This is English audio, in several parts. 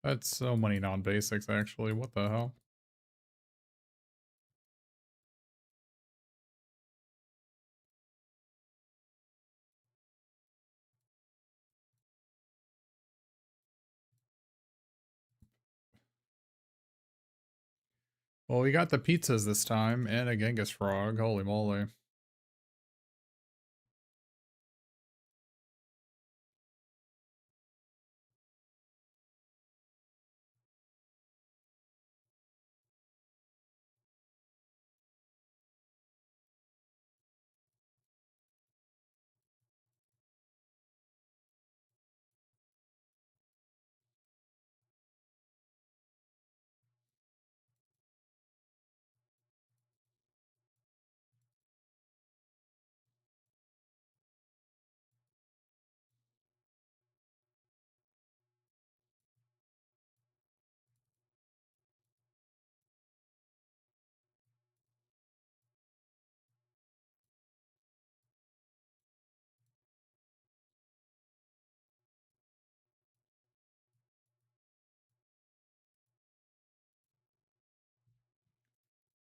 That's so many non-basics, actually. What the hell? Well, we got the pizzas this time, and a Genghis frog. Holy moly.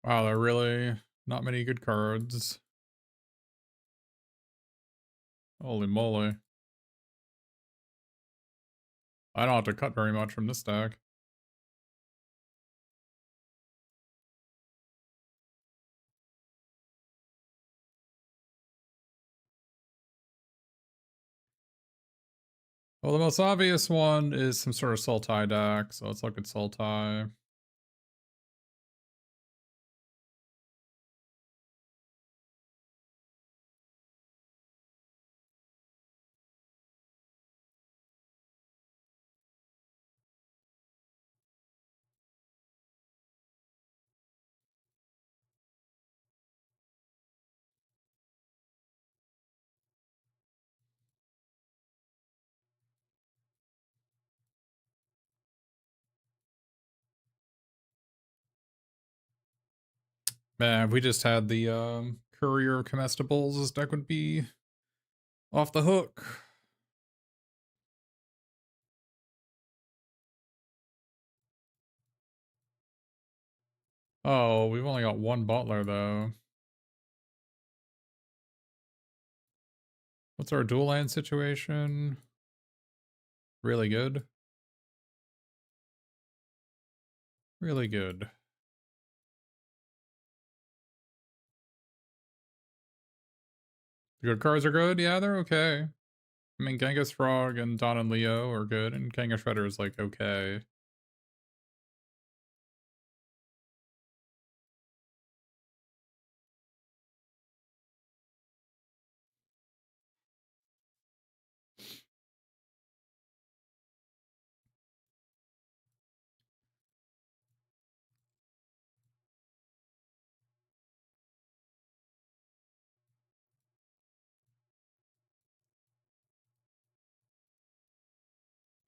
Wow, there are really not many good cards. Holy moly. I don't have to cut very much from this deck. Well, the most obvious one is some sort of Sultai deck, so let's look at Sultai. Man, if we just had the Courier of Comestibles, this deck would be off the hook. Oh, we've only got one Butler, though. What's our dual land situation? Really good. Really good. The good cards are good? Yeah, they're okay. I mean, Genghis Frog and Don and Leo are good, and King of Shredder is, like, okay.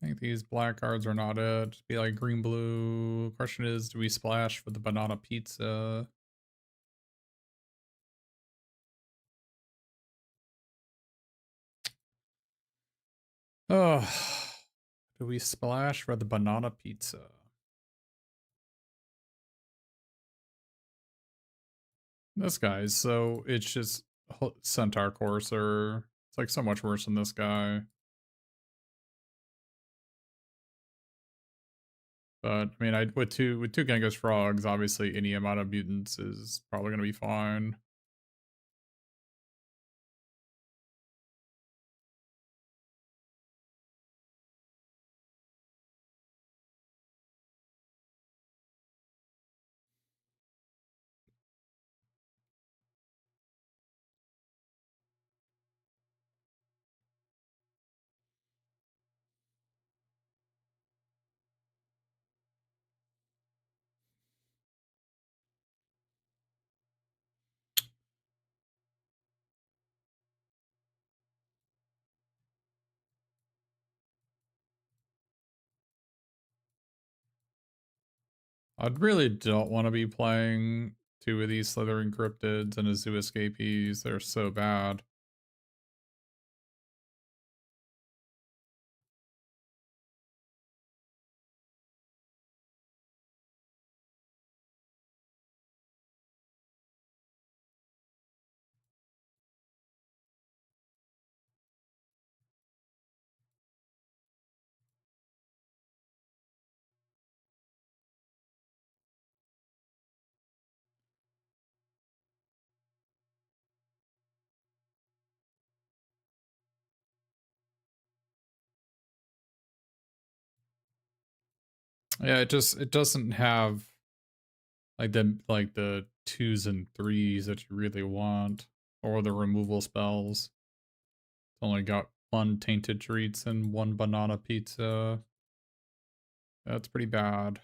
I think these black cards are not it. Just be like green blue. Question is, do we splash for the banana pizza? Oh, do we splash for the banana pizza? This guy's so it's just Centaur Courser. It's like so much worse than this guy. But I mean, I with two Genghis frogs, obviously any amount of mutants is probably gonna be fine. I really don't want to be playing two of these Slithering Cryptids and a Zoo Escapees. They're so bad. Yeah, it doesn't have like the 2s and 3s that you really want, or the removal spells. It's only got one tainted treats and one banana pizza. That's pretty bad.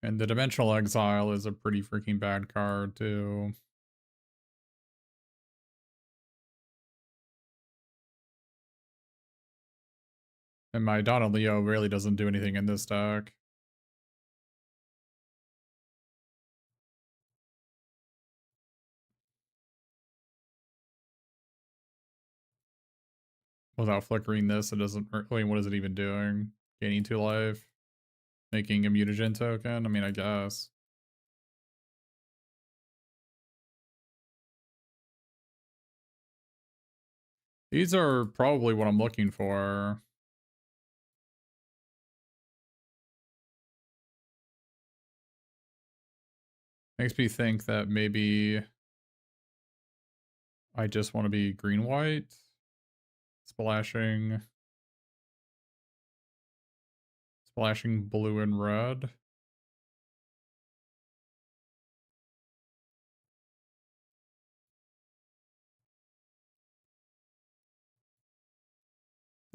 And the Dimensional Exile is a pretty freaking bad card, too. And my Donna Leo really doesn't do anything in this deck. Without flickering this, it doesn't really, what is it even doing? Gaining 2 life? Making a mutagen token? I mean, I guess. These are probably what I'm looking for. Makes me think that maybe I just want to be green-white. Splashing blue and red.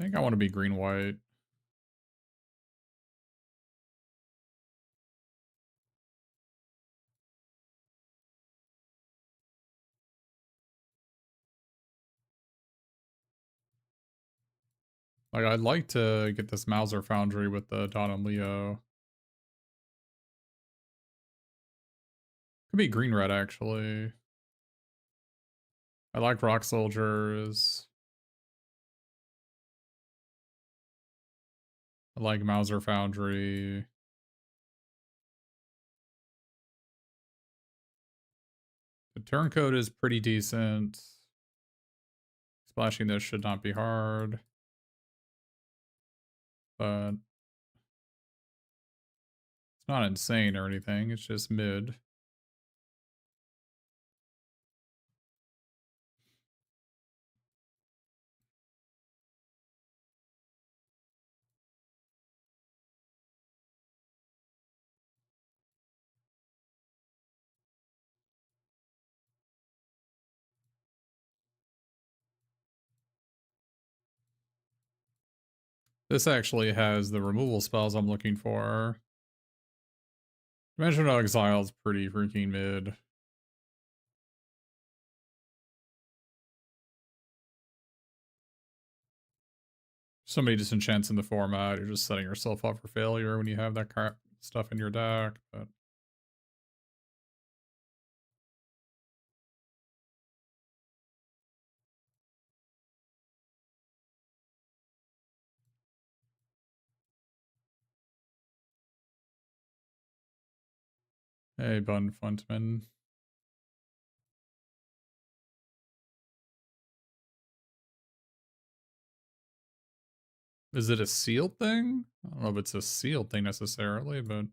I think I want to be green-white. Like, I'd like to get this Mauser Foundry with the Don and Leo. Could be green-red, actually. I like Rock Soldiers. I like Mauser Foundry. The turncoat is pretty decent. Splashing this should not be hard. But it's not insane or anything. It's just mid. This actually has the removal spells I'm looking for. Dimensional Exile is pretty freaking mid. So many disenchants in the format. You're just setting yourself up for failure when you have that crap stuff in your deck. But hey, Bun Funtman. Is it a sealed thing? I don't know if it's a sealed thing necessarily, but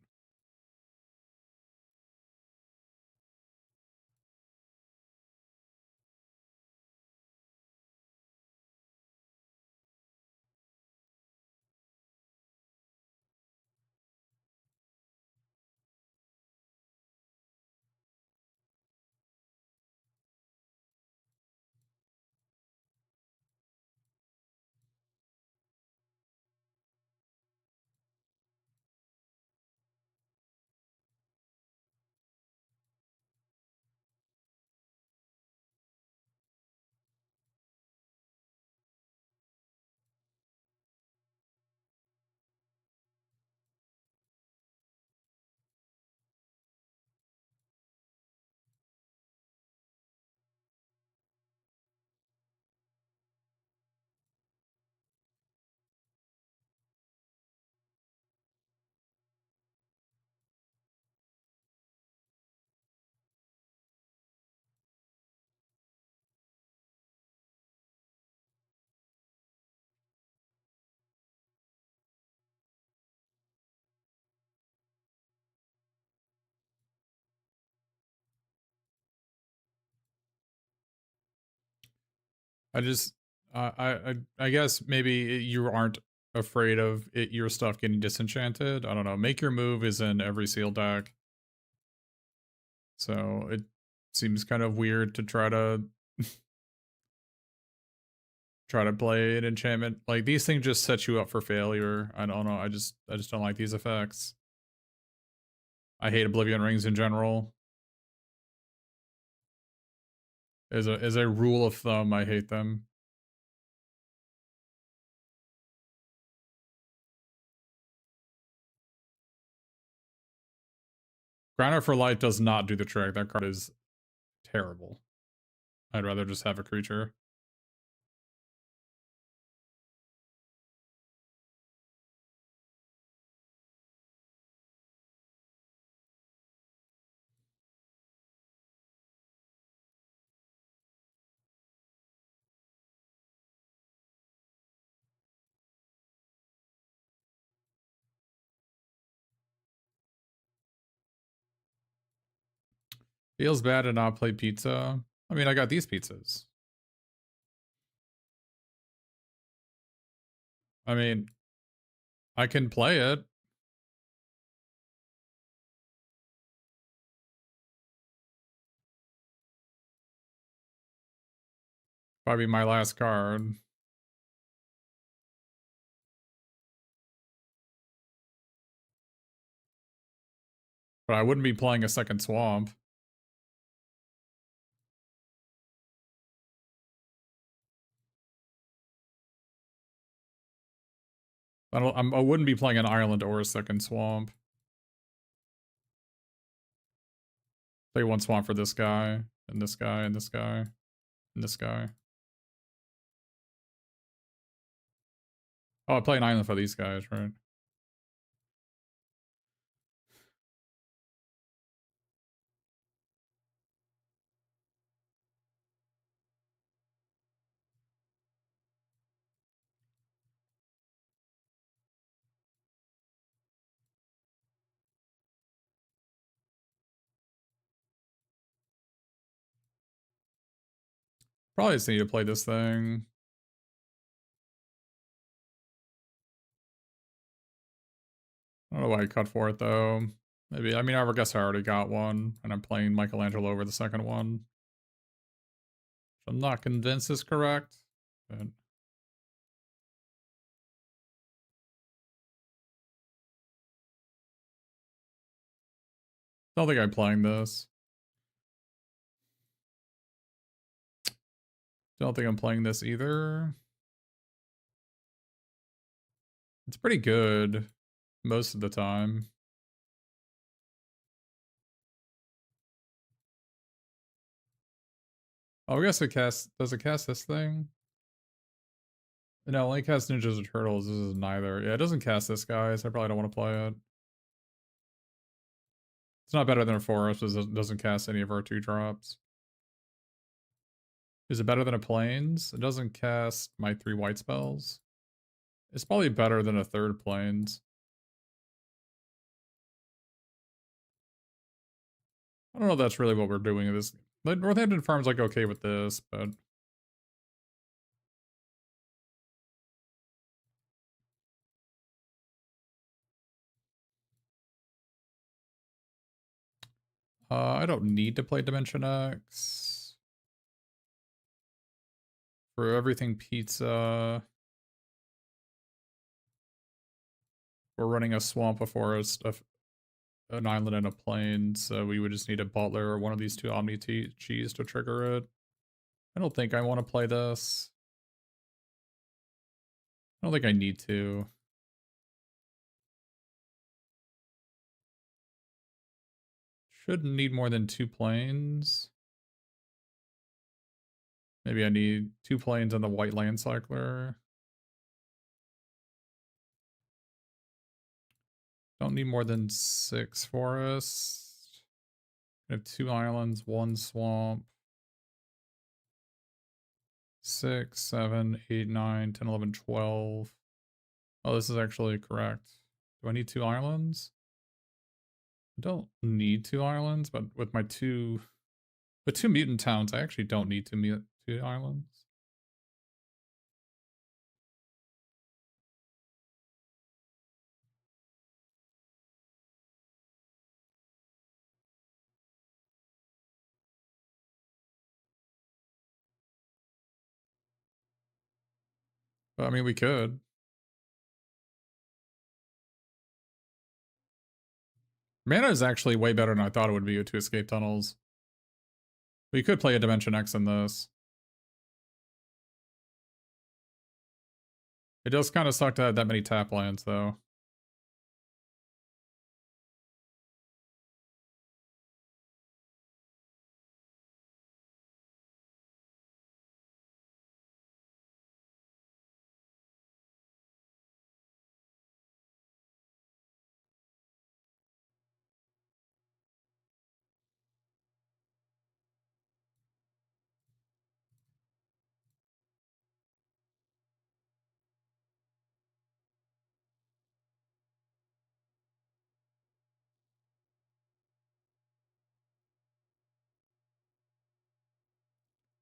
I just, I guess maybe you aren't afraid of your stuff getting disenchanted. I don't know. Make Your Move is in every seal deck, so it seems kind of weird to try to play an enchantment. Like these things just set you up for failure. I don't know. I just don't like these effects. I hate Oblivion Rings in general. As a rule of thumb, I hate them. Grinder for Life does not do the trick. That card is terrible. I'd rather just have a creature. Feels bad to not play pizza. I mean, I got these pizzas. I mean, I can play it. Probably my last card. But I wouldn't be playing a second swamp. I wouldn't be playing an island or a second swamp. Play one swamp for this guy, and this guy, and this guy, and this guy. Oh, I play an island for these guys, right? Probably just need to play this thing. I don't know why I cut for it though. Maybe, I mean, I guess I already got one, and I'm playing Michelangelo over the second one. I'm not convinced is correct, but don't think I'm playing this. Don't think I'm playing this either. It's pretty good most of the time. Oh, I guess it casts. Does it cast this thing? No, only cast Ninjas and Turtles. This is neither. Yeah, it doesn't cast this guy, so I probably don't want to play it. It's not better than a Forest, because it doesn't cast any of our 2-drops. Is it better than a Plains? It doesn't cast my 3 white spells. It's probably better than a third Plains. I don't know if that's really what we're doing in this. Northampton Farm's like okay with this, but I don't need to play Dimension X. For everything pizza, we're running a swamp, a forest, an island, and a plain, so we would just need a butler or one of these two Omni Cheese to trigger it. I don't think I want to play this. I don't think I need to. Shouldn't need more than 2 planes. Maybe I need 2 planes and the white land cycler. Don't need more than 6 forests. I have 2 islands, 1 swamp. 6, 7, 8, 9, 10, 11, 12. Oh, this is actually correct. Do I need 2 islands? I don't need 2 islands, but with 2 mutant towns, I actually don't need 2 islands. But, I mean, we could. Mana is actually way better than I thought it would be with 2 escape tunnels. We could play a Dimension X in this. It does kind of suck to have that many tap lands, though.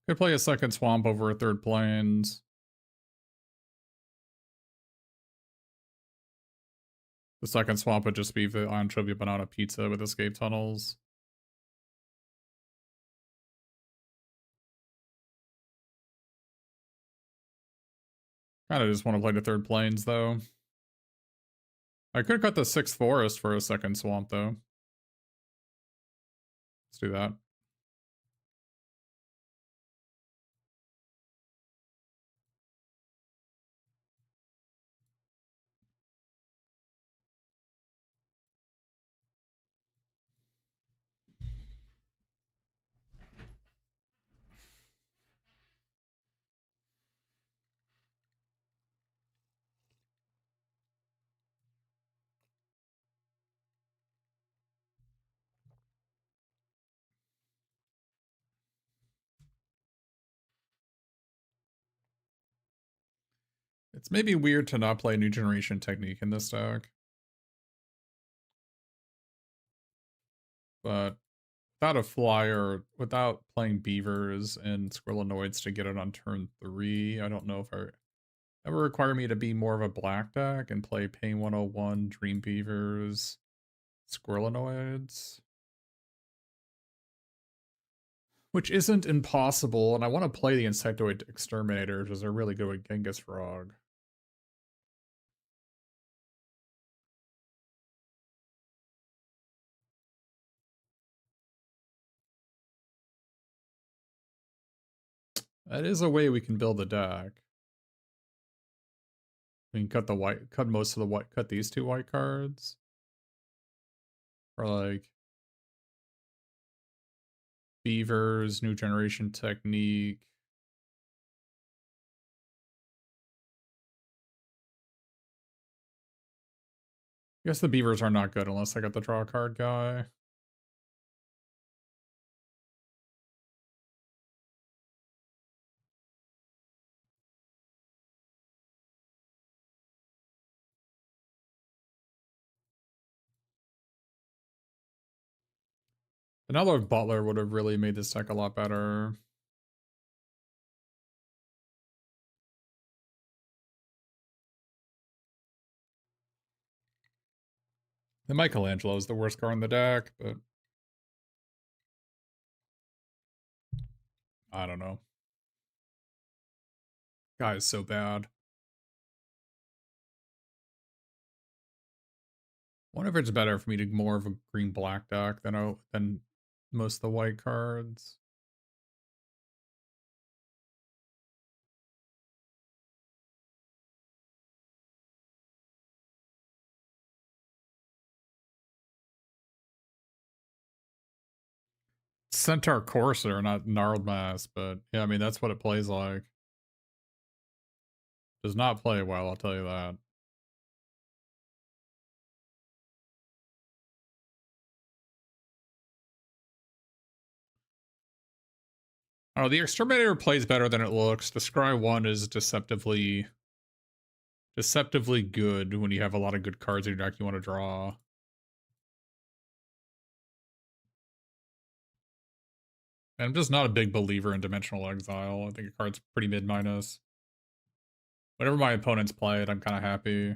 Could play a second swamp over a third plains. The second swamp would just be the anchovy banana pizza with escape tunnels. Kinda just want to play the third plains, though. I could cut the 6th forest for a second swamp, though. Let's do that. It's maybe weird to not play New Generation Technique in this deck. But without a flyer, without playing Beavers and Squirrelinoids to get it on turn 3, I don't know if that would require me to be more of a black deck and play Pain 101, Dream Beavers, Squirrelinoids. Which isn't impossible, and I want to play the Insectoid Exterminator because they're really good with Genghis Frog. That is a way we can build a deck. We can cut most of the white, cut these 2 white cards. Or like Beavers, New Generation Technique. I guess the Beavers are not good unless I got the draw card guy. Another Butler would have really made this deck a lot better. The Michelangelo is the worst card in the deck, but I don't know. Guy is so bad. Wonder if it's better for me to more of a green black deck than most of the white cards. Centaur Courser, not Gnarled Mass, but yeah, I mean that's what it plays like. Does not play well, I'll tell you that. Oh, the Exterminator plays better than it looks. The Scry 1 is deceptively good when you have a lot of good cards in your deck you want to draw. And I'm just not a big believer in Dimensional Exile. I think the card's pretty mid-minus. Whenever my opponents play it, I'm kind of happy.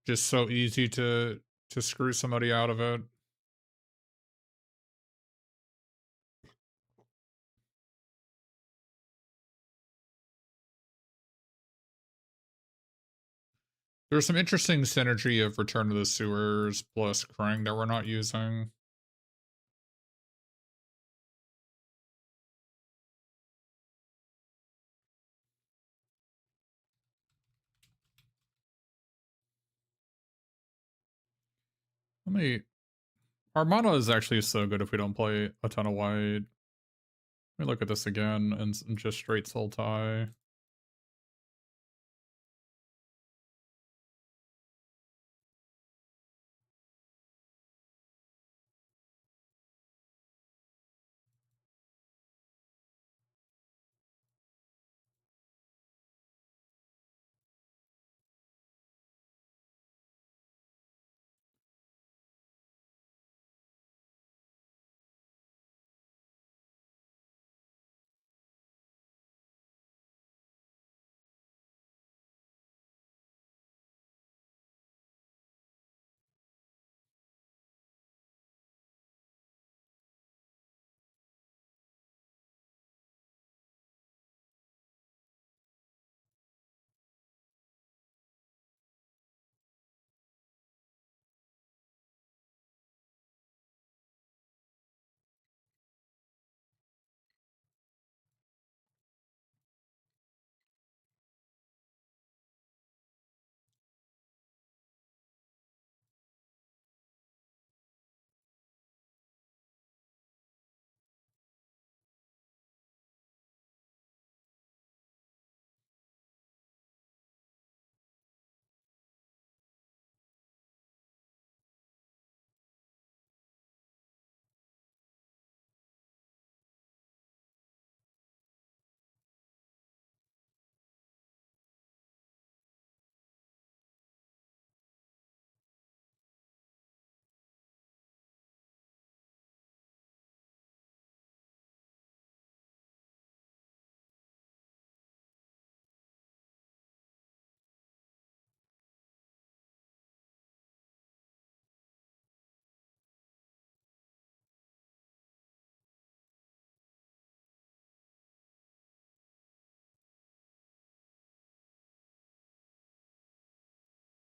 Just so easy to screw somebody out of it. There's some interesting synergy of Return to the Sewers plus Krang that we're not using. Let me... Our mana is actually so good if we don't play a ton of white. Let me look at this again and just straight soul tie.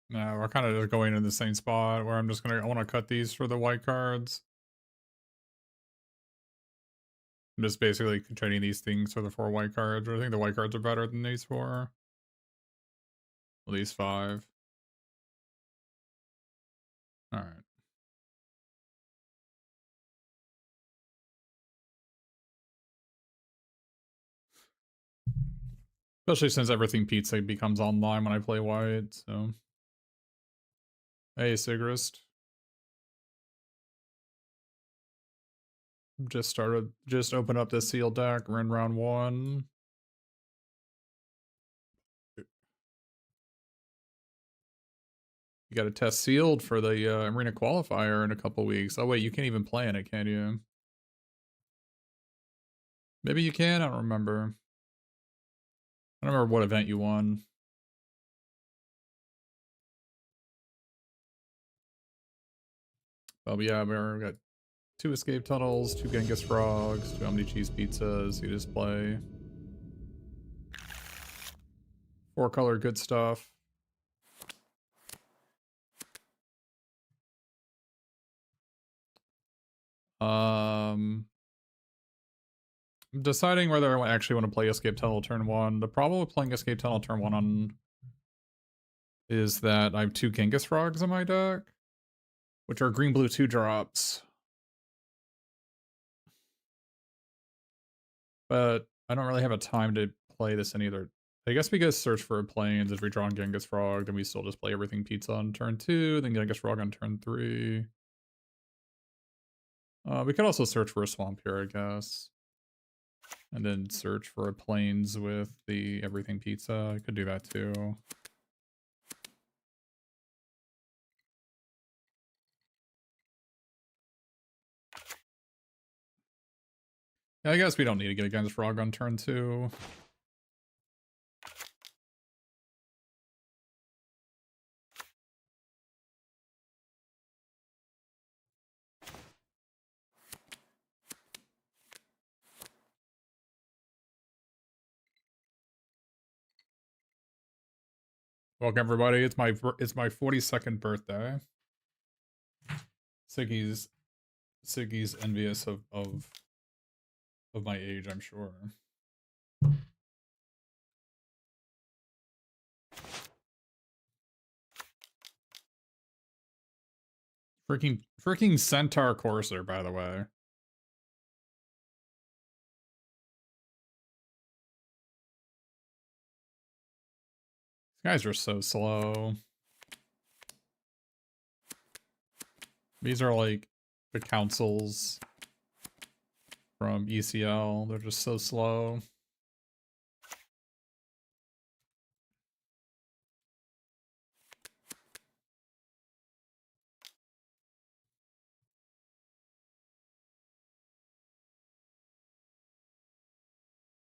No, we're kind of going in the same spot where I'm just gonna... I want to cut these for the white cards. I'm just basically trading these things for the 4 white cards. I think the white cards are better than these 4. Well, these 5. Alright. Especially since everything pizza becomes online when I play white, so... Hey, Sigrist. Just opened up this sealed deck. We're in round 1. You got a test sealed for the arena qualifier in a couple weeks. Oh wait, you can't even play in it, can you? Maybe you can, I don't remember. I don't remember what event you won. Oh, but yeah, we got 2 escape tunnels, 2 Genghis frogs, 2 Omni cheese pizzas. You just play 4 color good stuff. I'm deciding whether I actually want to play Escape Tunnel turn 1. The problem with playing Escape Tunnel turn 1 on is that I have 2 Genghis frogs in my deck, which are green blue 2 drops. But I don't really have a time to play this in either. I guess we go search for a plains. If we draw on Genghis Frog, then we still just play everything pizza on turn 2, then Genghis Frog on turn 3. We could also search for a swamp here, I guess. And then search for a plains with the everything pizza. I could do that too. Yeah, I guess we don't need to get against Frog on turn 2. Welcome everybody. It's my 42nd birthday. Siggy's envious of my age, I'm sure. Freaking Centaur Courser, by the way. These guys are so slow. These are like the councils from ECL. They're just so slow.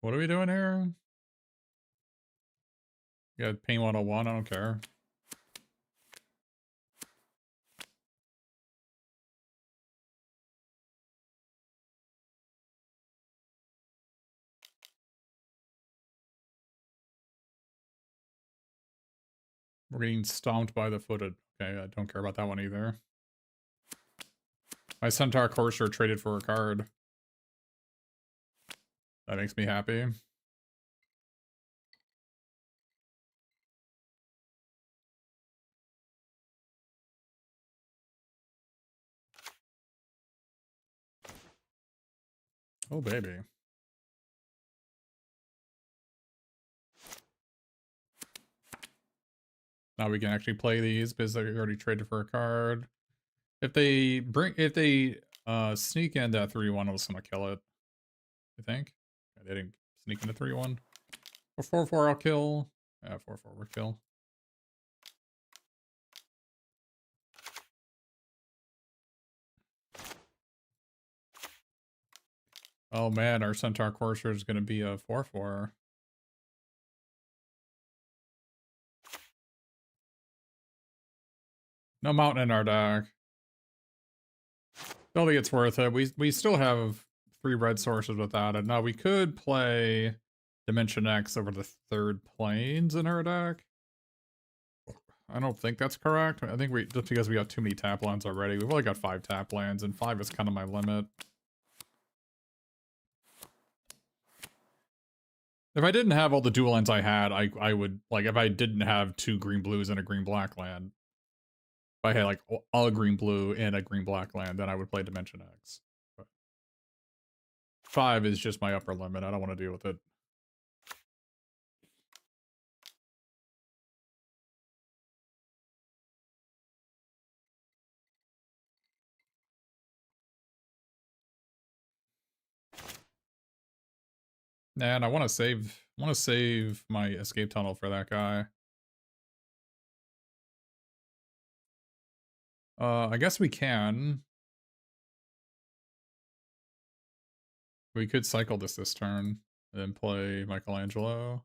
What are we doing here? You got Pain 101, I don't care. We're getting stomped by the footed. Okay, I don't care about that one either. My Centaur Courser traded for a card. That makes me happy. Oh, baby. Now we can actually play these because they already traded for a card. If they sneak in that 3-1, I was gonna kill it. I think. They didn't sneak into 3-1. Or 4-4 I'll kill. Yeah, 4-4 would kill. Oh man, our Centaur Courser is gonna be a 4-4. No mountain in our deck. Don't think it's worth it. We still have 3 red sources without it. Now we could play Dimension X over the 3rd planes in our deck. I don't think that's correct. I think just because we got too many tap lands already. We've only got 5 tap lands, and 5 is kind of my limit. If I didn't have all the dual lands I had, I would, like, if I didn't have 2 green blues and a green black land, if I had, like, a green blue and a green black land, then I would play Dimension X. But 5 is just my upper limit. I don't want to deal with it. And I want to save my escape tunnel for that guy. I guess we can. We could cycle this turn and then play Michelangelo.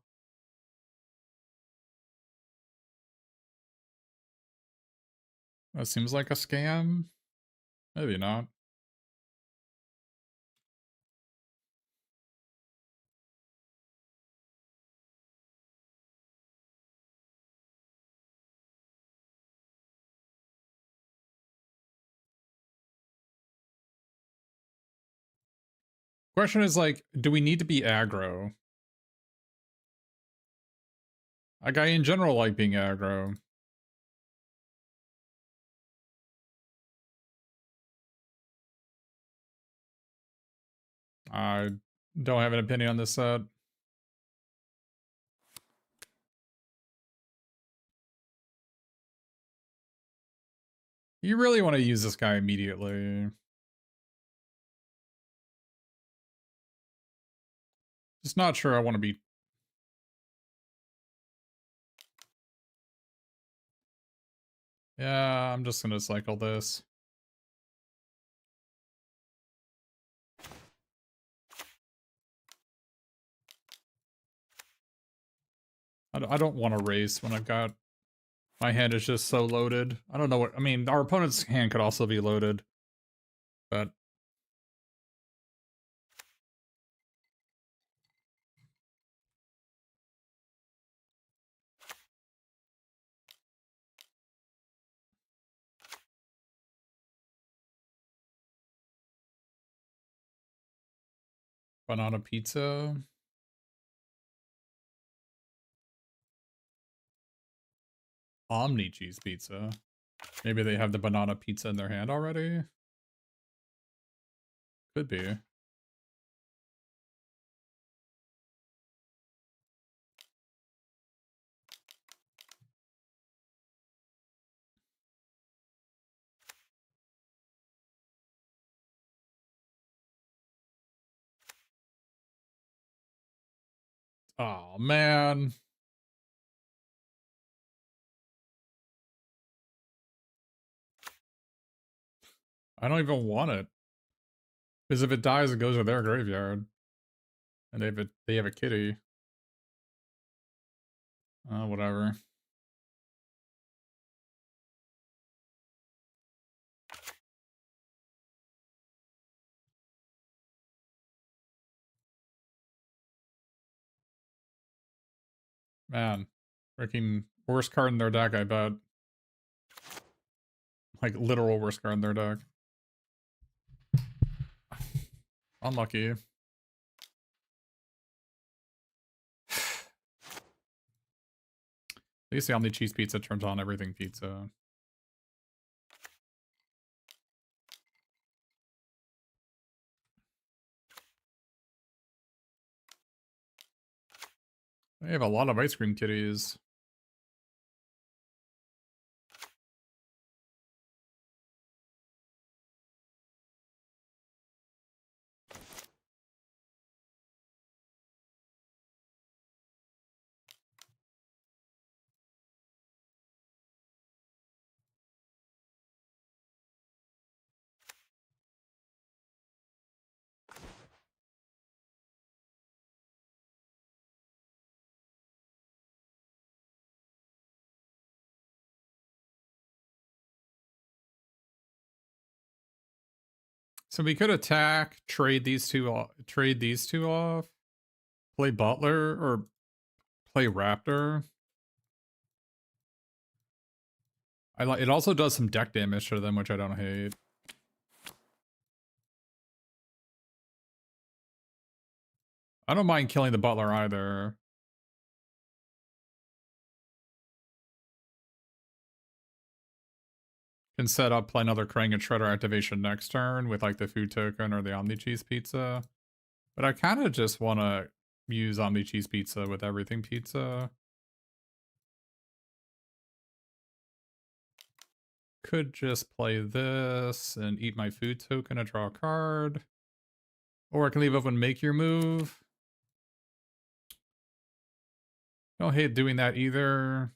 That seems like a scam. Maybe not. Question is, like, do we need to be aggro? Like, I in general like being aggro. I don't have an opinion on this set. You really want to use this guy immediately. Just not sure I want to be... Yeah, I'm just gonna cycle this. I don't want to race when I've got... My hand is just so loaded. I don't know what... I mean, our opponent's hand could also be loaded. But... Banana pizza. Omni cheese pizza. Maybe they have the banana pizza in their hand already? Could be. Oh, man. I don't even want it. Because if it dies, it goes to their graveyard. And they have a kitty. Whatever. Man. Freaking worst card in their deck, I bet. Like, literal worst card in their deck. Unlucky. At least the Omni Cheese Pizza turns on everything pizza. They have a lot of ice cream kitties. So we could attack, trade these two off, play Butler, or play Raptor. I like it. Also does some deck damage to them, which I don't hate. I don't mind killing the Butler either. Can set up, play another Krang and Shredder activation next turn with like the food token or the Omni Cheese Pizza. But I kind of just want to use Omni Cheese Pizza with everything pizza. Could just play this and eat my food token to draw a card. Or I can leave open make your move. Don't hate doing that either.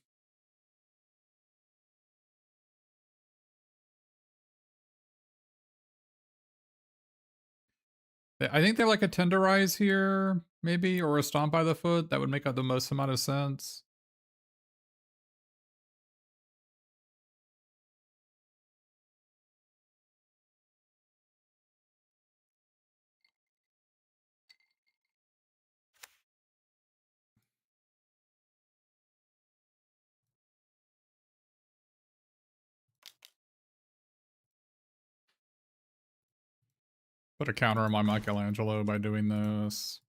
I think they're like a Tenderize here, maybe, or a Stomp by the Foot. That would make the most amount of sense. Put a counter on my Michelangelo by doing this.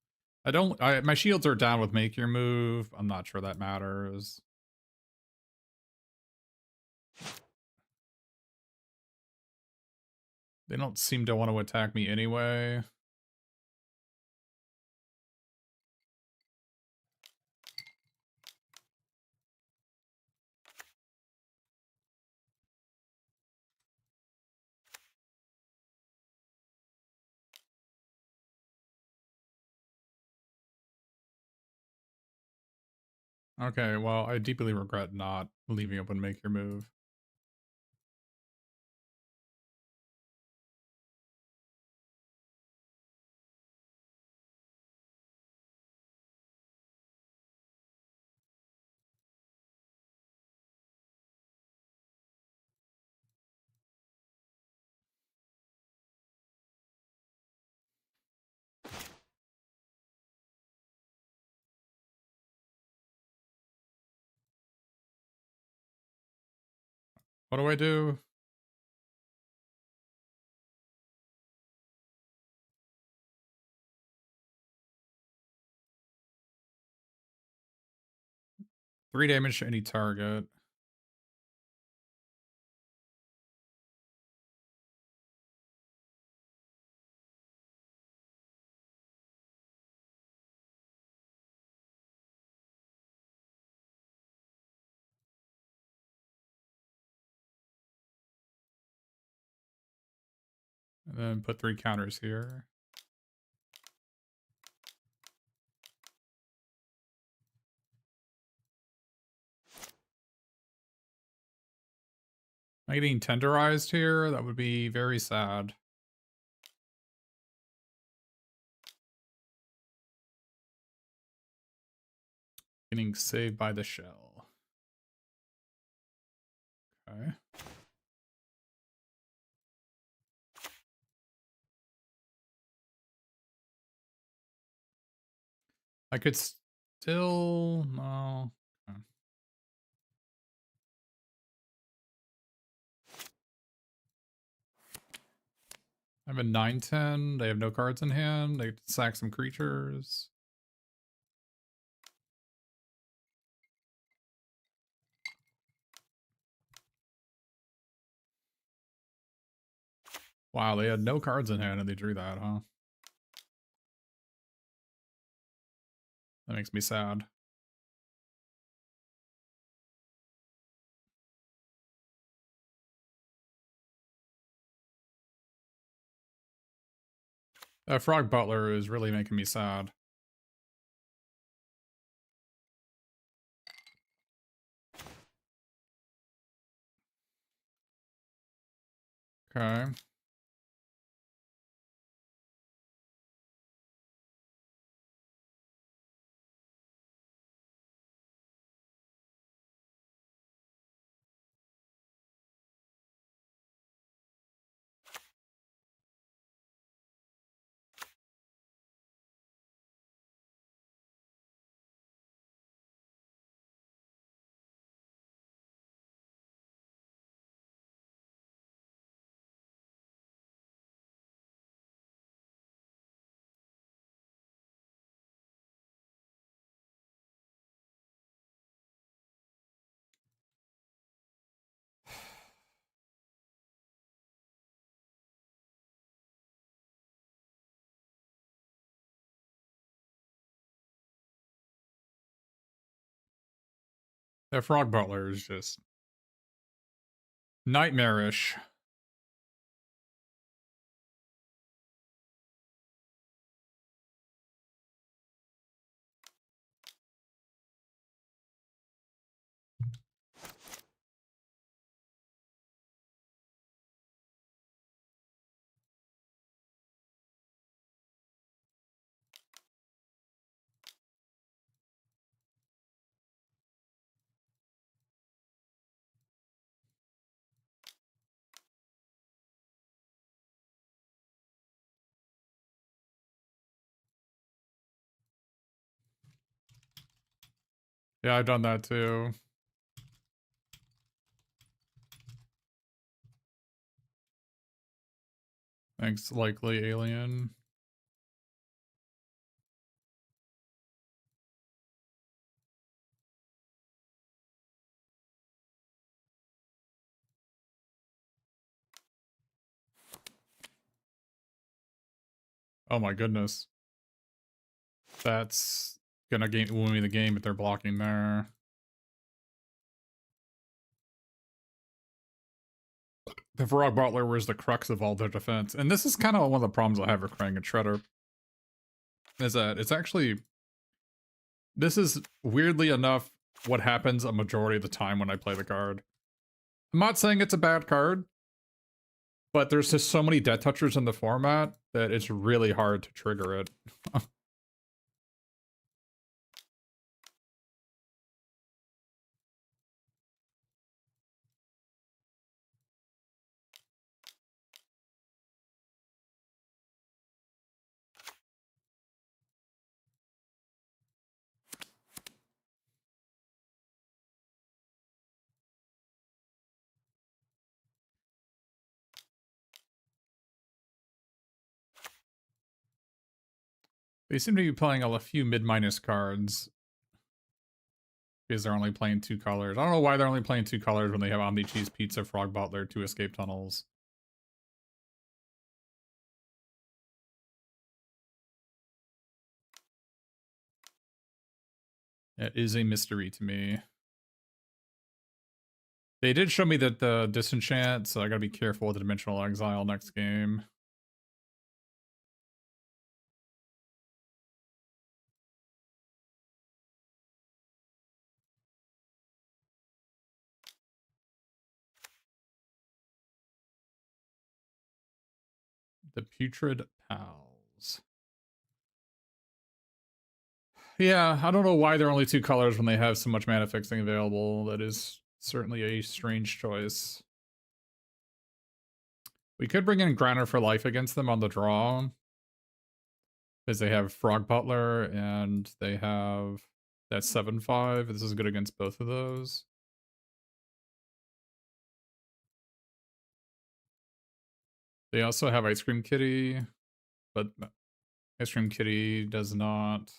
My shields are down with make your move. I'm not sure that matters. They don't seem to want to attack me anyway. Okay, well, I deeply regret not leaving open make your move. What do I do? 3 damage to any target. And then put 3 counters here. Am I getting tenderized here? That would be very sad. Getting saved by the shell. Okay. I could still... no. Okay. I have a 9/10. They have no cards in hand. They sack some creatures. Wow, they had no cards in hand and they drew that, huh? That makes me sad. That Frog Butler is really making me sad. Okay. That Frog Butler is just nightmarish. Yeah, I've done that too. Thanks, likely alien. Oh my goodness. That's gonna win me the game if they're blocking there. The Frog Butler was the crux of all their defense. And this is kind of one of the problems I have with Krang and Shredder. Is that it's actually... This is, weirdly enough, what happens a majority of the time when I play the card. I'm not saying it's a bad card, but there's just so many death touchers in the format that it's really hard to trigger it. They seem to be playing a few mid-minus cards. Because they're only playing 2 colors. I don't know why they're only playing 2 colors when they have Omni Cheese Pizza, Frog Butler, 2 escape tunnels. It is a mystery to me. They did show me that the disenchant, so I gotta be careful with the Dimensional Exile next game. The Putrid Pals. Yeah, I don't know why they're only 2 colors when they have so much mana fixing available. That is certainly a strange choice. We could bring in Granite for Life against them on the draw. Because they have Frog Butler and they have that 7/5. This is good against both of those. They also have Ice Cream Kitty, but Ice Cream Kitty does not.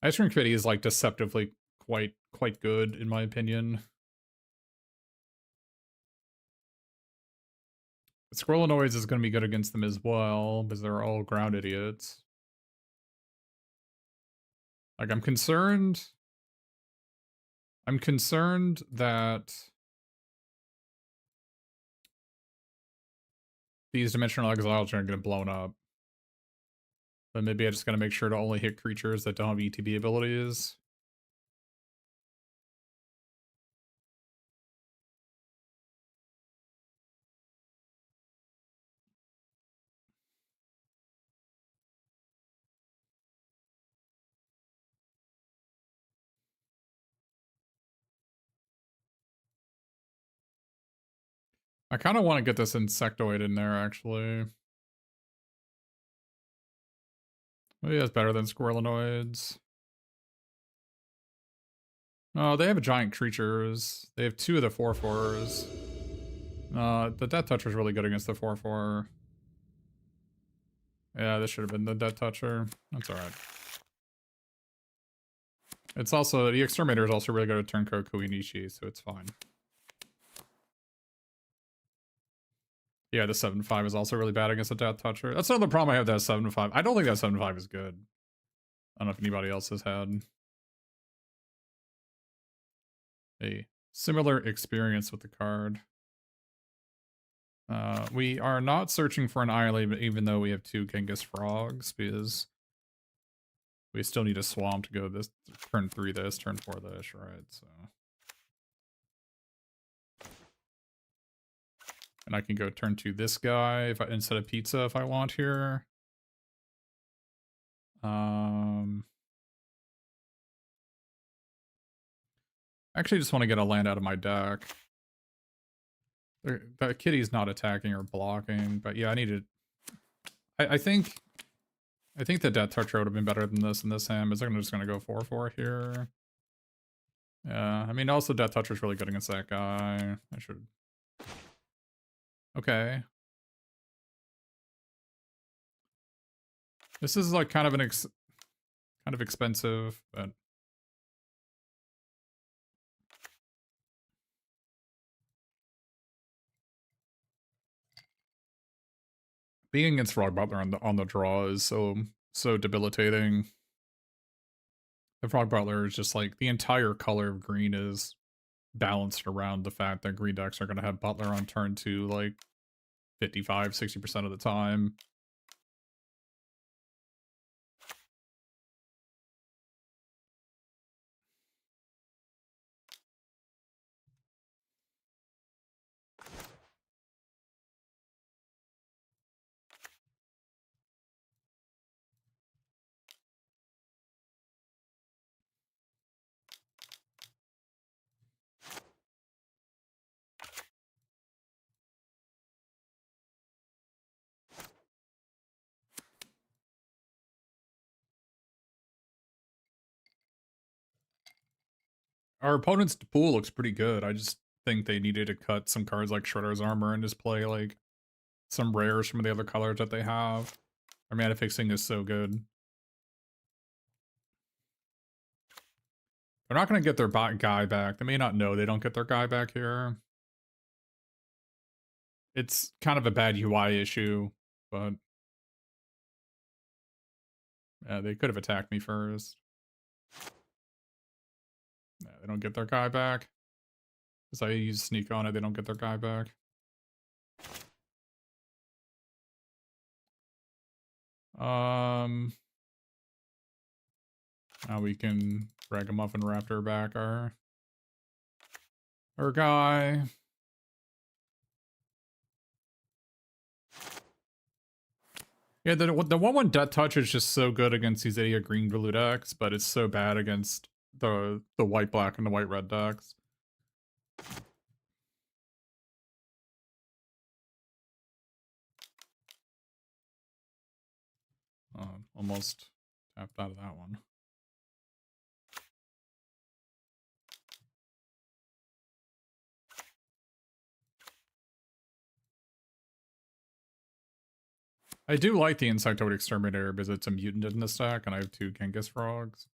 Ice Cream Kitty is like deceptively quite good in my opinion. Squirrelinoids is going to be good against them as well because they're all ground idiots. Like I'm concerned that these Dimensional Exiles are going to get blown up. But maybe I just gotta make sure to only hit creatures that don't have ETB abilities. I kind of want to get this Insectoid in there, actually. Maybe that's better than Squirrelinoids. Oh, they have giant creatures. They have 2 of the 4/4s. The Death Toucher is really good against the 4/4. Yeah, this should have been the Death Toucher. That's alright. It's also, the Exterminator is also really good at Turncoat Koinichi, so it's fine. Yeah, the 7/5 is also really bad against the Death Toucher. That's another problem I have, that 7/5. I don't think that 7/5 is good. I don't know if anybody else has had a similar experience with the card. We are not searching for an island, even though we have 2 Genghis Frogs, because we still need a swamp to go this turn 3 this, turn 4 this, right? So, and I can go turn 2 this guy if I, instead of pizza if I want here. Actually, just want to get a land out of my deck. The kitty's not attacking or blocking, but yeah, I needed. I think the Death Toucher would have been better than this in this hand. Is I'm just gonna go 4/4 here. Yeah, I mean, also Death Toucher's really good against that guy. I should. Okay. This is like kind of kind of expensive, but being against Frog Butler on the draw is so debilitating. The Frog Butler is just like the entire color of green is balanced around the fact that green decks are going to have Butler on turn 2 like 55-60% of the time. Our opponent's pool looks pretty good. I just think they needed to cut some cards like Shredder's Armor and just play like some rares from the other colors that they have. Our mana fixing is so good. They're not going to get their guy back. They may not know they don't get their guy back here. It's kind of a bad UI issue, but yeah, they could have attacked me first. Yeah, they don't get their guy back. Because I use sneak on it, they don't get their guy back. Now we can Ragamuffin Raptor back our guy. Yeah, the 1/1 Death Touch is just so good against these idiot green blue decks, but it's so bad against the white black and the white red decks. Almost tapped out of that one. I do like the Insectoid Exterminator because it's a mutant in this deck, and I have 2 Genghis Frogs.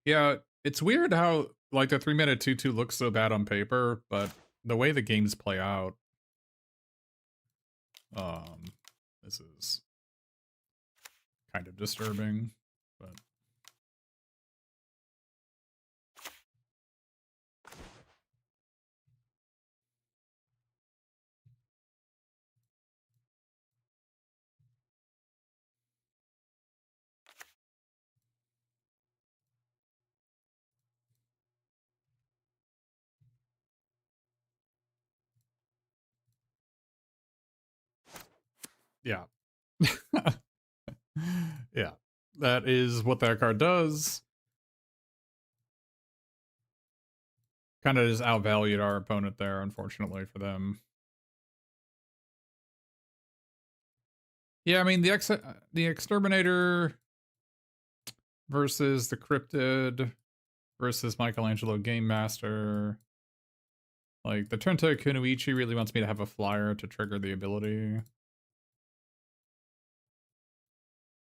Yeah, it's weird how like the 3-mana 2/2 looks so bad on paper, but the way the games play out, this is kind of disturbing, but yeah. Yeah. That is what that card does. Kind of just outvalued our opponent there, unfortunately for them. Yeah, I mean the Exterminator versus the Cryptid versus Michelangelo Game Master. Like the Tenta Kunoichi really wants me to have a flyer to trigger the ability.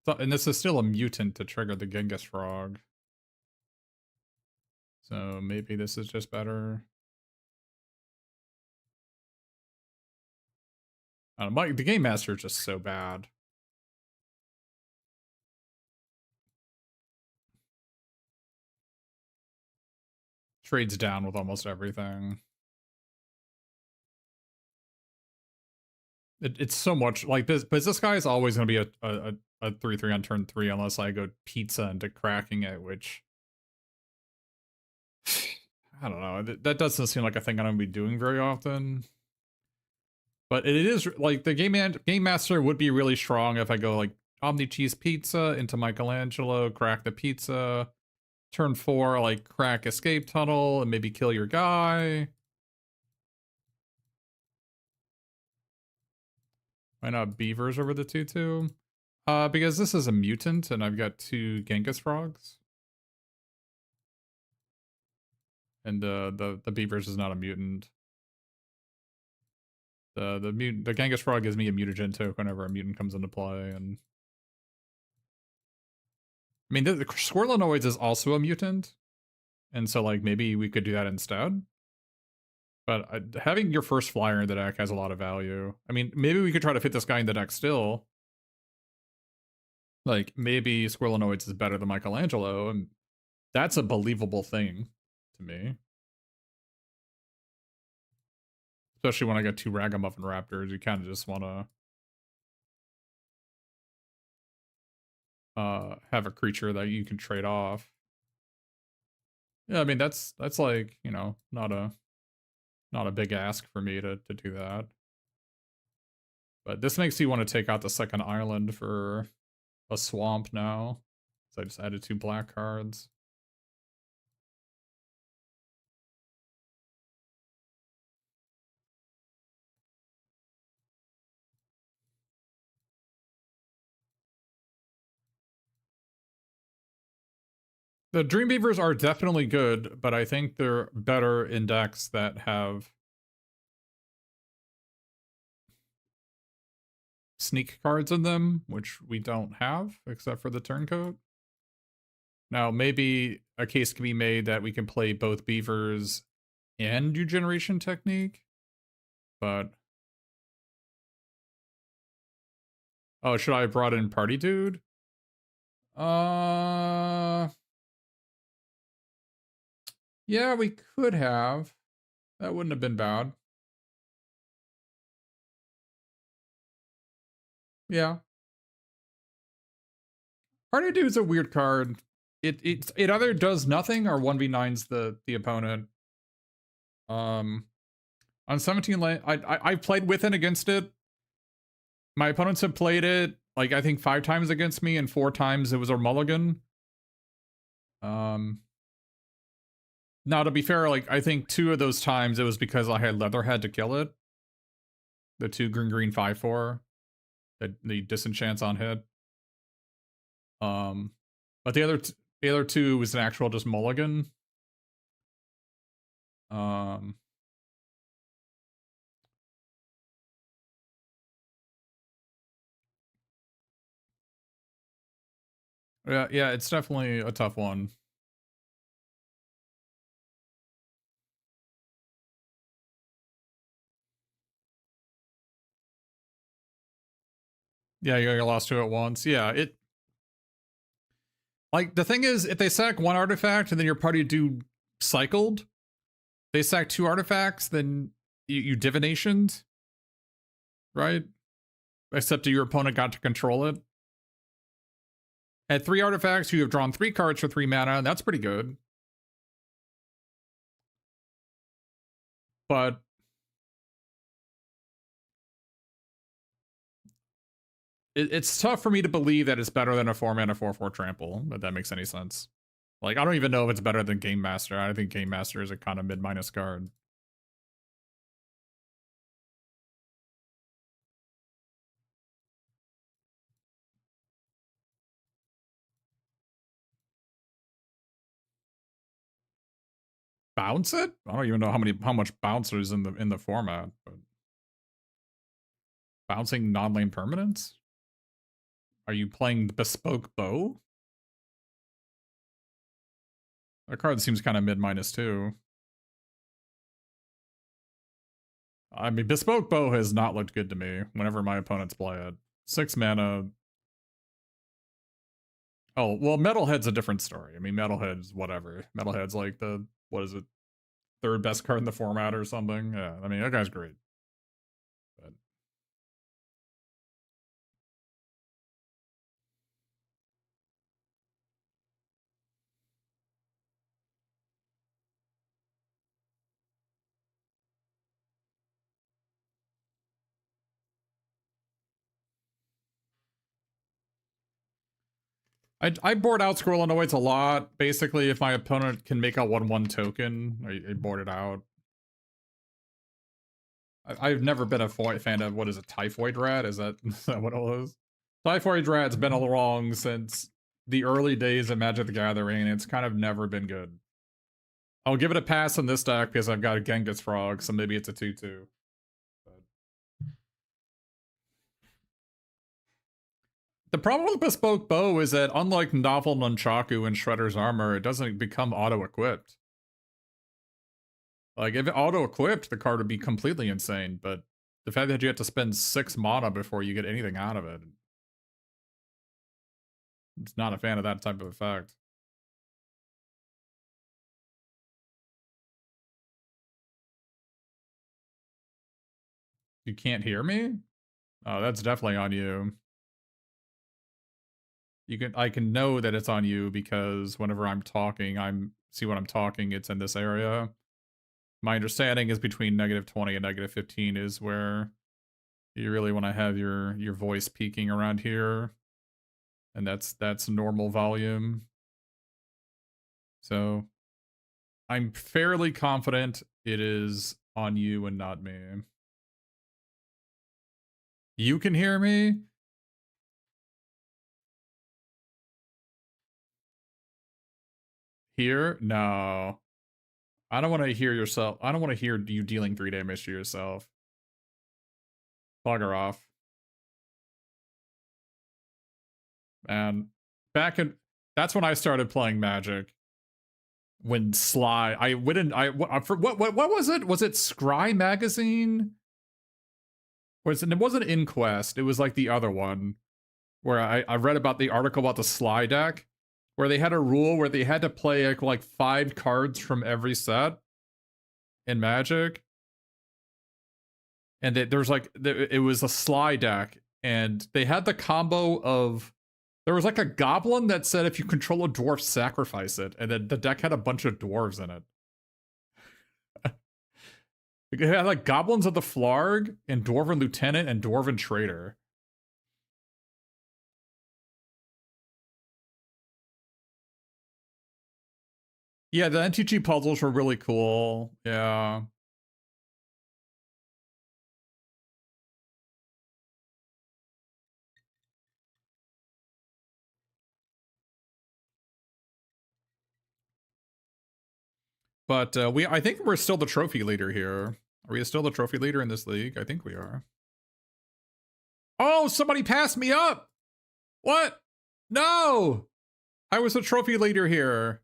So, and this is still a mutant to trigger the Genghis Frog. So maybe this is just better. I don't know, the Game Master is just so bad. Trades down with almost everything. It's so much like this, but this guy is always going to be a 3/3 on turn 3 unless I go pizza into cracking it, which I don't know. That doesn't seem like a thing I'm going to be doing very often. But it is like the game master would be really strong if I go like Omni Cheese Pizza into Michelangelo, crack the pizza, turn 4 like crack escape tunnel and maybe kill your guy. Why not beavers over the 2/2? Because this is a mutant and I've got 2 Genghis frogs. And the beavers is not a mutant. The Genghis frog gives me a mutagen token whenever a mutant comes into play, and I mean the Squirrelinoids is also a mutant, and so like maybe we could do that instead. But having your first flyer in the deck has a lot of value. I mean, maybe we could try to fit this guy in the deck still. Like maybe Squirrelinoids is better than Michelangelo, and that's a believable thing to me. Especially when I got 2 Ragamuffin Raptors, you kind of just want to have a creature that you can trade off. Yeah, I mean that's like, you know, not a big ask for me to do that. But this makes you want to take out the second island for a swamp now. So I just added 2 black cards. The Dreamweavers are definitely good, but I think they're better in decks that have sneak cards in them, which we don't have, except for the turncoat. Now, maybe a case can be made that we can play both Beavers and New Generation Technique, but... Oh, should I have brought in Party Dude? Yeah, we could have. That wouldn't have been bad. Yeah. Party Dude's a weird card. It either does nothing or 1v9s the opponent. On 17 lane, I played with and against it. My opponents have played it, like, I think 5 times against me, and 4 times it was a mulligan. Now, to be fair, like, I think 2 of those times it was because I had Leatherhead to kill it. The 2 green 5/4. The disenchants on hit. But the other 2 was an actual just mulligan. Yeah, it's definitely a tough one. Yeah, you lost 2 at once. Yeah, it... Like, the thing is, if they sack 1 artifact and then your party do cycled, they sack 2 artifacts, then you divinationed, right? Except your opponent got to control it. At 3 artifacts, you have drawn 3 cards for 3 mana, and that's pretty good. But it's tough for me to believe that it's better than a 4 mana 4/4 trample, if that makes any sense. Like, I don't even know if it's better than Game Master. I think Game Master is a kind of mid-minus card. Bounce it? I don't even know how much bouncers in the format, but bouncing non-lane permanents? Are you playing the Bespoke Bow? That card seems kind of mid-minus too. I mean, Bespoke Bow has not looked good to me whenever my opponents play it. 6 mana. Oh, well, Metalhead's a different story. I mean, Metalhead's whatever. Metalhead's like the, what is it, 3rd best card in the format or something. Yeah, I mean, that guy's great. But I board out Squirrel Annoyeds a lot. Basically, if my opponent can make a 1/1 token, I board it out. I've never been a fan of, what is it, Typhoid Rat? Is that what it was? Typhoid Rat's been along since the early days of Magic the Gathering, and it's kind of never been good. I'll give it a pass in this deck because I've got a Genghis Frog, so maybe it's a 2/2. But the problem with Bespoke Bow is that, unlike Novel Nunchaku and Shredder's Armor, it doesn't become auto-equipped. Like, if it auto-equipped, the card would be completely insane, but the fact that you have to spend 6 mana before you get anything out of it, it's not a fan of that type of effect. You can't hear me? Oh, that's definitely on you. I can know that it's on you because whenever I'm talking, see when I'm talking, it's in this area. My understanding is between -20 and -15 is where you really want to have your voice peaking around here. And that's normal volume. So I'm fairly confident it is on you and not me. You can hear me? Here? No. I don't want to hear yourself. I don't want to hear you dealing 3 damage to yourself. Bugger off. And back in, that's when I started playing Magic. When Sly, I wouldn't, for what was it? Was it Scry Magazine? It wasn't Inquest. It was like the other one where I read about the article about the Sly deck, where they had a rule where they had to play like 5 cards from every set in Magic. And there's like, it was a Sly deck, and they had the combo of, there was like a goblin that said if you control a dwarf, sacrifice it, and then the deck had a bunch of dwarves in it. It had like Goblins of the Flarg, and Dwarven Lieutenant, and Dwarven Trader. Yeah, the NTG puzzles were really cool. Yeah. But I think we're still the trophy leader here. Are we still the trophy leader in this league? I think we are. Oh, somebody passed me up! What? No! I was the trophy leader here.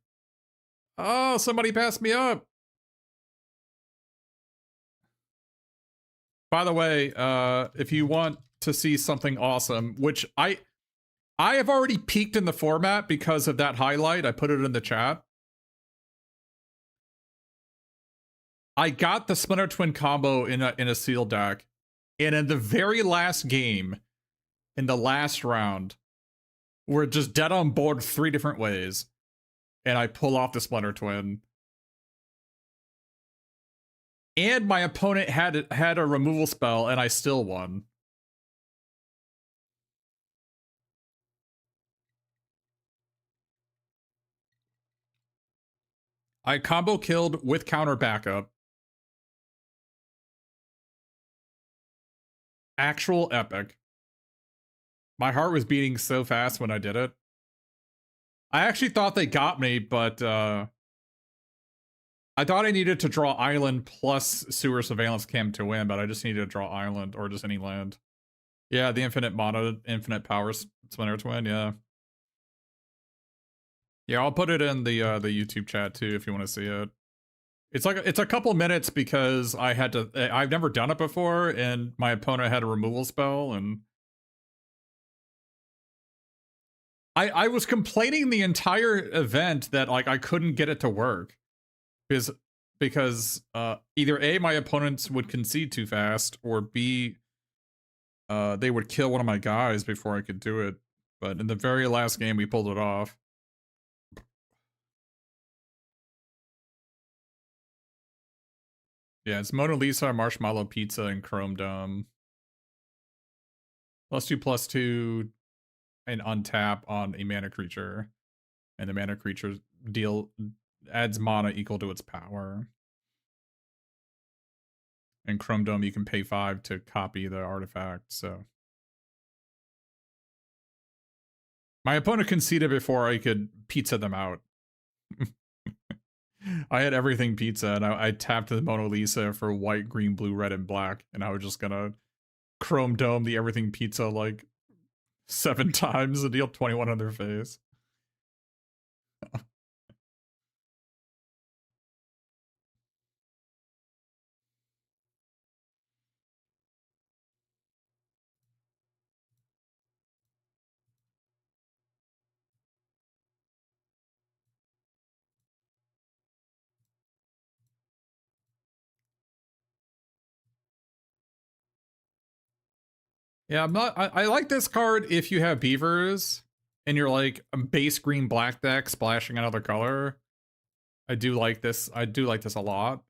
Oh, somebody passed me up. By the way, if you want to see something awesome, which I have already peaked in the format because of that highlight. I put it in the chat. I got the Splinter Twin combo in a sealed deck, and in the very last game, in the last round, we're just dead on board 3 different ways, and I pull off the Splinter Twin. And my opponent had a removal spell, and I still won. I combo killed with counter backup. Actual epic. My heart was beating so fast when I did it. I actually thought they got me, but I thought I needed to draw Island plus Sewer Surveillance Cam to win, but I just needed to draw Island or just any land. Yeah, the infinite mana, infinite power Splinter Twin, yeah. Yeah, I'll put it in the YouTube chat too if you want to see it. It's a couple minutes because I've never done it before, and my opponent had a removal spell, and I was complaining the entire event that like I couldn't get it to work because either A, my opponents would concede too fast, or B, they would kill one of my guys before I could do it. But in the very last game, we pulled it off. Yeah, it's Mona Lisa, Marshmallow Pizza, and Chrome Dome. +2/+2 and untap on a mana creature. And the mana creature adds mana equal to its power. And Chrome Dome, you can pay 5 to copy the artifact, so. My opponent conceded before I could pizza them out. I had everything pizza, and I tapped the Mona Lisa for white, green, blue, red, and black, and I was just gonna Chrome Dome the everything pizza like 7 times and deal 21 on their face. Yeah, I like this card if you have beavers and you're like a base green black deck splashing another color. I do like this. I do like this a lot.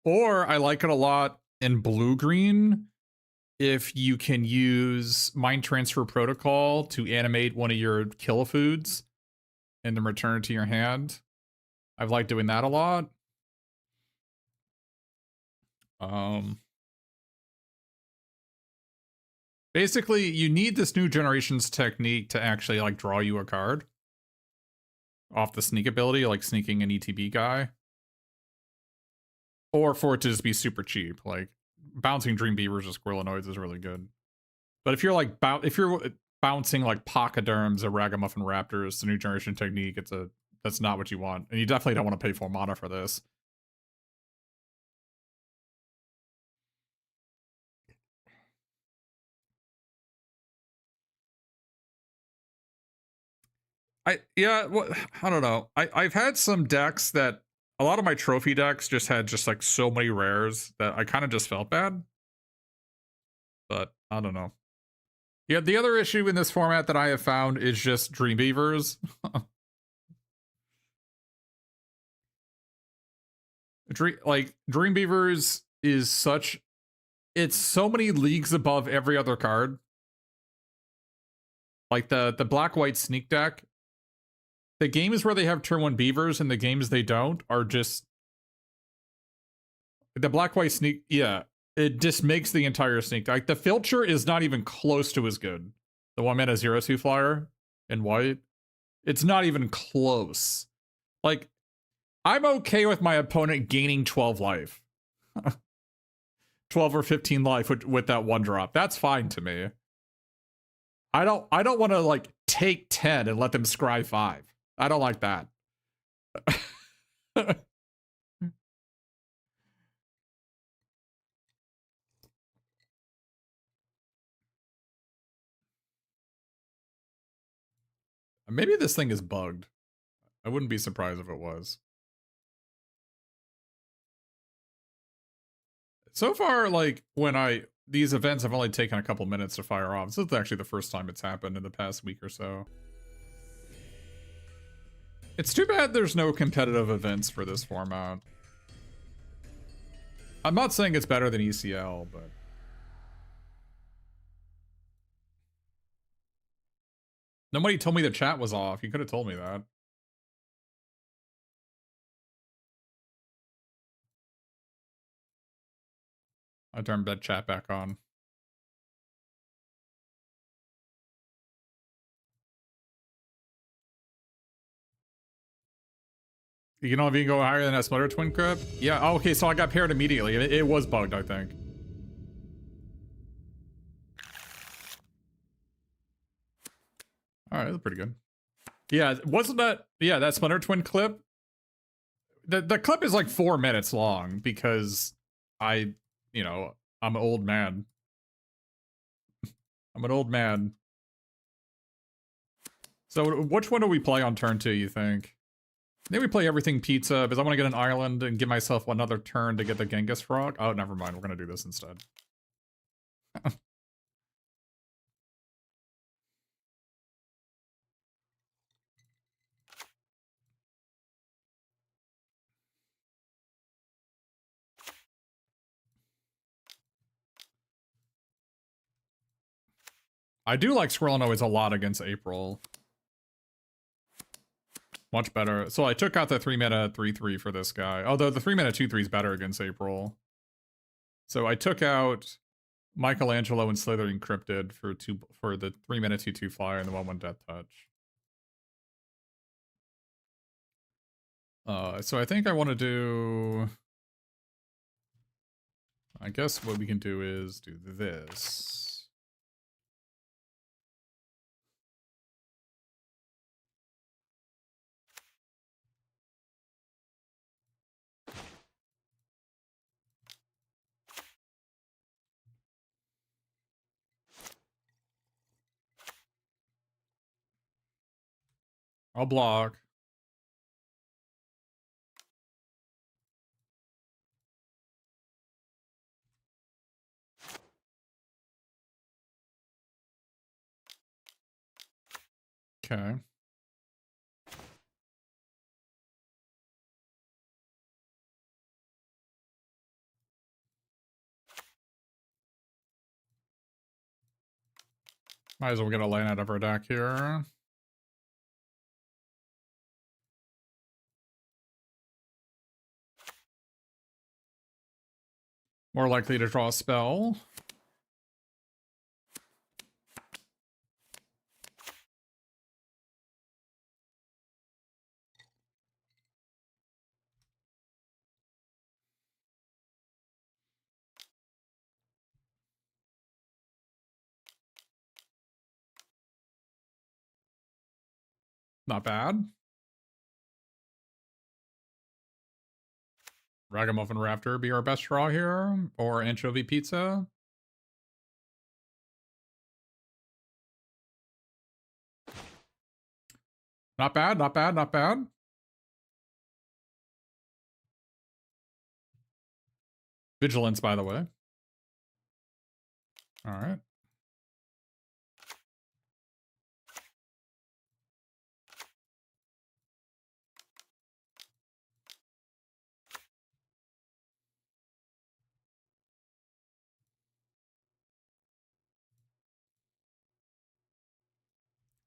Or I like it a lot in blue green if you can use Mind Transfer Protocol to animate one of your kill foods and then return it to your hand. I've liked doing that a lot. Basically, you need this new generation's technique to actually like draw you a card. off the sneak ability, like sneaking an ETB guy. Or for it to just be super cheap. Like, bouncing Dream Beavers or Squirrelinoids is really good. But if you're like, if you're bouncing like Pachyderms or Ragamuffin Raptors, the new generation technique, that's not what you want. And you definitely don't want to pay 4 mana for this. I don't know. I've had some decks that a lot of my trophy decks just had just like so many rares that I kind of just felt bad. But I don't know. Yeah, the other issue in this format that I have found is just Dreamweavers. Dreamweavers is such, it's so many leagues above every other card. Like the black-white sneak deck, the games where they have turn 1 beavers and the games they don't are just, the black-white sneak, yeah, it just makes the entire sneak deck. Like the filter is not even close to as good. The 1-mana 0/2 flyer in white, it's not even close. Like, I'm okay with my opponent gaining 12 life. 12 or 15 life with that 1 drop. That's fine to me. I don't want to like take 10 and let them scry 5. I don't like that. Maybe this thing is bugged. I wouldn't be surprised if it was. So far, like, these events have only taken a couple minutes to fire off. This is actually the first time it's happened in the past week or so. It's too bad there's no competitive events for this format. I'm not saying it's better than ECL, but... Nobody told me the chat was off. You could have told me that. I turned that chat back on. You know if you can go higher than that Smutter Twin Crypt? Yeah, oh, okay, so I got paired immediately. It was bugged, I think. Alright, that's pretty good. Yeah, wasn't that... Yeah, that Smutter Twin clip? The clip is like 4 minutes long because I'm an old man. I'm an old man. So which one do we play on turn 2, you think? Maybe we play everything pizza, because I want to get an island and give myself another turn to get the Genghis Frog. Oh, never mind. We're going to do this instead. I do like Squirrelinoids a lot against April. Much better. So I took out the 3-mana 3/3 for this guy. Although the 3-mana 2/3 is better against April. So I took out Michelangelo and Slithering Cryptid for the 3-mana 2/2 flyer and the 1/1 Death Touch. So I think I want to do... I guess what we can do is do this. I'll block. Okay. Might as well get a lane out of our deck here. More likely to draw a spell. Not bad. Ragamuffin Raptor be our best draw here, or Anchovy Pizza. Not bad, not bad, not bad. Vigilance, by the way. All right.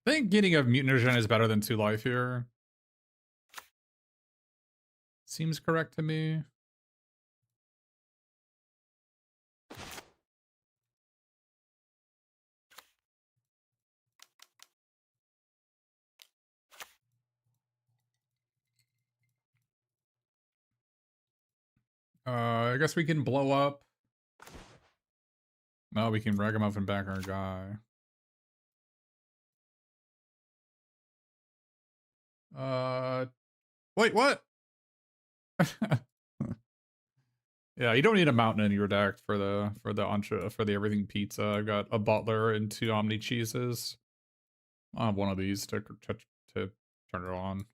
I think getting a Mutagen is better than 2 life here. Seems correct to me. I guess we can blow up. No, we can Ragamuffin back our guy. Wait, what? Yeah, you don't need a mountain in your deck for the everything pizza. I've got a butler and 2 omni cheeses. I'll have one of these to turn it on.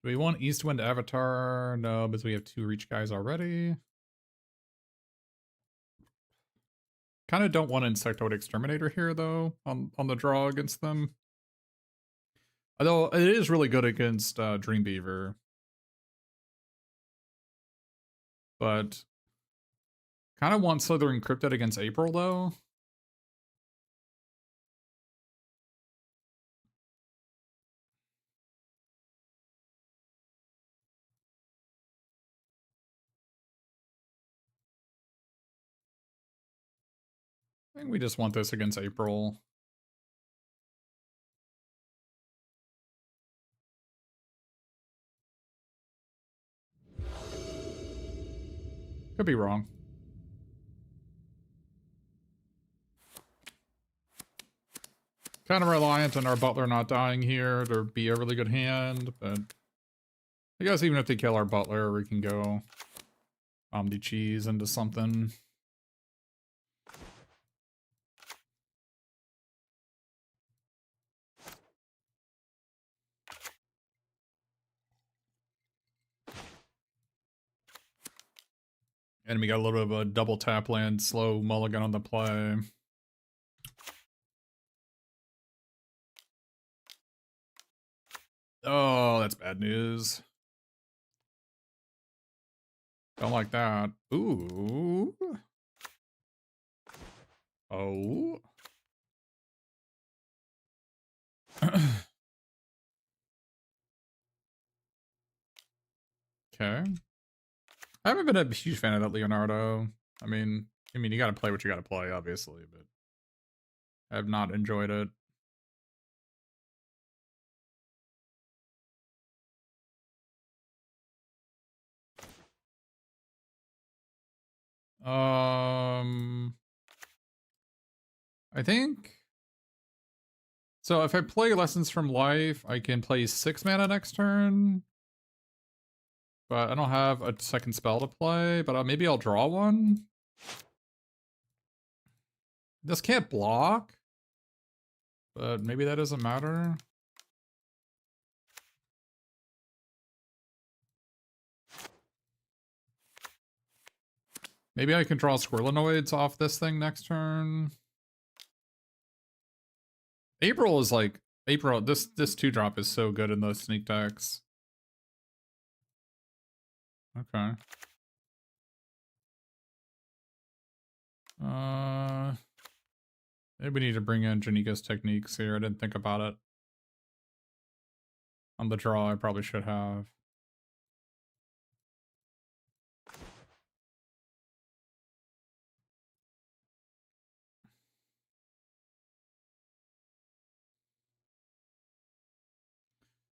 Do we want Eastwind Avatar? No, because we have 2 reach guys already. Kind of don't want Insectoid Exterminator here, though, on the draw against them. Although it is really good against Dreambeaver. But kind of want Slithering Cryptid against April, though. I think we just want this against April. Could be wrong. Kind of reliant on our Butler not dying here to be a really good hand, but I guess even if they kill our Butler, we can go Omni Cheese into something. And we got a little bit of a double tap land, slow mulligan on the play. Oh, that's bad news. Don't like that. Ooh. Oh. Okay. I haven't been a huge fan of that Leonardo. I mean, you gotta play what you gotta play, obviously, but I have not enjoyed it. I think so. If I play Lessons from Life, I can play 6 mana next turn, but I don't have a second spell to play. But maybe I'll draw one. This can't block, but maybe that doesn't matter. Maybe I can draw Squirrelinoids off this thing next turn. April is like April. This 2-drop is so good in those sneak decks. Okay. Maybe we need to bring in Janika's techniques here. I didn't think about it. On the draw, I probably should have.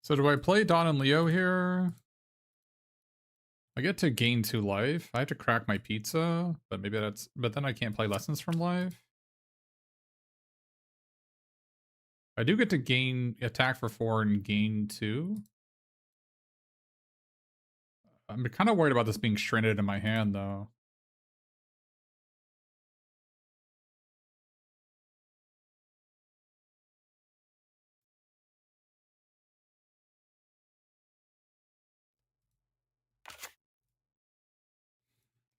So do I play Dawn and Leo here? I get to gain 2 life. I have to crack my pizza, but maybe that's... But then I can't play Lessons from Life. I do get to gain attack for 4 and gain 2. I'm kind of worried about this being stranded in my hand, though.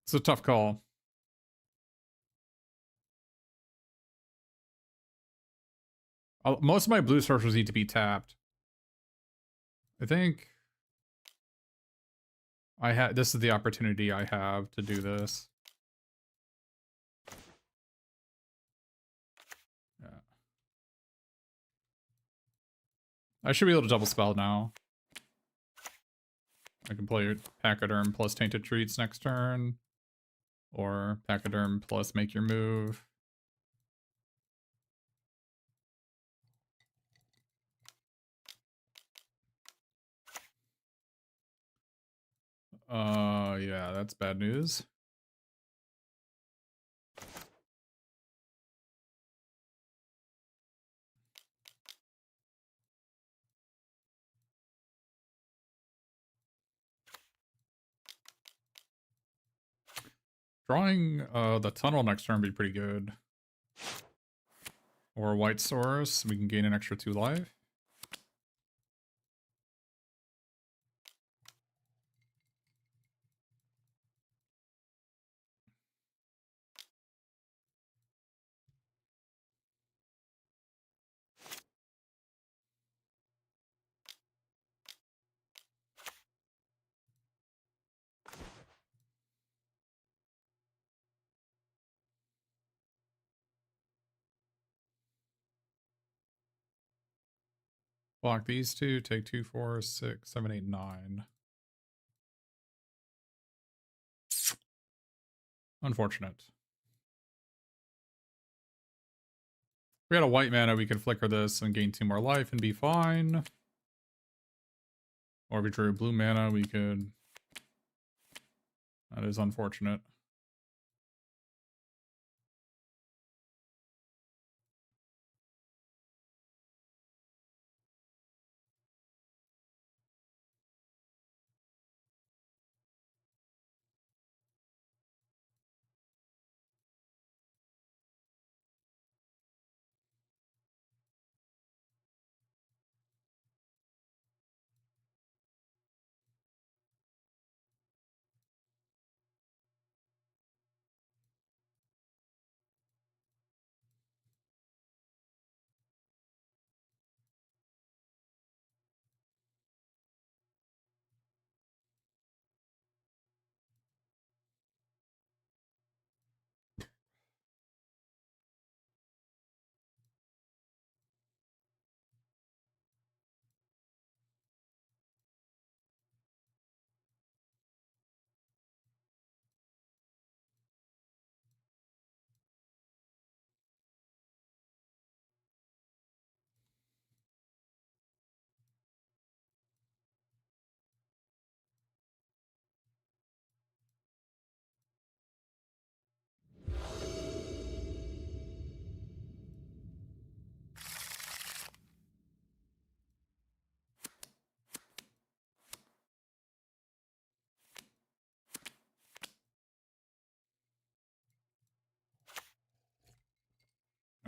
It's a tough call. Most of my blue sorcerers need to be tapped. I think this is the opportunity I have to do this. Yeah. I should be able to double spell now. I can play Pachyderm plus Tainted Treats next turn. Or Pachyderm plus Make Your Move. Yeah, that's bad news. Drawing the tunnel next turn would be pretty good. Or White Source, we can gain an extra 2 life. Block these two, take 2, 4, 6, 7, 8, 9. Unfortunate. If we had a white mana, we could flicker this and gain 2 more life and be fine. Or if we drew blue mana, we could... That is unfortunate.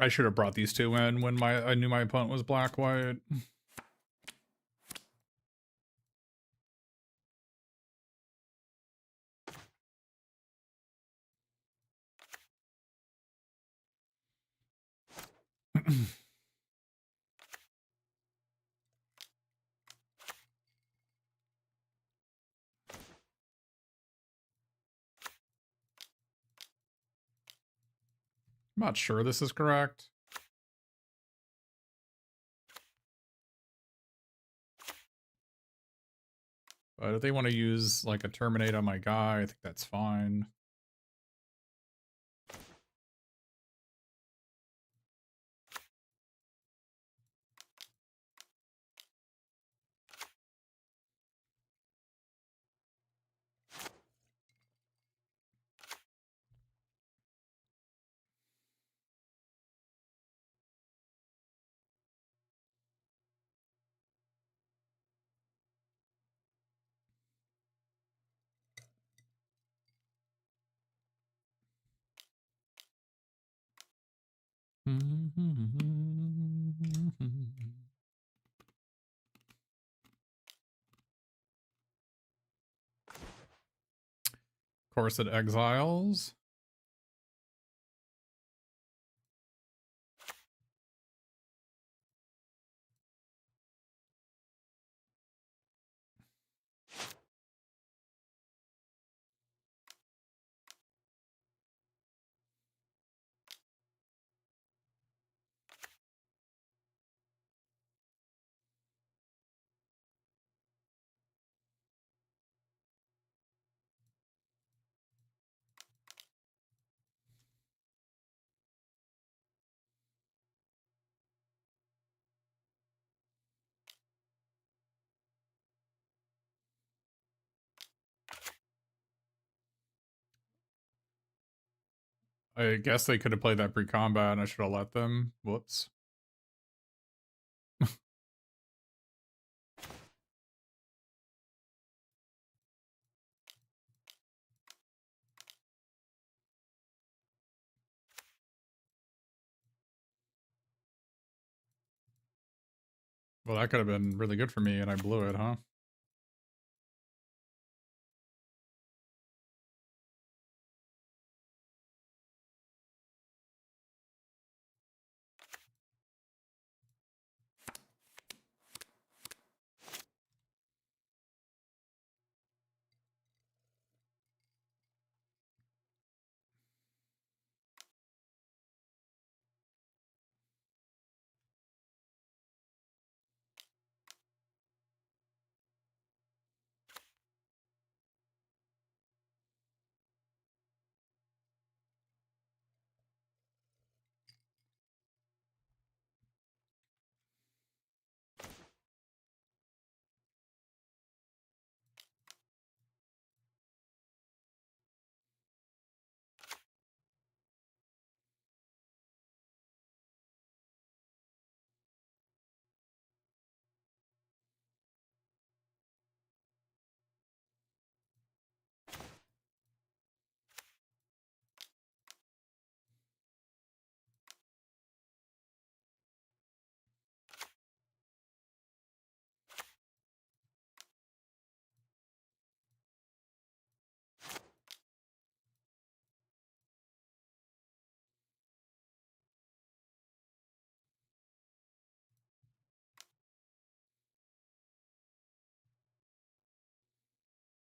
I should have brought these two in when I knew my opponent was black-white. I'm not sure this is correct. But if they want to use like a Terminate on my guy, I think that's fine. Of course, it exiles. I guess they could have played that pre-combat and I should have let them. Whoops. Well, that could have been really good for me and I blew it, huh?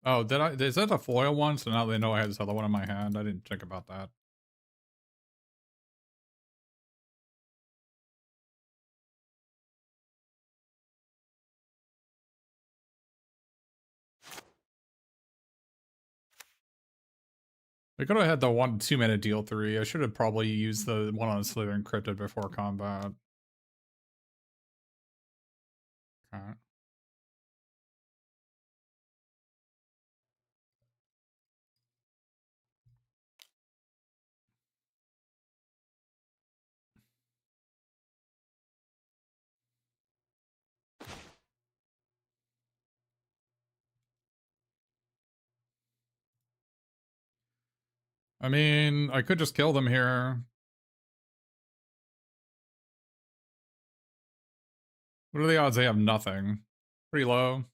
Oh, did I? Is that a foil one? So now they know I had this other one in my hand. I didn't think about that. I could have had the 2-minute deal 3. I should have probably used the one on Slither encrypted before combat. Okay. I mean, I could just kill them here. What are the odds they have nothing? Pretty low.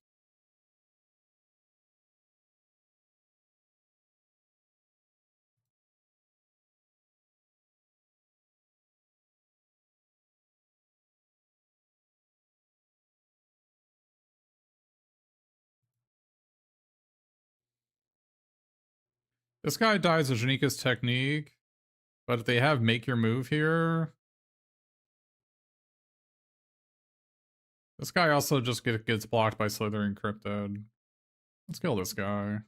This guy dies of Janika's technique, but if they have make your move here, this guy also just gets blocked by Slither encrypted. Let's kill this guy.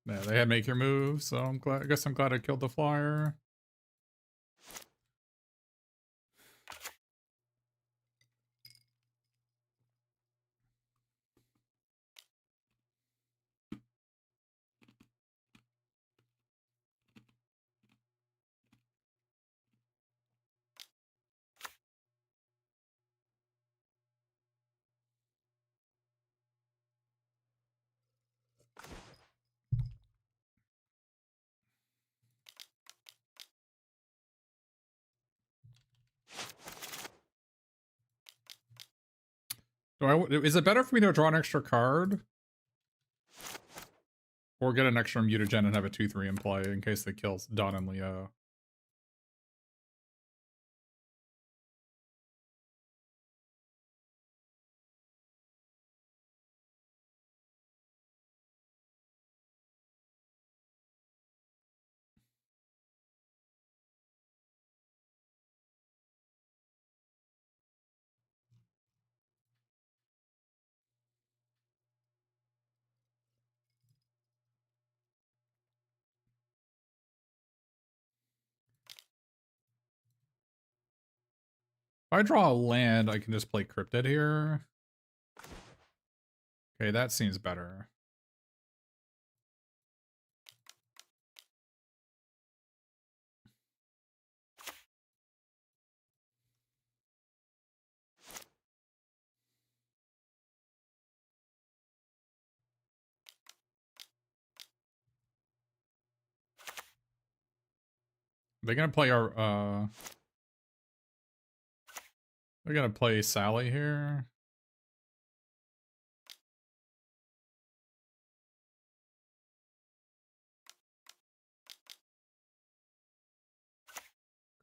Yeah, they had make your move, so I'm glad. I guess I'm glad I killed the flyer. Is it better for me to draw an extra card? Or get an extra mutagen and have a 2-3 in play in case they kill Don and Leo? If I draw a land, I can just play Cryptid here. Okay, that seems better. They're gonna play our, they're gonna play Sally here.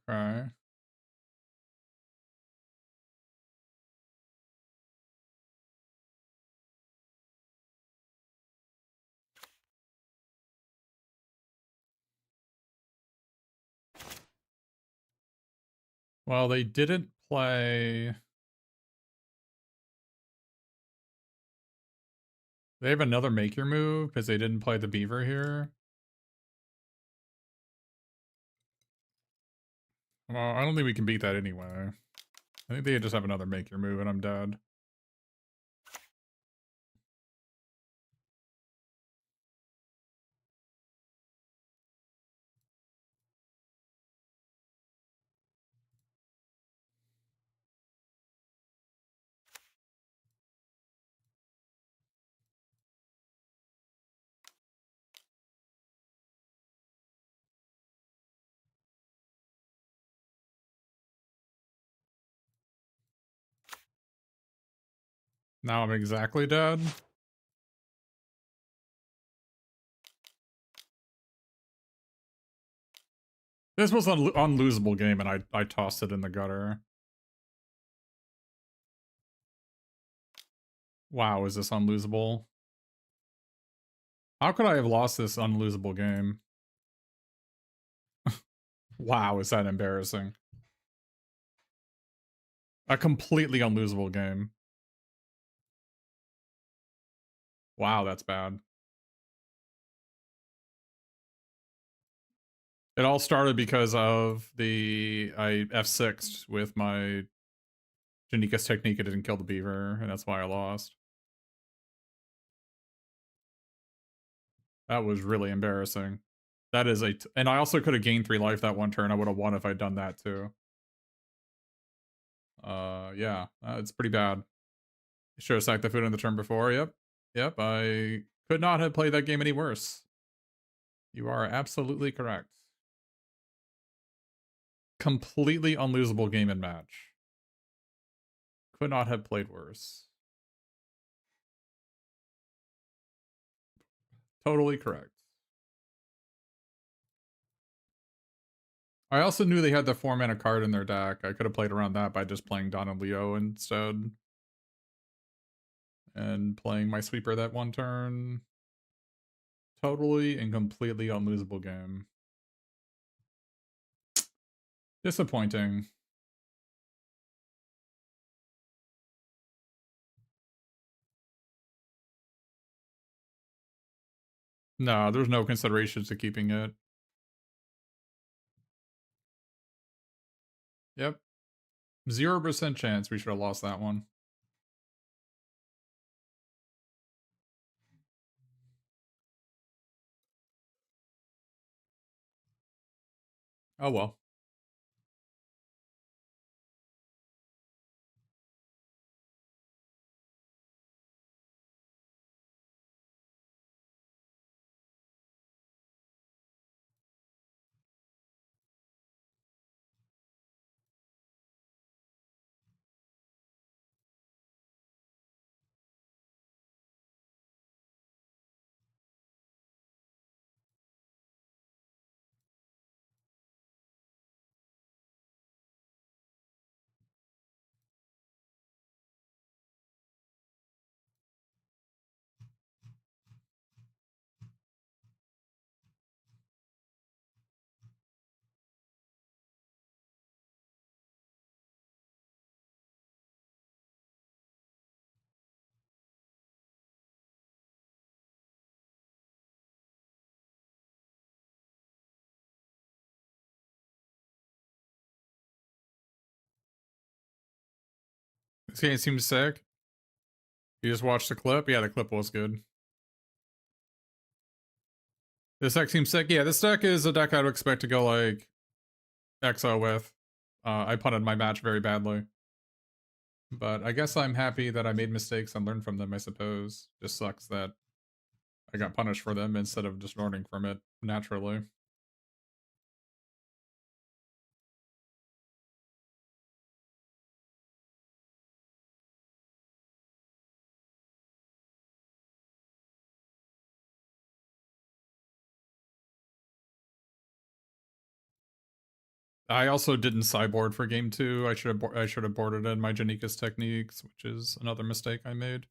Okay. Well, they didn't play... They have another make your move because they didn't play the beaver here. Well, I don't think we can beat that anyway. I think they just have another make your move and I'm dead. Now I'm exactly dead. This was an unlosable game and I tossed it in the gutter. Wow, is this unlosable? How could I have lost this unlosable game? Wow, is that embarrassing. A completely unlosable game. Wow, that's bad. It all started because of I F6'd with my Janika's technique. It didn't kill the beaver, and that's why I lost. That was really embarrassing. That is and I also could have gained 3 life that one turn. I would have won if I'd done that too. Yeah, it's pretty bad. Should have sacked the food on the turn before. Yep. Yep, I could not have played that game any worse. You are absolutely correct. Completely unlosable game and match. Could not have played worse. Totally correct. I also knew they had the 4-mana card in their deck. I could have played around that by just playing Don and Leo instead. And playing my sweeper that one turn. Totally and completely unlosable game. Disappointing. No, there's no considerations to keeping it. Yep. 0% chance we should have lost that one. Oh well. This game seems sick. You just watched the clip? Yeah, the clip was good. This deck seems sick. Yeah, this deck is a deck I'd expect to go like EXO with. I punted my match very badly. But I guess I'm happy that I made mistakes and learned from them, I suppose. Just sucks that I got punished for them instead of just learning from it naturally. I also didn't sideboard for game 2. I should have boarded in my Janika's techniques, which is another mistake I made.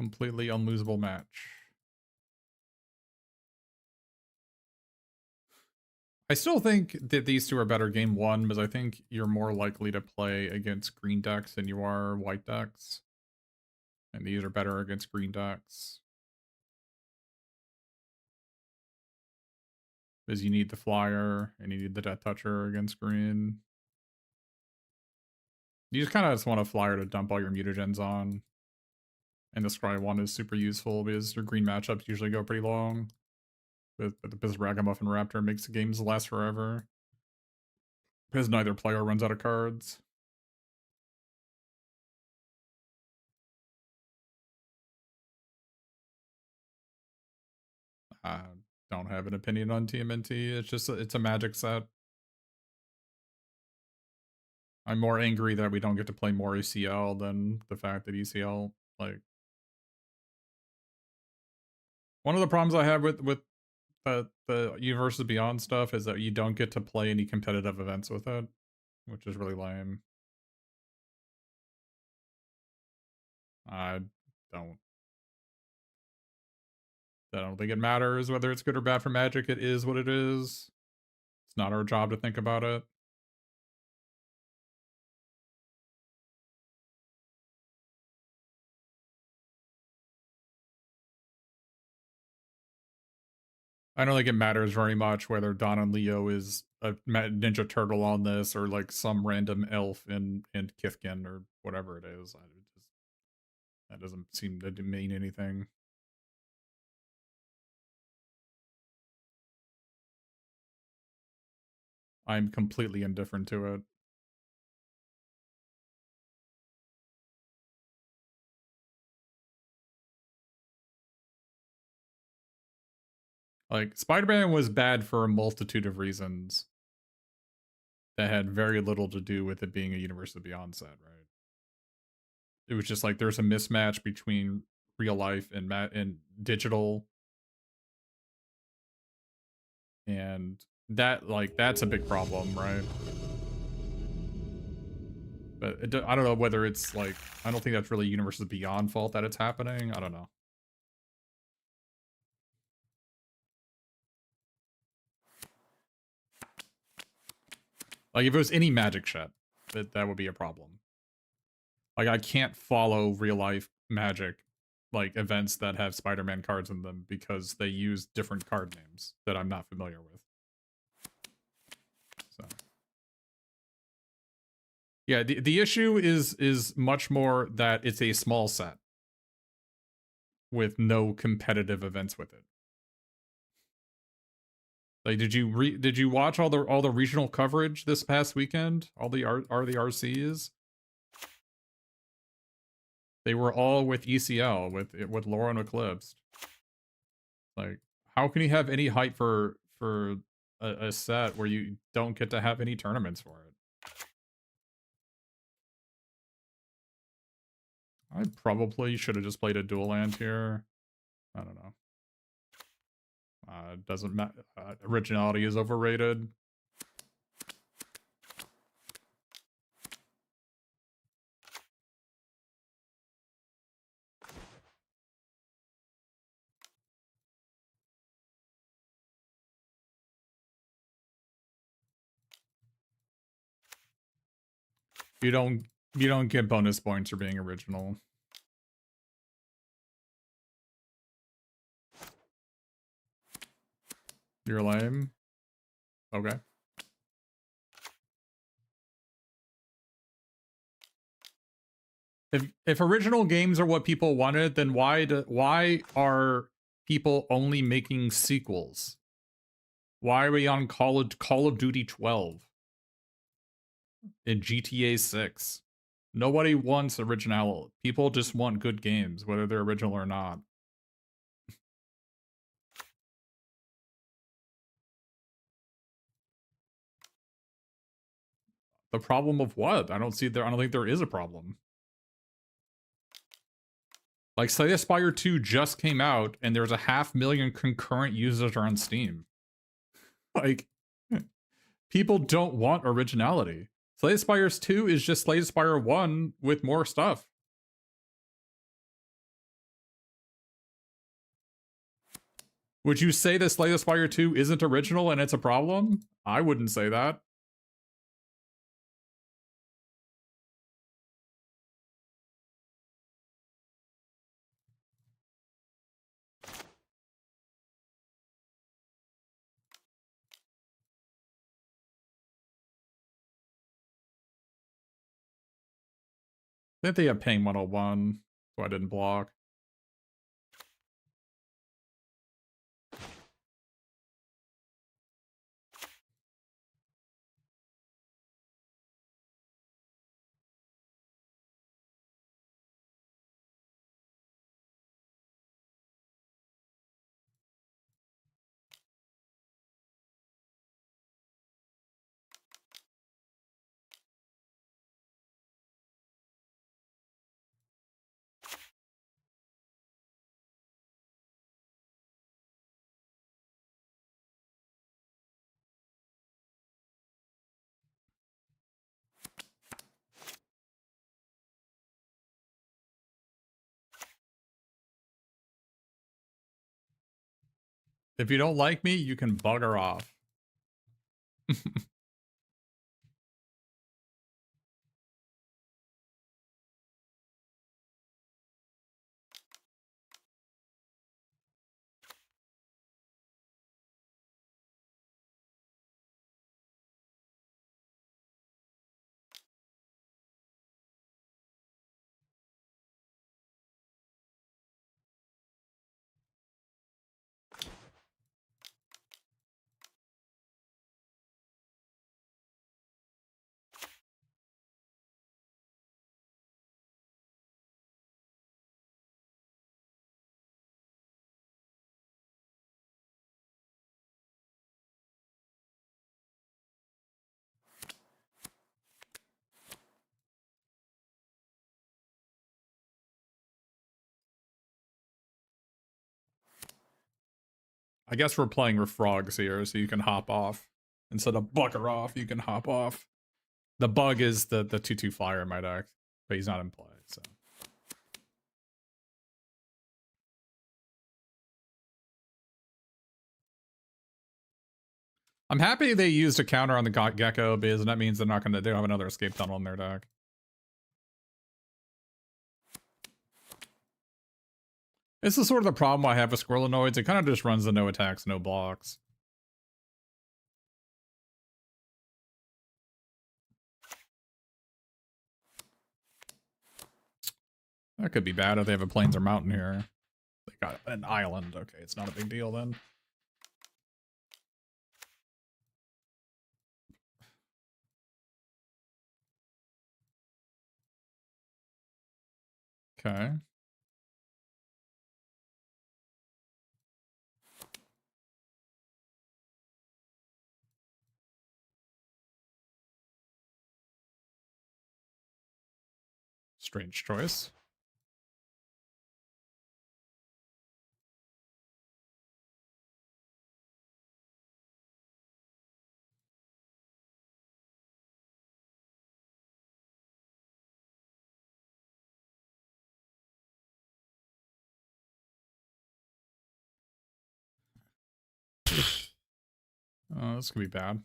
Completely unlosable match. I still think that these two are better game 1, because I think you're more likely to play against green decks than you are white decks. And these are better against green decks. Because you need the flyer, and you need the Death Toucher against green. You just kind of just want a flyer to dump all your mutagens on. And the Scry one is super useful because your green matchups usually go pretty long. But the Ragamuffin Raptor makes the games last forever. Because neither player runs out of cards. I don't have an opinion on TMNT. It's just, it's a Magic set. I'm more angry that we don't get to play more ECL than the fact that ECL, like... One of the problems I have with the Universes Beyond stuff is that you don't get to play any competitive events with it, which is really lame. I don't think it matters whether it's good or bad for Magic. It is what it is. It's not our job to think about it. I don't think it matters very much whether Don and Leo is a Ninja Turtle on this or like some random elf in Kithkin or whatever it is. That doesn't seem to mean anything. I'm completely indifferent to it. Like, Spider-Man was bad for a multitude of reasons that had very little to do with it being a Universe of Beyond set, right? It was just like there's a mismatch between real life and digital, and that, like, that's a big problem, right? But I don't know whether it's like, I don't think that's really Universes Beyond fault that it's happening. I don't know. Like, if it was any Magic shit, that would be a problem. Like, I can't follow real life Magic like events that have Spider-Man cards in them because they use different card names that I'm not familiar with. So yeah, the issue is much more that it's a small set with no competitive events with it. Like, did you watch all the regional coverage this past weekend? All the RCs? They were all with ECL, with Lauren Eclipsed. Like, how can you have any hype for a set where you don't get to have any tournaments for it? I probably should have just played a dual land here. I don't know. Doesn't matter. Originality is overrated. You don't get bonus points for being original. You're lame. Okay. If original games are what people wanted, then why are people only making sequels? Why are we on Call of Duty 12 and GTA 6? Nobody wants original. People just want good games, whether they're original or not. The problem of what? I don't think there is a problem. Like, Slay the Spire 2 just came out, and there's 500,000 concurrent users on Steam. Like, people don't want originality. Slay the Spire 2 is just Slay the Spire 1 with more stuff. Would you say that Slay the Spire 2 isn't original and it's a problem? I wouldn't say that. I think they have Ping 101, so I didn't block. If you don't like me, you can bugger off. I guess we're playing with frogs here, so you can hop off. Instead of bugger off, you can hop off. The bug is the 2/2 flyer in my deck, but he's not in play, so. I'm happy they used a counter on the Gecko, because that means they don't have another escape tunnel in their deck. This is sort of the problem I have with Squirrelinoids. It kind of just runs the no attacks, no blocks. That could be bad if they have a plains or mountain here. They got an island. Okay, it's not a big deal then. Okay. Strange choice. Oh, this could be bad.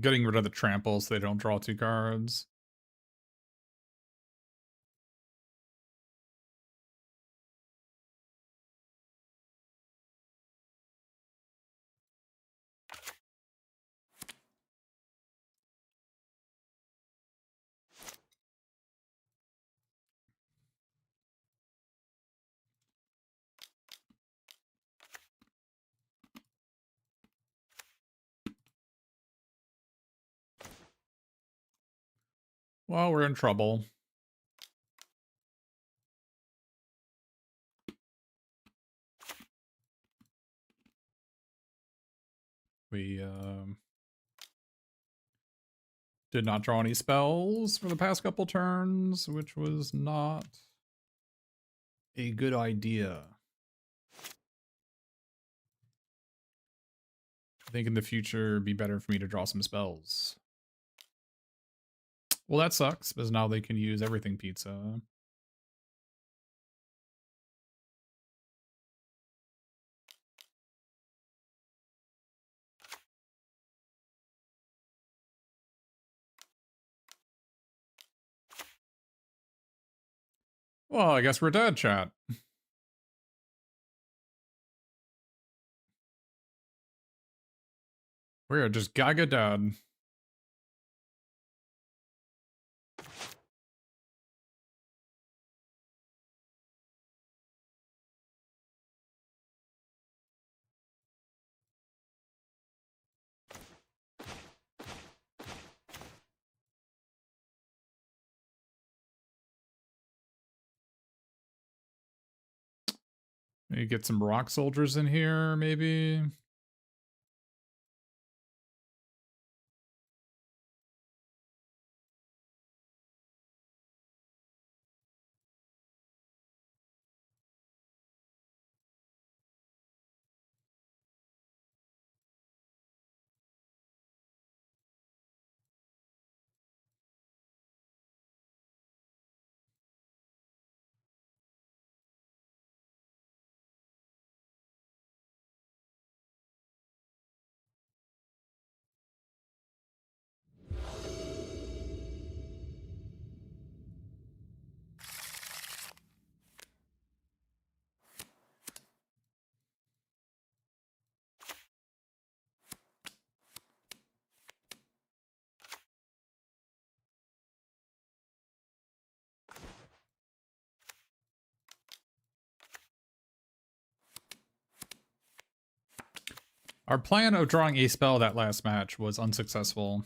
Getting rid of the trample so they don't draw 2 cards. Well, we're in trouble. We did not draw any spells for the past couple turns, which was not a good idea. I think in the future it'd be better for me to draw some spells. Well, that sucks, because now they can use everything pizza. Well, I guess we're dead, chat. We are just gaga dead. Maybe get some rock soldiers in here, maybe. Our plan of drawing a spell that last match was unsuccessful.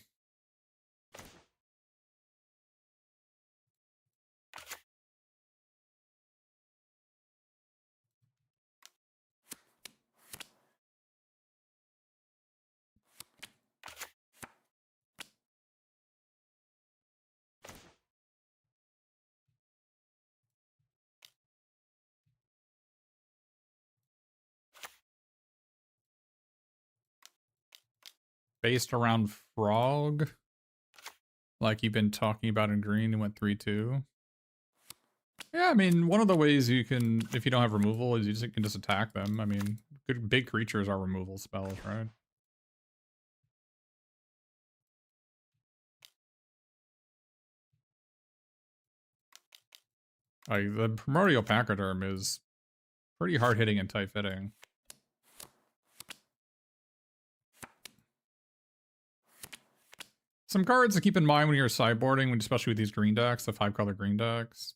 Based around Frog, like you've been talking about in green, and went 3-2. Yeah, I mean, one of the ways you can, if you don't have removal, is you can just attack them. I mean, good big creatures are removal spells, right? Like, the Primordial Pachyderm is pretty hard-hitting and tight-fitting. Some cards to keep in mind when you're sideboarding, especially with these green decks, the 5-color green decks.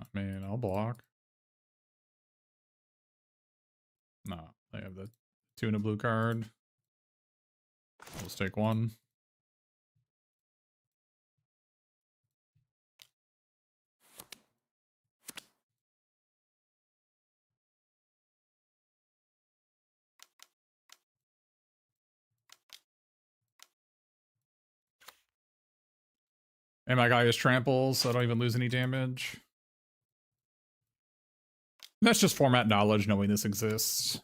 I mean, I'll block. No, they have the 2 and a blue card. I'll just take 1. And my guy is trample, so I don't even lose any damage. That's just format knowledge, knowing this exists.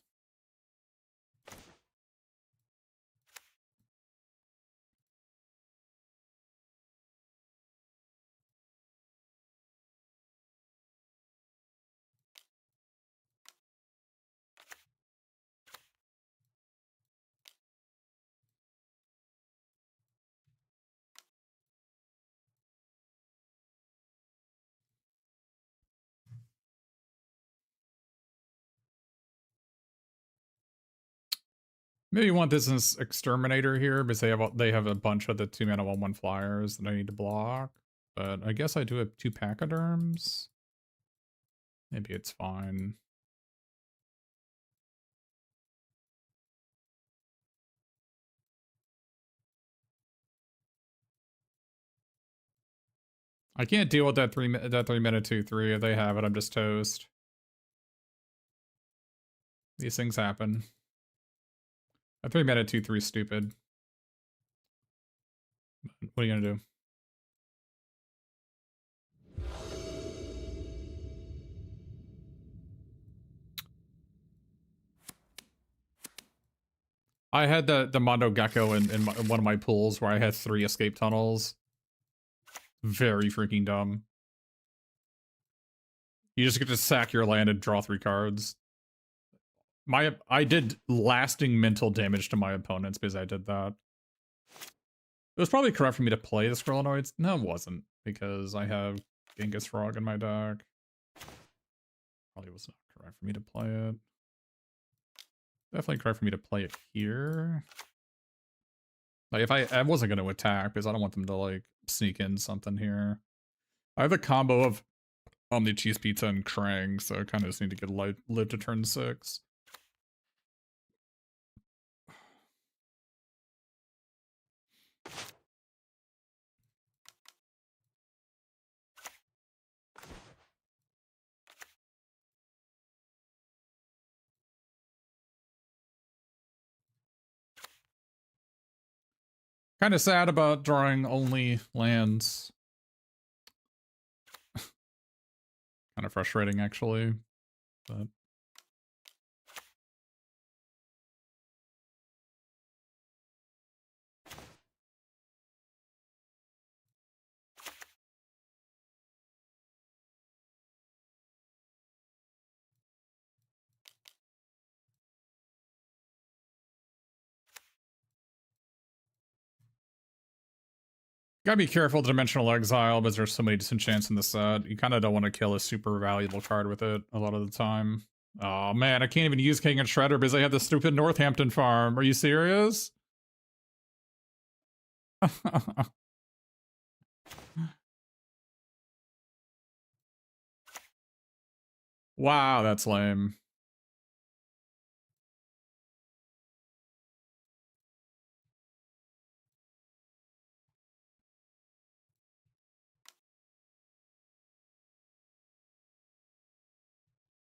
Maybe you want this as Exterminator here, because they have a bunch of the 2-mana 1/1 flyers that I need to block. But I guess I do have 2 Pachyderms. Maybe it's fine. I can't deal with that 3-mana 2/3. If they have it, I'm just toast. These things happen. A 3-mana 2/3 is stupid. What are you gonna do? I had the Mondo Gecko in one of my pools where I had 3 escape tunnels. Very freaking dumb. You just get to sack your land and draw 3 cards. I did lasting mental damage to my opponents because I did that. It was probably correct for me to play the Skrulanoids. No, it wasn't, because I have Genghis Frog in my deck. Probably was not correct for me to play it. Definitely correct for me to play it here. Like, if I wasn't going to attack, because I don't want them to, like, sneak in something here. I have a combo of Omni Cheese Pizza and Krang, so I kind of just need to get live to turn 6. Kind of sad about drawing only lands. Kind of frustrating, actually. But gotta be careful with Dimensional Exile, because there's so many disenchants in the set. You kind of don't want to kill a super valuable card with it a lot of the time. Oh man, I can't even use King and Shredder because I have the stupid Northampton farm. Are you serious? Wow, that's lame.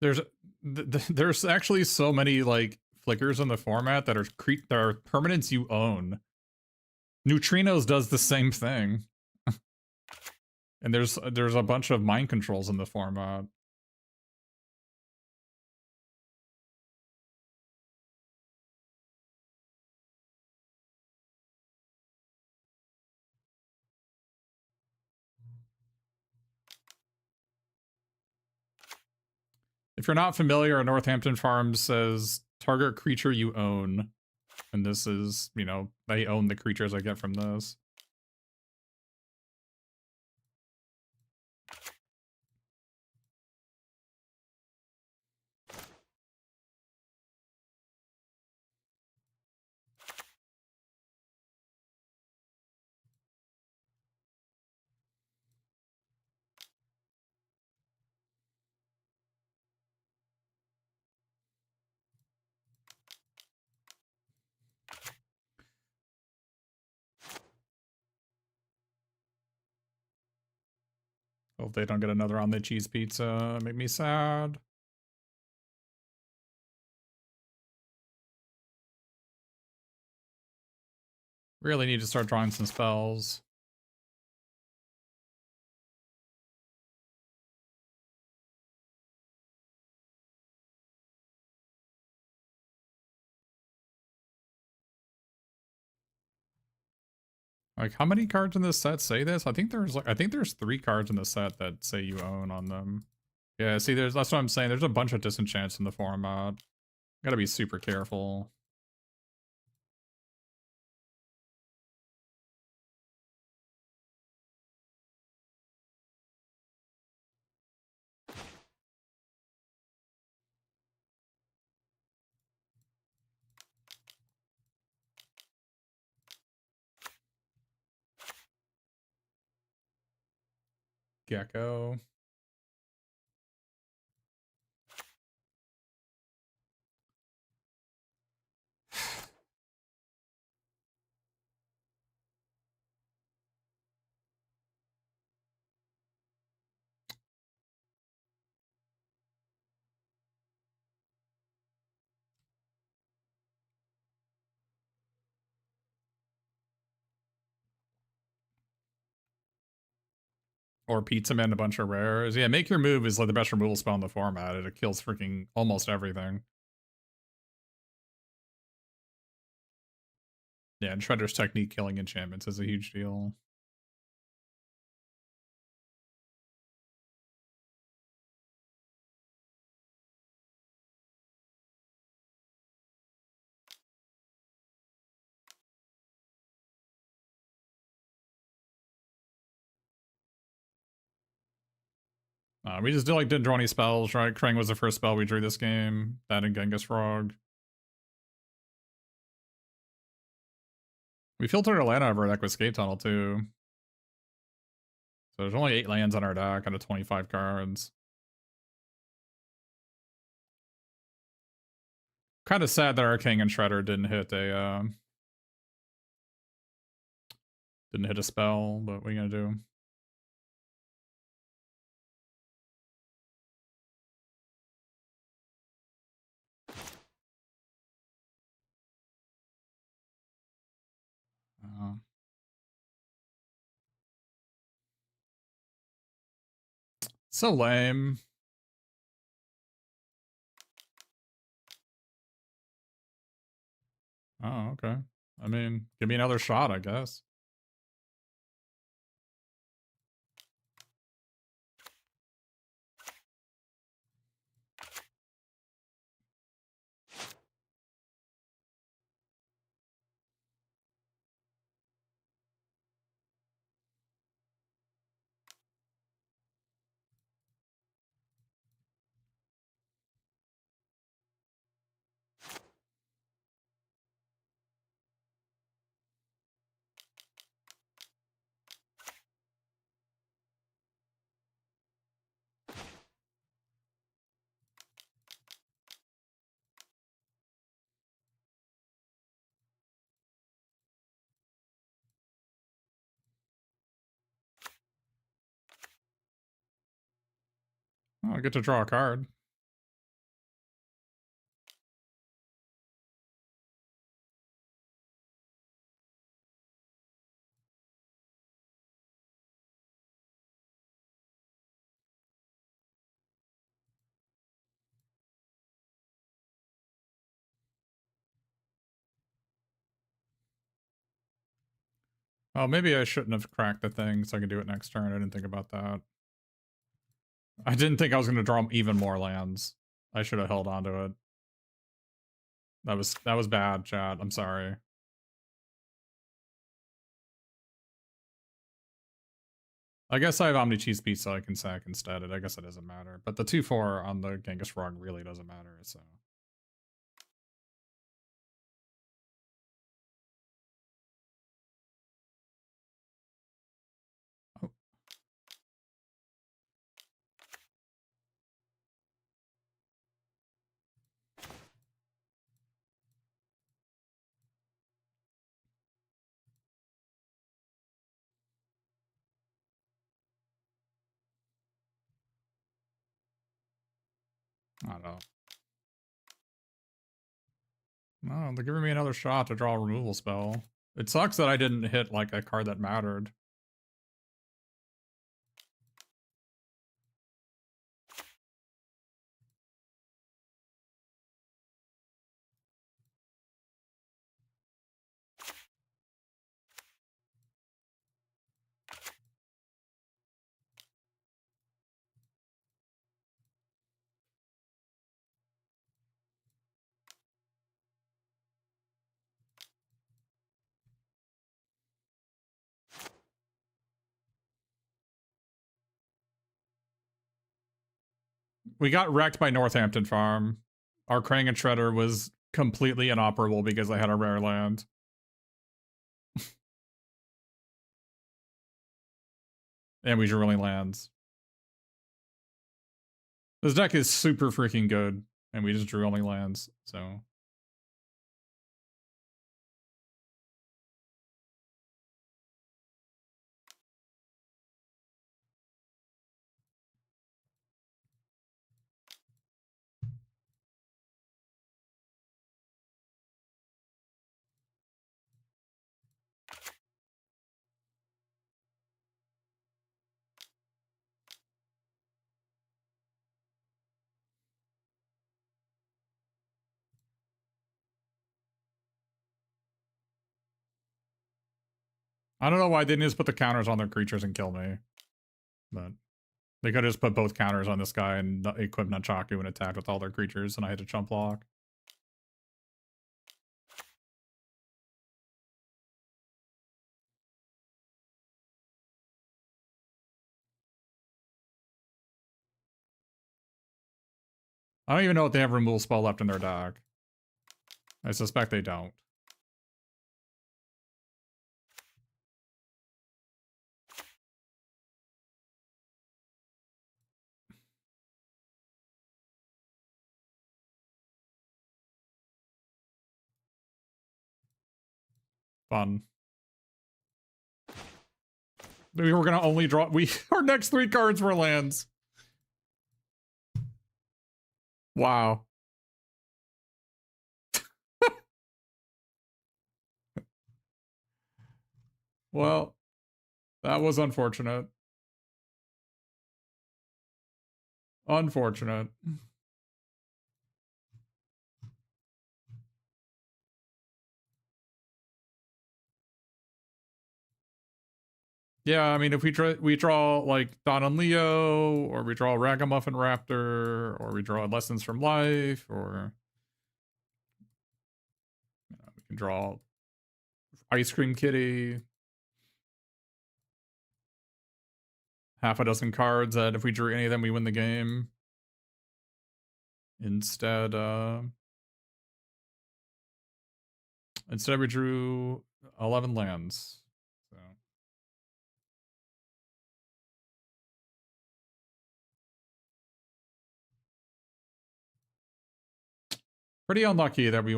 There's actually so many like flickers in the format that are permanents you own. Neutrinos does the same thing, and there's a bunch of mind controls in the format. If you're not familiar, Northampton Farms says target creature you own, and this is, you know, they own the creatures I get from this. Hope they don't get another on the cheese pizza. Make me sad. Really need to start drawing some spells. Like, how many cards in this set say this? I think there's 3 cards in the set that say you own on them. Yeah, see, that's what I'm saying. There's a bunch of disenchants in the format. Gotta be super careful. Gecko. Or Pizza Man, a bunch of rares. Yeah, Make Your Move is like the best removal spell in the format. It kills freaking almost everything. Yeah, and Shredder's Technique killing enchantments is a huge deal. We just didn't draw any spells, right? Krang was the first spell we drew this game. That and Genghis Frog. We filtered Atlanta over deck with Escape Tunnel too. So there's only 8 lands on our deck out of 25 cards. Kind of sad that our King and Shredder didn't hit a spell, but what are you gonna do? So lame. Oh, okay. I mean, give me another shot, I guess. Oh, I get to draw a card. Oh, maybe I shouldn't have cracked the thing so I can do it next turn. I didn't think about that. I didn't think I was going to draw even more lands. I should have held on to it. That was bad, chat. I'm sorry. I guess I have Omni Cheese Pizza I can sack instead. I guess it doesn't matter. But the 2/4 on the Genghis Frog really doesn't matter, so. Oh. I don't know. No, they're giving me another shot to draw a removal spell. It sucks that I didn't hit like a card that mattered. We got wrecked by Northampton Farm. Our Krang and Shredder was completely inoperable because I had a rare land. And we drew only lands. This deck is super freaking good, and we just drew only lands, so. I don't know why they didn't just put the counters on their creatures and kill me. But they could have just put both counters on this guy and equip Nunchaku and attacked with all their creatures, and I had to chump block. I don't even know if they have removal spell left in their deck. I suspect they don't. Fun. We were gonna only draw our next 3 cards were lands. Wow. Well, that was unfortunate. Unfortunate. Yeah, I mean, if we draw like Don and Leo, or we draw Ragamuffin Raptor, or we draw Lessons from Life, or we can draw Ice Cream Kitty. Half a dozen cards that if we drew any of them, we win the game. Instead, we drew 11 lands. So. Pretty unlucky that we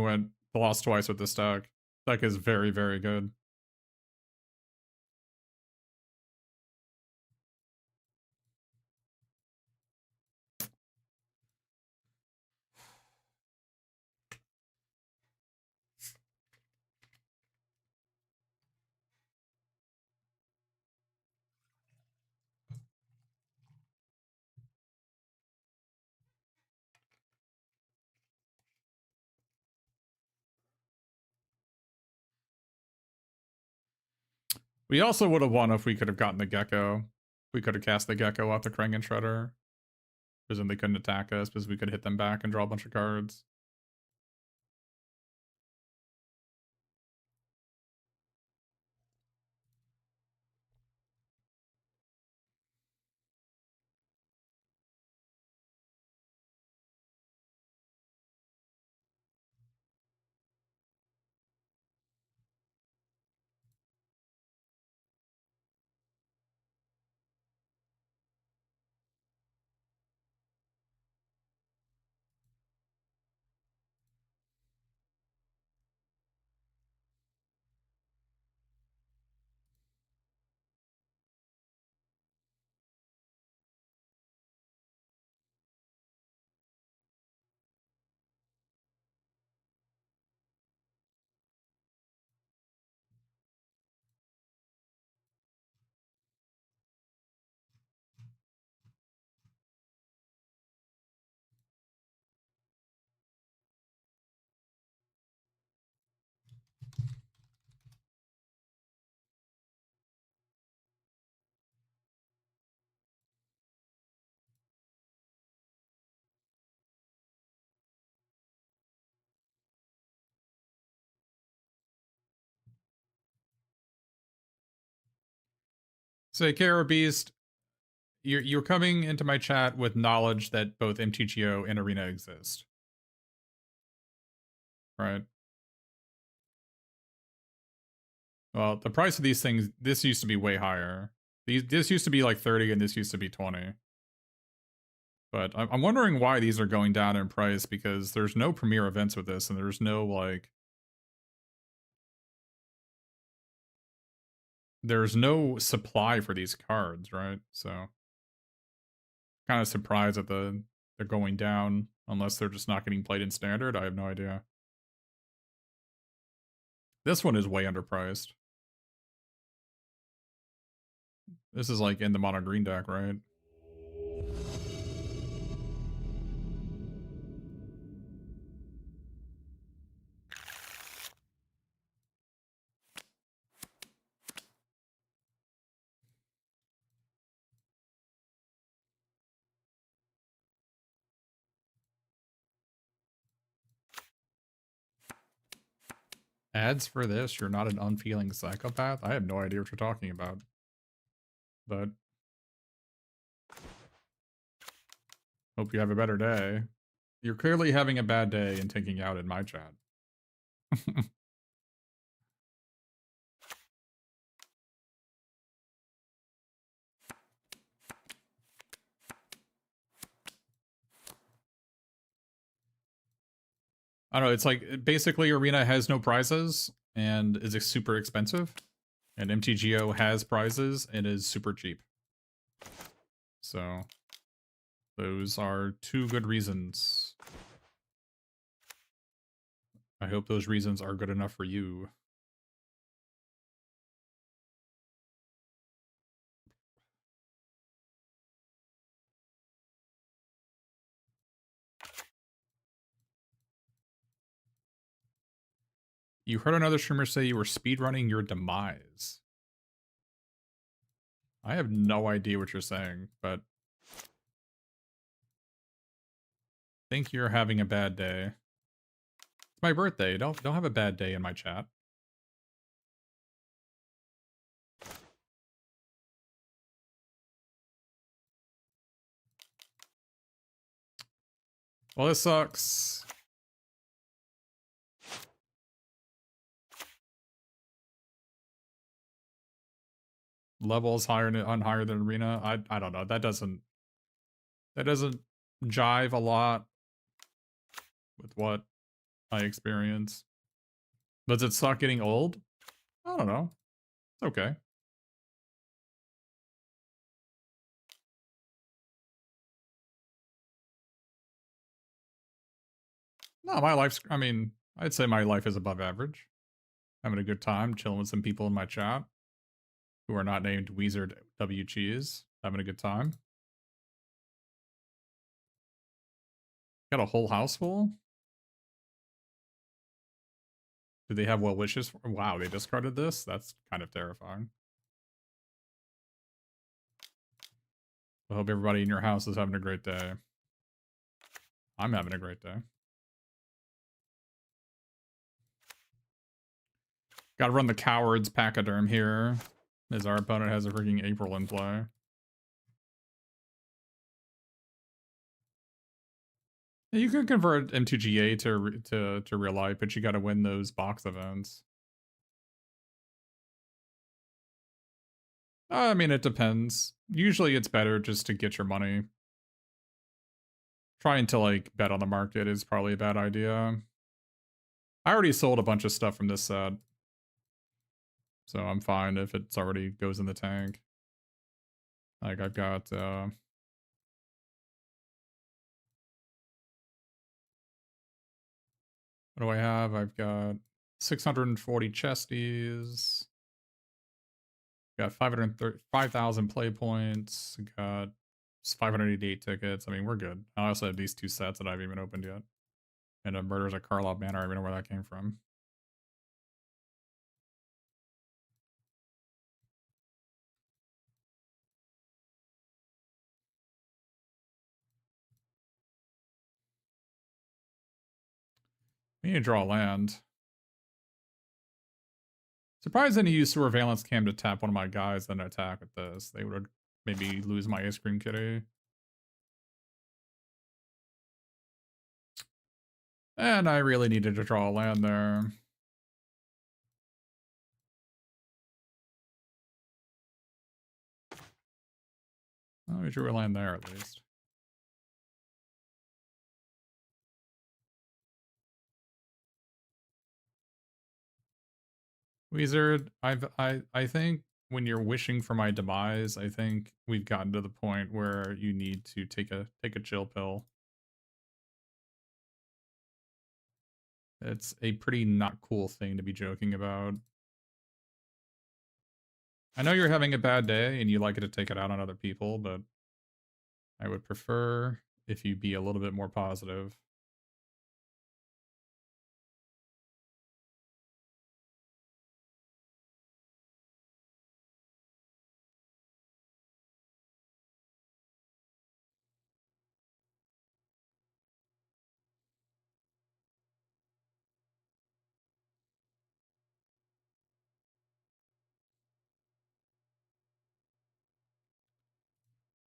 lost twice with this deck. Deck is very, very good. We also would have won if we could have gotten the Gecko. We could have cast the Gecko off the Krang and Shredder. Because then they couldn't attack us, because we could hit them back and draw a bunch of cards. Say, Kara Beast, you're coming into my chat with knowledge that both MTGO and Arena exist. Right? Well, the price of these things, this used to be way higher. This used to be like 30 and this used to be 20. But I'm wondering why these are going down in price, because there's no premier events with this and there's no like... There's no supply for these cards, right? So kind of surprised that they're going down, unless they're just not getting played in standard. I have no idea. This one is way underpriced. This is like in the mono green deck, right? Ads for this? You're not an unfeeling psychopath? I have no idea what you're talking about. But hope you have a better day. You're clearly having a bad day and taking out in my chat. I don't know, it's like, basically Arena has no prizes and is super expensive. And MTGO has prizes and is super cheap. So, those are two good reasons. I hope those reasons are good enough for you. You heard another streamer say you were speedrunning your demise. I have no idea what you're saying, but I think you're having a bad day. It's my birthday. Don't have a bad day in my chat. Well, this sucks. Levels higher than Arena. I don't know. That doesn't jive a lot with what I experience. Does it suck getting old? I don't know. It's okay. No, my life's, I mean, I'd say my life is above average. Having a good time, chilling with some people in my chat who are not named Weezer W Cheese. Having a good time. Got a whole house full? Do they have well wishes for? Wow, they discarded this? That's kind of terrifying. I hope everybody in your house is having a great day. I'm having a great day. Gotta run the Cowards Pachyderm here, as our opponent has a freaking April in play. You can convert M2GA to real life, but you gotta win those box events. I mean, it depends. Usually it's better just to get your money. Trying to, like, bet on the market is probably a bad idea. I already sold a bunch of stuff from this set. So I'm fine if it's already goes in the tank. Like, I've got, what do I have? I've got 640 chesties. Got 5,000 play points. Got 588 tickets. I mean, we're good. I also have these two sets that I haven't even opened yet. And a Murders at Karlov Manor. I don't even know where that came from. We need to draw land. Surprised any use Surveillance Cam to tap one of my guys then attack with this. They would maybe lose my ice cream kitty. And I really needed to draw a land there. Oh, we drew a land there at least. Wizard, I think when you're wishing for my demise, I think we've gotten to the point where you need to take a chill pill. It's a pretty not cool thing to be joking about. I know you're having a bad day and you like it to take it out on other people, but I would prefer if you be a little bit more positive.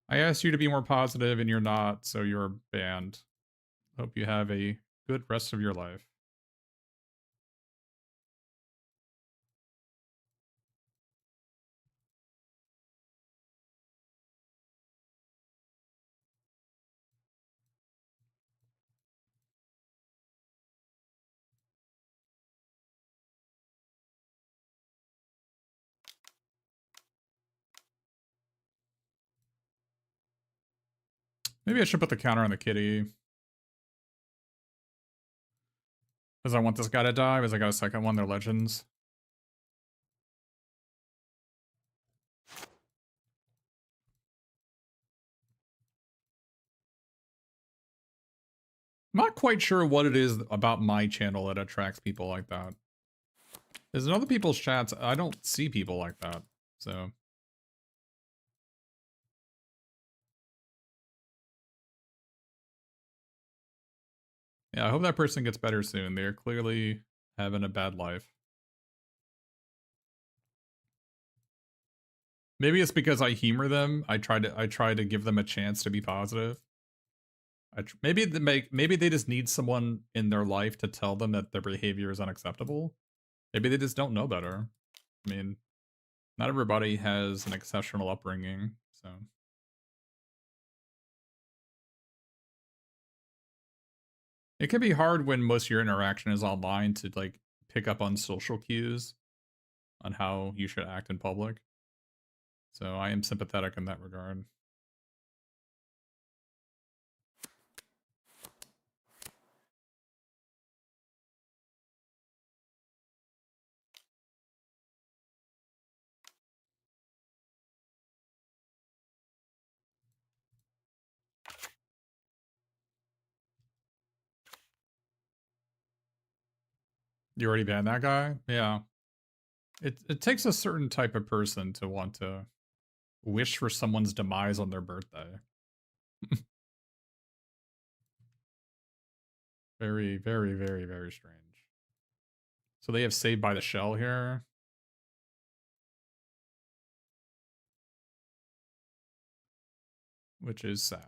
I asked you to be more positive and you're not, so you're banned. Hope you have a good rest of your life. Maybe I should put the counter on the kitty. Because I want this guy to die, because I got a second one, they're legends. I'm not quite sure what it is about my channel that attracts people like that. Because in other people's chats, I don't see people like that, so... Yeah, I hope that person gets better soon. They're clearly having a bad life. Maybe it's because I humor them. I try to give them a chance to be positive. Maybe they just need someone in their life to tell them that their behavior is unacceptable. Maybe they just don't know better. I mean, not everybody has an exceptional upbringing, so... It can be hard when most of your interaction is online to, like, pick up on social cues on how you should act in public. So I am sympathetic in that regard. You already banned that guy? Yeah. It takes a certain type of person to want to wish for someone's demise on their birthday. Very, very, very, very strange. So they have Saved by the Shell here. Which is sad.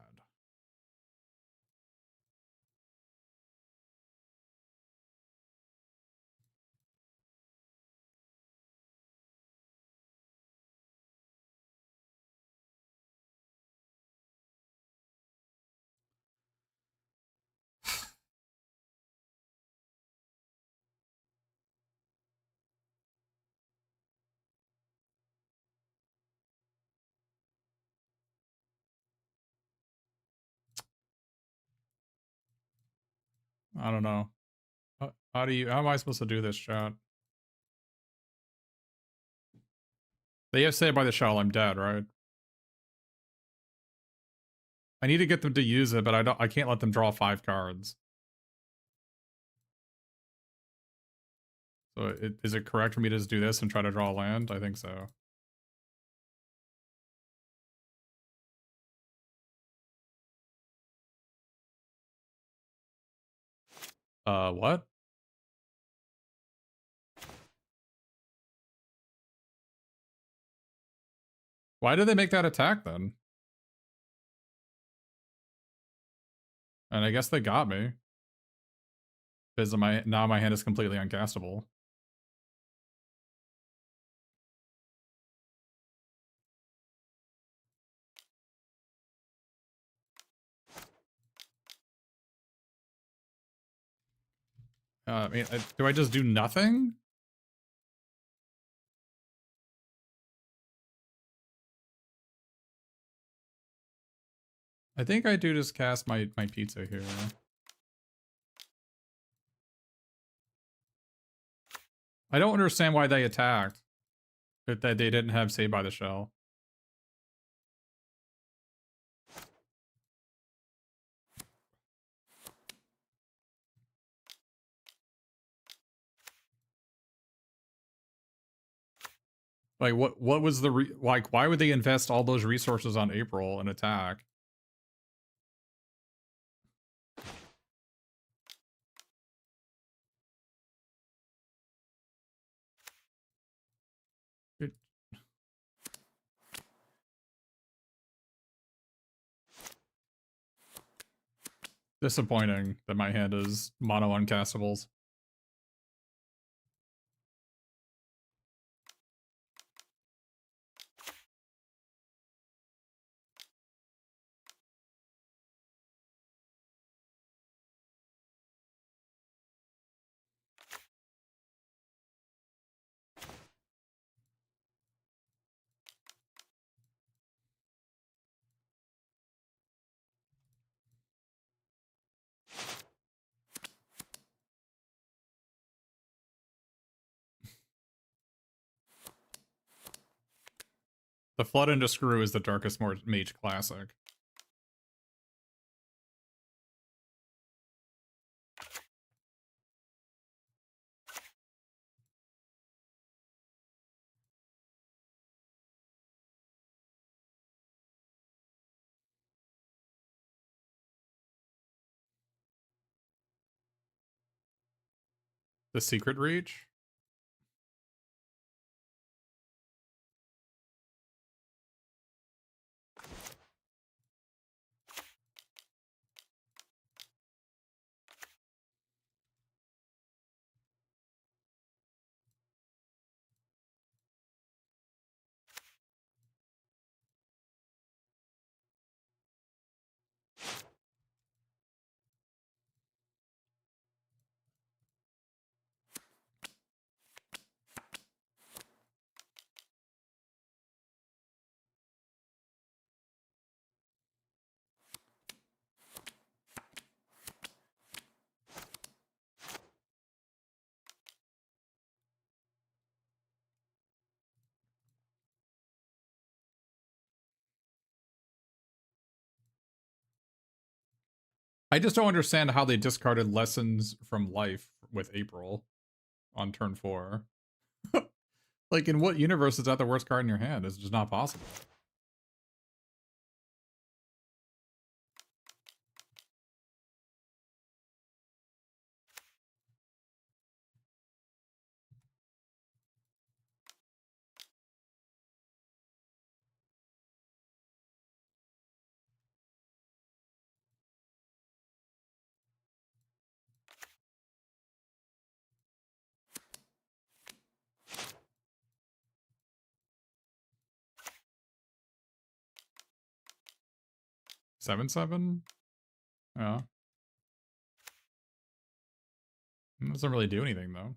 I don't know. How am I supposed to do this, chat? They have Saved by the Shell, I'm dead, right? I need to get them to use it, but I can't let them draw 5 cards. So is it correct for me to just do this and try to draw a land? I think so. What? Why did they make that attack then? And I guess they got me. Because now my hand is completely uncastable. I mean, do I just do nothing? I think I do just cast my pizza here. I don't understand why they attacked. That they didn't have Saved by the Shell. Like, what was the like, why would they invest all those resources on April and attack? Disappointing that my hand is mono uncastables. The Flood into Screw is the Darkest Mage classic. The Secret Reach? I just don't understand how they discarded Lessons from Life with April on turn 4. Like, in what universe is that the worst card in your hand? It's just not possible. 7/7? Yeah. It doesn't really do anything though.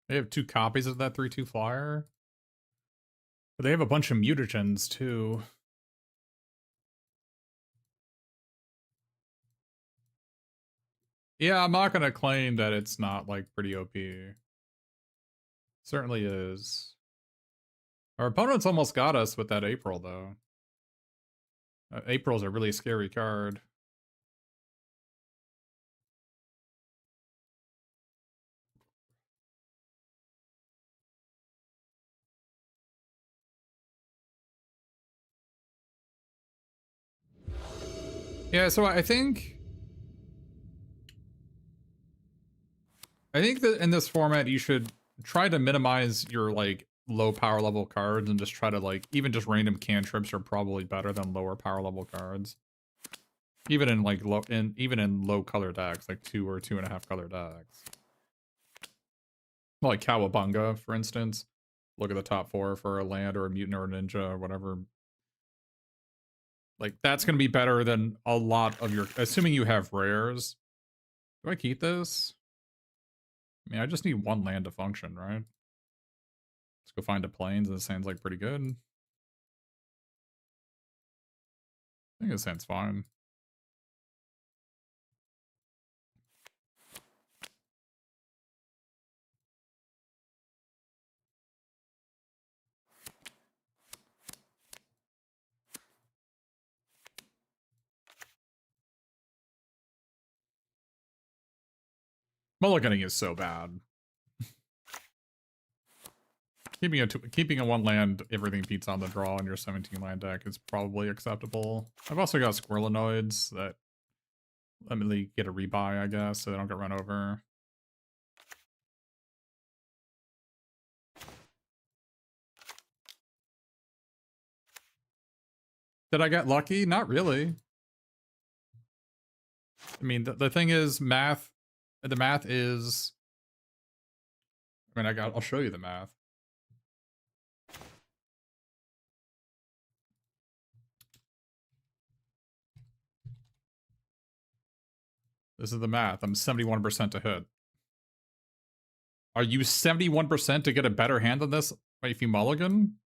They have 2 copies of that 3/2 flyer. But they have a bunch of mutagens too. Yeah, I'm not gonna claim that it's not like pretty OP. Certainly is. Our opponents almost got us with that April though. April's a really scary card. Yeah, so I think that in this format you should try to minimize your like low power level cards and just try to like even just random cantrips are probably better than lower power level cards. Even in like even in low color decks, like 2 or 2.5 color decks. Like Cowabunga, for instance. Look at the top 4 for a land or a mutant or a ninja or whatever. Like that's gonna be better than a lot of your, assuming you have rares. Do I keep this? I mean, I just need 1 land to function, right? Let's go find a plains. This sounds like pretty good. I think it sounds fine. Mulliganing is so bad. Keeping a 1 land, everything beats on the draw in your 17 land deck is probably acceptable. I've also got Squirrelinoids that let me get a rebuy, I guess, so they don't get run over. Did I get lucky? Not really. I mean, the thing is, math. The math is. I mean, I'll show you the math. This is the math. I'm 71% to hit. Are you 71% to get a better hand than this if you mulligan?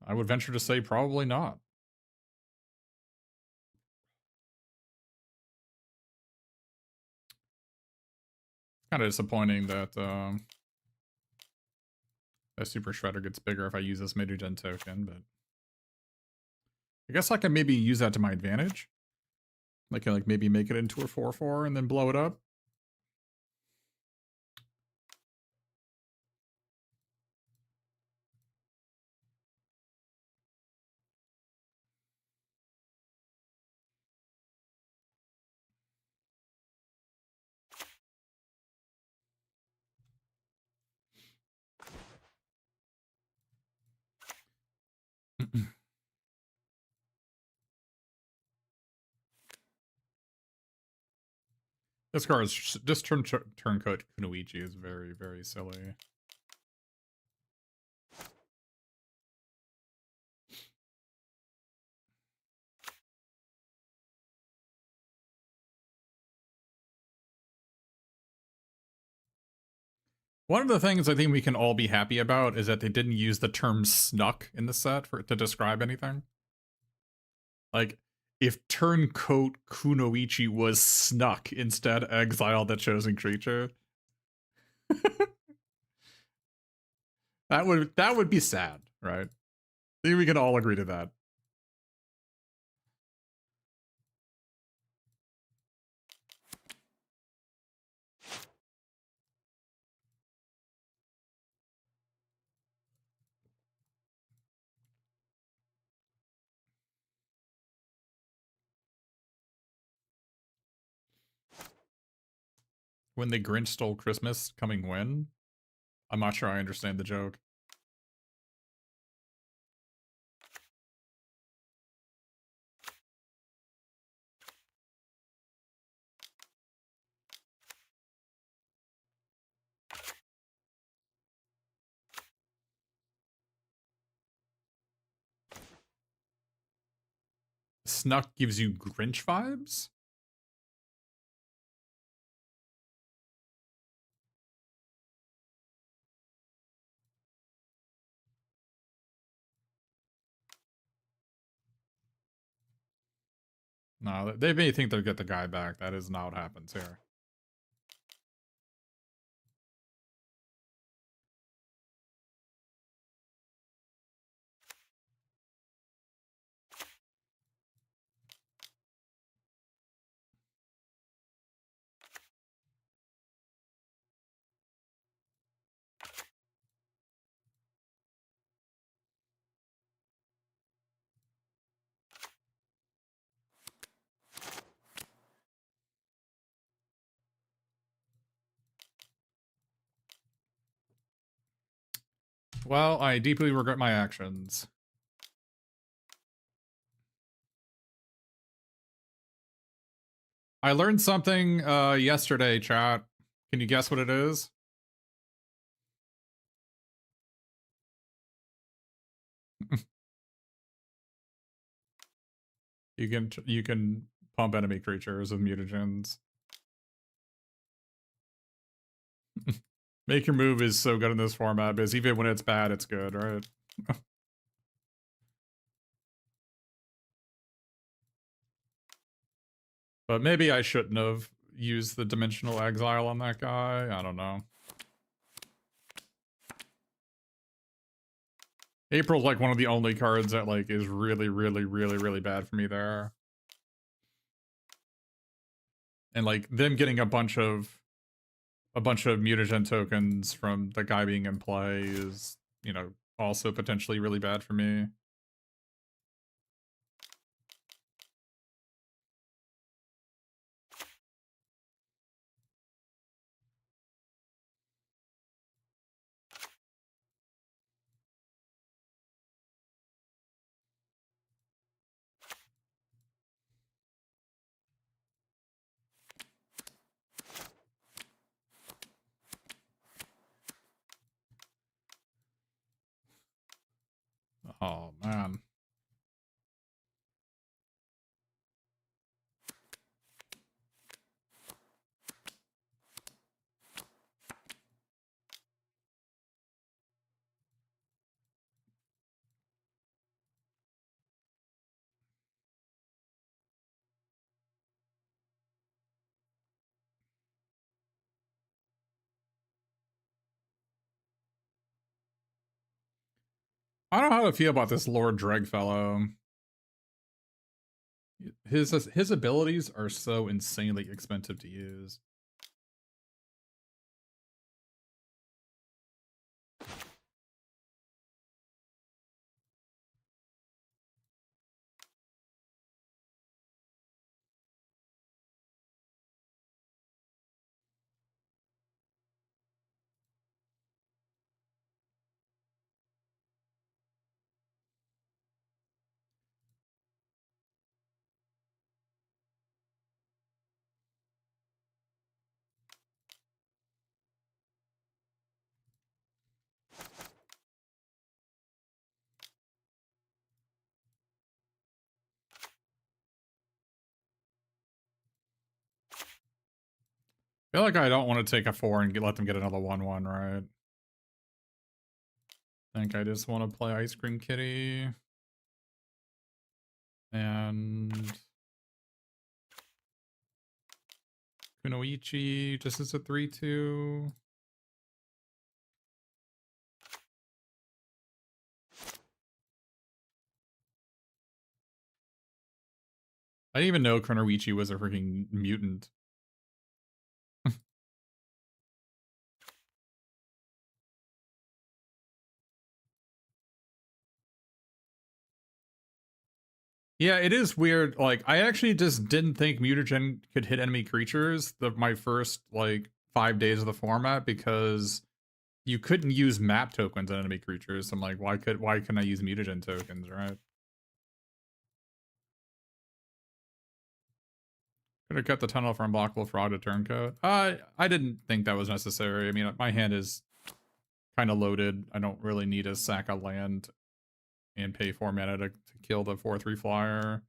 I would venture to say probably not. Kind of disappointing that that Super Shredder gets bigger if I use this Mutagen token, but I guess I can maybe use that to my advantage. I can like maybe make it into a 4/4 and then blow it up. This card is just turncoat Kunoichi is very, very silly. One of the things I think we can all be happy about is that they didn't use the term snuck in the set to describe anything. Like, if turncoat Kunoichi was snuck, instead exile the chosen creature. that would be sad, right? I think we can all agree to that. When the Grinch Stole Christmas coming when? I'm not sure I understand the joke. Snuck gives you Grinch vibes? No, they may think they'll get the guy back. That is not what happens here. Well, I deeply regret my actions. I learned something yesterday, chat. Can you guess what it is? You can pump enemy creatures with mutagens. Make your move is so good in this format because even when it's bad, it's good, right? But maybe I shouldn't have used the Dimensional Exile on that guy. I don't know. April's like one of the only cards that like is really, really, really, really bad for me there. And like them getting a bunch of mutagen tokens from the guy being in play is, you know, also potentially really bad for me. Oh man. I don't know how to feel about this Lord Dreg fellow. His abilities are so insanely expensive to use. I feel like I don't want to take a 4 and let them get another 1/1, right? I think I just want to play Ice Cream Kitty. And Kunoichi just as a 3/2. I didn't even know Kunoichi was a freaking mutant. Yeah, it is weird. Like, I actually just didn't think mutagen could hit enemy creatures. My first, like, 5 days of the format because you couldn't use map tokens on enemy creatures. So I'm like, why couldn't I use mutagen tokens, right? Could have cut the tunnel for unblockable frog to turncoat. I didn't think that was necessary. I mean, my hand is kind of loaded. I don't really need a sack of land and pay 4 mana to kill the 4/3 flyer.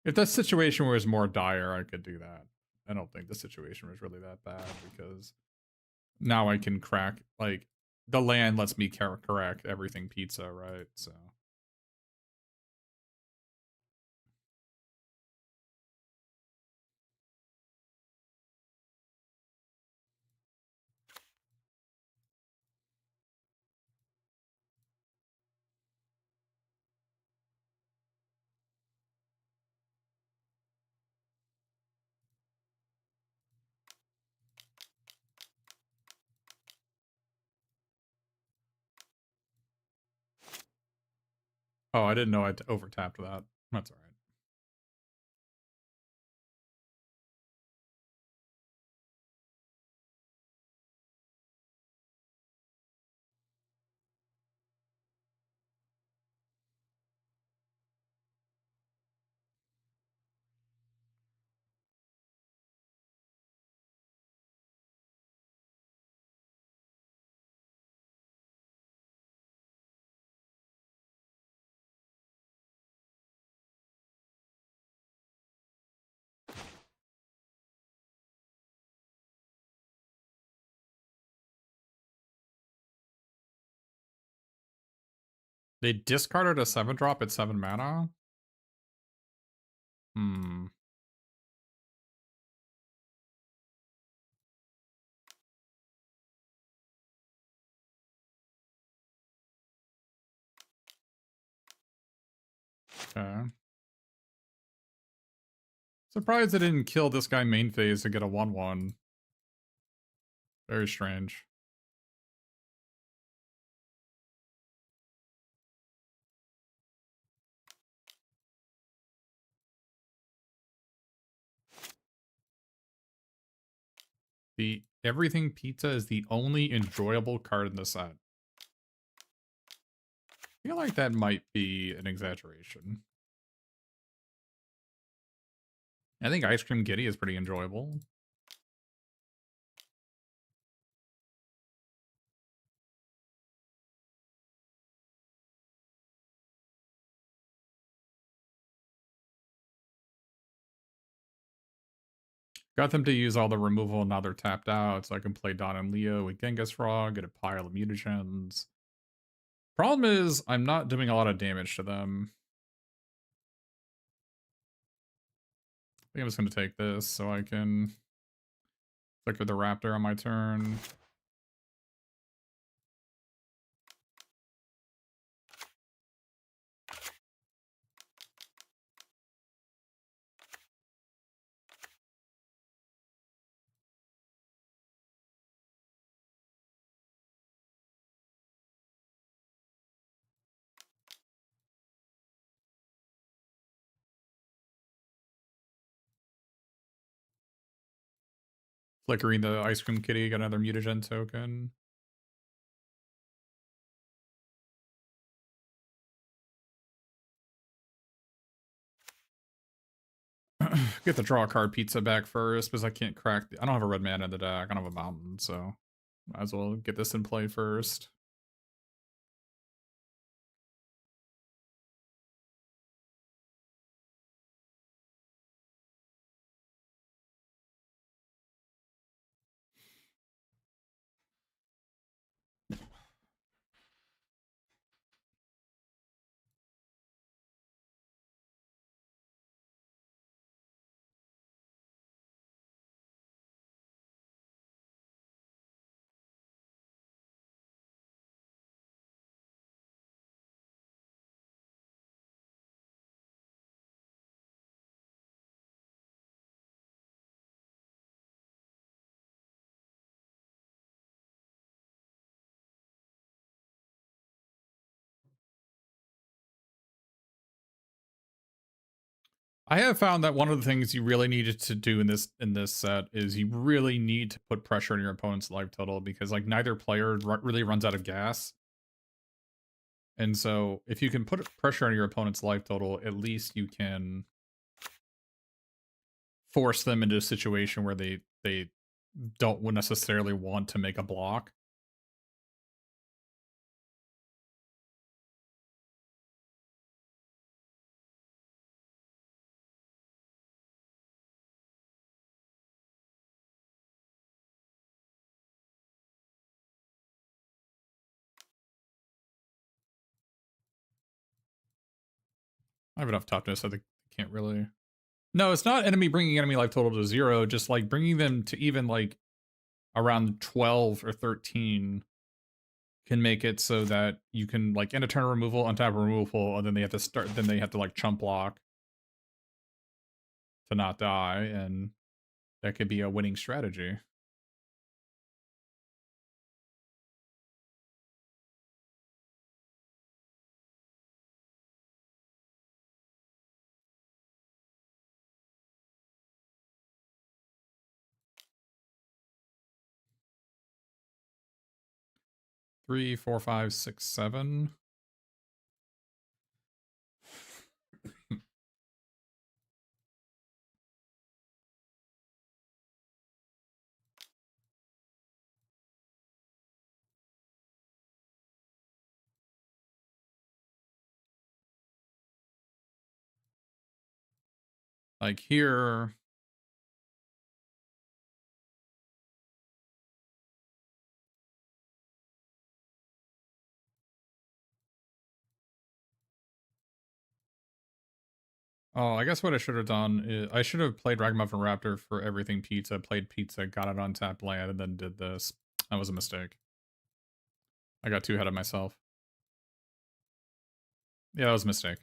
If that situation was more dire, I could do that. I don't think the situation was really that bad because now I can crack, like, the land lets me correct everything pizza, right? So. Oh, I didn't know I overtapped that. That's alright. They discarded a 7-drop at 7 mana? Hmm. Okay. Surprised they didn't kill this guy main phase to get a 1/1. Very strange. The Everything Pizza is the only enjoyable card in the set. I feel like that might be an exaggeration. I think Ice Cream Kitty is pretty enjoyable. Got them to use all the removal and now they're tapped out, so I can play Don and Leo with Genghis Frog, get a pile of mutagens. Problem is, I'm not doing a lot of damage to them. I think I'm just going to take this so I can flicker the Raptor on my turn. Flickering the Ice Cream Kitty, got another mutagen token. Get the draw card pizza back first because I can't crack. I don't have a red mana in the deck. I don't have a mountain, so might as well get this in play first. I have found that one of the things you really needed to do in this set is you really need to put pressure on your opponent's life total, because like neither player really runs out of gas. And so if you can put pressure on your opponent's life total, at least you can force them into a situation where they don't necessarily want to make a block. I have enough toughness, I think I can't really. No, it's not enemy bringing enemy life total to 0, just like bringing them to even like around 12 or 13 can make it so that you can like end a turn removal, untap removal, and then they have to like chump block to not die, and that could be a winning strategy. Three, four, five, six, seven. Like here, oh, I guess what I should have done is I should have played Ragamuffin Raptor for everything pizza, played pizza, got it on tap land, and then did this. That was a mistake. I got too ahead of myself. Yeah, that was a mistake.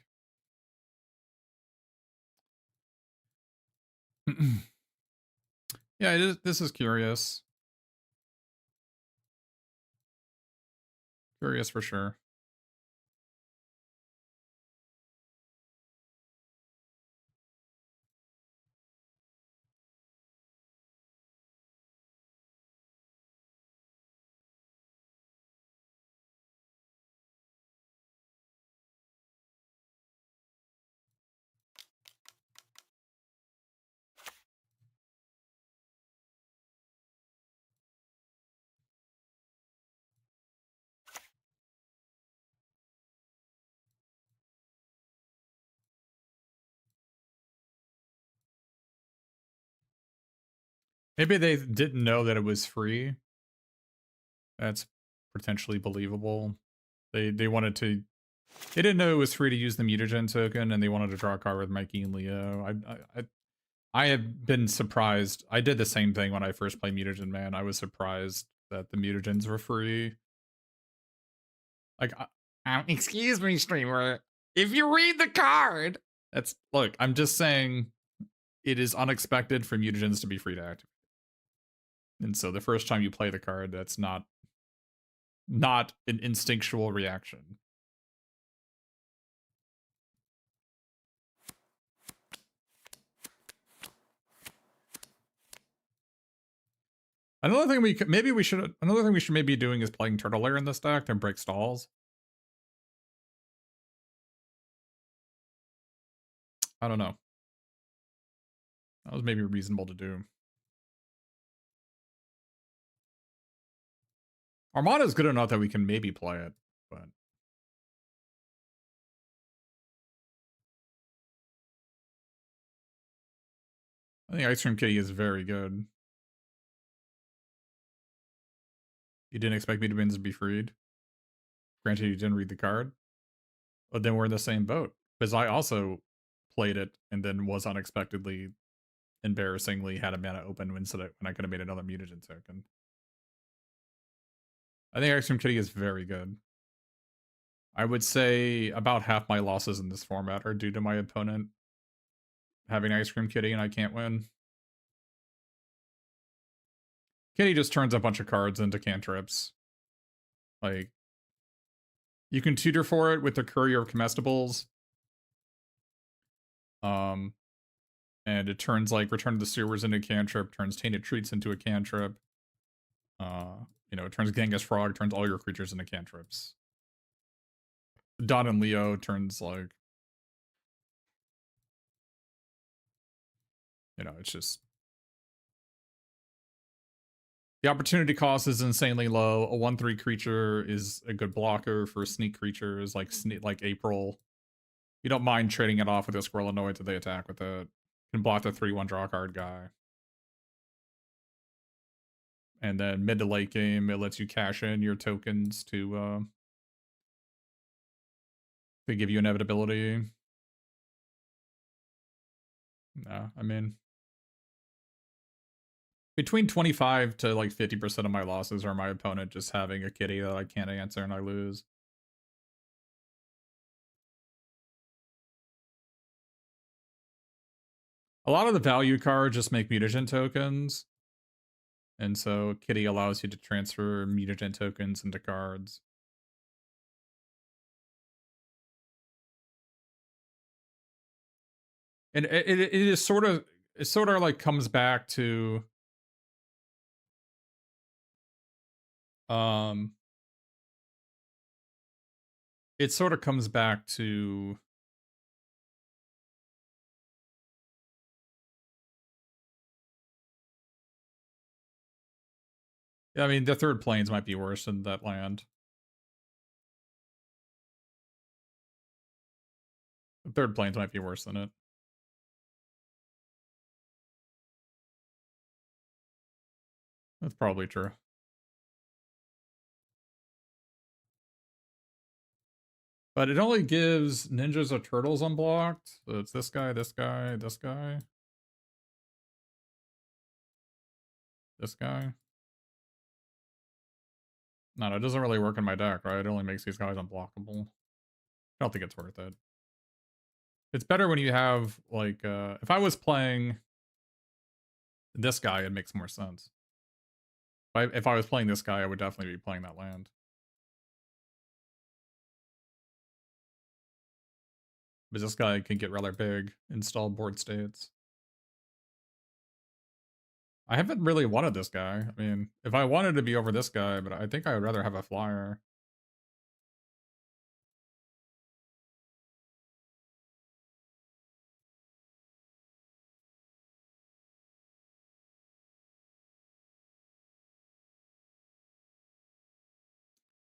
Yeah, this is curious. Curious for sure. Maybe they didn't know that it was free. That's potentially believable. They wanted to. They didn't know it was free to use the mutagen token, and they wanted to draw a card with Mikey and Leo. I have been surprised. I did the same thing when I first played Mutagen Man. I was surprised that the mutagens were free. Like, excuse me, streamer. If you read the card, that's look. I'm just saying, it is unexpected for mutagens to be free to activate. And so the first time you play the card, that's not an instinctual reaction. Another thing we should maybe doing is playing Turtle Lair in this deck to break stalls. I don't know. That was maybe reasonable to do. Armada is good enough that we can maybe play it, but I think Ice Cream Kitty is very good. You didn't expect Mutavins to be freed. Granted, you didn't read the card. But then we're in the same boat. Because I also played it and then was unexpectedly, embarrassingly, had a mana open when I could have made another mutagen token. I think Ice Cream Kitty is very good. I would say about half my losses in this format are due to my opponent having Ice Cream Kitty and I can't win. Kitty just turns a bunch of cards into cantrips. Like, you can tutor for it with the Courier of Comestibles. And it turns like Return to the Sewers into a cantrip, turns Tainted Treats into a cantrip. It turns Genghis Frog, turns all your creatures into cantrips. Don and Leo turns like, it's just the opportunity cost is insanely low. A 1/3 creature is a good blocker for sneak creatures like April. You don't mind trading it off with a Squirrelanoid that they attack with it. You can block the 3/1 draw card guy. And then mid to late game, it lets you cash in your tokens to give you inevitability. No, I mean, between 25 to like 50% of my losses are my opponent just having a kitty that I can't answer and I lose. A lot of the value cards just make mutagen tokens. And so kitty allows you to transfer mutagen tokens into cards. And it sort of like comes back to it sort of comes back to I mean, the third planes might be worse than that land. The third planes might be worse than it. That's probably true. But it only gives ninjas or turtles unblocked. So it's this guy, this guy, this guy. This guy. No, it doesn't really work in my deck, right? It only makes these guys unblockable. I don't think it's worth it. It's better when you have, like, if I was playing this guy, it makes more sense. If I was playing this guy, I would definitely be playing that land. But this guy can get rather big, install board states. I haven't really wanted this guy. I mean, if I wanted to be over this guy, but I think I would rather have a flyer.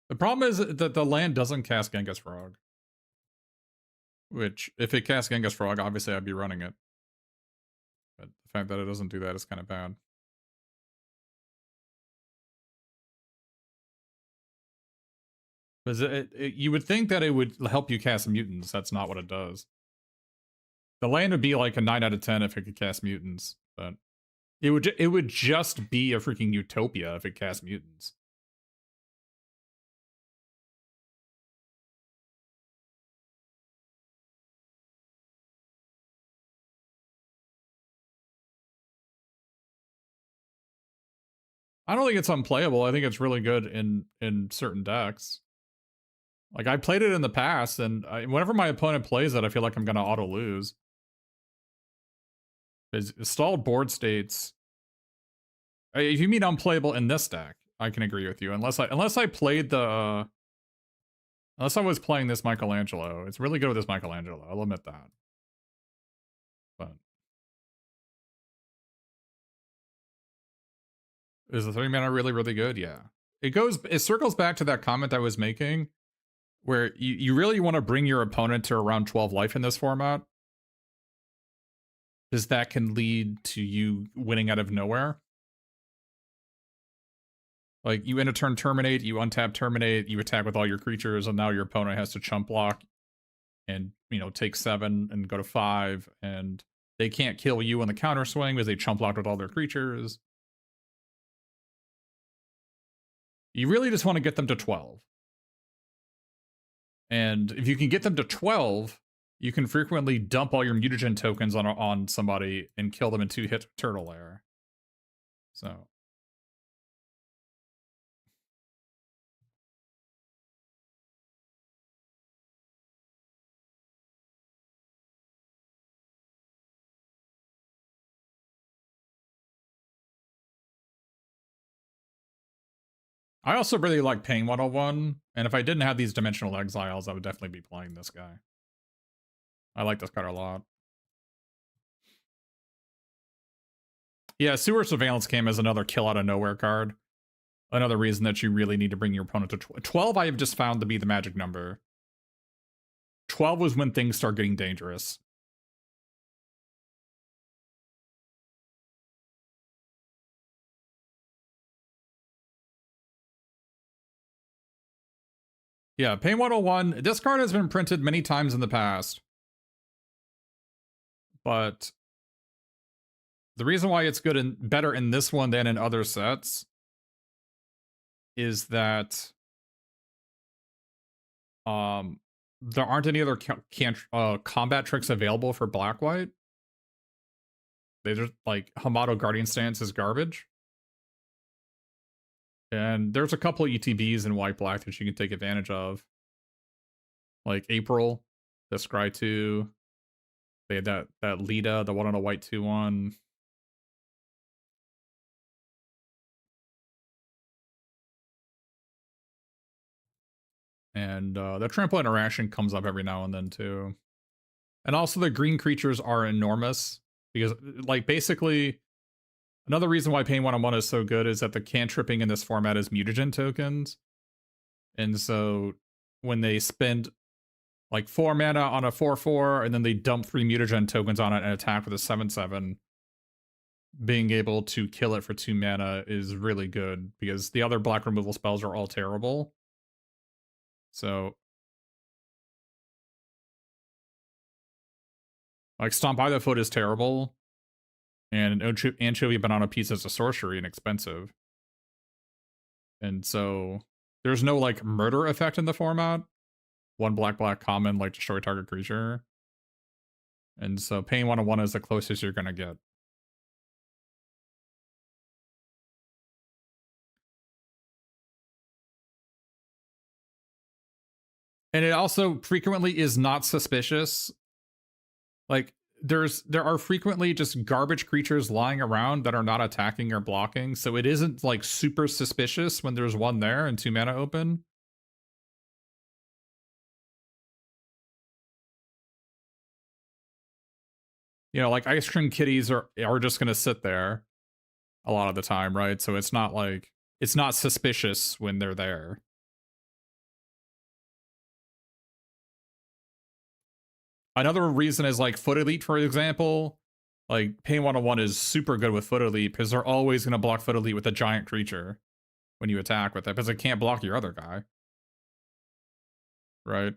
The problem is that the land doesn't cast Genghis Frog. Which, if it casts Genghis Frog, obviously I'd be running it. But the fact that it doesn't do that is kind of bad. Because you would think that it would help you cast mutants. That's not what it does. The land would be like a 9 out of 10 if it could cast mutants. But it would just be a freaking utopia if it cast mutants. I don't think it's unplayable. I think it's really good in certain decks. Like, I played it in the past, and whenever my opponent plays it, I feel like I'm going to auto-lose. Because stalled board states... If you mean unplayable in this deck, I can agree with you. Unless I played the... unless I was playing this Michelangelo. It's really good with this Michelangelo. I'll admit that. But... is the 3-mana really, really good? Yeah. It circles back to that comment I was making, where you really want to bring your opponent to around 12 life in this format. Because that can lead to you winning out of nowhere. Like, you end a turn terminate, you untap terminate, you attack with all your creatures, and now your opponent has to chump block and, take 7 and go to 5, and they can't kill you on the counter swing because they chump blocked with all their creatures. You really just want to get them to 12. And if you can get them to 12, you can frequently dump all your mutagen tokens on somebody and kill them in 2 hits with Turtle Lair. So... I also really like Pain 101, and if I didn't have these Dimensional Exiles, I would definitely be playing this guy. I like this card a lot. Yeah, Sewer Surveillance came as another kill out of nowhere card. Another reason that you really need to bring your opponent to 12. I have just found to be the magic number. 12 was when things start getting dangerous. Yeah, Pain 101. This card has been printed many times in the past. But the reason why it's good and better in this one than in other sets is that there aren't any other combat tricks available for black white. They just like Hamato Guardian Stance is garbage. And there's a couple ETBs in white black that you can take advantage of. Like April, the Scry 2. They had that Lita, the one on a white 2-1. And the Trample Interaction comes up every now and then too. And also the green creatures are enormous. Because like basically another reason why Pain 101 is so good is that the cantripping in this format is mutagen tokens. And so when they spend like 4 mana on a 4/4 and then they dump 3 mutagen tokens on it and attack with a 7/7, being able to kill it for 2 mana is really good because the other black removal spells are all terrible. So like Stomp by the Foot is terrible, and an Anchovy Banana Pizza is a sorcery and expensive. And so there's no like murder effect in the format. 1 black common, like destroy target creature. And so Pain 101 is the closest you're gonna get. And it also frequently is not suspicious. Like there are frequently just garbage creatures lying around that are not attacking or blocking, so it isn't like super suspicious when there's one there and 2 mana open. You know, like Ice Cream Kitties are just gonna sit there a lot of the time, right? So it's not like it's not suspicious when they're there. Another reason is like Foot Elite, for example. Like Pain 101 is super good with Foot Elite because they're always going to block Foot Elite with a giant creature when you attack with it because it can't block your other guy. Right?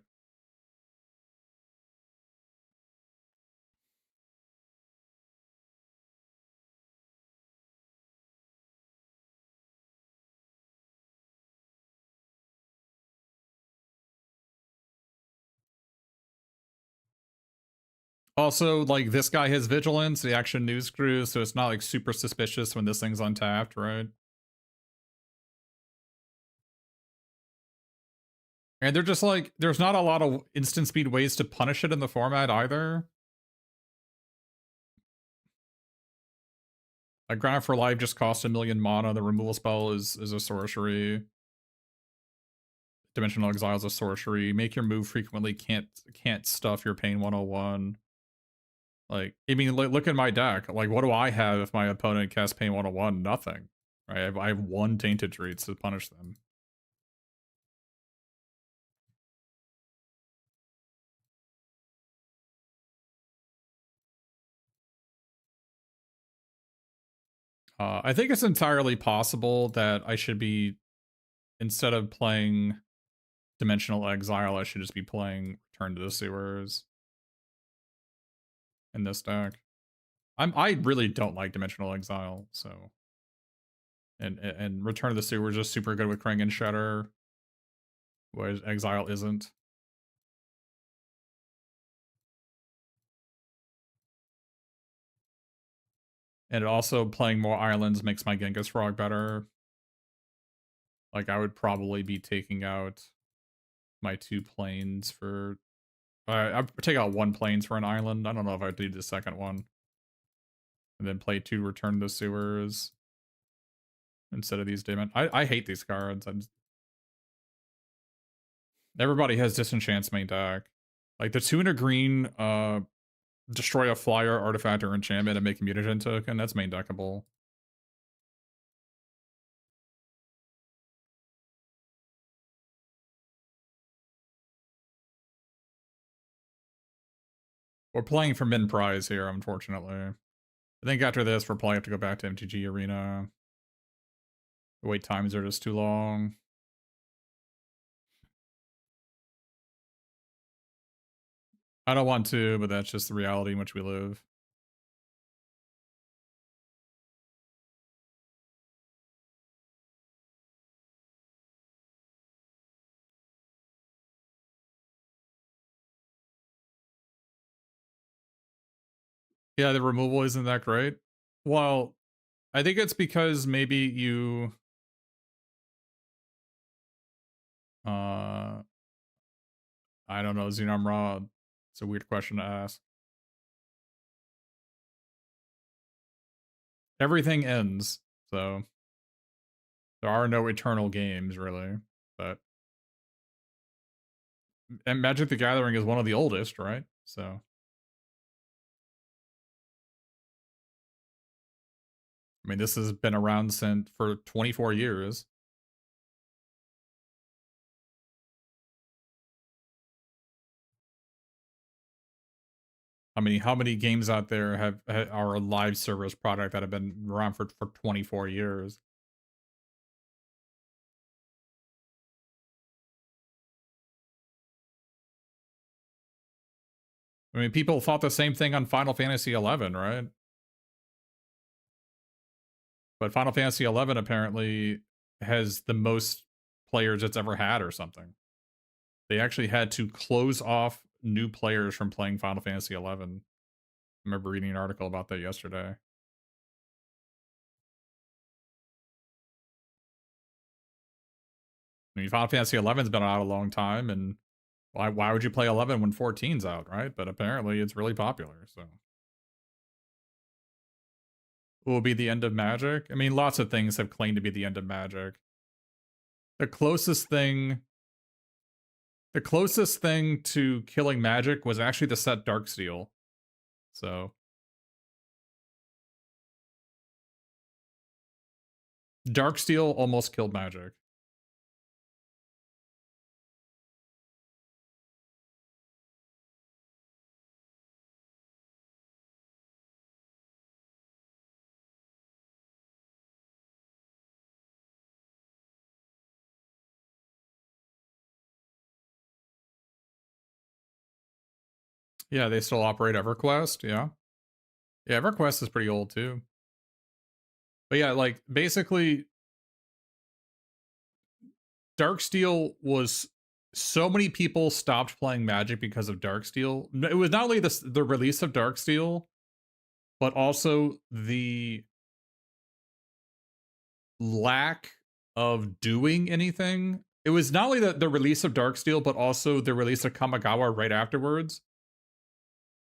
Also, like this guy has Vigilance, the Action News Crew, so it's not like super suspicious when this thing's untapped, right? And they're just like, there's not a lot of instant speed ways to punish it in the format either. Like Ground for Life just costs 1,000,000 mana. The removal spell is a sorcery. Dimensional Exile is a sorcery. Make your move frequently can't stuff your Pain 101. Like, I mean, look at my deck. Like, what do I have if my opponent casts Pain 101? Nothing. Right? I have 1 Tainted Treats to punish them. I think it's entirely possible that I should be, instead of playing Dimensional Exile, I should just be playing Return to the Sewers in this deck. I really don't like Dimensional Exile, so and Return to the Sewers is super good with Krang and Shedder, whereas Exile isn't. And also playing more islands makes my Genghis Frog better. Like I would probably be taking out my 2 planes for I'd take out 1 planes for an island. I don't know if I'd do the second one. And then play 2 Return to the Sewers. instead of these demon. I hate these cards. Everybody has Disenchant's main deck. Like the 2 and a green, destroy a flyer, artifact, or enchantment and make a mutagen token. That's main deckable. We're playing for min prize here, unfortunately. I think after this, we'll probably have to go back to MTG Arena. The wait times are just too long. I don't want to, but that's just the reality in which we live. Yeah, the removal isn't that great. Well, I think it's because maybe you... I don't know, Xenom Raw. It's a weird question to ask. Everything ends, so there are no eternal games, really. But and Magic the Gathering is one of the oldest, right? So I mean, this has been around since for 24 years. I mean, how many games out there are a live service product that have been around for 24 years? I mean, people thought the same thing on Final Fantasy 11, right? But Final Fantasy 11 apparently has the most players it's ever had or something. They actually had to close off new players from playing Final Fantasy 11. I remember reading an article about that yesterday. I mean, Final Fantasy 11's been out a long time, and why would you play 11 when 14's out, right? But apparently it's really popular, so. Will be the end of Magic? I mean, lots of things have claimed to be the end of Magic. The closest thing to killing Magic was actually the set Darksteel. So Darksteel almost killed Magic. Yeah, they still operate EverQuest, yeah. Yeah, EverQuest is pretty old too. But yeah, like basically Darksteel was so many people stopped playing Magic because of Darksteel. It was not only the release of Darksteel, but also the lack of doing anything. It was not only the release of Darksteel, but also the release of Kamigawa right afterwards.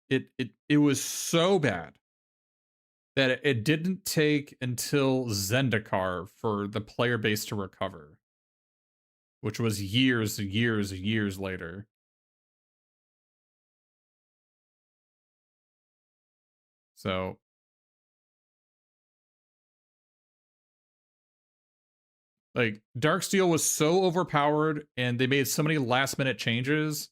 It was so bad that it didn't take until Zendikar for the player base to recover, which was years later. So like Darksteel was so overpowered and they made so many last minute changes,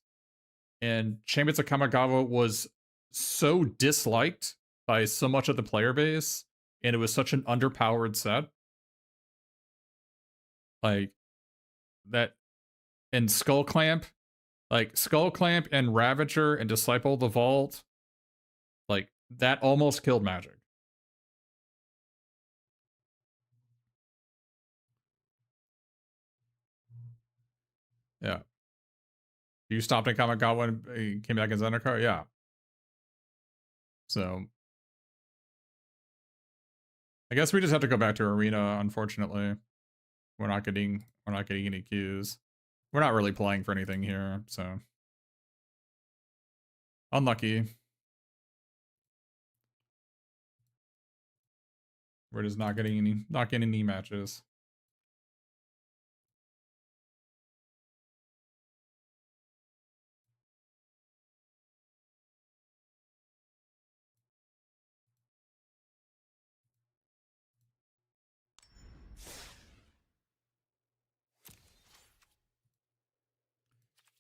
and Champions of Kamigawa was so disliked by so much of the player base, and it was such an underpowered set. Like that, and Skull Clamp and Ravager and Disciple of the Vault, like that almost killed Magic. Yeah. You stopped in Kamigawa and came back in Zendikar? Yeah. So I guess we just have to go back to Arena, unfortunately. We're not getting any queues. We're not really playing for anything here, so unlucky. We're just not getting any matches.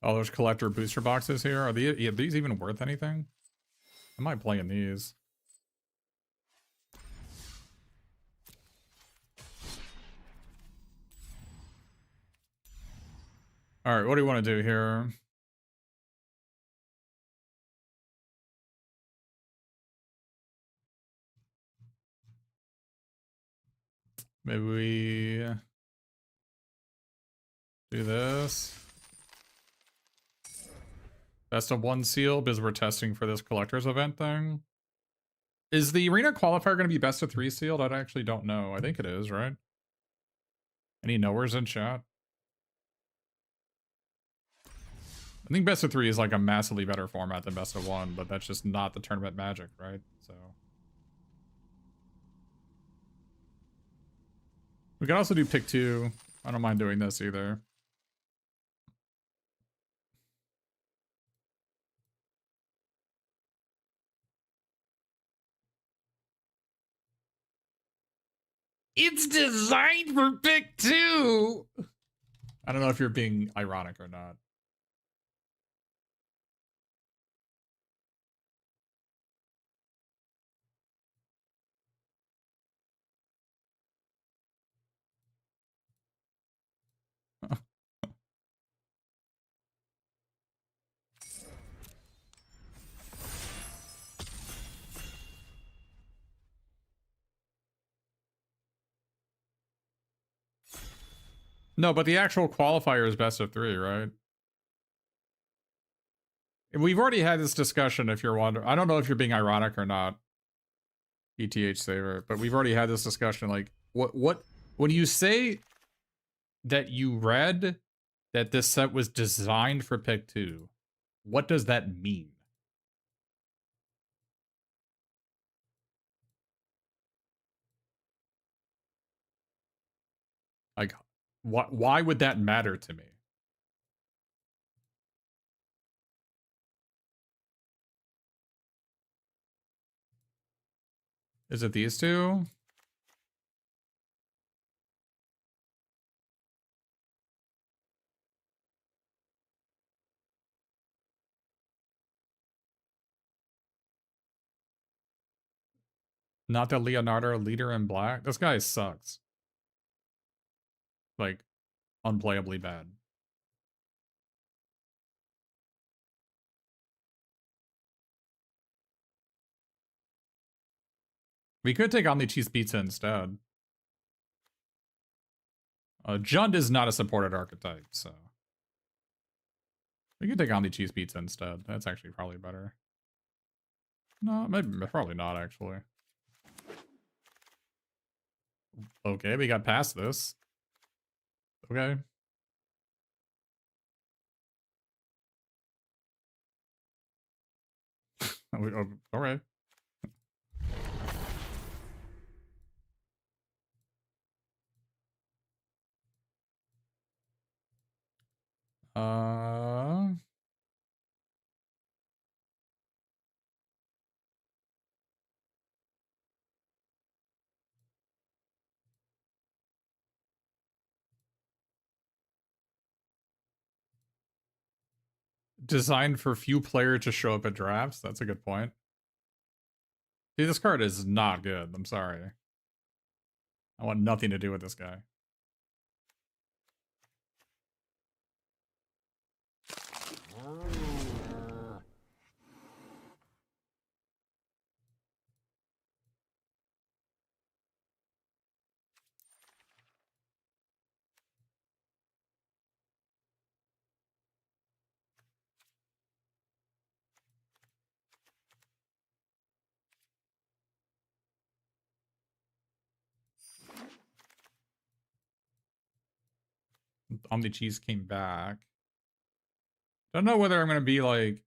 Oh, there's collector booster boxes here. Are these even worth anything? I might play in these. All right, what do you want to do here? Maybe we do this. Best of one seal because we're testing for this collector's event thing. Is the arena qualifier going to be best of three sealed? I actually don't know. I think it is, right? Any knowers in chat? I think best of three is like a massively better format than best of one, but that's just not the tournament magic, right? So we can also do pick two. I don't mind doing this either. It's designed for pick two. I don't know if you're being ironic or not. No, but the actual qualifier is best of three, right? We've already had this discussion. If you're wondering, I don't know if you're being ironic or not, ETH Saver, but we've already had this discussion. Like, what, when you say that you read that this set was designed for pick two, what does that mean? Like, why would that matter to me? Is it these two? Not the Leonardo leader in black? This guy sucks. Like, unplayably bad. We could take on the cheese pizza instead. Jund is not a supported archetype, so we could take on the cheese pizza instead. That's actually probably better. No, maybe probably not actually. Okay, we got past this. Okay. All right. Designed for few players to show up at drafts. That's a good point. See, this card is not good. I'm sorry. I want nothing to do with this guy. Omni Cheese came back. Don't know whether I'm going to be like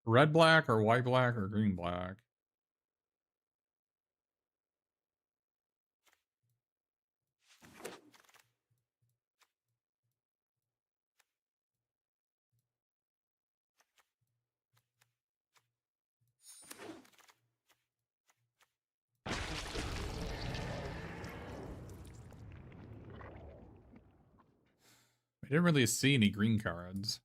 red black or white black or green black. I didn't really see any green cards.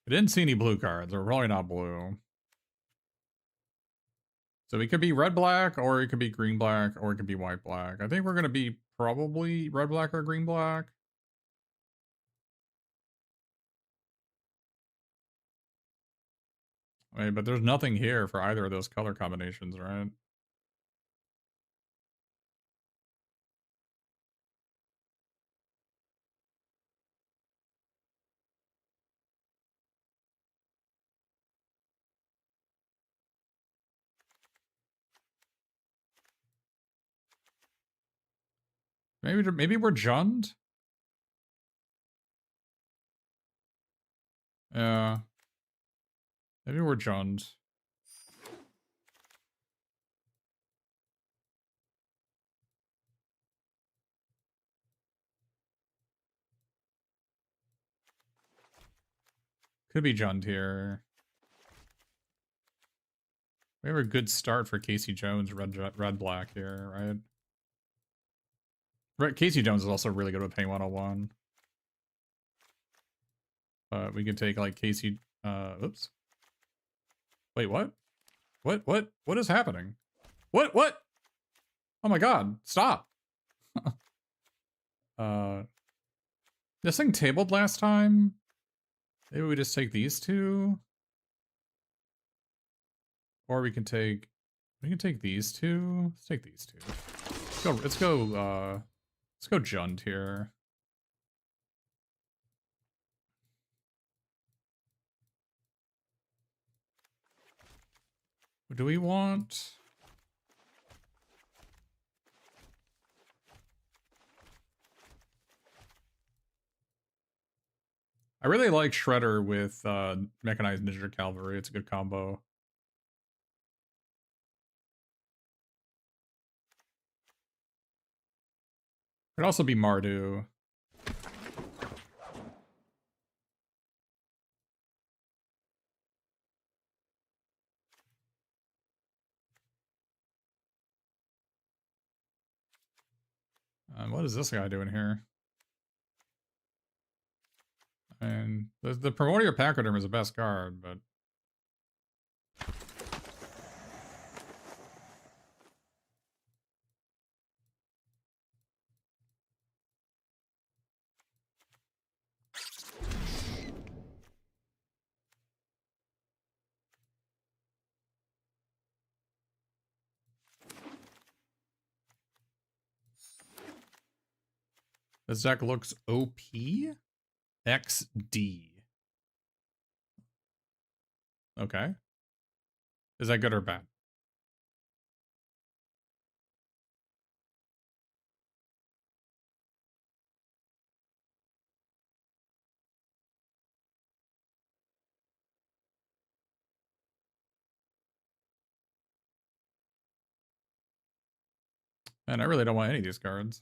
I didn't see any blue cards. They're probably not blue. So it could be red-black, or it could be green-black, or it could be white-black. I think we're going to be probably red-black or green-black. I mean, but there's nothing here for either of those color combinations, right? Maybe we're Jund? Yeah. Maybe we're Jund. Could be Jund here. We have a good start for Casey Jones, red-black here, right? Right, Casey Jones is also really good with Paint 101. But we could take like Casey, oops. Wait, what? What is happening? What? Oh my god, stop. This thing tabled last time. Maybe we just take these two. Or we can take these two. Let's take these two. Let's go Jund here. What do we want? I really like Shredder with Mechanized Ninja Cavalry. It's a good combo. Could also be Mardu. What is this guy doing here? And the Primordial Pachyderm is the best card, but this deck looks OP. XD. Okay. Is that good or bad? Man, I really don't want any of these cards.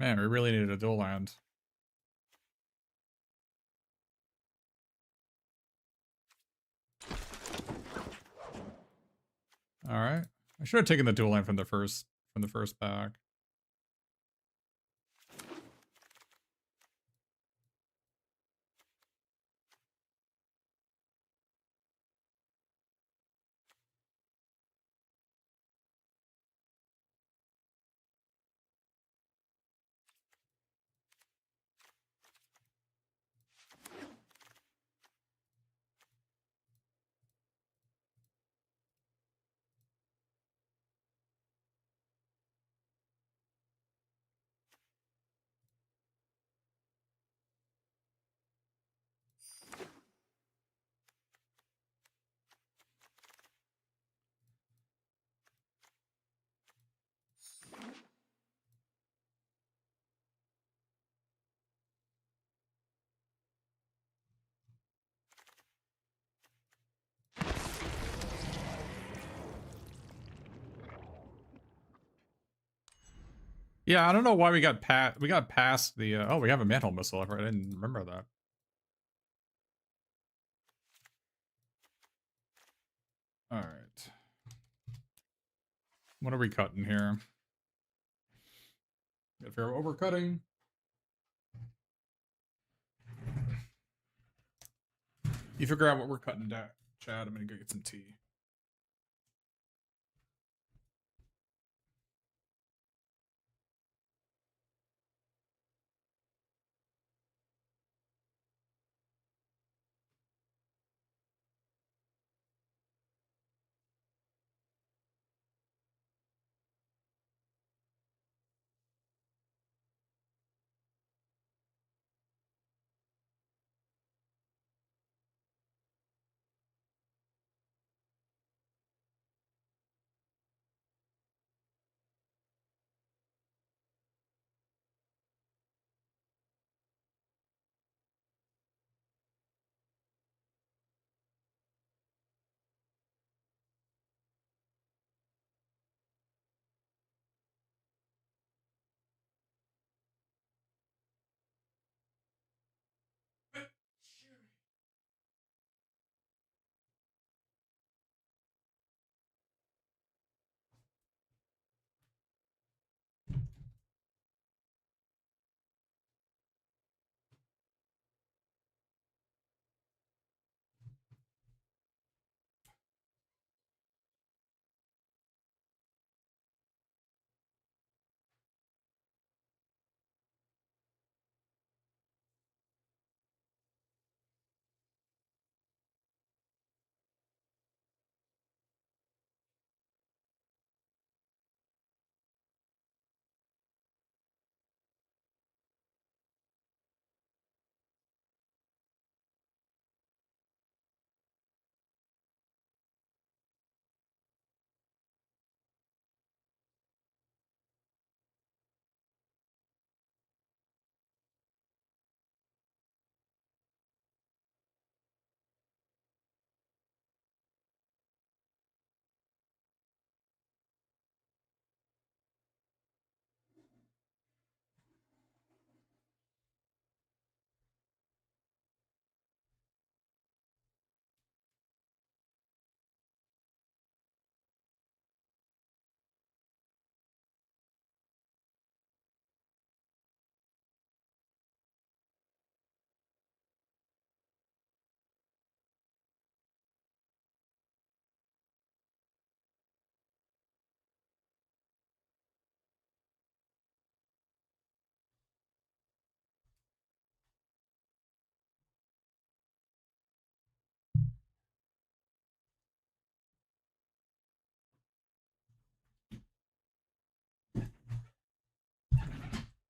Man, we really needed a dual land. Alright. I should have taken the dual land from the first pack. Yeah, I don't know why we got past the oh, we have a mantle missile. I didn't remember that. All right. What are we cutting here? If you're overcutting. You figure out what we're cutting down, Chad. I'm gonna go get some tea.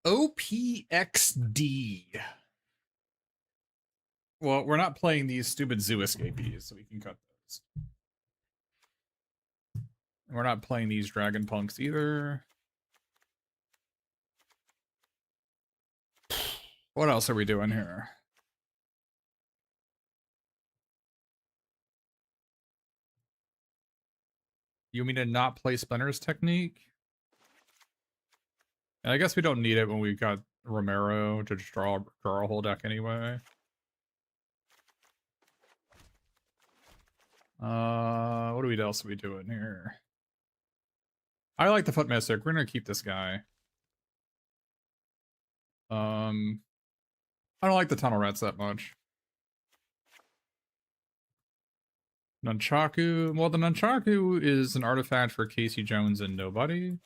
OPXD. Well, we're not playing these stupid zoo escapees, so we can cut those. We're not playing these dragon punks either. What else are we doing here? You mean to not play Splinter's technique? And I guess we don't need it when we've got Romero to just draw a whole deck anyway. What else are we doing here? I like the Foot Mystic. We're gonna keep this guy. I don't like the Tunnel Rats that much. Nunchaku. Well, the Nunchaku is an artifact for Casey Jones and nobody.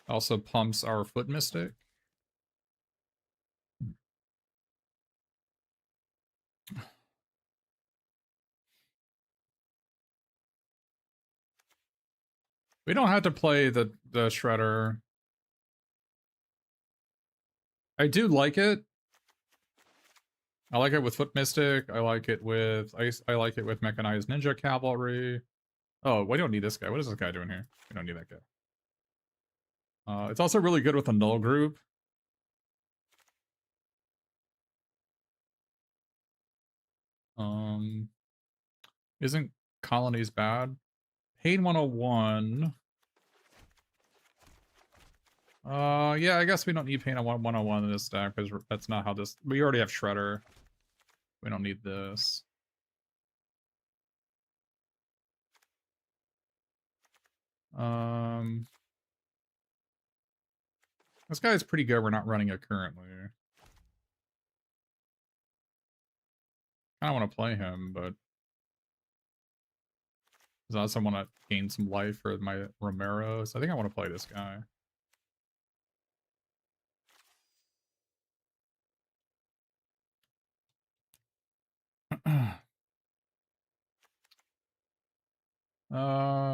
Also pumps our Foot Mystic. We don't have to play the Shredder. I do like it. I like it with Foot Mystic. I like it with I like it with Mechanized Ninja Cavalry. Oh, we don't need this guy. What is this guy doing here? We don't need that guy. It's also really good with a null group. Isn't Colonies bad? Pain 101. Yeah, I guess we don't need Pain 101 in this deck because that's not how this. We already have Shredder. We don't need this. This guy's pretty good. We're not running it currently. I don't want to play him, but I also want to gain some life for my Romero, so I think I want to play this guy.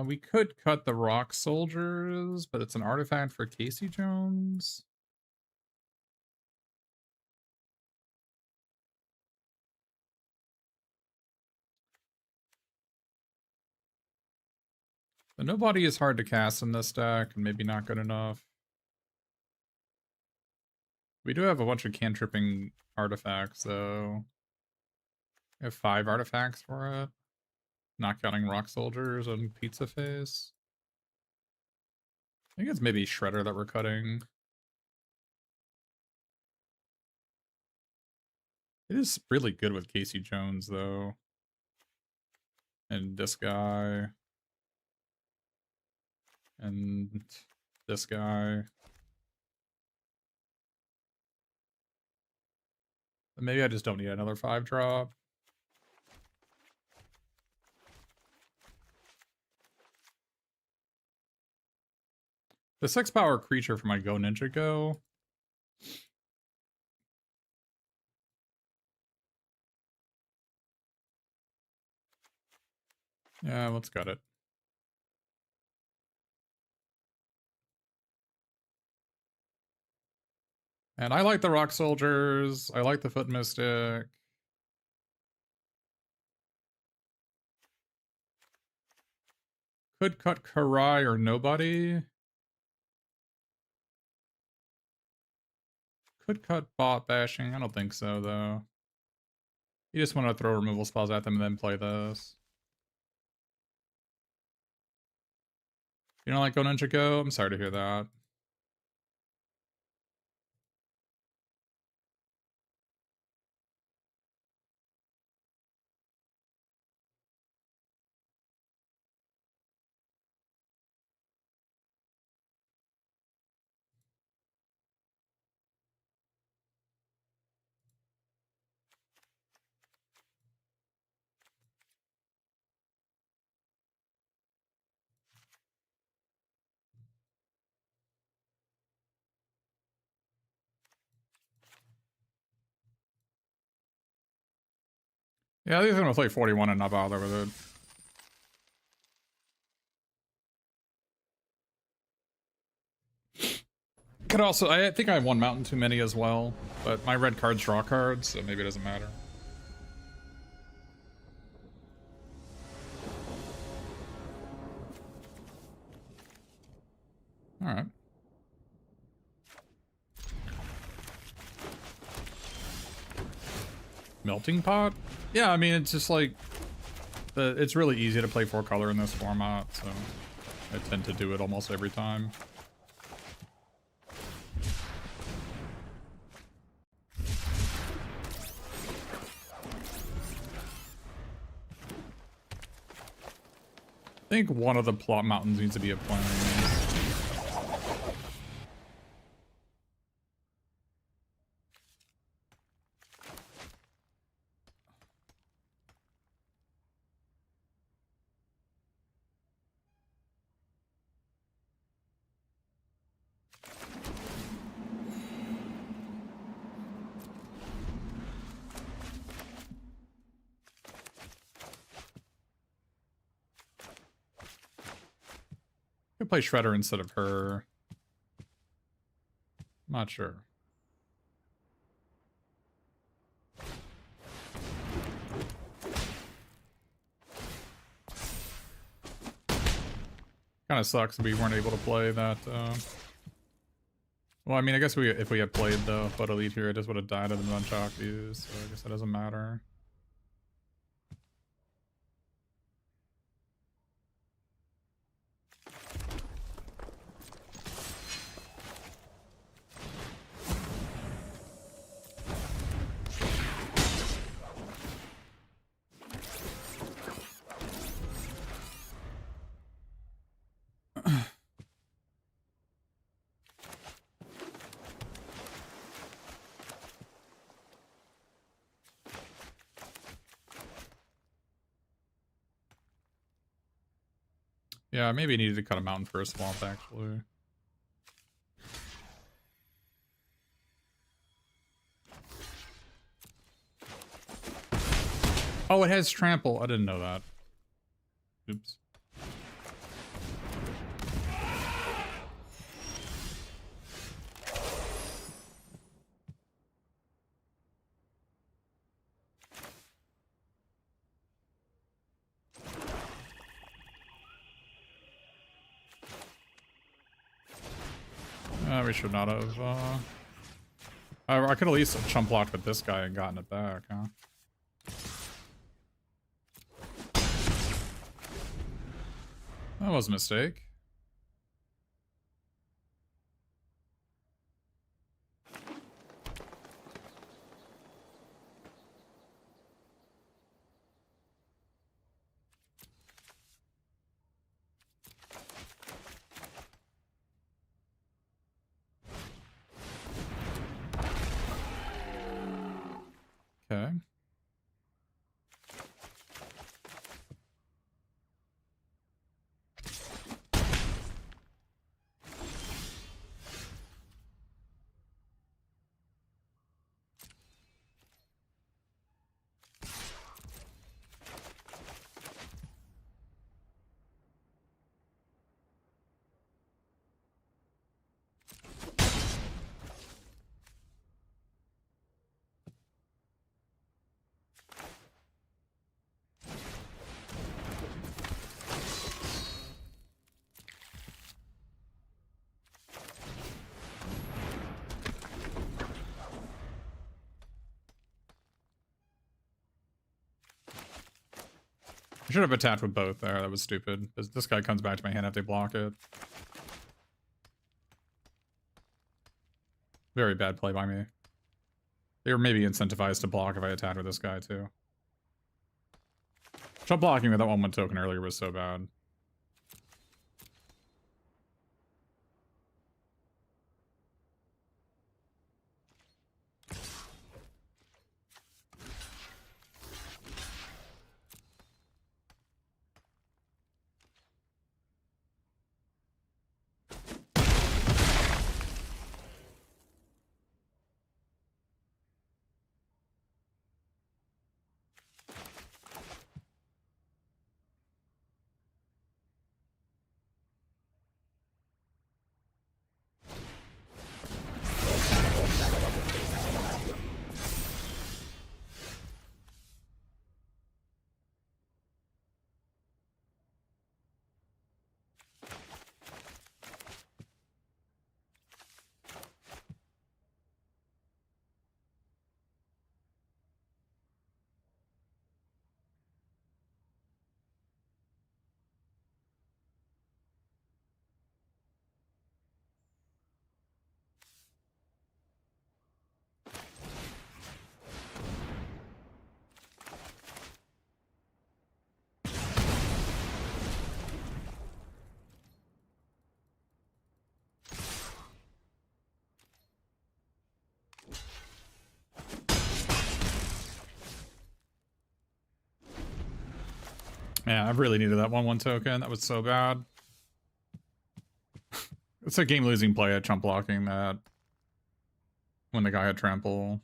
We could cut the Rock Soldiers, but it's an artifact for Casey Jones. The Nobody is hard to cast in this deck, and maybe not good enough. We do have a bunch of cantripping artifacts, though. We have 5 artifacts for it. Not counting Rock Soldiers and Pizza Face. I think it's maybe Shredder that we're cutting. It is really good with Casey Jones, though. And this guy. And this guy. Maybe I just don't need another 5-drop. The 6-power creature for my Go Ninja Go. Yeah, let's cut it. And I like the Rock Soldiers. I like the Foot Mystic. Could cut Karai or Nobody. Could cut Bot Bashing. I don't think so, though. You just want to throw removal spells at them and then play this. You don't like Go Ninja Go? I'm sorry to hear that. Yeah, I think I'm gonna play 41 and not bother with it. Could also, I think I have 1 mountain too many as well, but my red cards draw cards, so maybe it doesn't matter. Alright. Melting Pot? Yeah, I mean, it's just like, it's really easy to play 4-color in this format, so I tend to do it almost every time. I think one of the plot mountains needs to be a plane. Could play Shredder instead of her. Not sure. Kind of sucks we weren't able to play that. Well, I mean, I guess if we had played the Photo Elite here, it just would have died of the Nunchak views, so I guess that doesn't matter. Yeah, maybe needed to cut a mountain for a swamp, actually. Oh, it has trample. I didn't know that. Oops. We should not have. I could at least have chump blocked with this guy and gotten it back, huh? That was a mistake. Okay. I should have attacked with both there. That was stupid. This guy comes back to my hand after they block it. Very bad play by me. They were maybe incentivized to block if I attacked with this guy, too. Jump blocking with that 1/1 token earlier was so bad. Yeah, I really needed that 1/1 token. That was so bad. It's a game-losing play at chump blocking that when the guy had trample.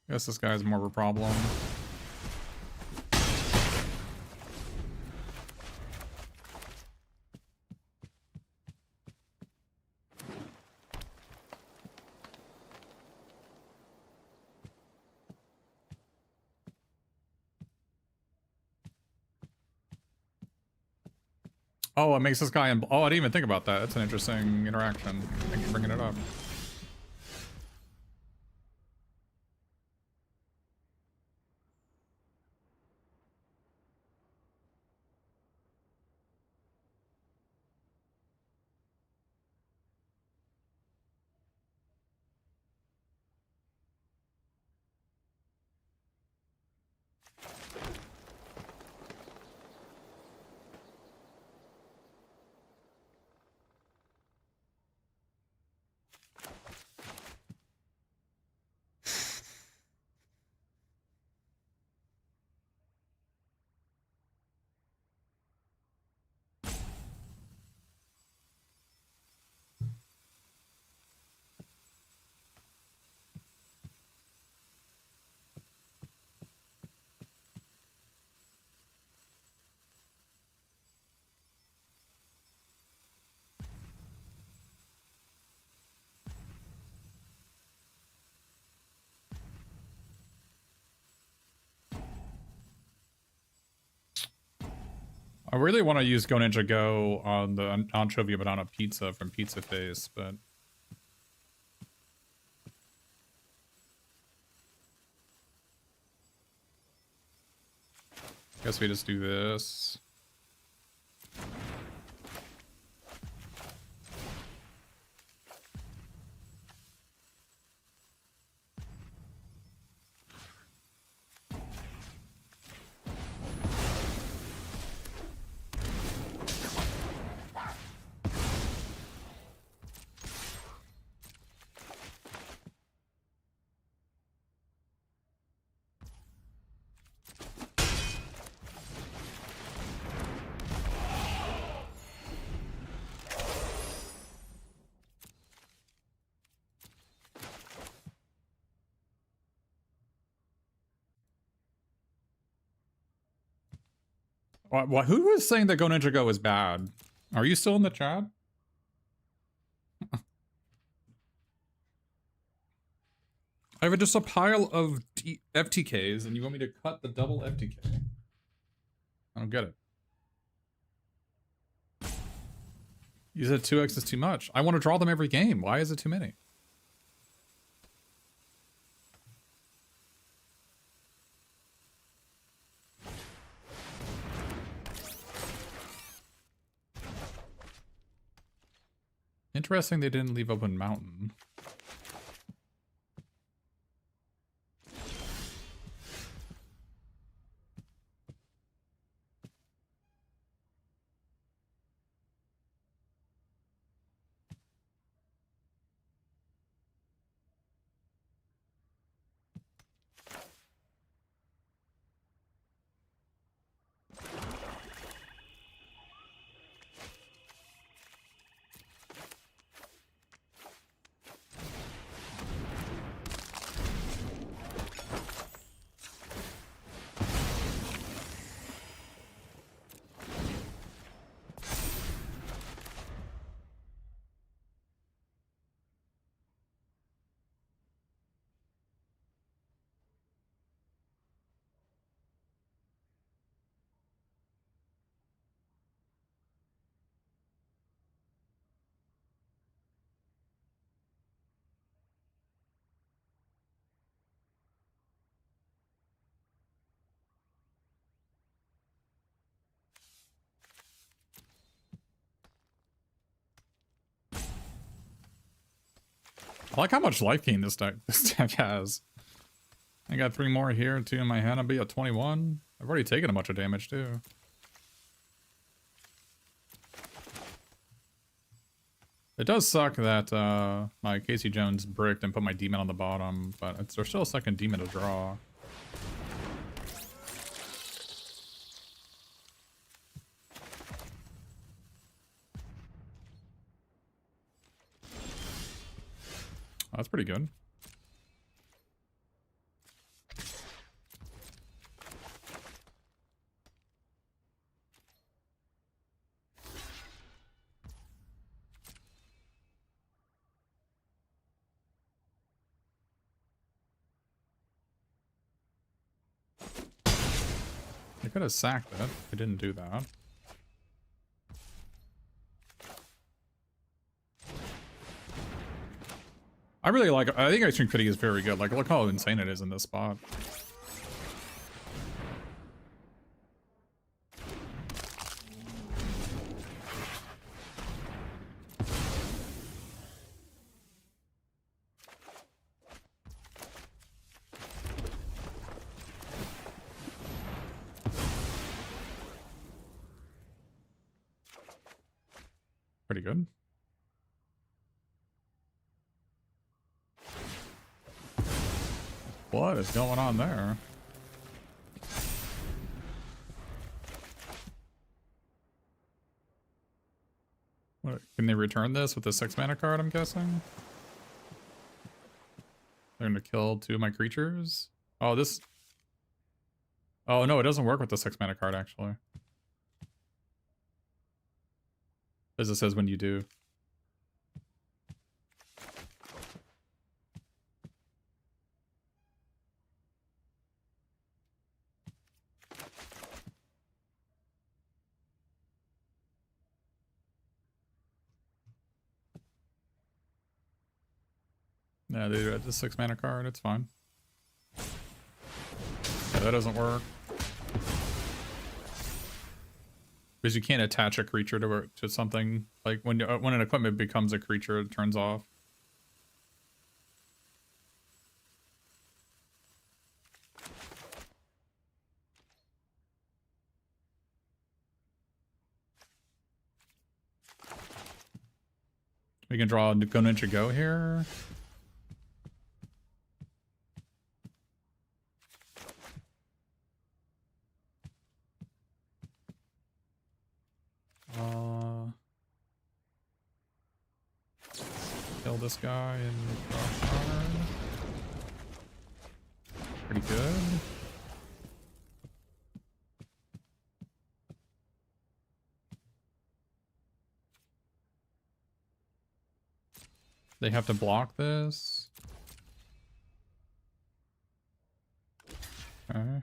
Guess this guy's more of a problem. Oh, it makes this guy... Oh, I didn't even think about that. That's an interesting interaction. Thank you for bringing it up. I really want to use Go Ninja Go on the anchovy banana pizza from Pizza Face, but... Guess we just do this. Who was saying that Go Ninja Go is bad? Are you still in the chat? I have just a pile of FTKs, and you want me to cut the double FTK? I don't get it. You said 2x is too much. I want to draw them every game. Why is it too many? Interesting they didn't leave open mountain. I like how much life gain this deck has. I got 3 more here, 2 in my hand. I'll be at 21. I've already taken a bunch of damage too. It does suck that my Casey Jones bricked and put my demon on the bottom, but there's still a second demon to draw. Oh, that's pretty good. I could have sacked it. I didn't do that. I really like, I think Ice Cream Kitty is very good. Like, look how insane it is in this spot. Pretty good. What is going on there? What, can they return this with a 6 mana card, I'm guessing? They're gonna kill 2 of my creatures? Oh, this... Oh, no, it doesn't work with the 6 mana card, actually. As it says when you do. Yeah, they do the 6 mana card, it's fine. Yeah, that doesn't work. Because you can't attach a creature to something. Like when an equipment becomes a creature, it turns off. We can draw Go Ninja Go here. Kill this guy and draw a card. Pretty good. They have to block this. Okay.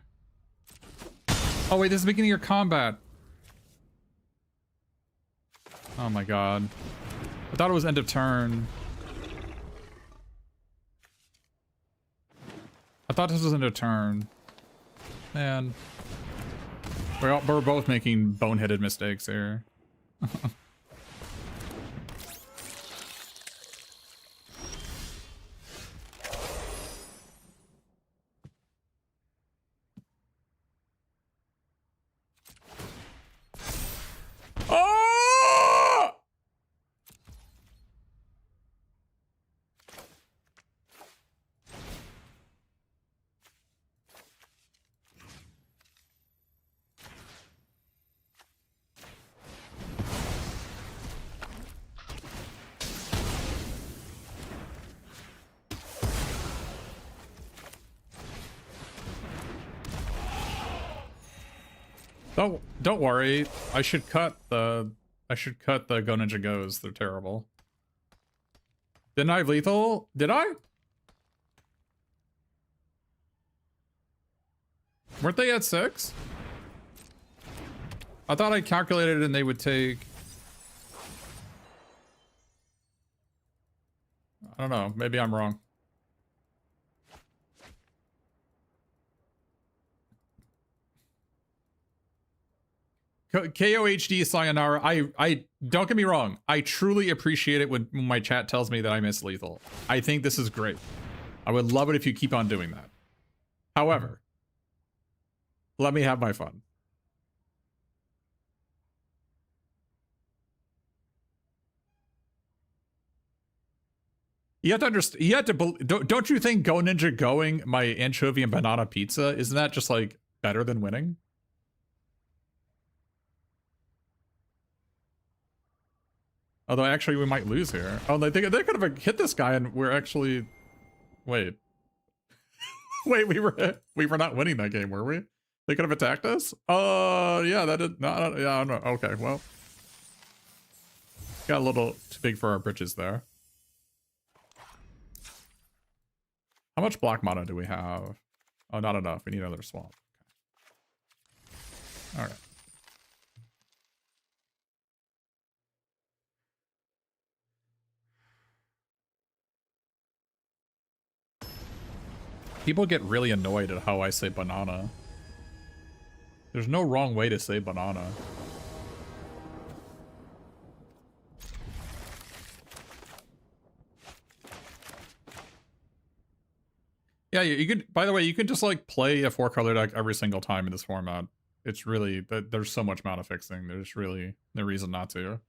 Oh wait, this is the beginning of your combat. Oh my god. I thought it was end of turn. I thought this was end of turn. Man. We're both making boneheaded mistakes here. Don't worry. I should cut the Go Ninja Go's. They're terrible. Didn't I have lethal? Did I? Weren't they at 6? I thought I calculated and they would take... I don't know. Maybe I'm wrong. KOHD Sayonara, I don't get me wrong. I truly appreciate it when my chat tells me that I miss lethal. I think this is great. I would love it if you keep on doing that. However, let me have my fun. You have to understand. You have to. Don't you think Go Ninja Going my anchovy and banana pizza? Isn't that just like better than winning? Although actually we might lose here. Oh, they could have hit this guy and we're actually... Wait. Wait, we were not winning that game, were we? They could have attacked us? Yeah, that did not... Yeah, I don't know. Okay, well. Got a little too big for our britches there. How much black mana do we have? Oh, not enough. We need another swamp. Okay. Alright. People get really annoyed at how I say banana. There's no wrong way to say banana. Yeah, you could, by the way, you can just like play a 4-color deck every single time in this format. It's really, there's so much mana fixing. There's really no reason not to.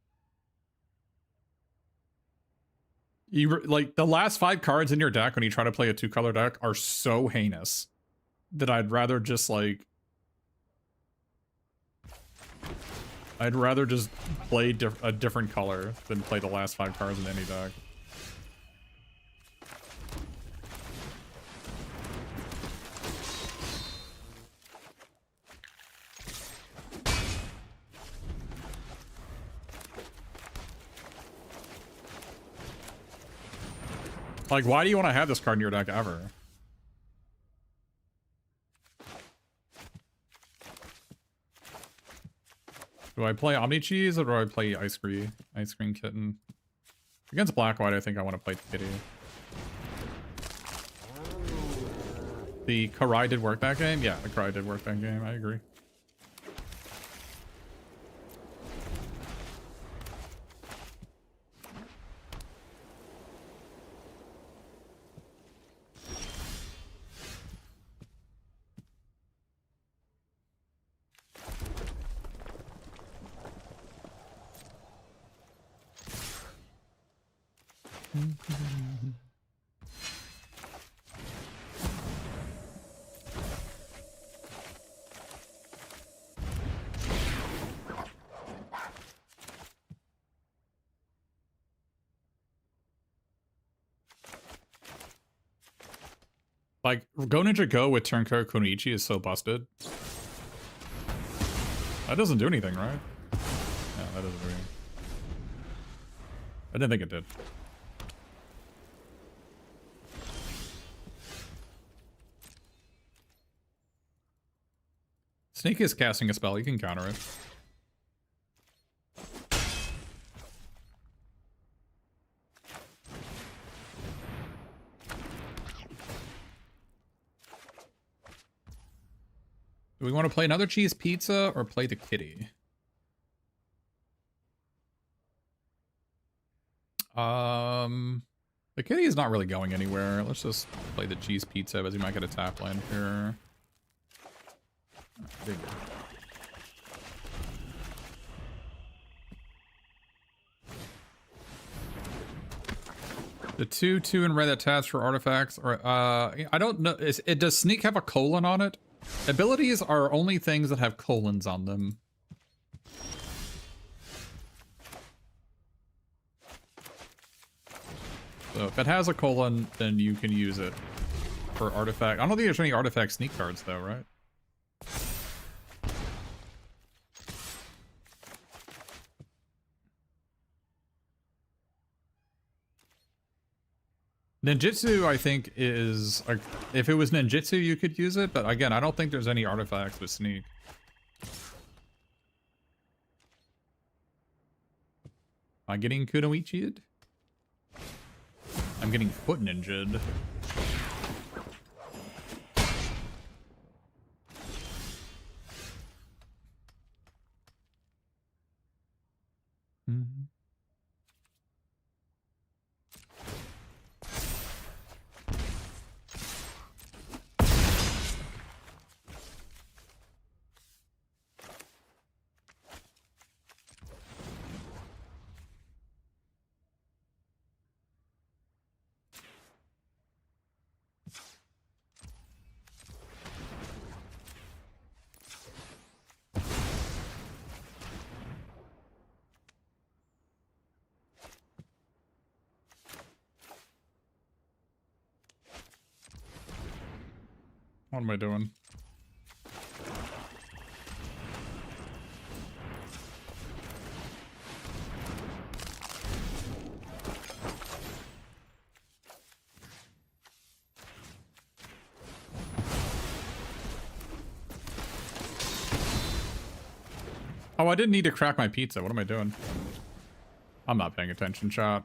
Like, the last 5 cards in your deck when you try to play a 2-color deck are so heinous that I'd rather just like... I'd rather just play a different color than play the last 5 cards in any deck. Like, why do you want to have this card in your deck ever? Do I play Omni Cheese or do I play Ice Cream Kitten? Against Black-White, I think I want to play Kitty. The Karai did work that game? Yeah, the Karai did work that game. I agree. Like, Go Ninja Go with Turncoat Kunichi is so busted. That doesn't do anything, right? Yeah, that doesn't do anything. I didn't think it did. Snake is casting a spell, you can counter it. Do we want to play another cheese pizza or play the kitty? The kitty is not really going anywhere. Let's just play the cheese pizza as he might get a tap land here. There you go. The 2/2 and red attached for artifacts, or I don't know. Does Sneak have a colon on it? Abilities are only things that have colons on them. So if it has a colon, then you can use it for artifact. I don't think there's any artifact Sneak cards though, right? Ninjutsu, I think, is... if it was ninjutsu, you could use it, but again, I don't think there's any artifacts with Sneak. Am I getting Kunoichi'd? I'm getting foot ninja'd. Mm-hmm. What am I doing? Oh, I didn't need to crack my pizza. What am I doing? I'm not paying attention, chat.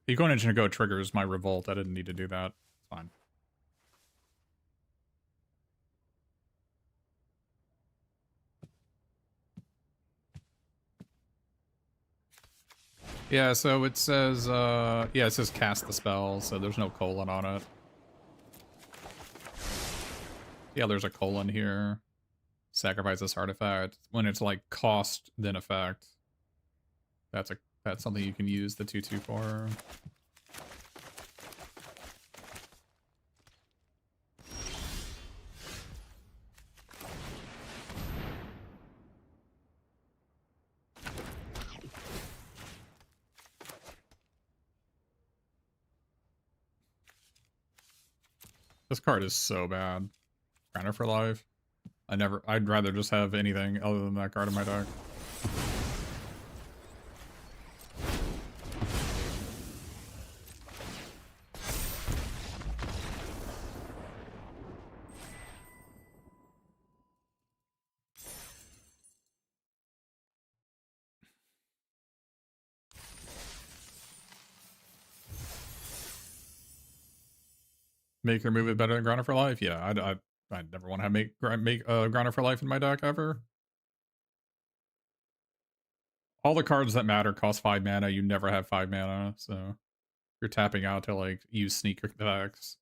Eco Engine Go triggers my revolt. I didn't need to do that. It's fine. Yeah, so it says, yeah, it says cast the spell, so there's no colon on it. Yeah, there's a colon here. Sacrifice this artifact. When it's like cost, then effect. That's something you can use the 2/2 for. This card is so bad. Grinder for life. I'd rather just have anything other than that card in my deck. Make your move it better than Grinder for life? Yeah, I'd never want to make Grinder for life in my deck ever. All the cards that matter cost 5 mana. You never have 5 mana, so you're tapping out to like use sneaker attacks.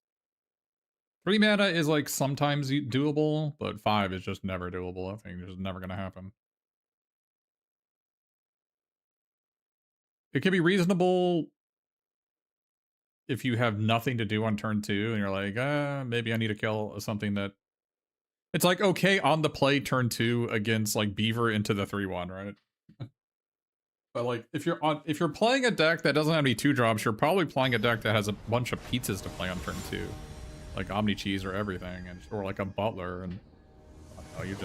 3 mana is like sometimes doable, but 5 is just never doable. I think it's just never gonna happen. It can be reasonable if you have nothing to do on turn 2 and you're like, maybe I need to kill something that... It's like, okay, on the play turn 2 against like Beaver into the 3/1, right? But like, if you're playing a deck that doesn't have any 2-drops, you're probably playing a deck that has a bunch of pizzas to play on turn 2. Like Omni Cheese or everything, or like a Butler, and it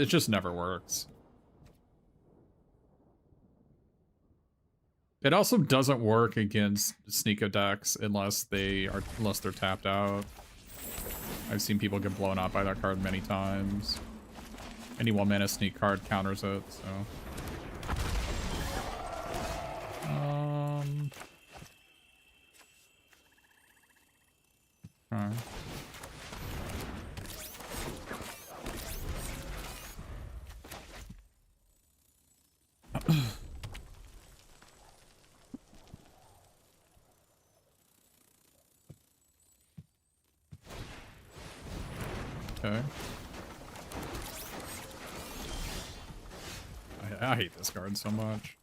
just never works. It also doesn't work against sneak attacks unless they're tapped out. I've seen people get blown out by that card many times. Any 1-mana sneak card counters it, so. Alright. Okay. I hate this card so much.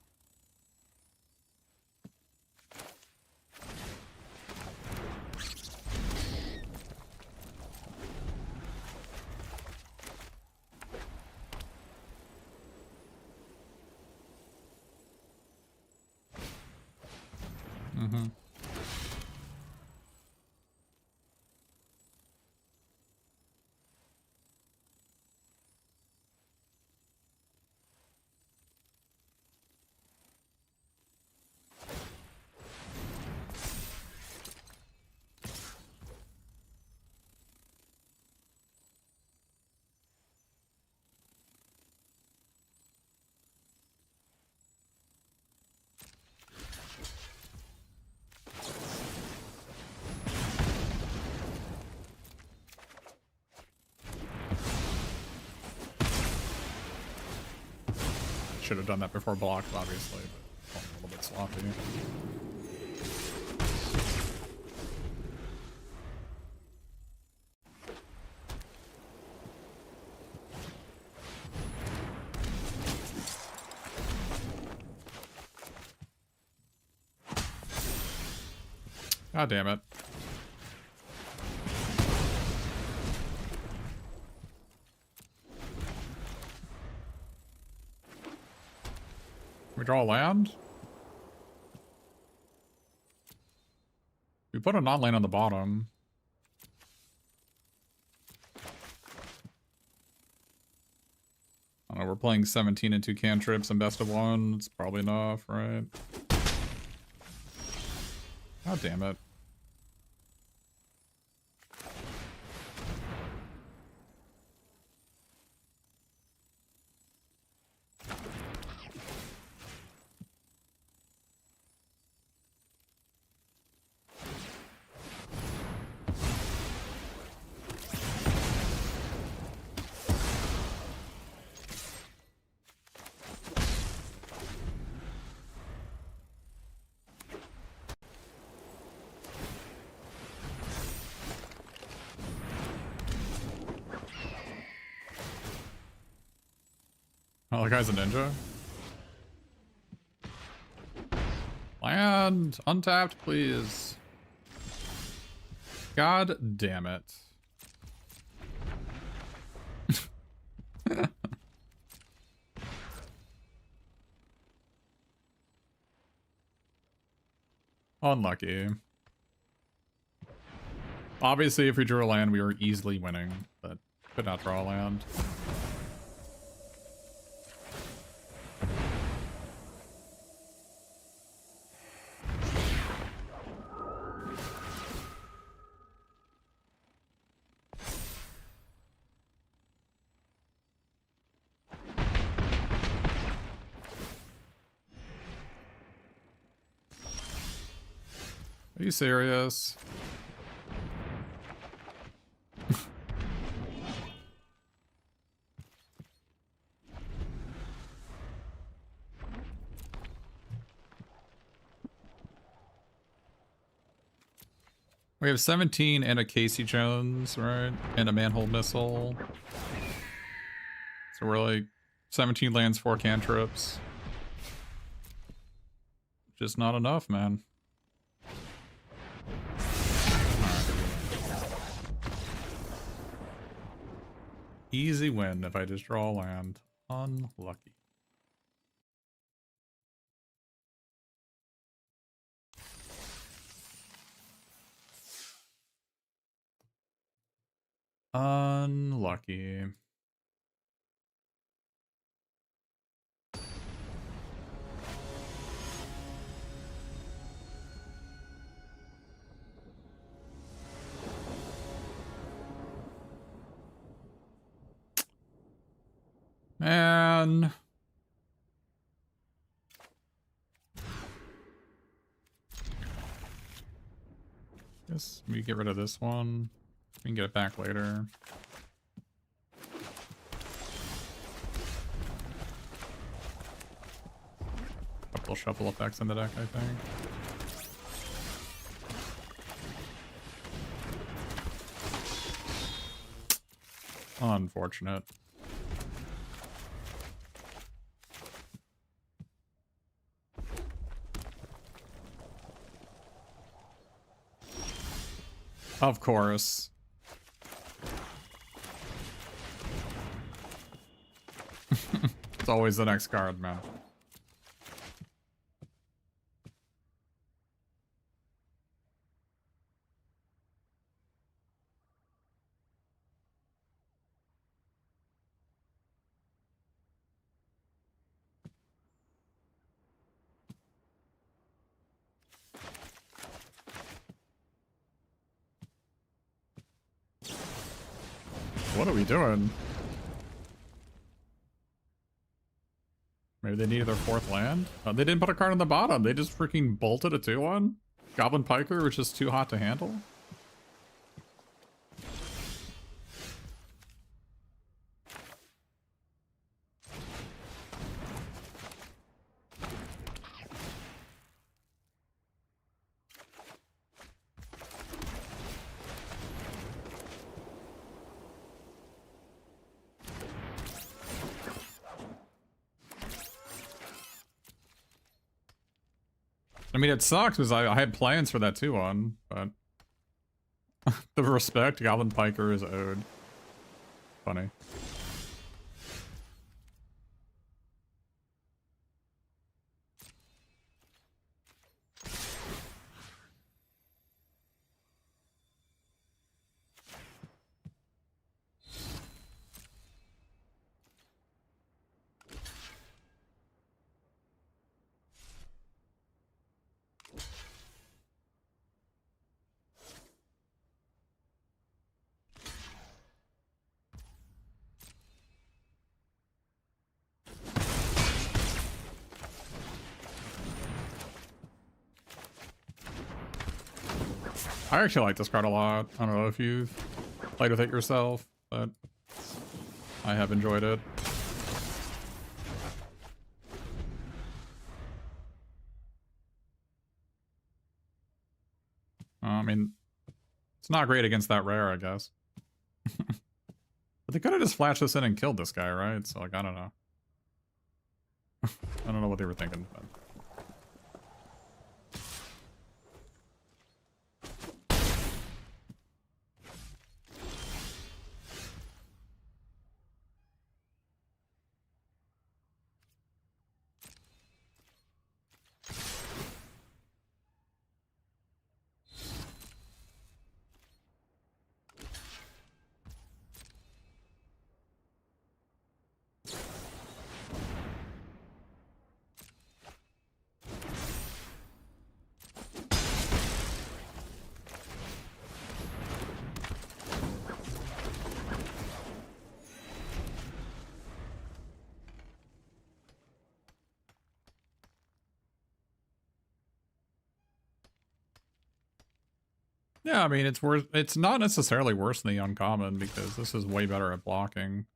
Mm-hmm. Should have done that before blocked, obviously, but a little bit sloppy. God damn it. We draw a land? We put a non-land on the bottom. I don't know, we're playing 17 and 2 cantrips and best of 1. It's probably enough, right? God damn it. Oh, the guy's a ninja. Land! Untapped, please. God damn it. Unlucky. Obviously, if we drew a land, we were easily winning, but could not draw a land. Are you serious? We have 17 and a Casey Jones, right? And a manhole missile. So we're like 17 lands, 4 cantrips. Just not enough, man. Easy win if I just draw a land. Unlucky. Unlucky. Man. Guess we get rid of this one. We can get it back later. Couple shuffle effects in the deck, I think. Unfortunate. Of course. It's always the next card, man. What are we doing? Maybe they needed their 4th land? Oh, they didn't put a card on the bottom. They just freaking bolted a 2-1. Goblin Piker, which is too hot to handle. I mean, it sucks because I had plans for that 2-1, but the respect Goblin Piker is owed. Funny. I actually like this card a lot. I don't know if you've played with it yourself, but I have enjoyed it. I mean, it's not great against that rare, I guess. But they could have just flashed this in and killed this guy, right? So, like, I don't know. I don't know what they were thinking, but... Yeah, I mean, it's worse. It's not necessarily worse than the uncommon because this is way better at blocking.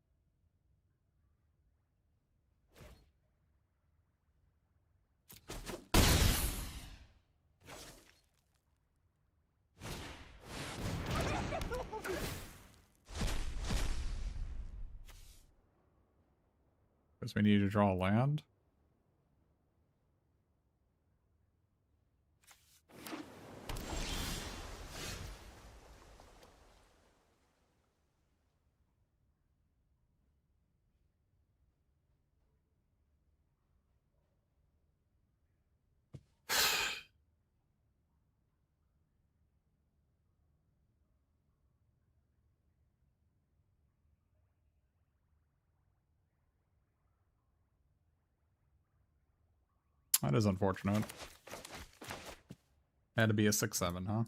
Because we need to draw land. That is unfortunate. Had to be a 6/7, huh?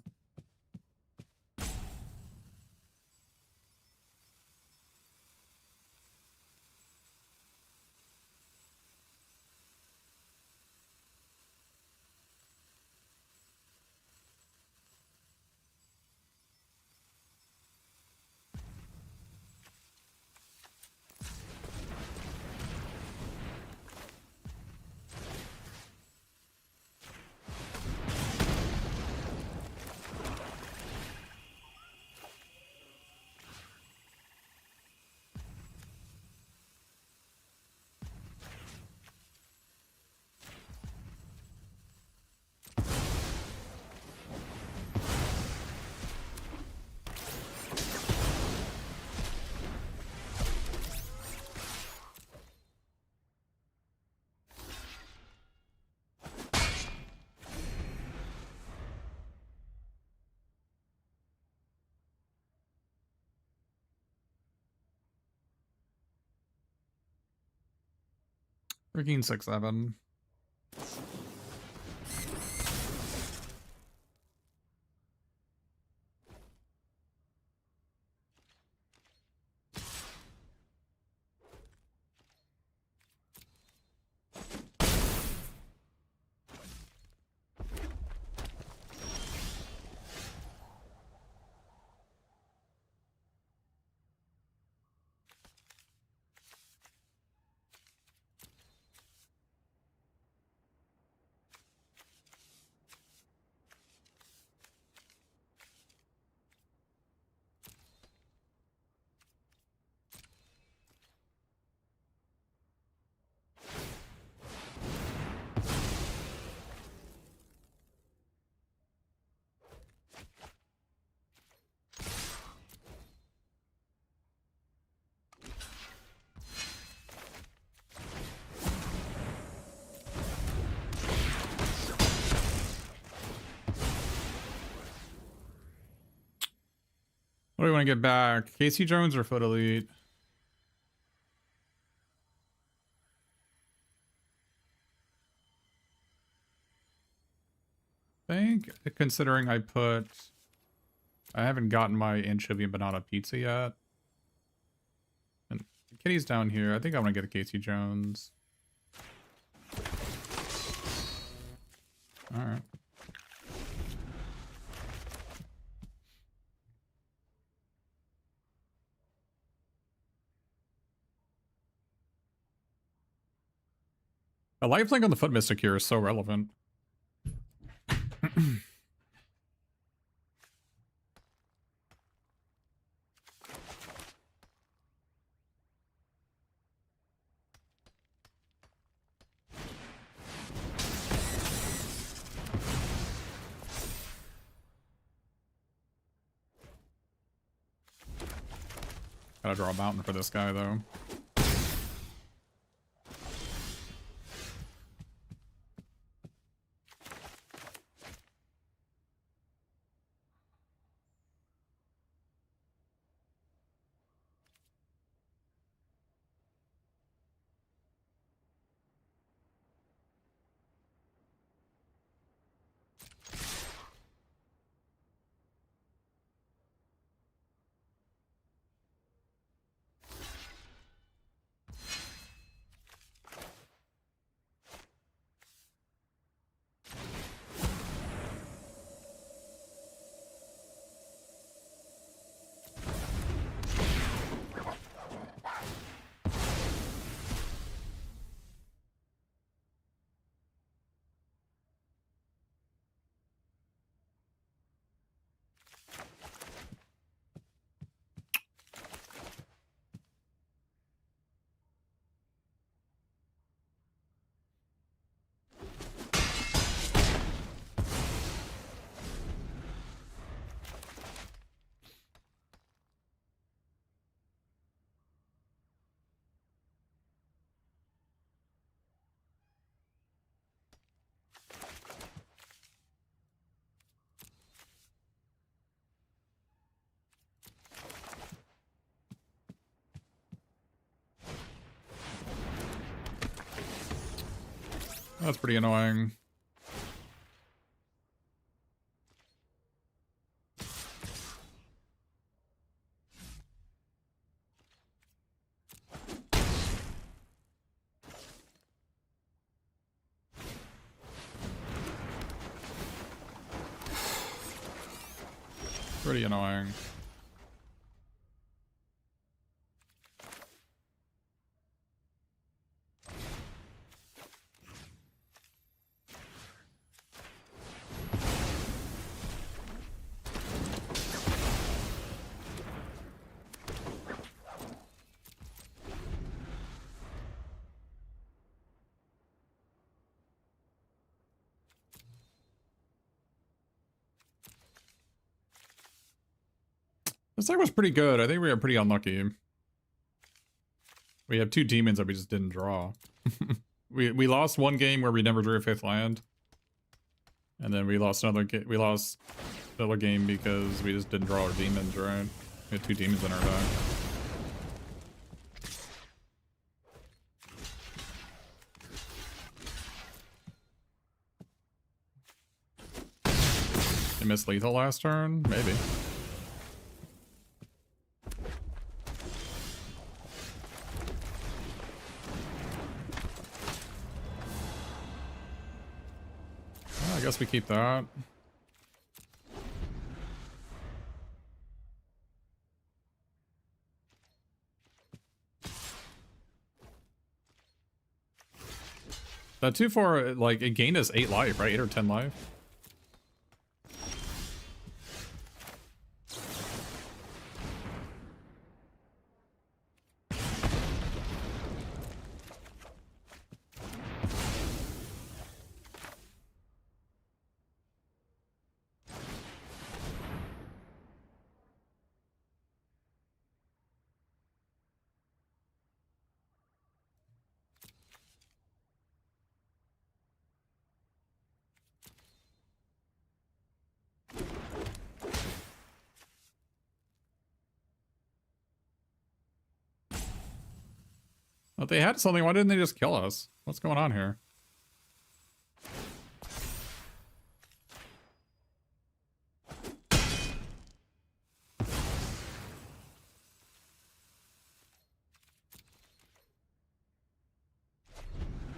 Freaking 6/7. What do we want to get back? Casey Jones or Foot Elite? I think, considering I haven't gotten my anchovy and banana pizza yet. And Kitty's down here. I think I want to get a Casey Jones. Alright. A lifelink on the Foot Mystic here is so relevant. Gotta draw a mountain for this guy, though. That's pretty annoying. Pretty annoying. This deck was pretty good. I think we were pretty unlucky. We have 2 demons that we just didn't draw. we lost one game where we never drew a 5th land. And then we lost another game because we just didn't draw our demons, right? We had 2 demons in our deck. They missed lethal last turn? Maybe. I guess we keep that. That 2/4, like, it gained us 8 life, right? 8 or 10 life. But they had something. Why didn't they just kill us? What's going on here?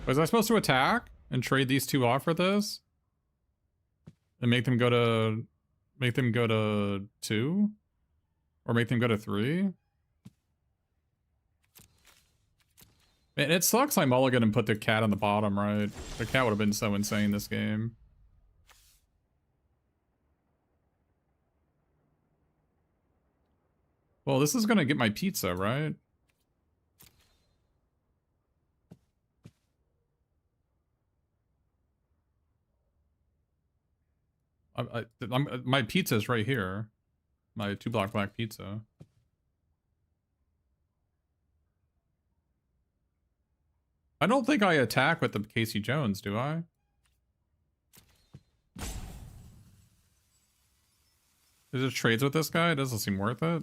Was I supposed to attack and trade these 2 off for this? And make them go to 2? Or make them go to 3? Man, it sucks I mulligan and put the cat on the bottom, right? The cat would have been so insane this game. Well, this is gonna get my pizza, right? My pizza's right here. My 2-block black pizza. I don't think I attack with the Casey Jones, do I? Is it trades with this guy? It doesn't seem worth it.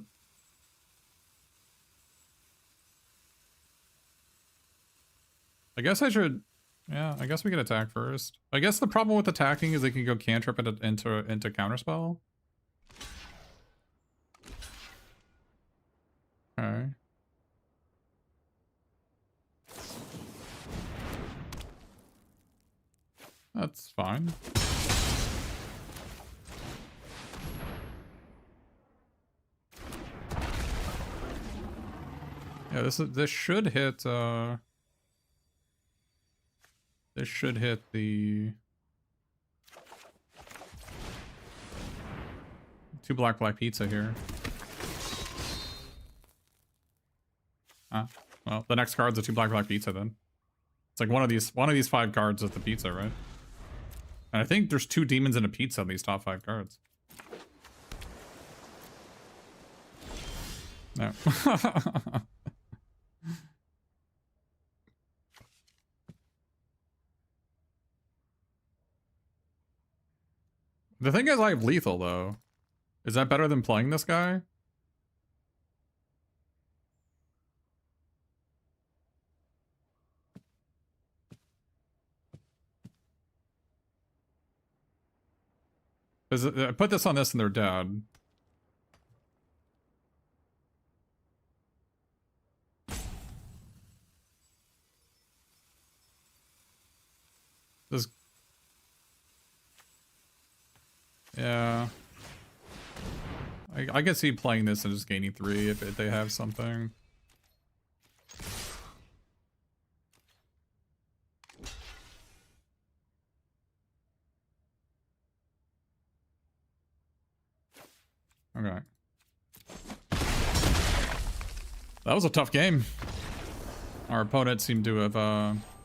I guess I should... Yeah, I guess we can attack first. I guess the problem with attacking is they can go cantrip into counterspell. Okay. That's fine. Yeah, this should hit this should hit the 2 black pizza here. Well, the next card's a 2 black pizza then. It's like one of these 5 cards is the pizza, right? And I think there's 2 demons and a pizza on these top 5 cards. No. The thing is I have lethal though. Is that better than playing this guy? I put this on this and they're dead. This... Yeah. I can see playing this and just gaining 3 if they have something. Okay. That was a tough game. Our opponent seemed to have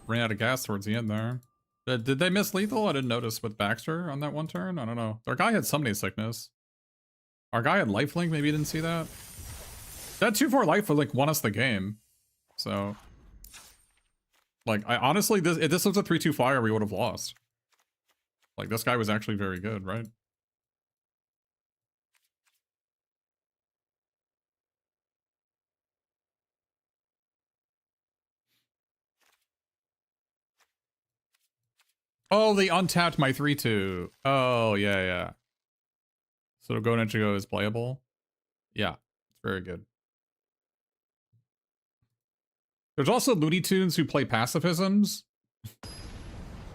ran out of gas towards the end there. Did they miss lethal? I didn't notice with Baxter on that one turn. I don't know. Our guy had Summoning Sickness. Our guy had Lifelink. Maybe you didn't see that. That 2/4 Lifelink won us the game. So, like, I honestly, if this was a 3/2 flyer, we would have lost. Like, this guy was actually very good, right? Oh, they untapped my 3/2. Oh, yeah, yeah. So Go Ninja is playable. Yeah, it's very good. There's also Looney Tunes who play pacifisms.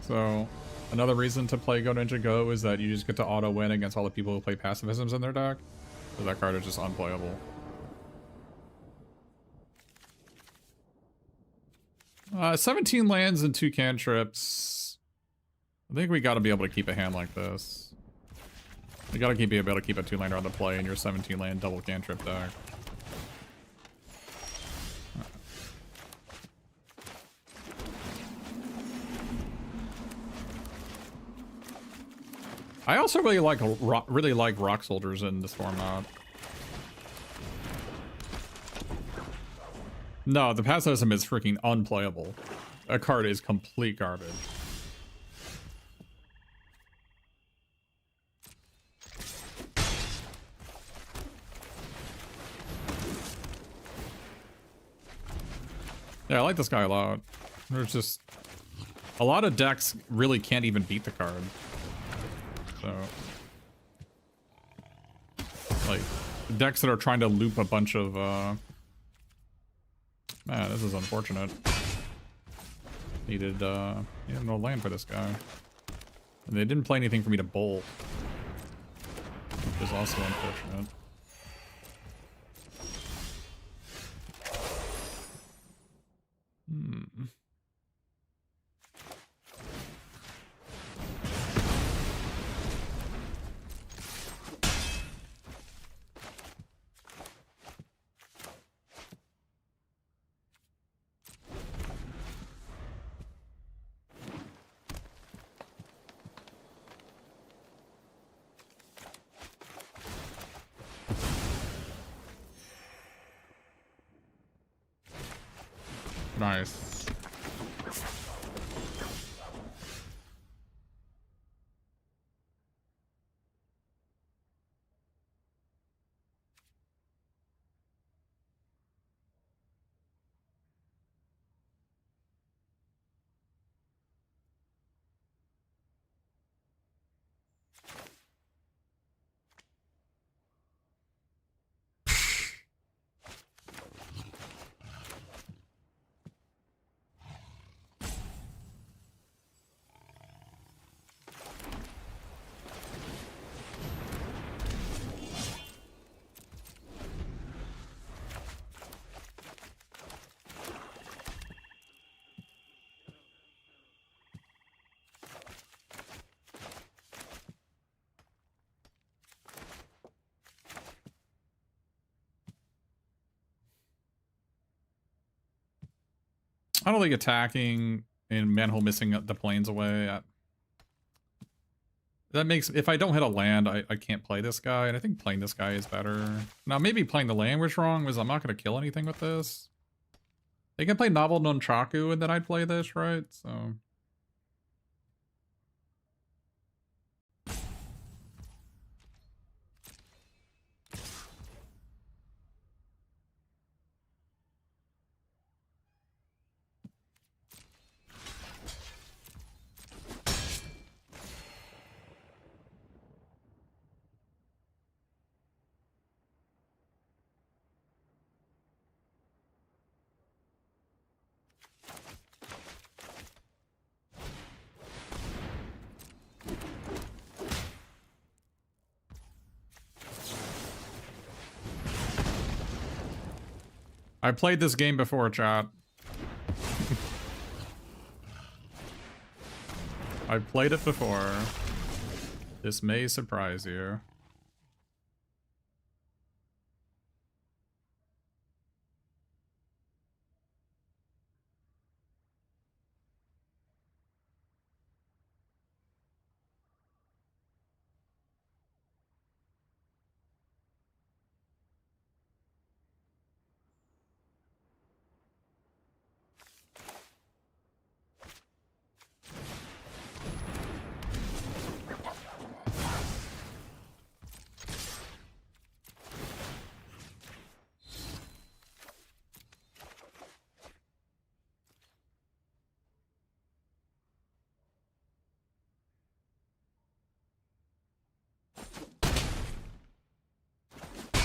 So another reason to play Go Ninja Go is that you just get to auto win against all the people who play pacifisms in their deck. So that card is just unplayable. 17 lands and 2 cantrips. I think we got to be able to keep a hand like this. We got to be able to keep a 2-laner on the play in your 17 land double cantrip deck. I also really like rock soldiers in this format. No, the pacifism is freaking unplayable. That card is complete garbage. Yeah, I like this guy a lot. There's just a lot of decks really can't even beat the card. So, like, decks that are trying to loop a bunch of, man, this is unfortunate. Needed no land for this guy. And they didn't play anything for me to bolt. Which is also unfortunate. Nice. I don't think attacking and manhole missing the planes away. That makes, if I don't hit a land, I can't play this guy, and I think playing this guy is better. Now, maybe playing the land was wrong, was I'm not going to kill anything with this. They can play Novel Nunchaku, and then I'd play this, right? So... I played this game before, chat. I've played it before. This may surprise you.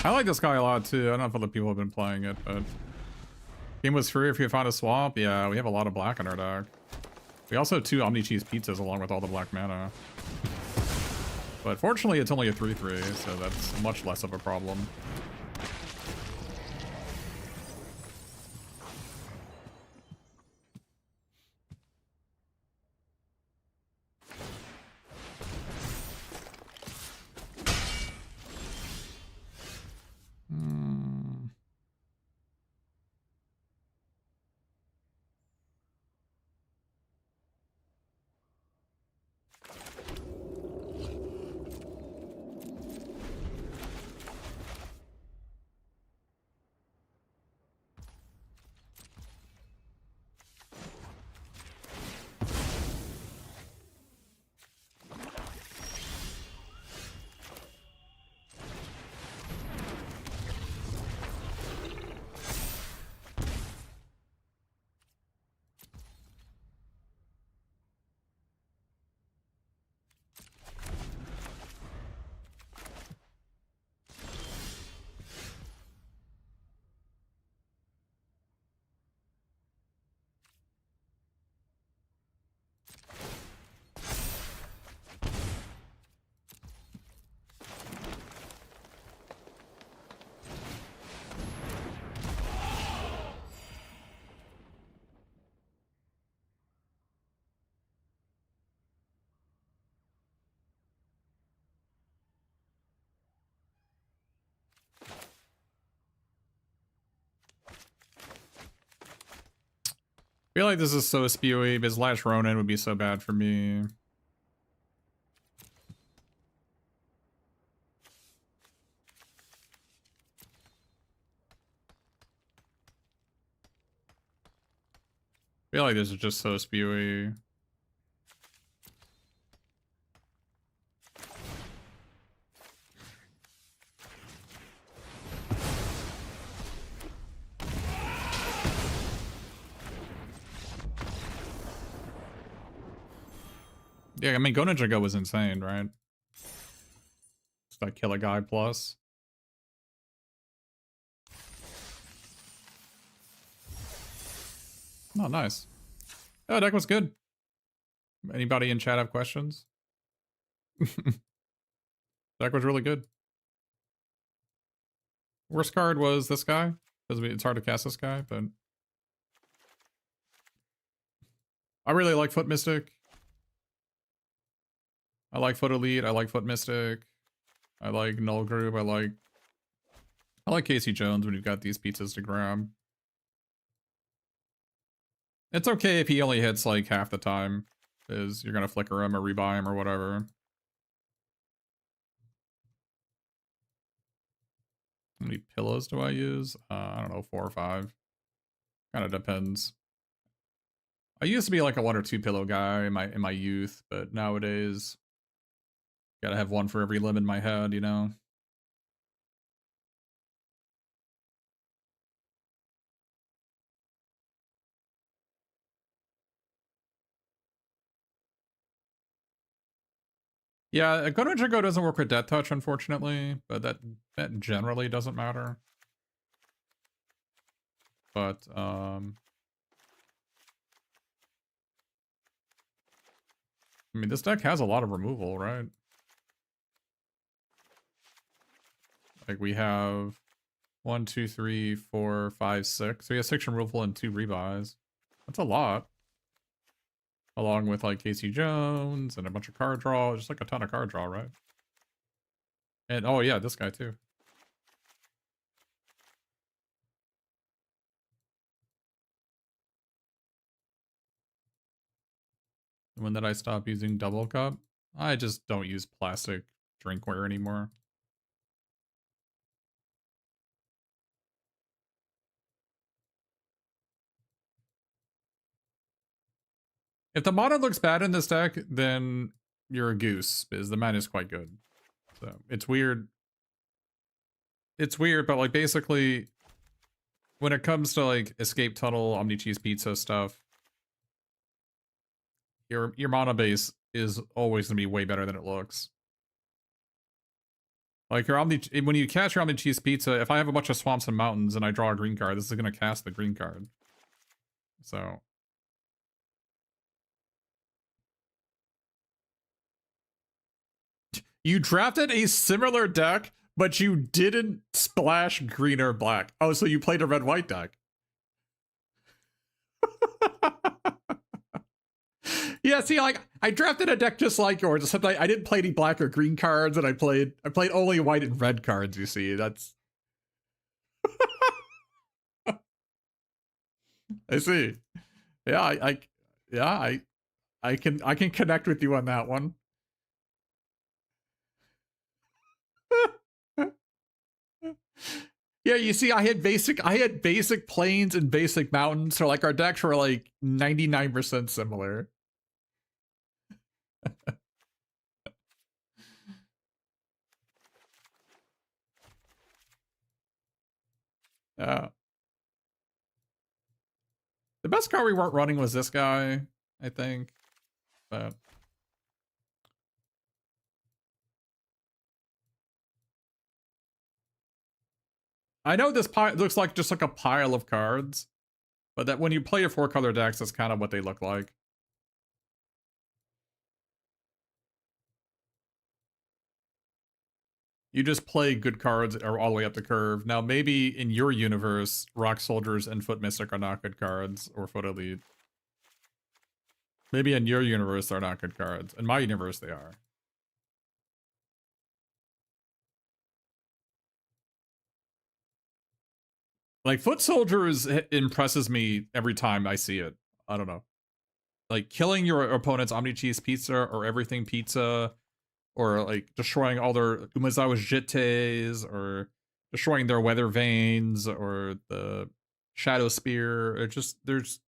I like this guy a lot too. I don't know if other people have been playing it, but game was free if you found a swamp. Yeah, we have a lot of black in our deck. We also have 2 Omni Cheese pizzas along with all the black mana. But fortunately, it's only a 3/3, so that's much less of a problem. I feel like this is so spewy, but Slash Ronin would be so bad for me. I feel like this is just so spewy. Yeah, I mean, Go Ninja Go was insane, right? Just like kill a guy plus. Oh, nice. Oh, deck was good. Anybody in chat have questions? Deck was really good. Worst card was this guy, because it's hard to cast this guy, but... I really like Foot Mystic. I like Foot Elite, I like Foot Mystic. I like Null Group, I like Casey Jones when you've got these pizzas to grab. It's okay if he only hits like half the time, because you're gonna flicker him or rebuy him or whatever. How many pillows do I use? I don't know, 4 or 5. Kind of depends. I used to be like a 1 or 2 pillow guy in my youth, but nowadays, gotta have one for every limb in my head, you know? Yeah, Go Go doesn't work with Death Touch, unfortunately, but that generally doesn't matter. But, I mean, this deck has a lot of removal, right? Like, we have 1, 2, 3, 4, 5, 6. So we have 6 removal and 2 rebuys. That's a lot. Along with, like, Casey Jones and a bunch of card draw. Just, like, a ton of card draw, right? And, oh, yeah, this guy, too. When did I stop using double cup? I just don't use plastic drinkware anymore. If the mono looks bad in this deck, then you're a goose, because the mana is quite good. So it's weird. It's weird, but like basically, when it comes to like Escape Tunnel, Omni Cheese Pizza stuff, your mana base is always gonna be way better than it looks. Like your Omni, when you cast your Omni Cheese Pizza, if I have a bunch of swamps and mountains and I draw a green card, this is gonna cast the green card. So you drafted a similar deck, but you didn't splash green or black. Oh, so you played a red-white deck. Yeah, see, like I drafted a deck just like yours, except I didn't play any black or green cards, and I played only white and red cards. You see, that's I see. Yeah, yeah, I can connect with you on that one. Yeah, you see, I had basic plains and basic mountains, so like our decks were like 99% similar. Yeah. The best card we weren't running was this guy, I think. But I know this pile looks like just like a pile of cards, but that when you play your 4-color decks, that's kind of what they look like. You just play good cards or all the way up the curve. Now, maybe in your universe, Rock Soldiers and Foot Mystic are not good cards, or Foot Elite. Maybe in your universe, they're not good cards. In my universe, they are. Like, Foot Soldiers impresses me every time I see it. I don't know. Like, killing your opponent's Omni Cheese Pizza or Everything Pizza, or like destroying all their Umezawa Jittes, or destroying their Weather Vanes, or the Shadow Spear. It just, there's,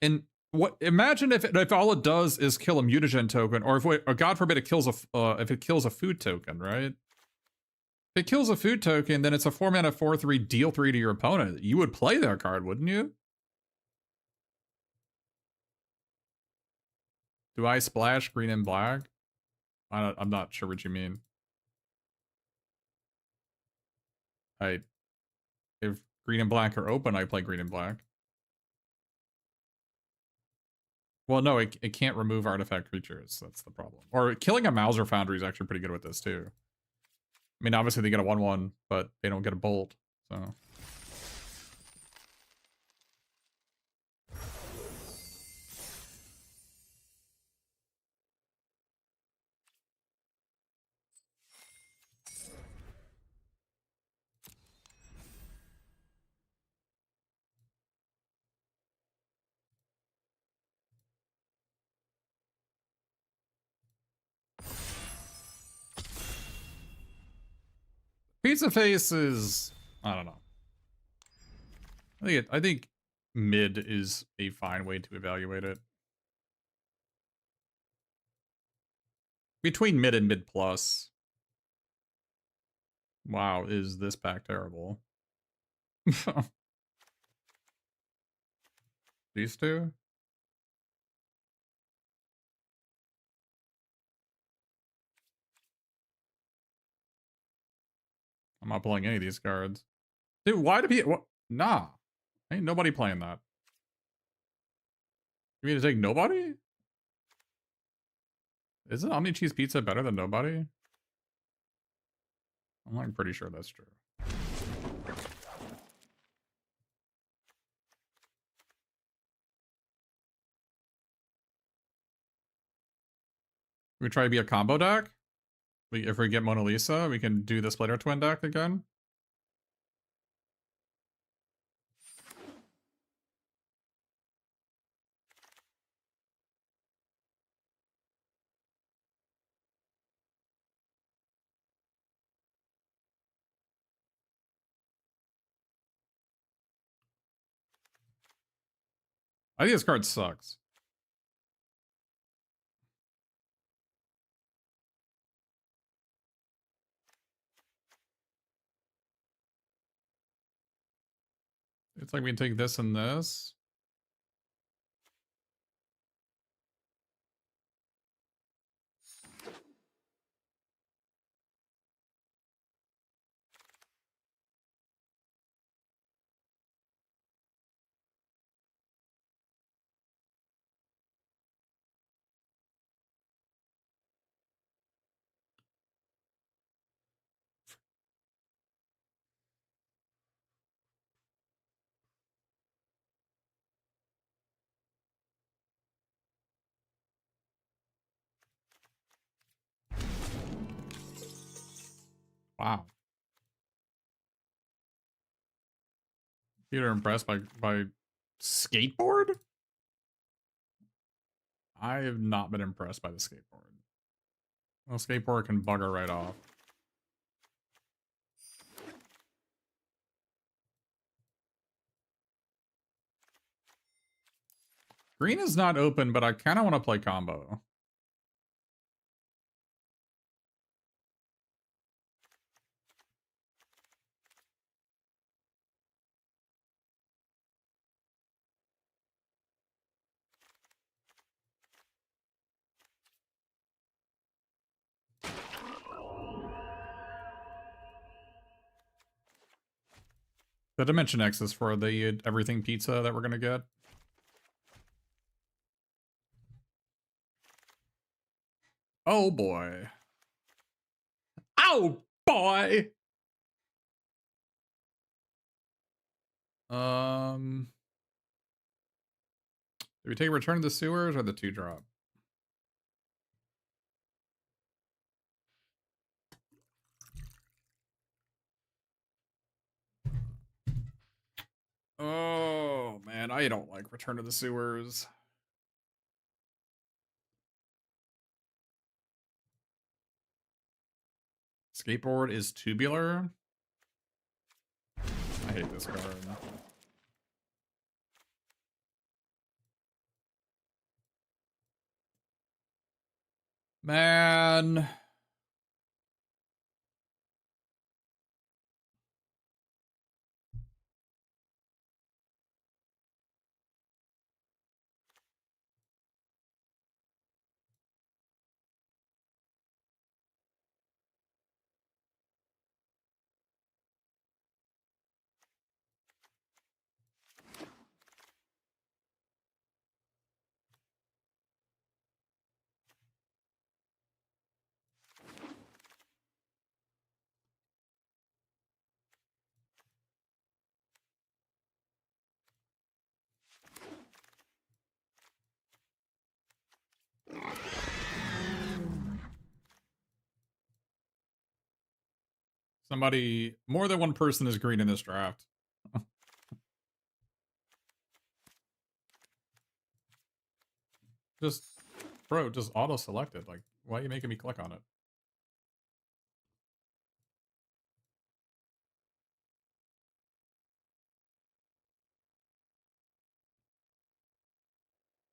and what, imagine if all it does is kill a mutagen token, or or God forbid it kills if it kills a food token, right? If it kills a food token, then it's a 4-mana 4/3 deal 3 to your opponent. You would play that card, wouldn't you? Do I splash green and black? I'm not sure what you mean. I If green and black are open, I play green and black. Well, no, it can't remove artifact creatures. That's the problem. Or killing a Mauser Foundry is actually pretty good with this, too. I mean, obviously they get a 1/1, but they don't get a bolt, so... Pizza Face is, I don't know. I think mid is a fine way to evaluate it. Between mid and mid plus. Wow, is this pack terrible? These two? I'm not playing any of these cards. Dude, why do people... What? Nah. Ain't nobody playing that. You mean to take nobody? Isn't Omni Cheese Pizza better than nobody? I'm like pretty sure that's true. We try to be a combo deck? If we get Mona Lisa, we can do the Splitter Twin deck again? I think this card sucks. It's like we can take this and this. Wow. You're impressed by skateboard? I have not been impressed by the skateboard. Well, skateboard can bugger right off. Green is not open, but I kind of want to play combo. The Dimension X is for the everything pizza that we're going to get. Oh boy. Oh boy! Do we take Return to the Sewers or the 2-drop? Oh man, I don't like Return to the Sewers. Skateboard is tubular. I hate this card. Man. Somebody, more than one person is green in this draft. Just, bro, just auto-select it. Like, why are you making me click on it?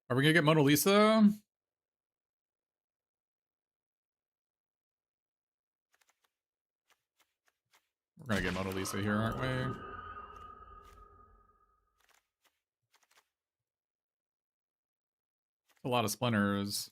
Are we gonna get Mona Lisa? We're gonna get Mona Lisa here, aren't we? A lot of splinters.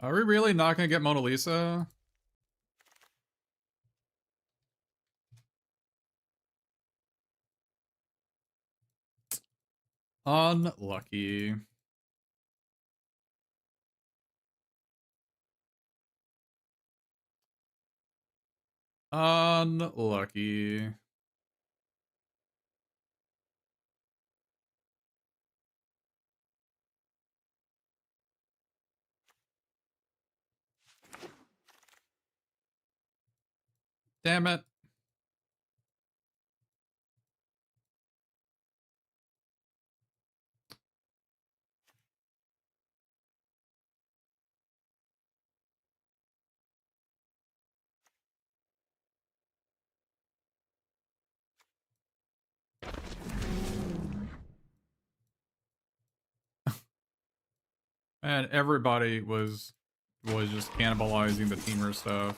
Are we really not gonna get Mona Lisa? Unlucky. Unlucky. Damn it. And everybody was just cannibalizing the teamer stuff.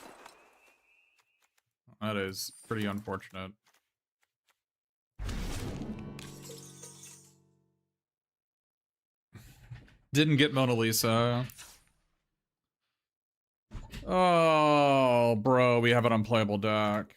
That is pretty unfortunate. Didn't get Mona Lisa. Oh, bro, we have an unplayable deck.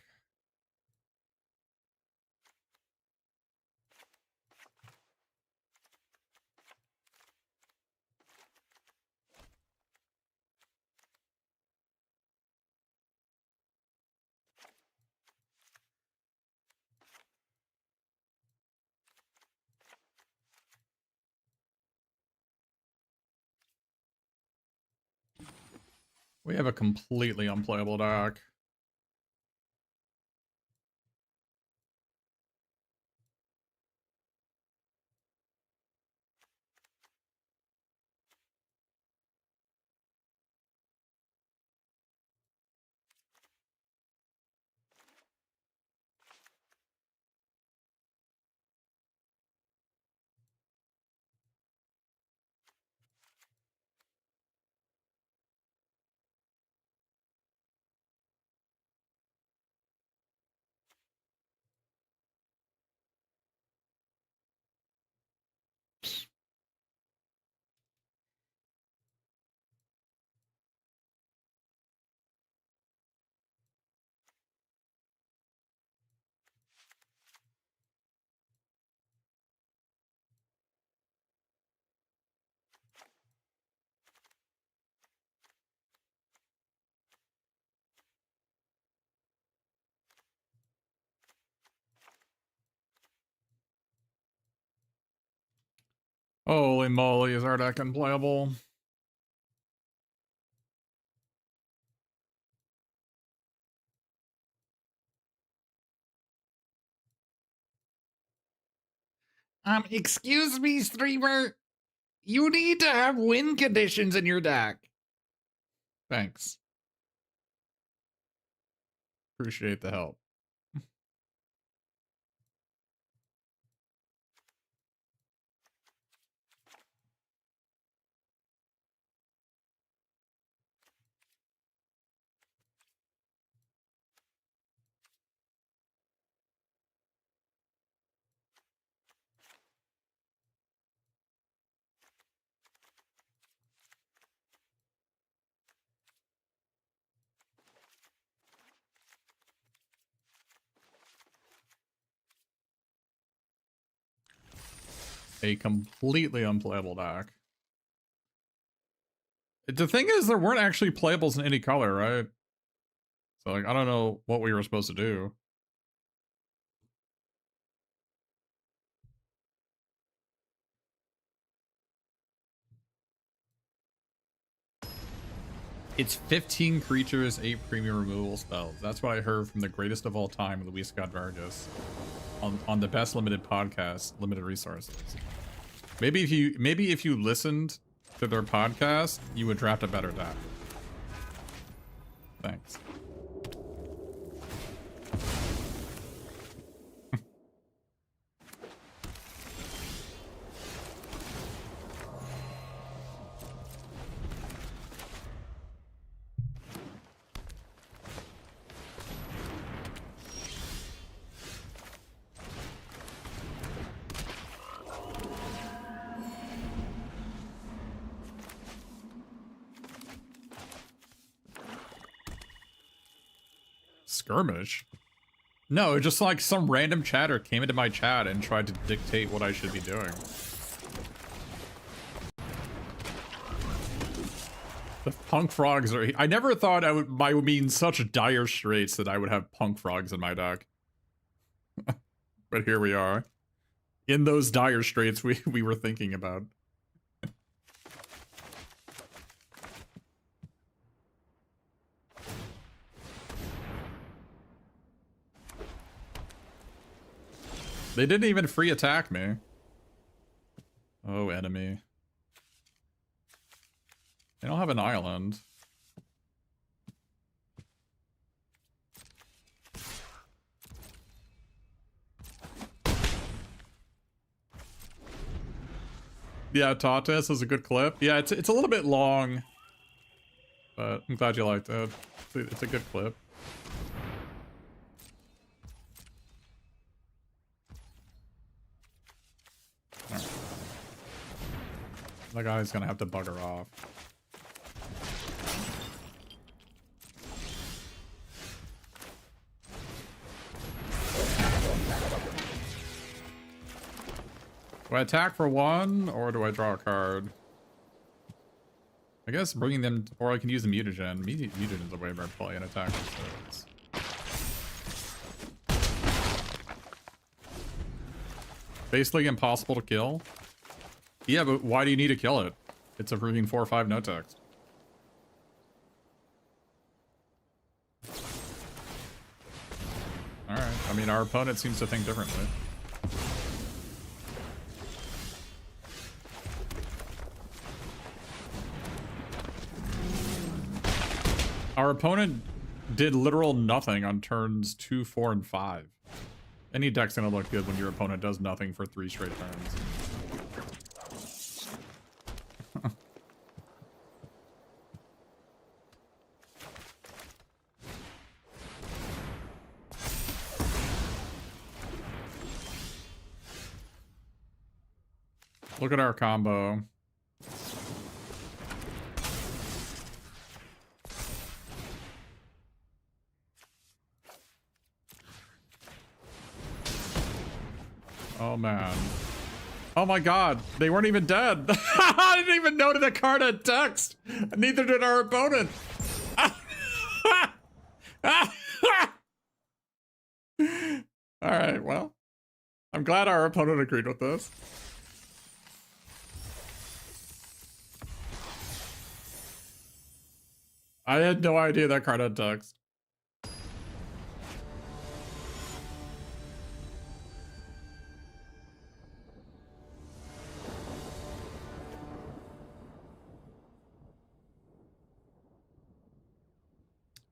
We have a completely unplayable deck. Holy moly, is our deck unplayable? Excuse me, streamer. You need to have win conditions in your deck. Thanks. Appreciate the help. A completely unplayable deck. The thing is, there weren't actually playables in any color, right? So, like, I don't know what we were supposed to do. It's 15 creatures, 8 premium removal spells. That's what I heard from the greatest of all time, Luis Godvargas, on the best limited podcast, Limited Resources. Maybe if you listened to their podcast, you would draft a better deck. Thanks. Skirmish? No, just like some random chatter came into my chat and tried to dictate what I should be doing. The punk frogs are... I never thought I would be in such dire straits that I would have punk frogs in my deck. But here we are. In those dire straits we were thinking about. They didn't even free attack me. Oh, enemy. They don't have an island. Yeah, Tatis is a good clip. Yeah, it's a little bit long, but I'm glad you liked it. It's a good clip. Right. That guy's gonna have to bugger off. Do I attack for one, or do I draw a card? I guess bringing them, or I can use the mutagen. Mutagen's a way better play and attack instead. Basically impossible to kill. Yeah, but why do you need to kill it? It's a freaking 4/5 no text. Alright, I mean, our opponent seems to think differently. Our opponent did literal nothing on turns 2, 4, and 5. Any deck's gonna look good when your opponent does nothing for 3 straight turns. Look at our combo. Oh man. Oh my god, they weren't even dead. I didn't even know that card had text. Neither did our opponent. Alright, well. I'm glad our opponent agreed with this. I had no idea that card had text.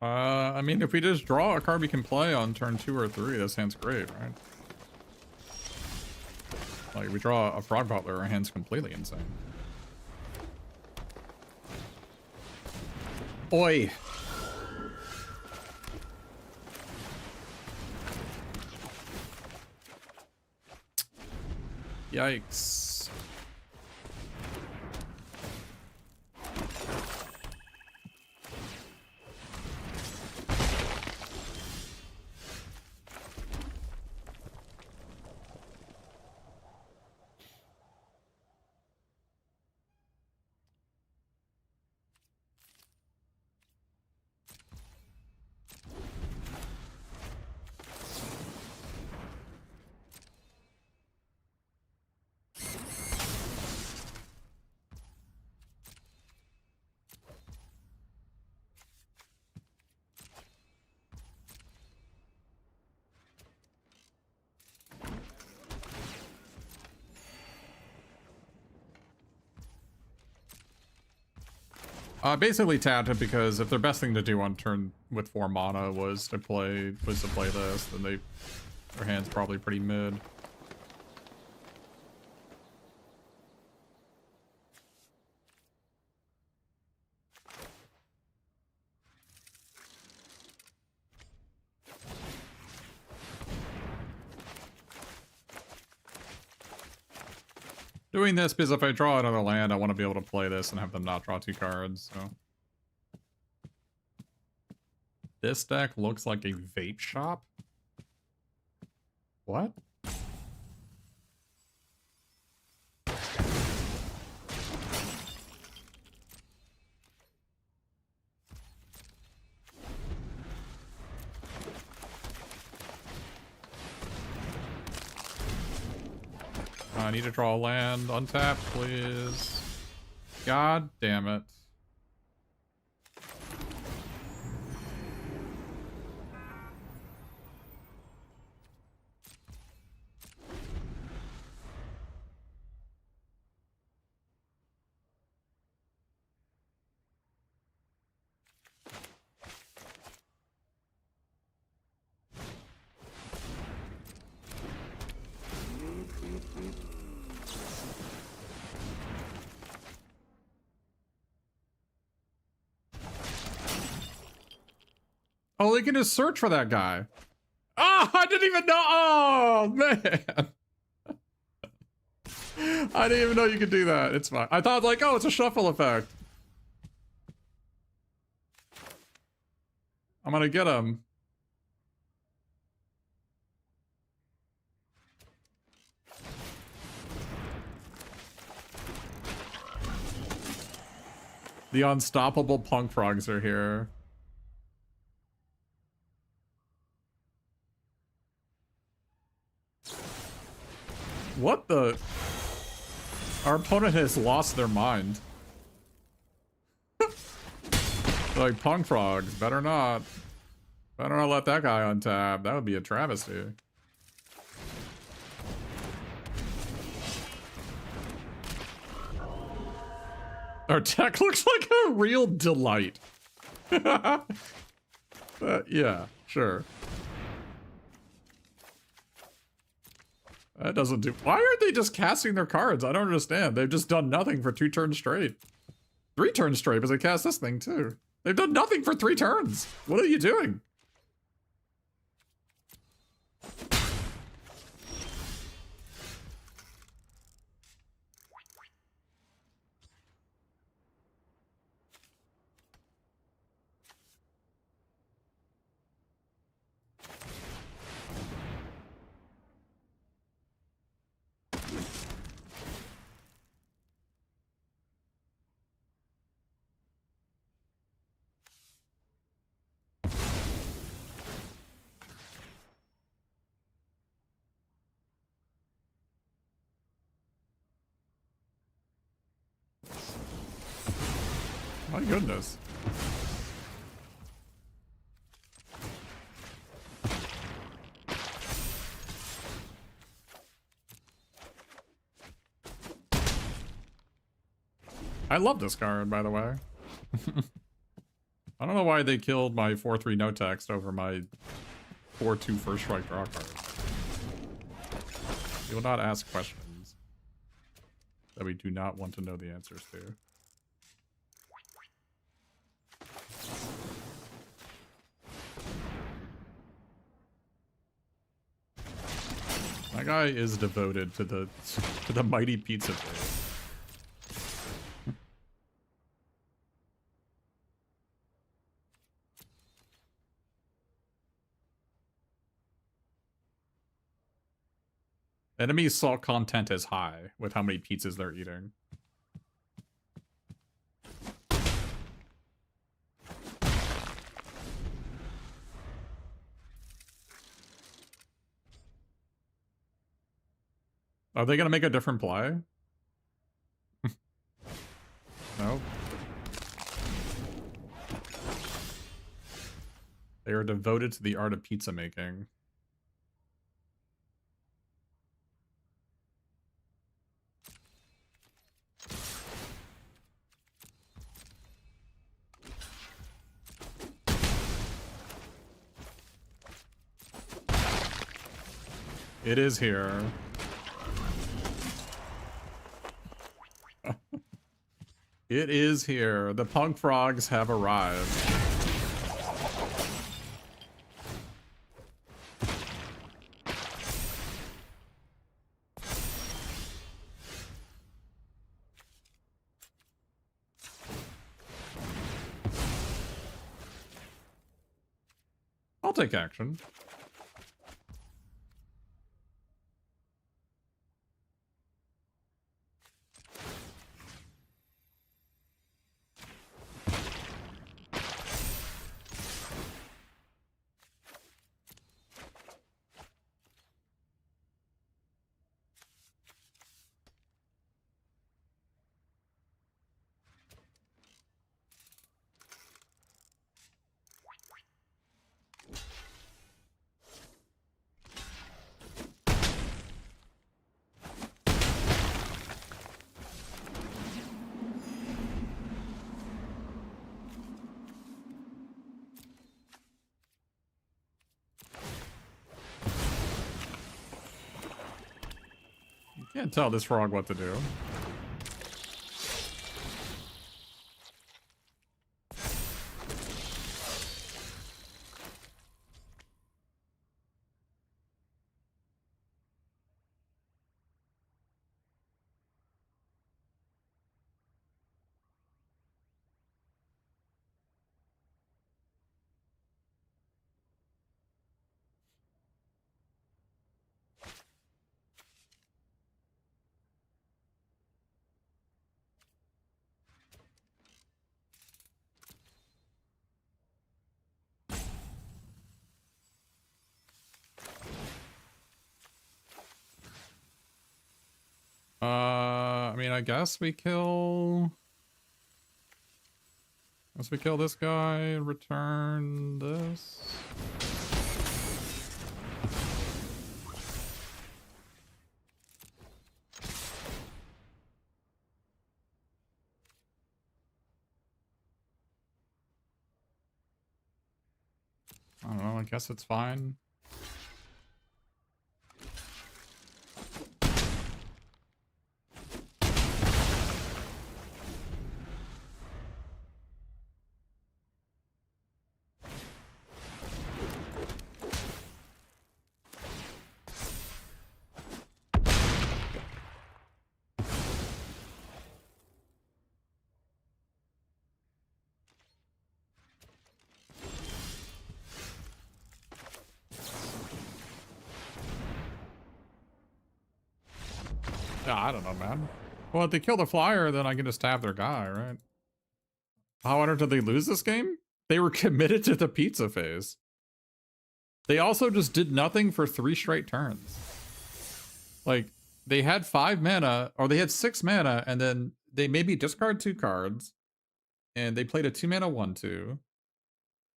I mean, if we just draw a card we can play on turn 2 or 3, that sounds great, right? Like, we draw a Frog Butler, our hand's completely insane. Oi! Yikes. Basically tapped it because if their best thing to do on turn with 4 mana was to play this, then their hand's probably pretty mid. Doing this because if I draw another land, I want to be able to play this and have them not draw 2 cards, so. This deck looks like a vape shop? What? I need to draw a land. Untap, please. God damn it. Oh, they can just search for that guy. Oh, I didn't even know. Oh, man. I didn't even know you could do that. It's fine. I thought, like, oh, it's a shuffle effect. I'm gonna get him. The unstoppable punk frogs are here. What the? Our opponent has lost their mind. Like, punk frogs, better not. Better not let that guy untap. That would be a travesty. Our deck looks like a real delight. Yeah, sure. That doesn't do... Why aren't they just casting their cards? I don't understand. They've just done nothing for 2 turns straight. 3 turns straight, because they cast this thing too. They've done nothing for 3 turns. What are you doing? My goodness. I love this card, by the way. I don't know why they killed my 4/3 no text over my 4/2 first strike draw card. We will not ask questions that we do not want to know the answers to. My guy is devoted to the mighty pizza face. Enemy salt content is high with how many pizzas they're eating. Are they gonna make a different play? No. They are devoted to the art of pizza making. It is here. It is here. The punk frogs have arrived. I'll take action. Can't tell this frog what to do. I mean, I guess we kill... Guess we kill this guy, return this. I don't know, I guess it's fine. Yeah, I don't know, man. Well, if they kill the flyer, then I can just stab their guy, right? However, did they lose this game? They were committed to the pizza phase. They also just did nothing for 3 straight turns. Like, they had 5 mana, or they had 6 mana, and then they maybe discard 2 cards, and they played a 2 mana 1/2,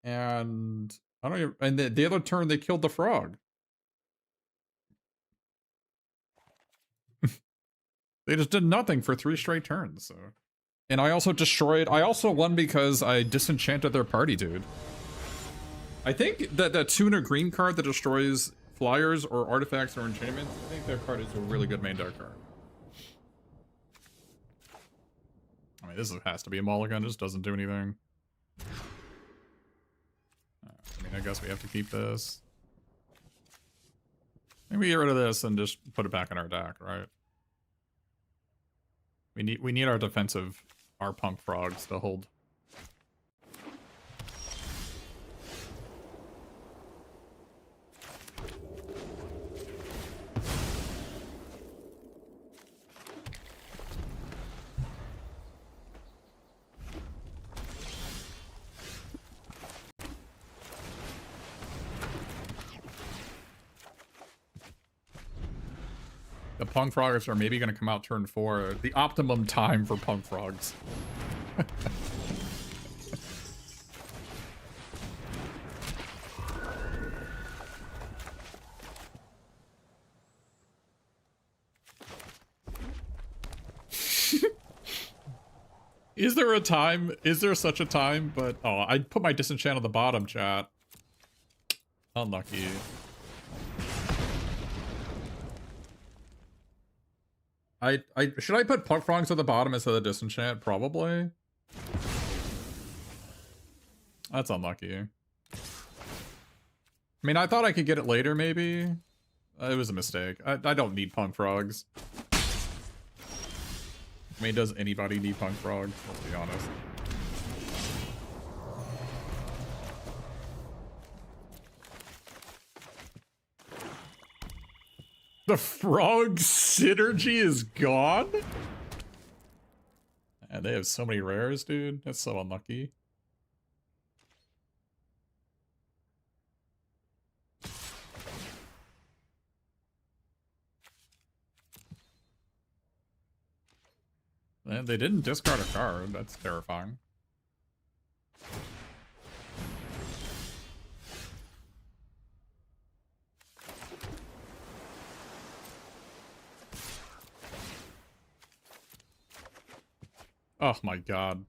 and I don't even, and the other turn they killed the frog. They just did nothing for 3 straight turns, so. And I also won because I disenchanted their party, dude. I think that tuner green card that destroys flyers or artifacts or enchantments, I think their card is a really good main deck card. I mean, this has to be a mulligan, just doesn't do anything. I mean, I guess we have to keep this. Maybe get rid of this and just put it back in our deck, right? We need our defensive, our punk frogs to hold. The punk frogs are maybe going to come out turn 4. The optimum time for punk frogs. Is there a time? Is there such a time? But, oh, I put my disenchant on the bottom, chat. Unlucky. Should I put Punk Frogs at the bottom instead of Disenchant? Probably. That's unlucky. I mean, I thought I could get it later, maybe. It was a mistake. I don't need Punk Frogs. I mean, does anybody need Punk Frogs? Let's be honest. The frog synergy is gone? And they have so many rares, dude. That's so unlucky. And they didn't discard a card. That's terrifying. Oh my god.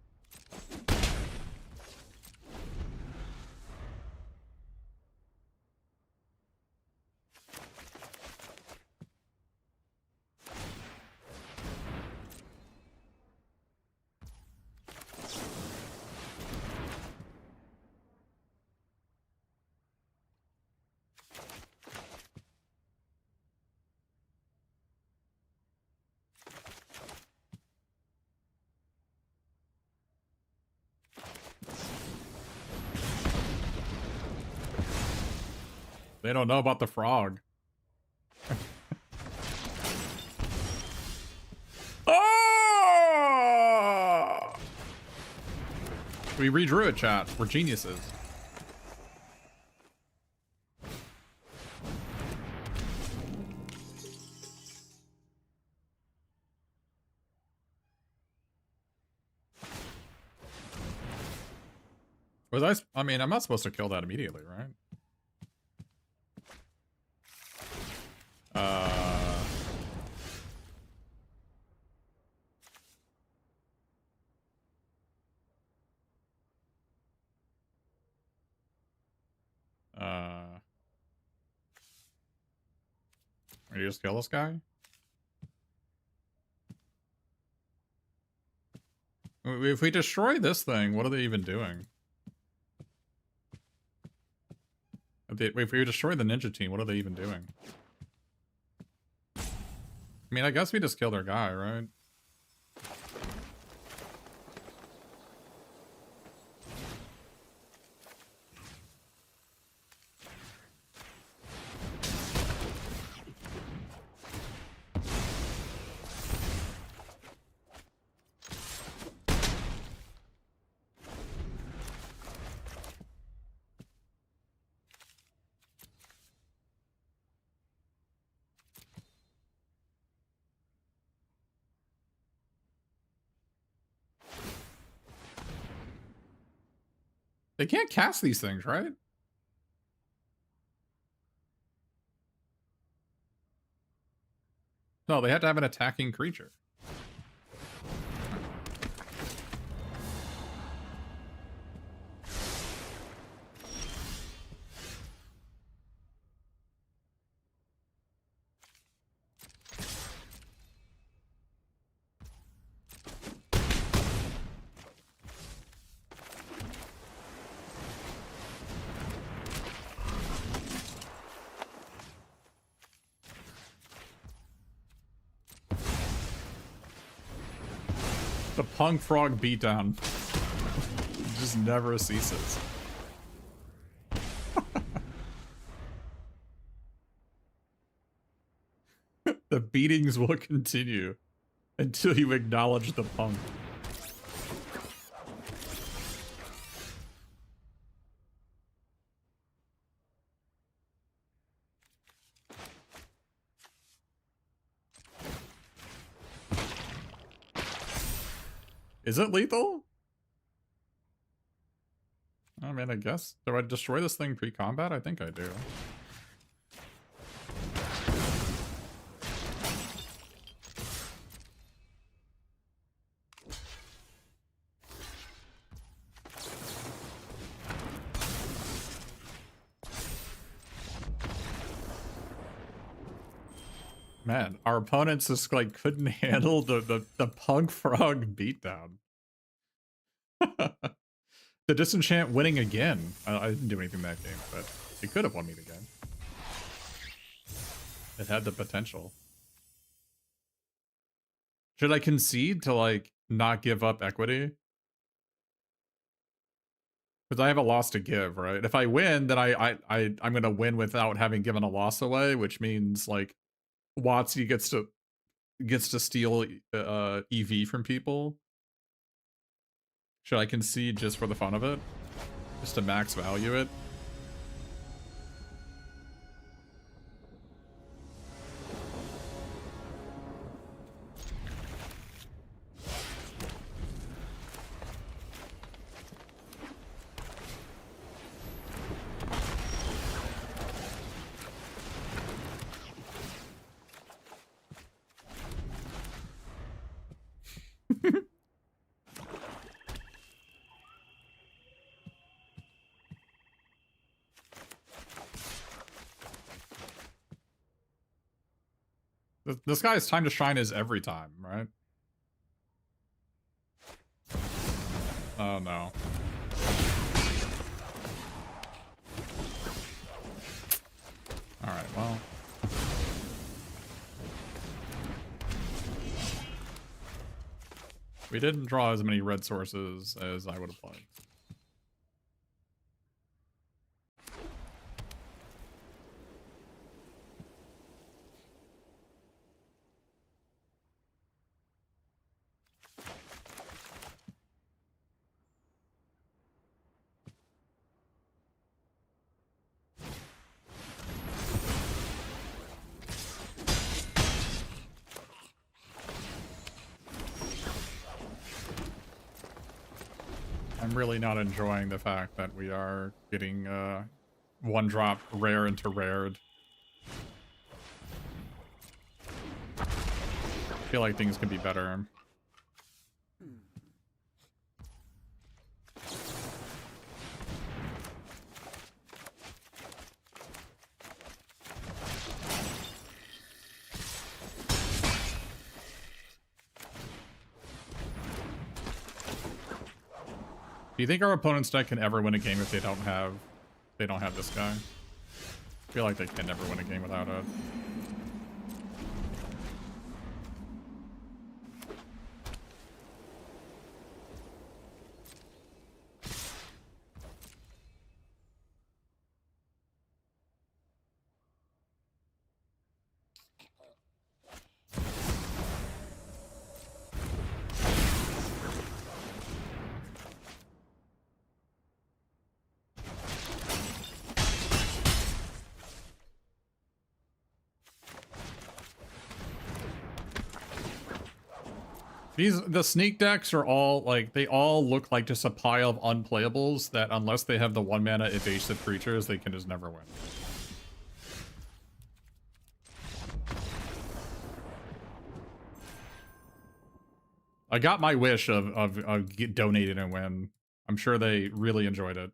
They don't know about the frog. Oh! We redrew it, chat. We're geniuses. I mean, I'm not supposed to kill that immediately, right? You just kill this guy? If we destroy this thing, what are they even doing? If we destroy the ninja team, what are they even doing? I mean, I guess we just kill their guy, right? They can't cast these things, right? No, they had to have an attacking creature. The Punk Frog beatdown just never ceases. The beatings will continue until you acknowledge the punk. Is it lethal? I mean, I guess. Do I destroy this thing pre-combat? I think I do. Man, our opponents just like couldn't handle the pug frog beatdown. The disenchant winning again. I didn't do anything that game, but it could have won me the game. It had the potential. Should I concede to like not give up equity? Because I have a loss to give, right? If I win, then I'm gonna win without having given a loss away, which means like WotC gets to steal EV from people. Should I concede just for the fun of it? Just to max value it? This guy's time to shine is every time, right? Oh no. Alright, well. We didn't draw as many red sources as I would have liked. I'm really not enjoying the fact that we are getting one drop rare into rared. I feel like things could be better. Do you think our opponent's deck can ever win a game if they don't have this guy? I feel like they can never win a game without it. The sneak decks are all, like, they all look like just a pile of unplayables that unless they have the 1-mana evasive creatures, they can just never win. I got my wish of donating and win. I'm sure they really enjoyed it.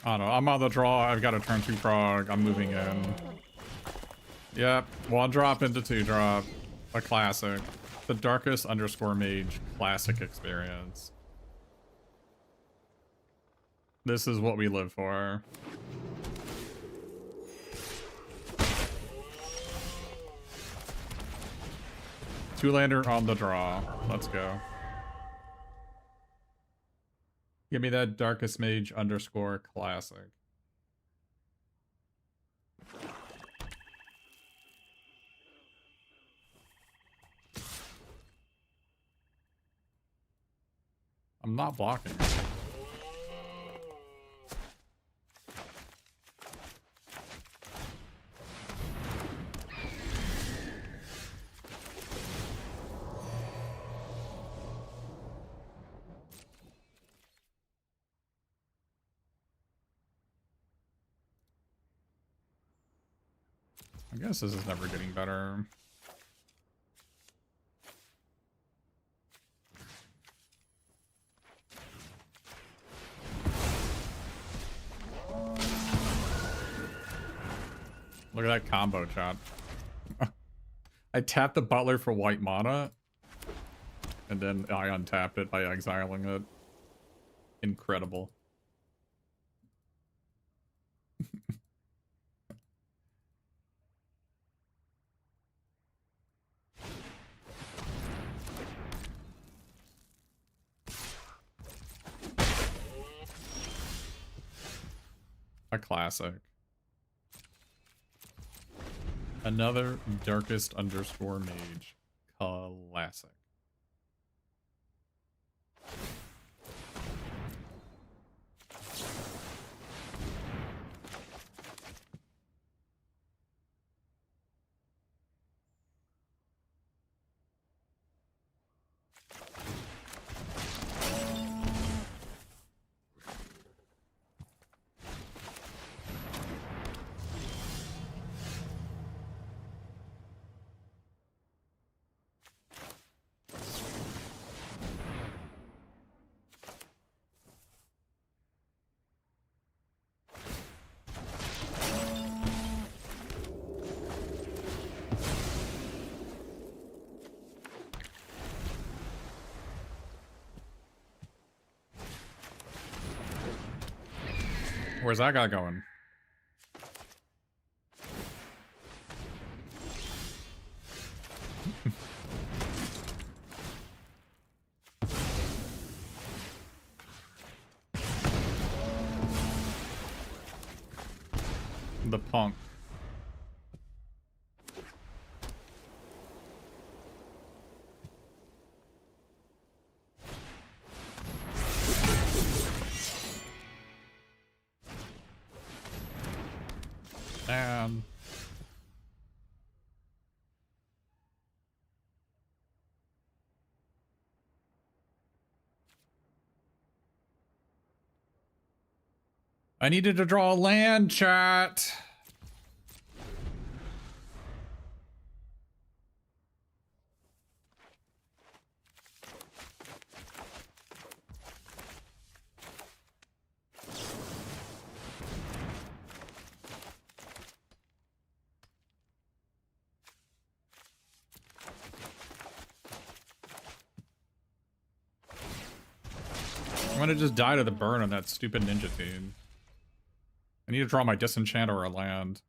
I don't know. I'm on the draw. I've got a turn 2 frog. I'm moving in. Yep. 1 drop into 2 drop. A classic. The darkest _ mage classic experience. This is what we live for. Two-lander on the draw. Let's go. Give me that darkest mage _ classic. I'm not blocking. I guess this is never getting better. Look at that combo, chat. I tapped the butler for white mana, and then I untapped it by exiling it. Incredible. A classic. Another darkest underscore mage. Classic. Where's that guy going? The punk. And I needed to draw a land, chat. I'm gonna just die to the burn on that stupid ninja team. I need to draw my disenchant or a land.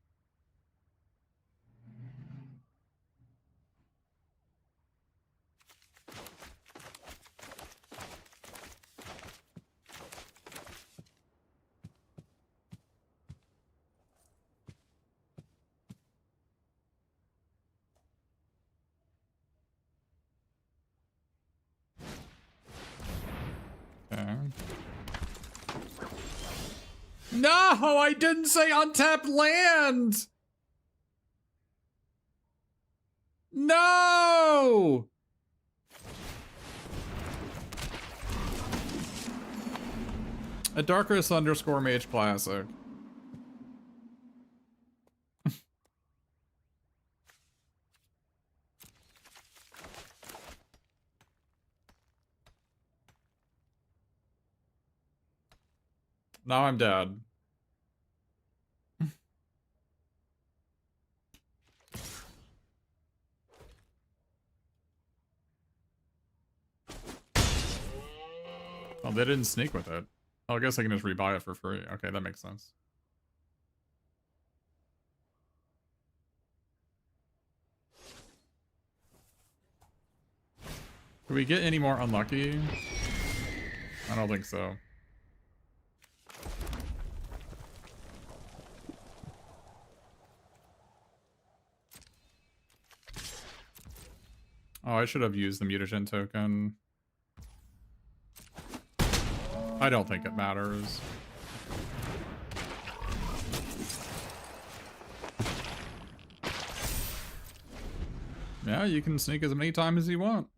Okay. No, I didn't say untapped land. No. A darkest underscore mage classic. Now I'm dead. Oh, they didn't sneak with it. Oh, I guess I can just rebuy it for free. Okay, that makes sense. Can we get any more unlucky? I don't think so. Oh, I should have used the mutagen token. I don't think it matters. Yeah, you can sneak as many times as you want.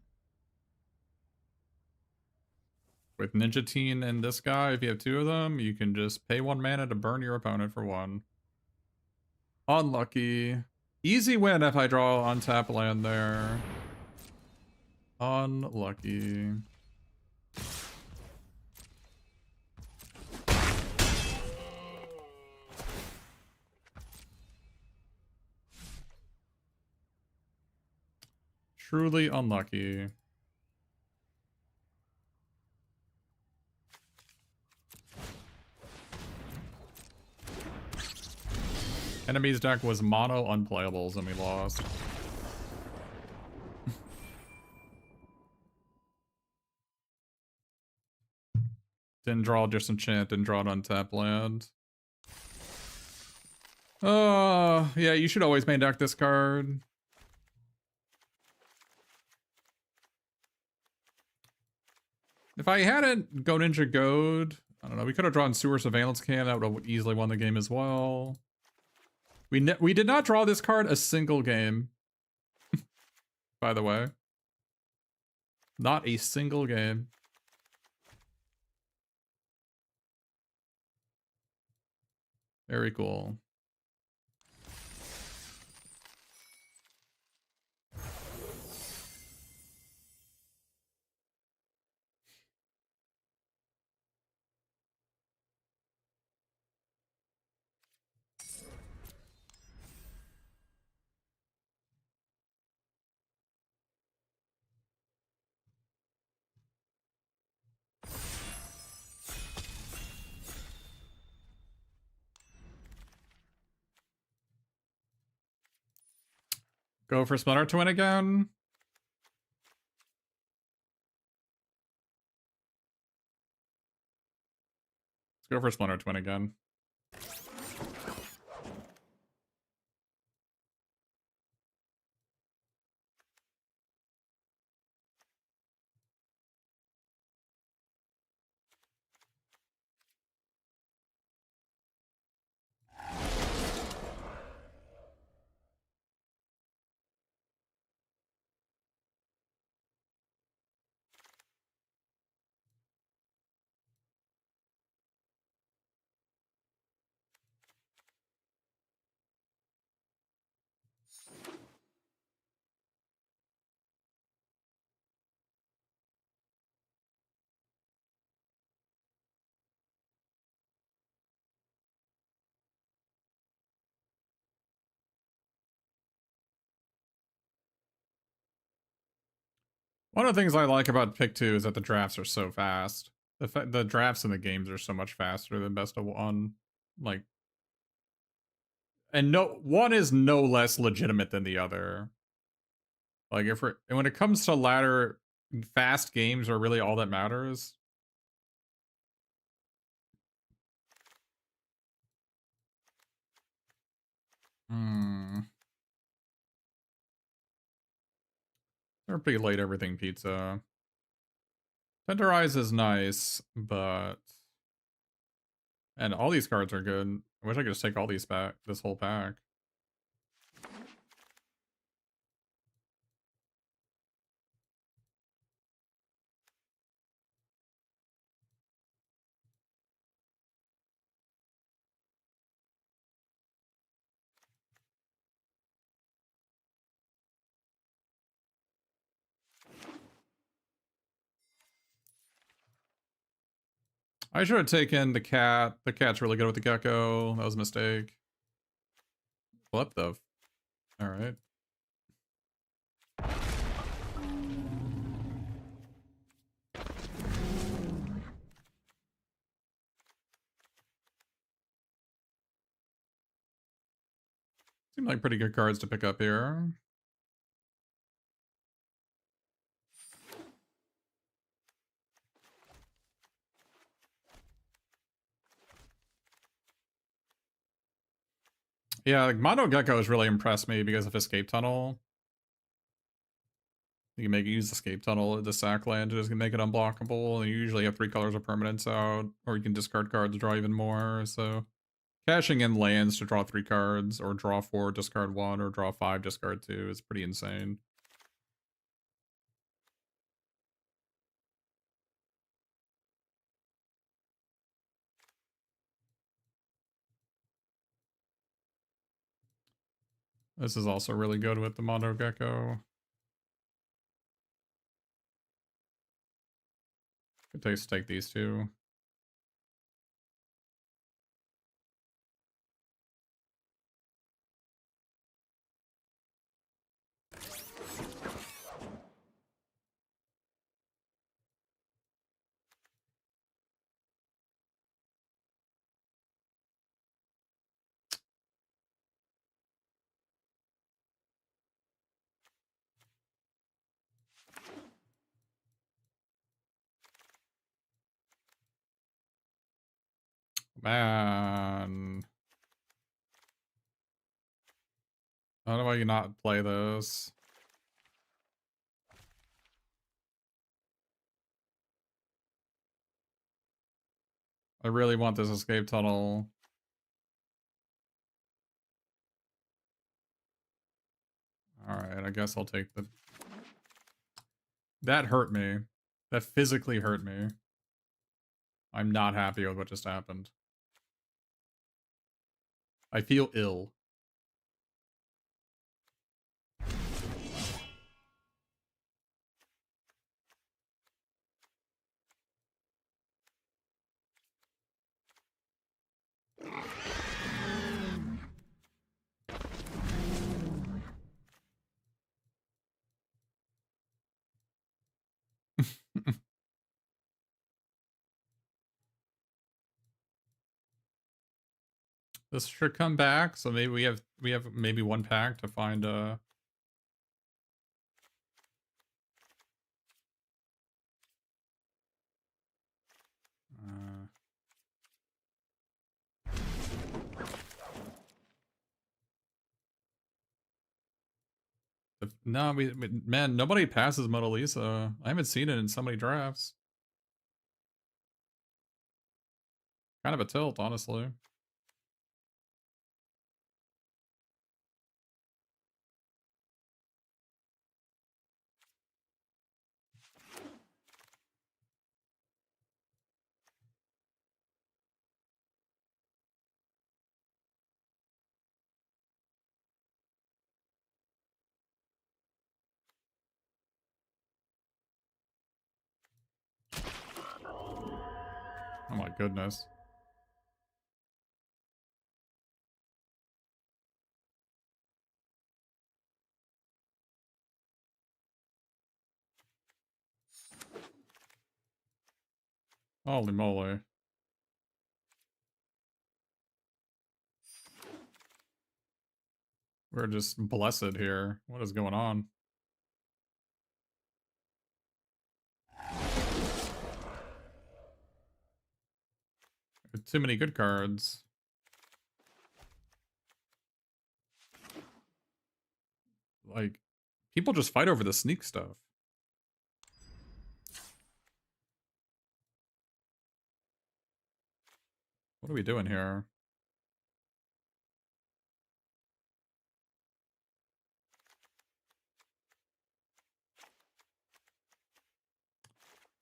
With Ninja Teen and this guy, if you have two of them, you can just pay 1 mana to burn your opponent for 1. Unlucky. Easy win if I draw on tap land there. Unlucky. Truly unlucky. Enemy's deck was mono unplayables and we lost. Didn't draw Disenchant, didn't draw an untap land. Oh, yeah, you should always main deck this card. If I hadn't Go Ninja Goad, I don't know, we could have drawn Sewer Surveillance Cam, that would have easily won the game as well. We did not draw this card a single game, by the way. Not a single game. Very cool. Go for Splinter Twin again. Let's go for Splinter Twin again. One of the things I like about pick 2 is that the drafts are so fast. The drafts in the games are so much faster than best of one. Like, and no one is no less legitimate than the other. Like if we're, and when it comes to ladder, fast games are really all that matters. They're pretty late everything pizza. Tenderize is nice, but and all these cards are good. I wish I could just take all these back, this whole pack. I should have taken the cat. The cat's really good with the gecko. That was a mistake. What the? All right. Seem like pretty good cards to pick up here. Yeah, like Mono Gecko has really impressed me because of Escape Tunnel. You can use Escape Tunnel at the sack land to just make it unblockable, and you usually have 3 colors of permanents out, or you can discard cards to draw even more, so cashing in lands to draw 3 cards, or draw 4, discard 1, or draw 5, discard 2 is pretty insane. This is also really good with the Mondo Gecko. Could take these two. Man. How do I not play this? I really want this escape tunnel. Alright, I guess I'll take the... That hurt me. That physically hurt me. I'm not happy with what just happened. I feel ill. This should come back, so maybe we have maybe one pack to find uh no, man, nobody passes Mona Lisa. I haven't seen it in so many drafts. Kind of a tilt, honestly. Oh my goodness. Holy moly. We're just blessed here. What is going on? Too many good cards. Like, people just fight over the sneak stuff. What are we doing here?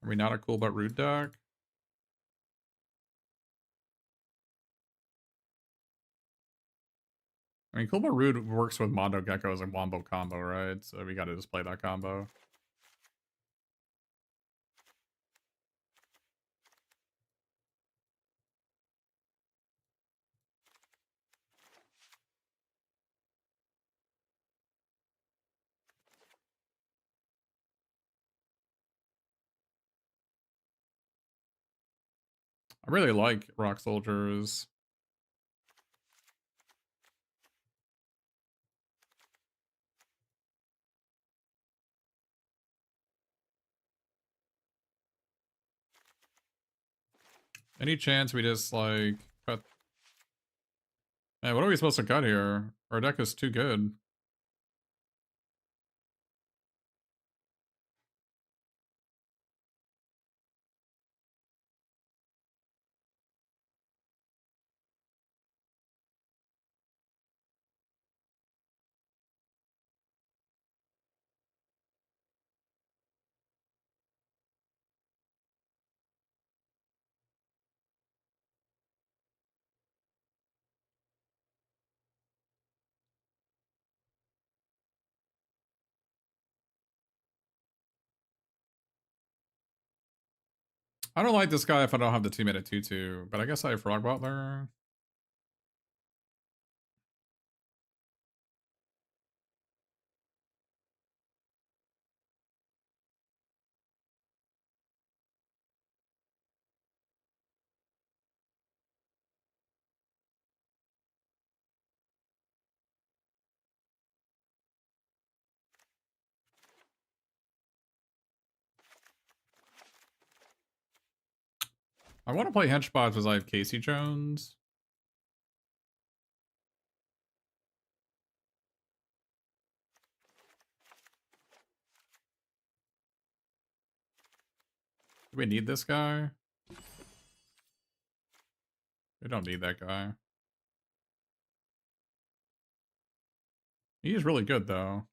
Are we not a cool but rude deck? I mean, cool but rude works with Mondo Gecko as a wombo combo, right? So we gotta just play that combo. I really like Rock Soldiers. Any chance we just, like, cut... Man, what are we supposed to cut here? Our deck is too good. I don't like this guy if I don't have the 2-minute tutu, but I guess I have Frog Butler. I want to play Henchbot because I have Casey Jones. Do we need this guy? We don't need that guy. He is really good, though.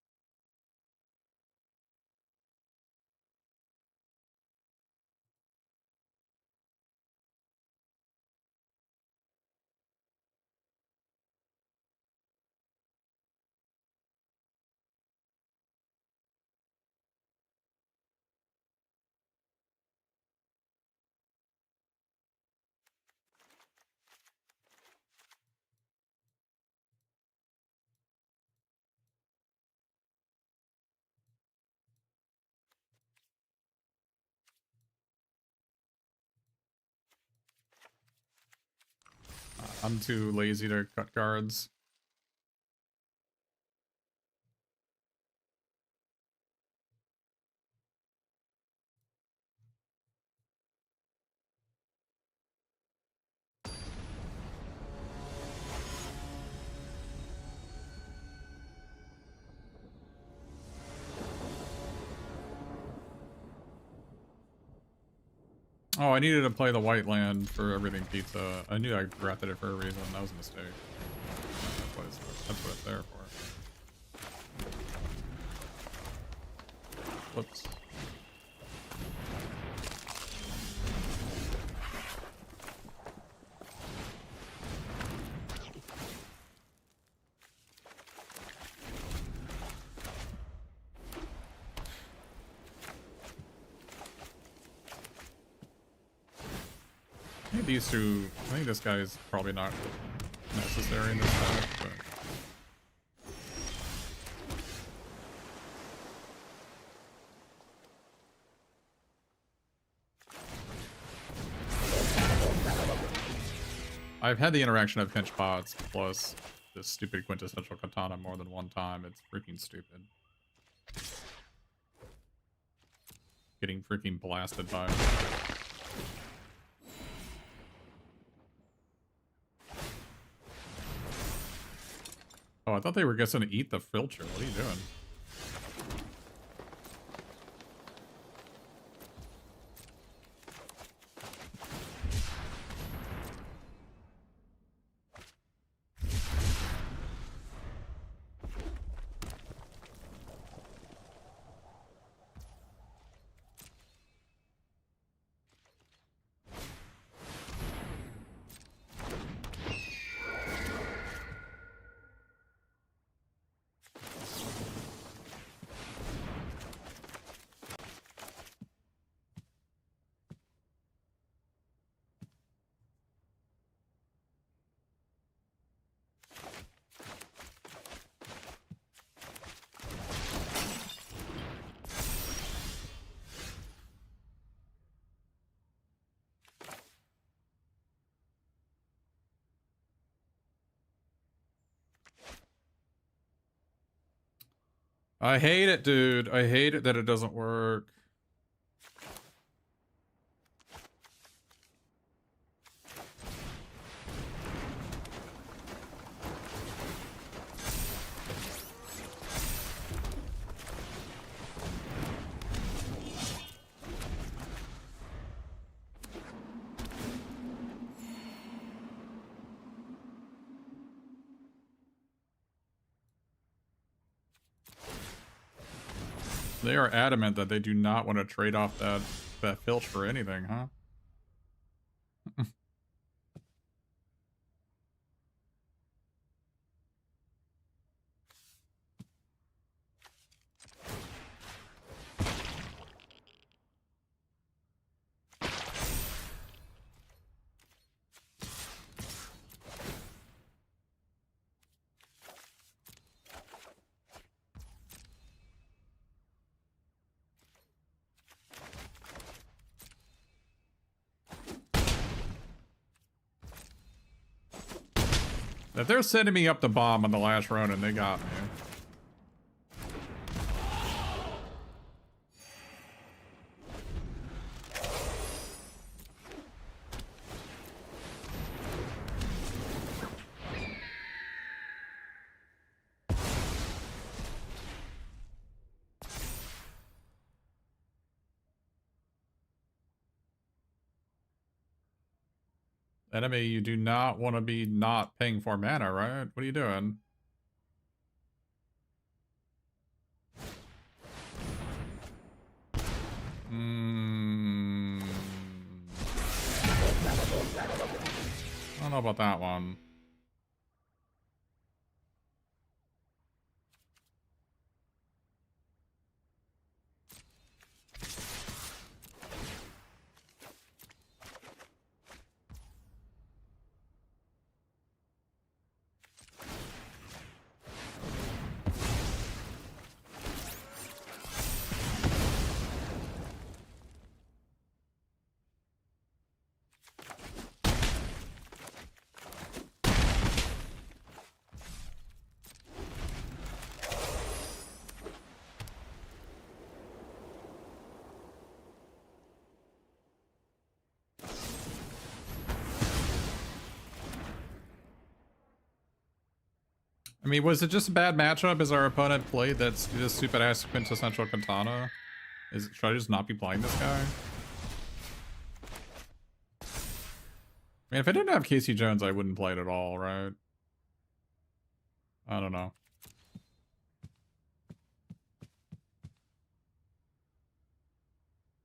I'm too lazy to cut cards. Oh, I needed to play the white land for everything pizza. I knew I drafted it for a reason. That was a mistake. That's what it's there for. Whoops. I think these two... I think this guy is probably not necessary in this deck, but... I've had the interaction of pinch pots plus this stupid quintessential katana more than one time. It's freaking stupid. Getting freaking blasted by it. Oh, I thought they were just gonna eat the filter. What are you doing? I hate it, dude. I hate it that it doesn't work. They are adamant that they do not want to trade off that filch for anything, huh? If they're setting me up the bomb on the last run and they got me. Enemy, you do not want to be not paying for mana, right? What are you doing? I don't know about that one. I mean, was it just a bad matchup? Is our opponent played that's this stupid ass quintessential katana? Should I just not be playing this guy? I mean, if I didn't have Casey Jones, I wouldn't play it at all, right? I don't know.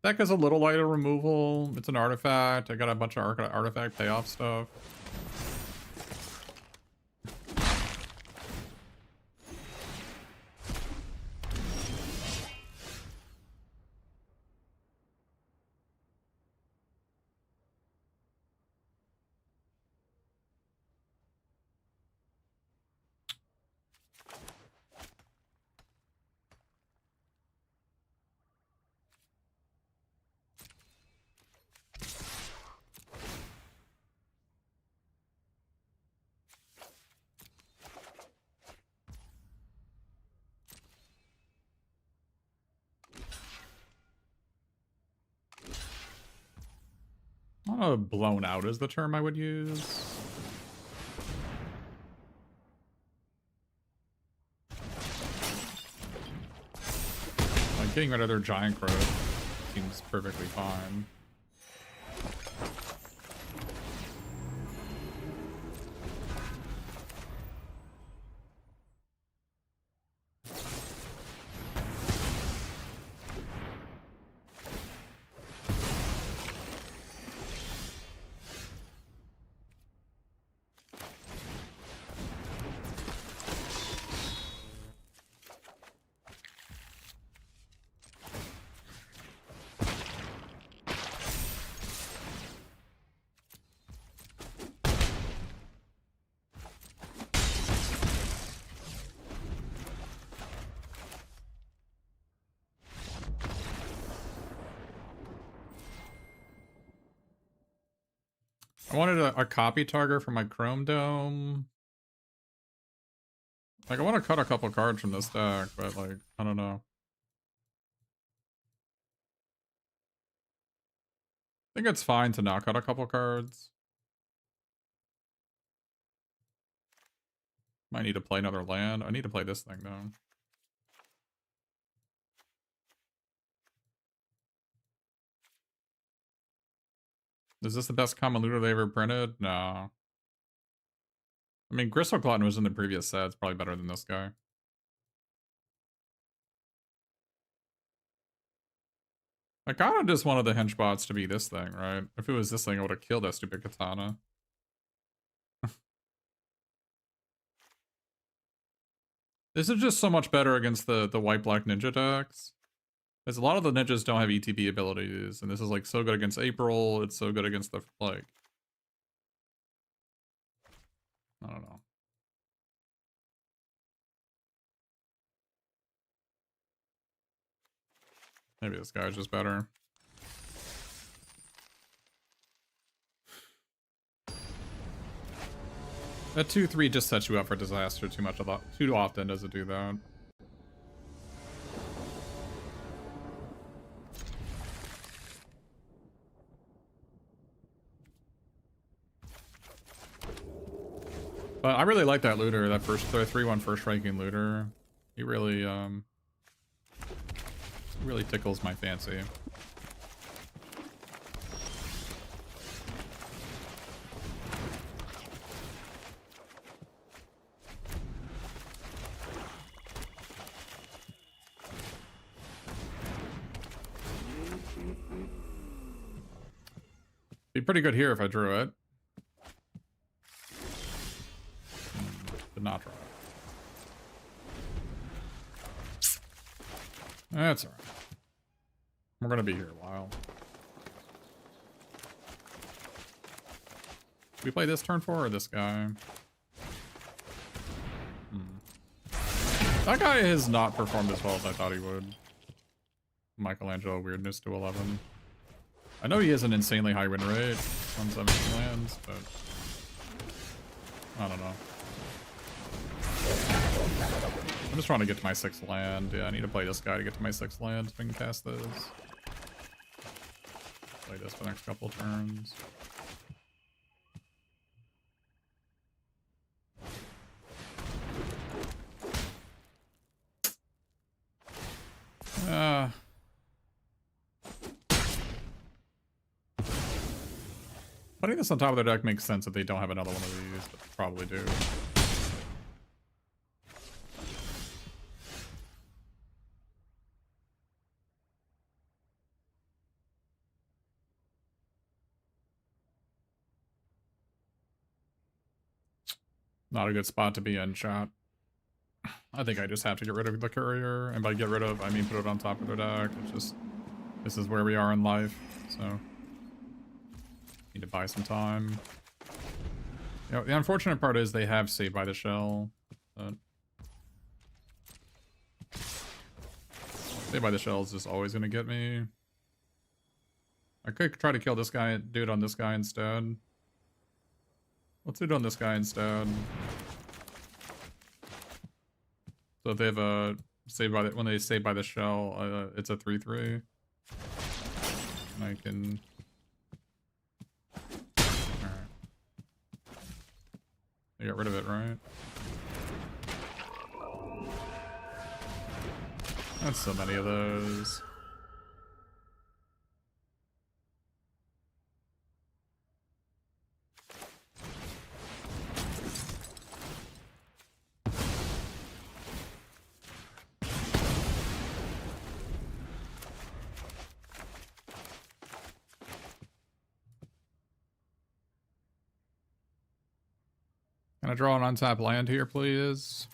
Deck is a little lighter removal. It's an artifact. I got a bunch of artifact payoff stuff. I don't know, blown out is the term I would use. Like, getting rid of their giant growth seems perfectly fine. I wanted a copy target for my Chrome Dome. Like, I want to cut a couple cards from this deck, but, like, I don't know. I think it's fine to not cut a couple cards. Might need to play another land. I need to play this thing, though. Is this the best common looter they ever printed? No. I mean, Gristle Glutton was in the previous set. It's probably better than this guy. I kind of just wanted the henchbots to be this thing, right? If it was this thing, I would have killed that stupid katana. This is just so much better against the white-black ninja decks. Because a lot of the ninjas don't have ETB abilities, and this is, like, so good against April. It's so good against the, like... I don't know. Maybe this guy's just better. That 2-3 just sets you up for disaster too often does it do that. But I really like that looter, that 3-1 first ranking looter. He really tickles my fancy. Be pretty good here if I drew it. Did not draw it. That's alright. We're gonna be here a while. We play this turn 4 or this guy? That guy has not performed as well as I thought he would. Michelangelo weirdness to 11. I know he has an insanely high win rate on 17 lands, but I don't know. I'm just trying to get to my 6th land. Yeah, I need to play this guy to get to my 6th land so I can cast this. Play this for the next couple turns. Putting this on top of their deck makes sense if they don't have another one of these, but they probably do. Not a good spot to be in, chat. I think I just have to get rid of the courier, and by get rid of, I mean put it on top of their deck. It's just, this is where we are in life, so need to buy some time. You know, the unfortunate part is they have Saved by the Shell, but Saved by the Shell is just always gonna get me. I could try to kill this guy, do it on this guy instead. Let's do it on this guy instead. So if they have a when they save by the shell, it's a 3-3. And I can. Alright. I got rid of it, right? That's so many of those. Can I draw an untapped land here, please?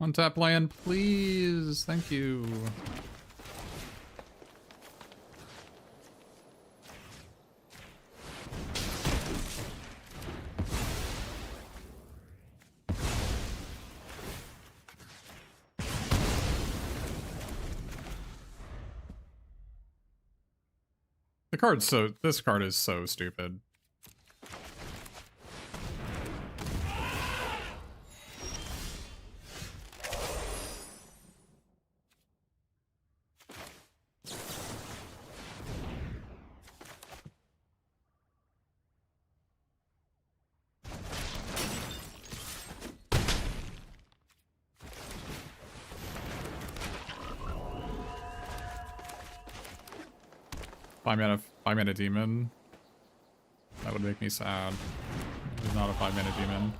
Untap land, please. Thank you. This card is so stupid. Five mana demon. That would make me sad. He's not a 5-mana demon.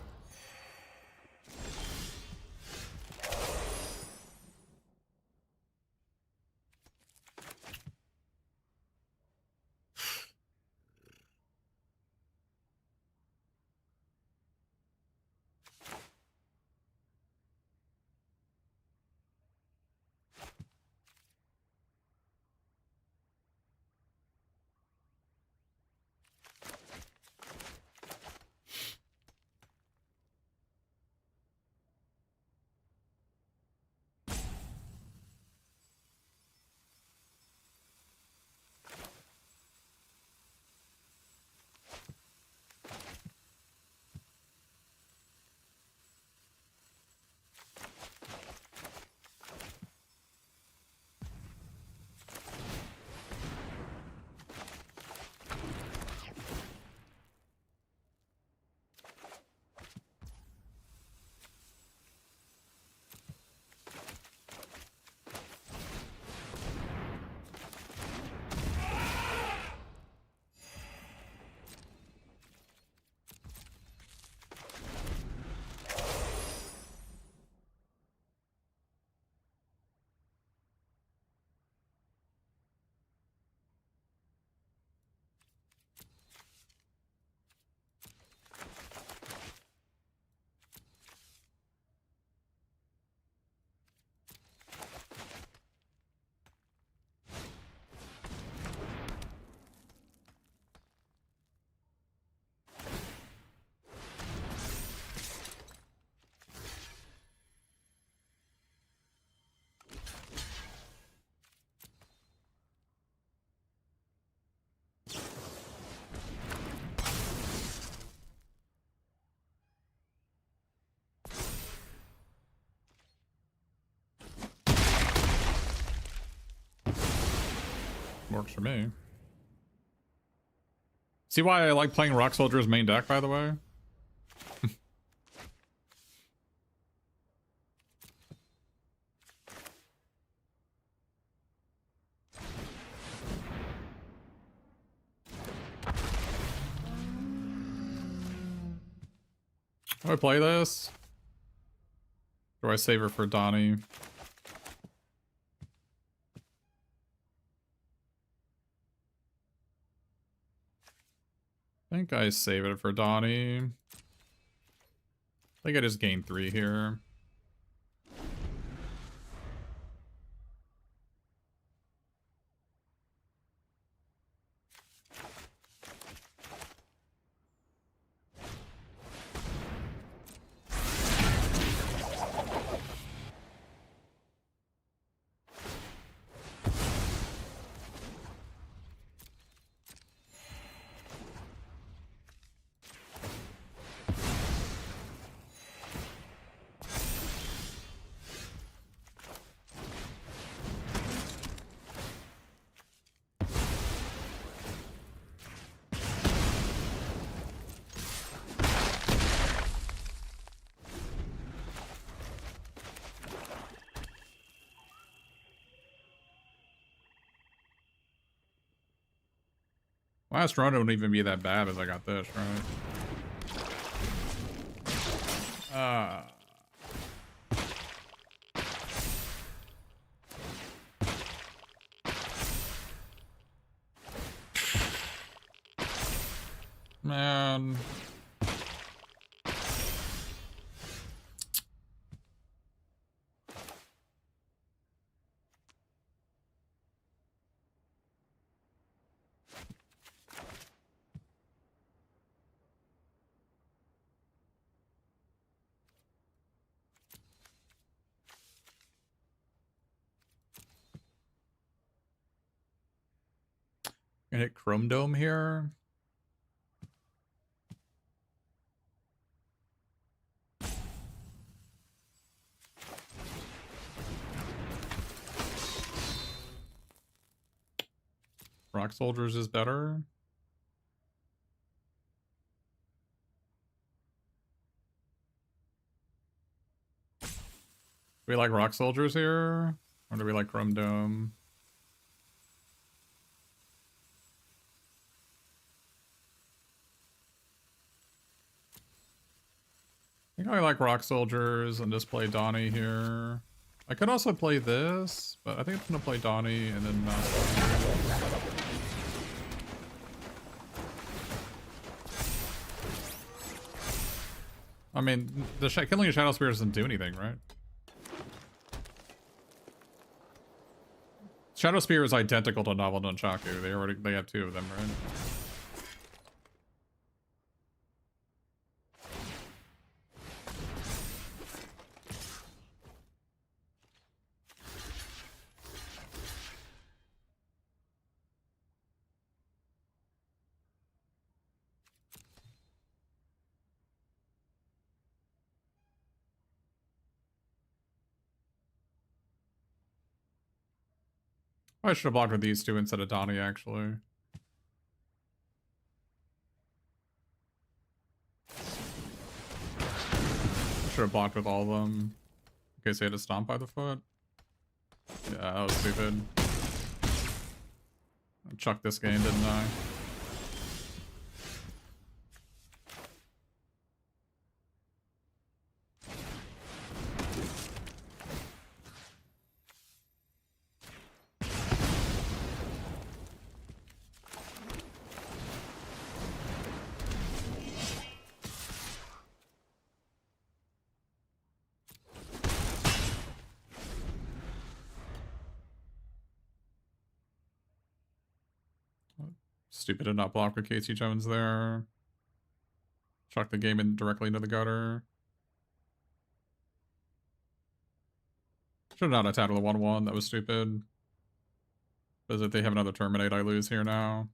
works for me. See why I like playing Rock Soldier's main deck, by the way? Do I play this? Or do I save her for Donnie? I think I save it for Donnie. I think I just gain 3 here. Last run wouldn't even be that bad as I got this, right? Man. Gonna hit Chrome Dome here. Rock Soldiers is better. Do we like Rock Soldiers here? Or do we like Chrome Dome? I think I like Rock Soldiers and just play Donnie here. I could also play this, but I think I'm gonna play Donnie and then I mean, killing a Shadow Spear doesn't do anything, right? Shadow Spear is identical to Novel Nunchaku. They have 2 of them, right? I should have blocked with these 2 instead of Donnie, actually. Should have blocked with all of them. In case they had to stomp by the foot. Yeah, that was stupid. I chucked this game, didn't I? Stupid to not block with Casey Jones there. Chuck the game in directly into the gutter. Should have not attacked with a 1-1. That was stupid. Because if they have another Terminate, I lose here now.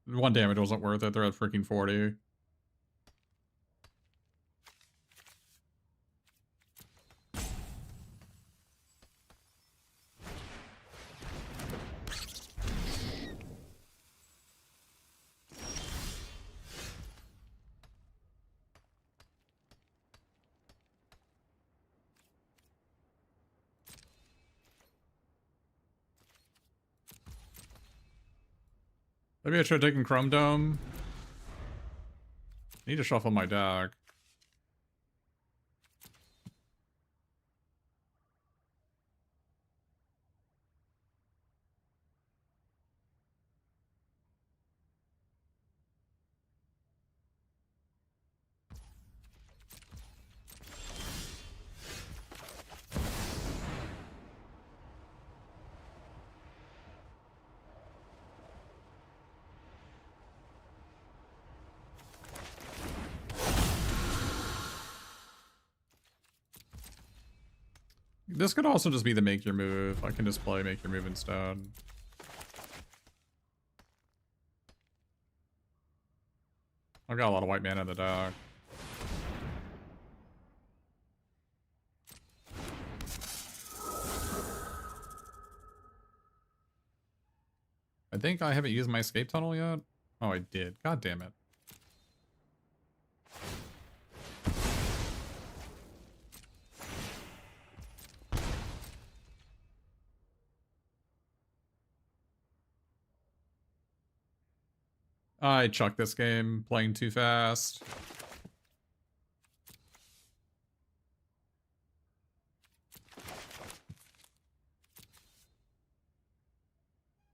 1 damage wasn't worth it. They're at freaking 40. Maybe I should have taken Chrome Dome. Need to shuffle my deck. This could also just be the make your move. I can just play make your move instead. I've got a lot of white mana in the deck. I think I haven't used my escape tunnel yet. Oh, I did. God damn it. I chucked this game, playing too fast.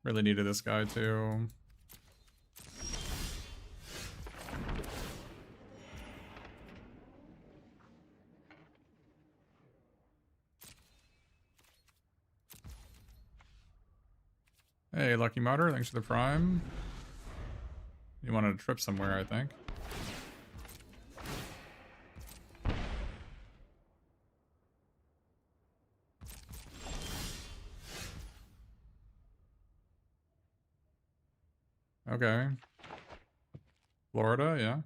Really needed this guy too. Hey, Lucky Martyr, thanks for the prime. You wanted to trip somewhere, I think. Okay. Florida, yeah.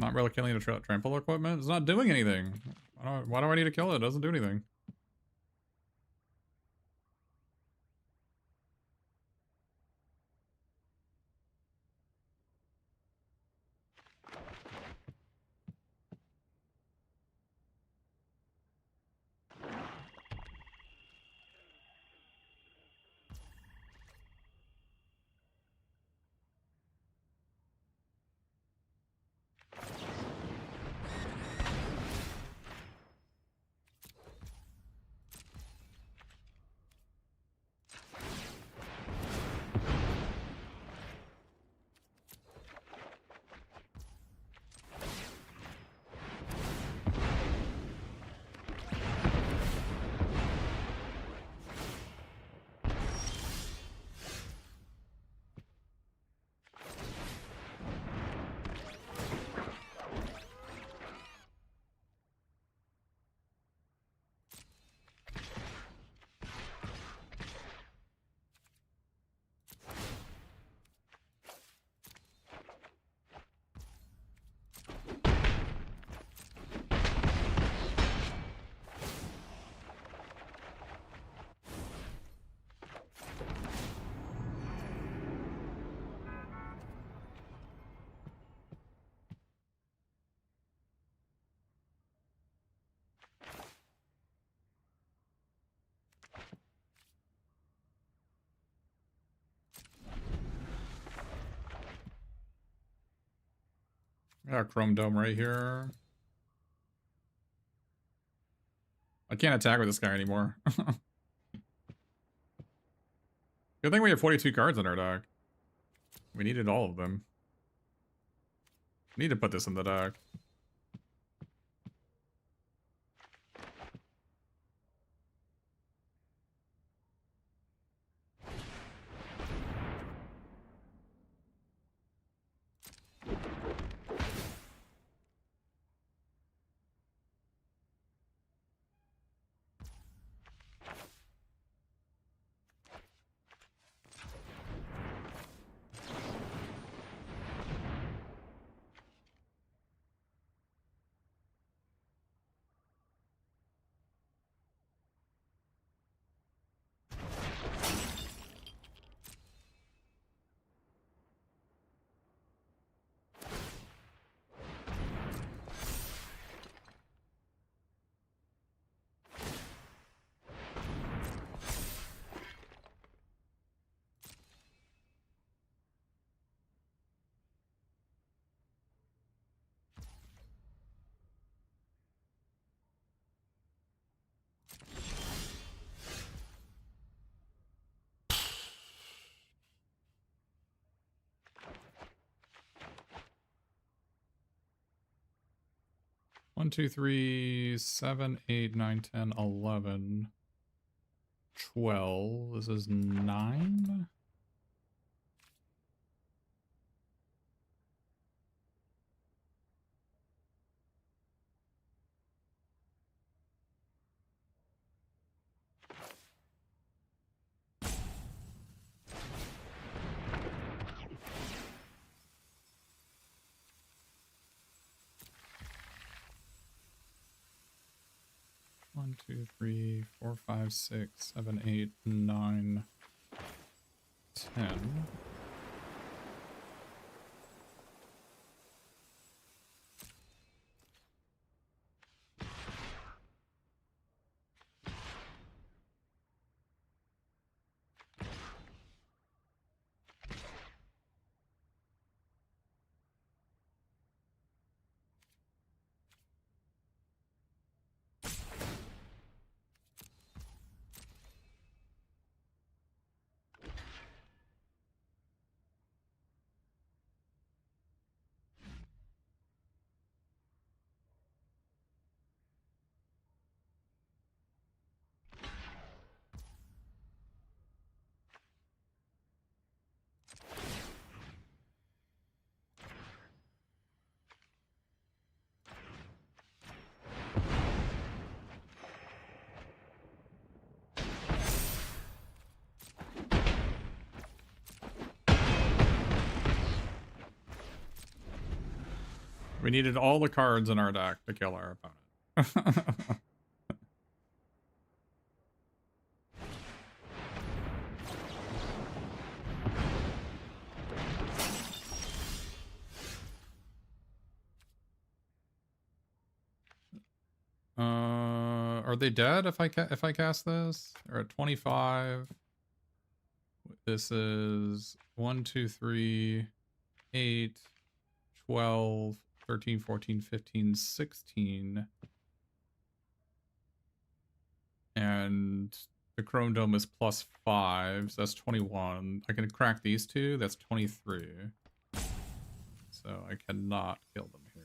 Not really killing the trample equipment? It's not doing anything. Why do I need to kill it? It doesn't do anything. I got a Chrome Dome right here. I can't attack with this guy anymore. Good thing we have 42 cards in our deck. We needed all of them. Need to put this in the deck. 1, 2, 3, 7, 8, 9, 10, 11, 12. This is 9. One, 2, 3, 4, 5, 6, 7, 8, 9, 10. We needed all the cards in our deck to kill our opponent. Are they dead if I cast this? Or at 25. This is 1, 2, 3, 8, 12, 13, 14, 15, 16. And the Chrome Dome is +5, so that's 21. I can crack these two, that's 23. So I cannot kill them here.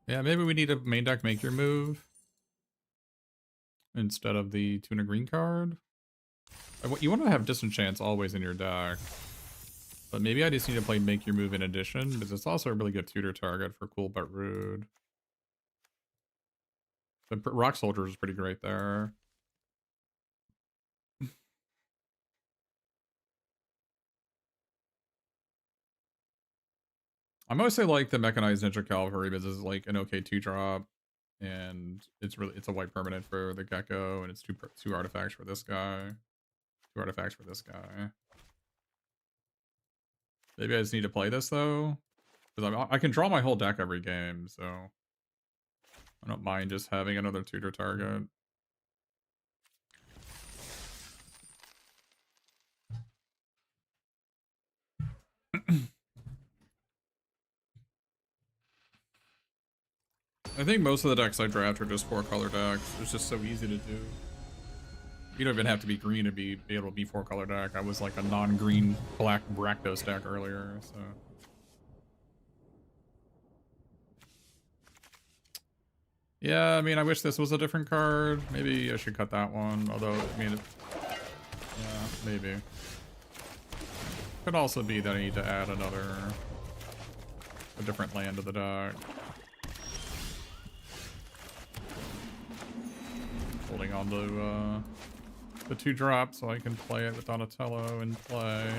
Yeah, maybe we need a main deck make your move instead of the tuna green card. You want to have disenchants always in your deck, but maybe I just need to play make your move in addition, because it's also a really good tutor target for cool but rude. The rock soldier is pretty great there. I mostly like the Mechanized Ninja Cavalry because it's like an okay 2-drop, and it's a white permanent for the Gecko, and it's two artifacts for this guy, 2 artifacts for this guy. Maybe I just need to play this though, because I can draw my whole deck every game, so I don't mind just having another tutor target. I think most of the decks I draft are just 4-color decks. It's just so easy to do. You don't even have to be green to be able to be 4-color deck. I was like a non-green black Rakdos deck earlier, so. Yeah, I mean, I wish this was a different card. Maybe I should cut that one, although, I mean, yeah, maybe. Could also be that I need to add a different land to the deck. Holding on to the 2-drop so I can play it with Donatello in play.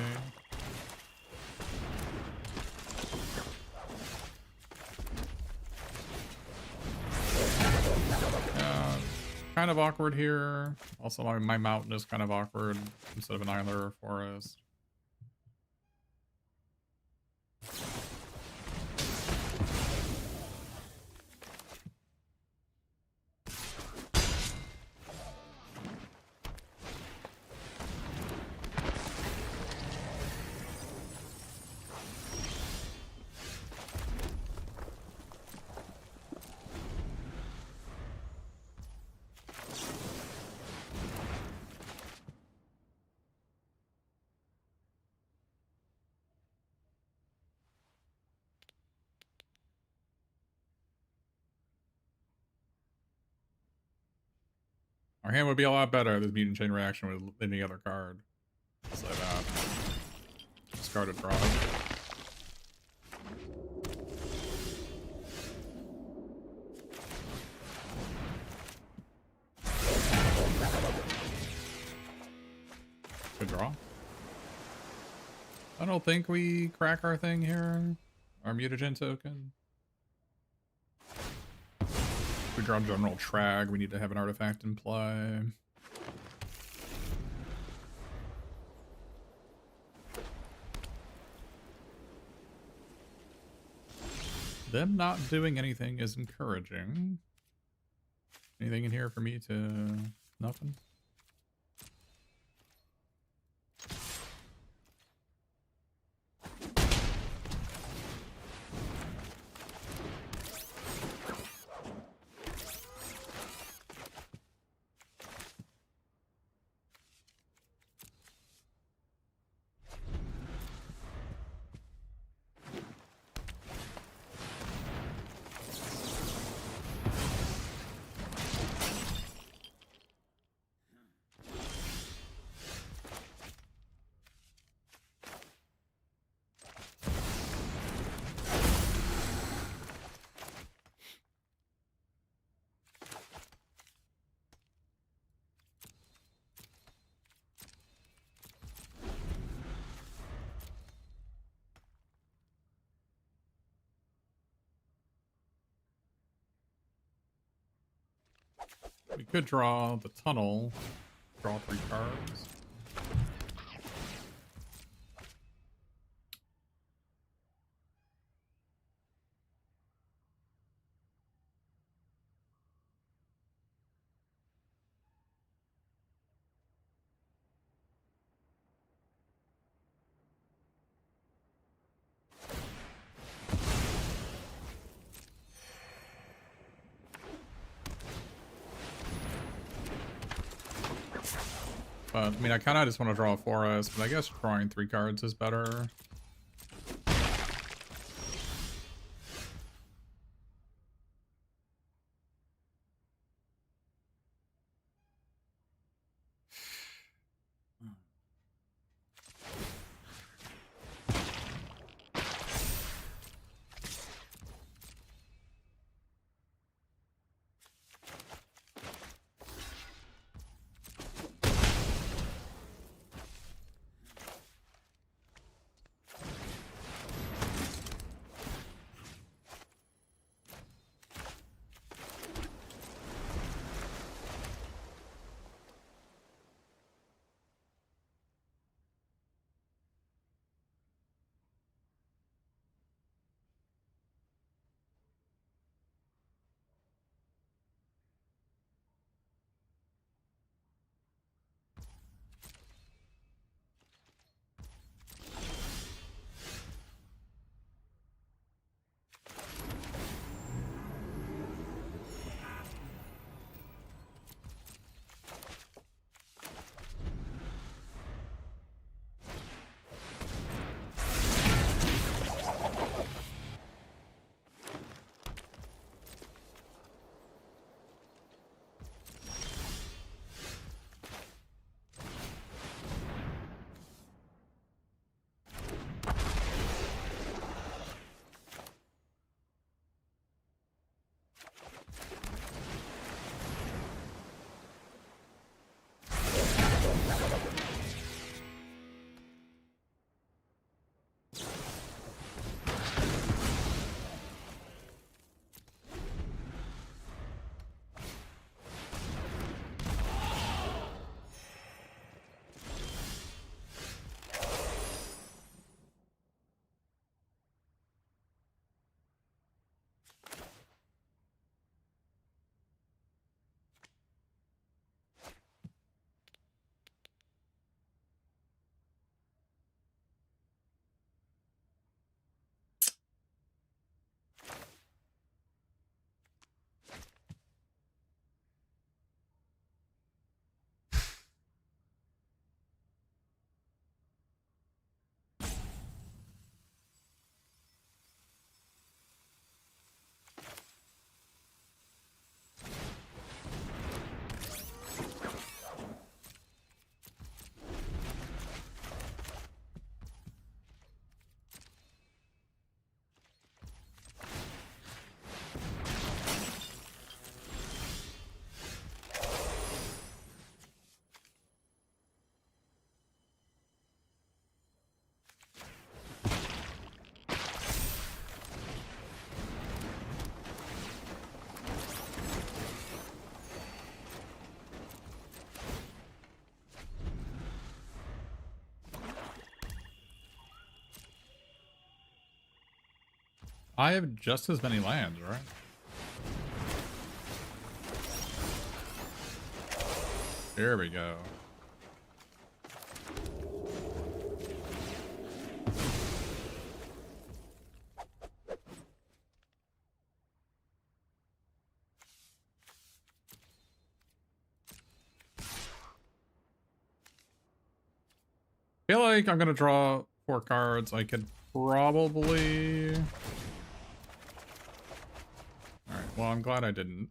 Kind of awkward here. Also, my mountain is kind of awkward instead of an island or a forest. Our hand would be a lot better if this mutant chain reaction with any other card. Just like that. Discard a draw. Good draw. I don't think we crack our thing here. Our mutagen token. If we draw General Trag, we need to have an artifact in play. Them not doing anything is encouraging. Anything in here for me to... Nothing? We could draw the tunnel, draw 3 cards. But, I mean, I kind of just want to draw a forest, but I guess drawing 3 cards is better. I have just as many lands, right? Here we go. I feel like I'm gonna draw 4 cards. I could probably... Alright, well, I'm glad I didn't.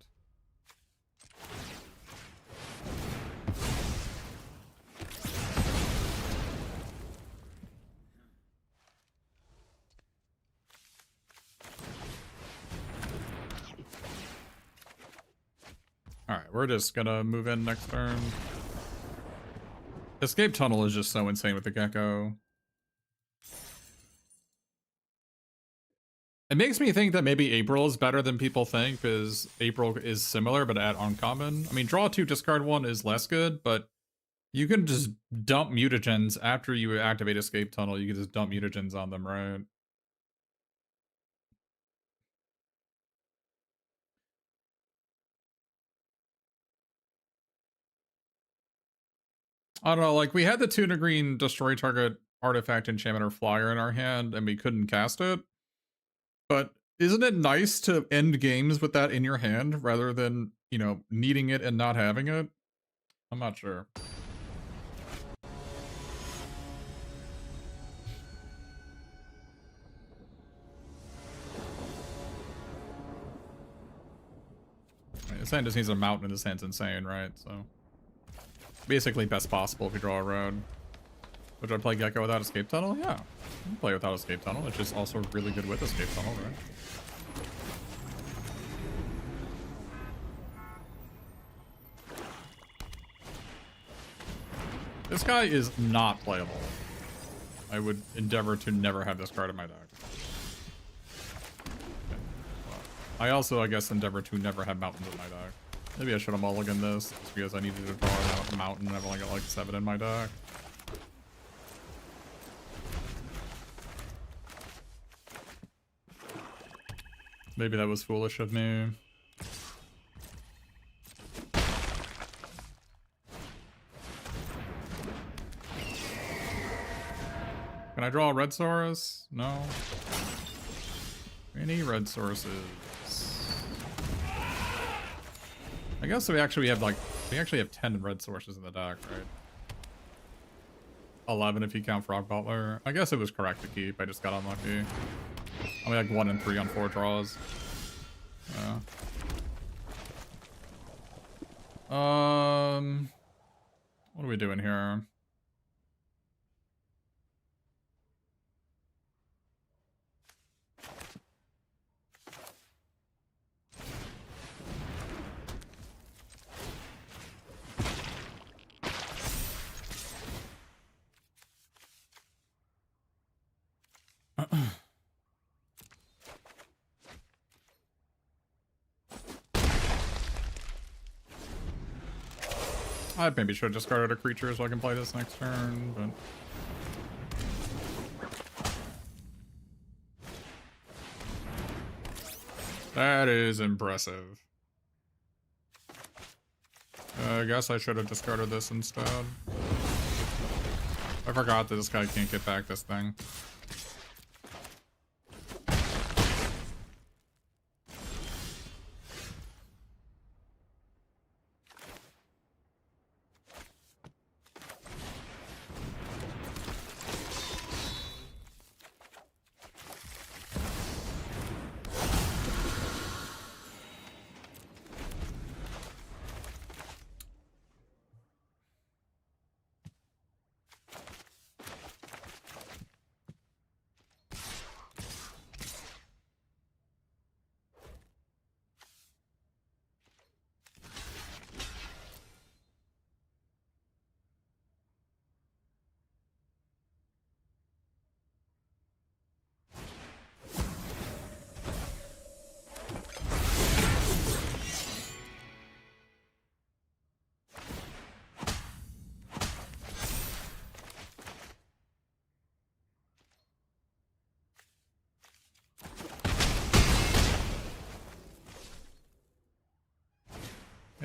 Alright, we're just gonna move in next turn. Escape Tunnel is just so insane with the Gecko. It makes me think that maybe April is better than people think, because April is similar, but at uncommon. I mean, draw 2, discard 1 is less good, but you can just dump mutagens after you activate Escape Tunnel. You can just dump mutagens on them, right? I don't know, like, we had the Tuna Green destroy target artifact, enchantment, or flyer in our hand, and we couldn't cast it. But isn't it nice to end games with that in your hand, rather than, you know, needing it and not having it? I'm not sure. His hand just needs a mountain, and his hand's insane, right? So, basically best possible if you draw a road. Would I play Gecko without Escape Tunnel? Yeah, I can play without Escape Tunnel. It's just also really good with Escape Tunnel, right? This guy is not playable. I would endeavor to never have this card in my deck. Okay. Well, I also, I guess, endeavor to never have mountains in my deck. Maybe I should have mulliganed this, just because I needed to draw a mountain and I've only got like 7 in my deck. Maybe that was foolish of me. Can I draw a red Saurus? No. Any red Sauruses? I guess we actually have like, we actually have 10 red Sauruses in the deck, right? 11 if you count Frog Butler. I guess it was correct to keep, I just got unlucky. I'm like 1 and 3 on 4 draws. Yeah. What are we doing here? I maybe should have discarded a creature so I can play this next turn, but... That is impressive. I guess I should have discarded this instead. I forgot that this guy can't get back this thing.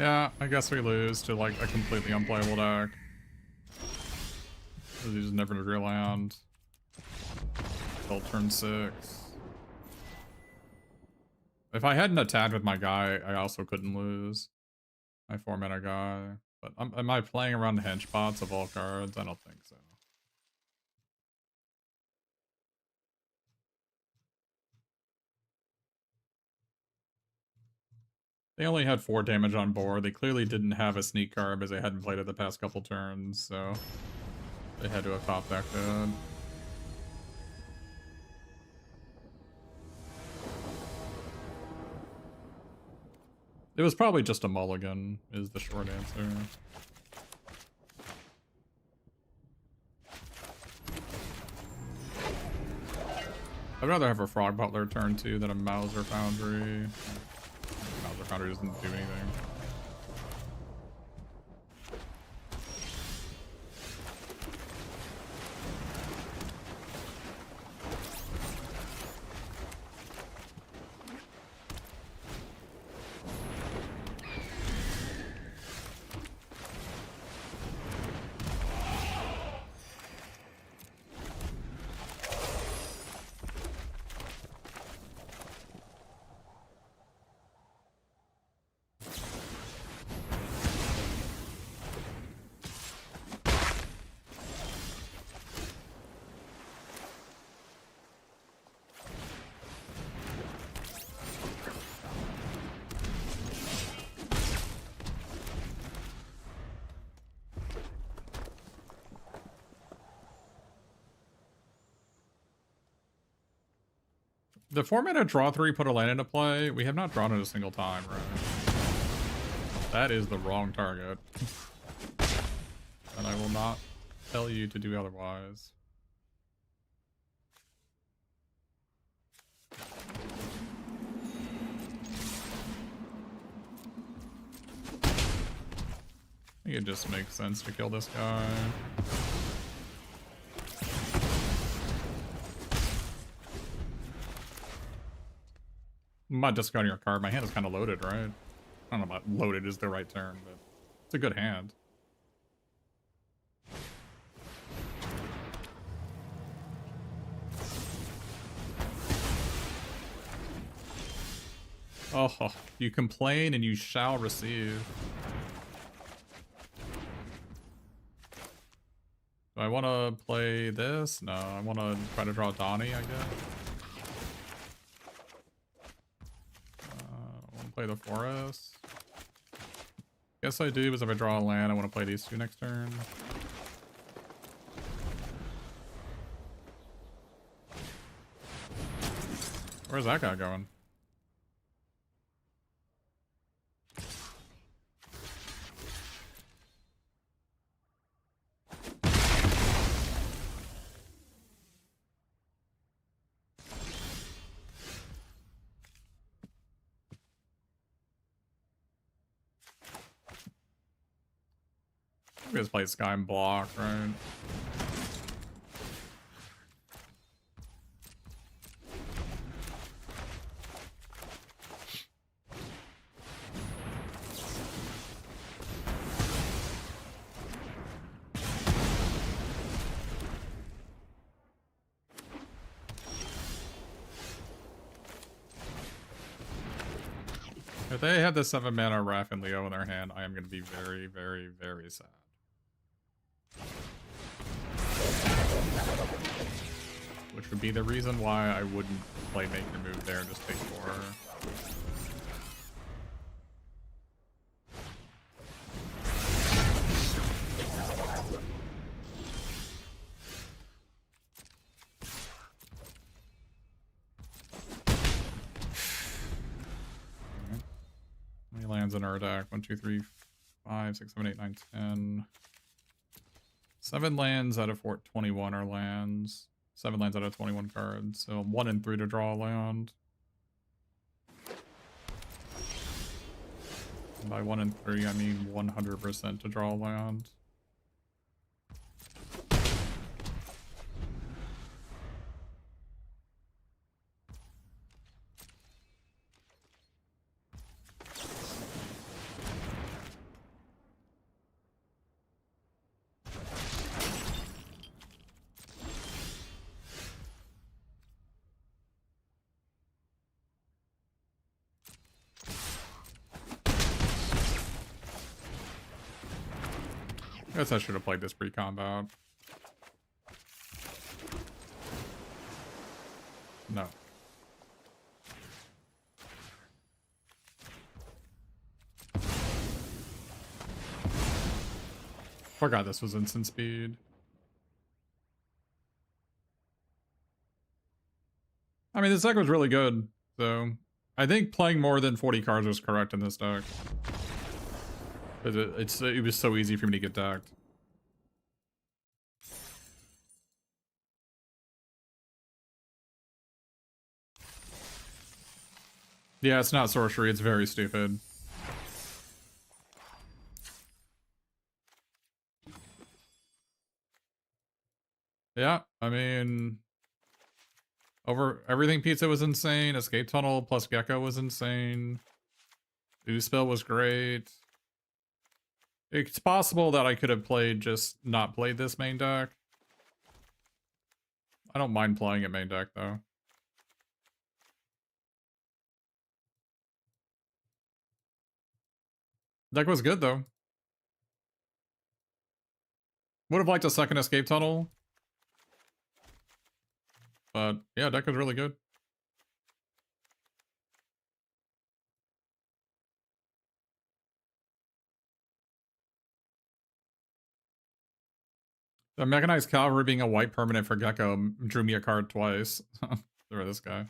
Yeah, I guess we lose to like a completely unplayable deck. Because he just never drew land. Till turn 6. If I hadn't attacked with my guy, I also couldn't lose. My 4-mana guy. But am I playing around the hench pots of all cards? I don't think so. They only had 4 damage on board. They clearly didn't have a sneak card as they hadn't played it the past couple turns, so they had to have top decked it. It was probably just a mulligan, is the short answer. I'd rather have a Frog Butler turn 2 than a Mauser Foundry. Mauser Foundry doesn't do anything. The 4-mana draw 3 put a land into play. We have not drawn it a single time, right? That is the wrong target. And I will not tell you to do otherwise. I think it just makes sense to kill this guy. I'm not discarding your card. My hand is kind of loaded, right? I don't know about loaded is the right term, but it's a good hand. Oh, you complain and you shall receive. Do I want to play this? No, I want to try to draw Donnie, I guess. I want to play the forest. Guess I do, because if I draw a land, I want to play these 2 next turn. Where's that guy going? We just play Sky and block, right? If they had the 7-mana Raph and Leo in their hand, I am going to be very, very, very sad. Which would be the reason why I wouldn't play Make Your Move there and just take 4. How many lands in our deck? 1, 2, 3, 5, 6, 7, 8, 9, 10. 7 lands out of 21 are lands. 7 lands out of 21 cards. So 1 and 3 to draw a land. And by 1 and 3, I mean 100% to draw a land. Guess I should have played this pre-combat. No. Forgot this was instant speed. I mean, this deck was really good, so I think playing more than 40 cards was correct in this deck. It was so easy for me to get decked. Yeah, it's not sorcery, it's very stupid. Yeah, I mean, over everything pizza was insane. Escape tunnel plus gecko was insane. Ooze spell was great. It's possible that I could have just not played this main deck. I don't mind playing it main deck though. Deck was good though. Would have liked a second escape tunnel. But yeah, deck was really good. The Mechanized Cavalry being a white permanent for Gecko drew me a card twice. For this guy.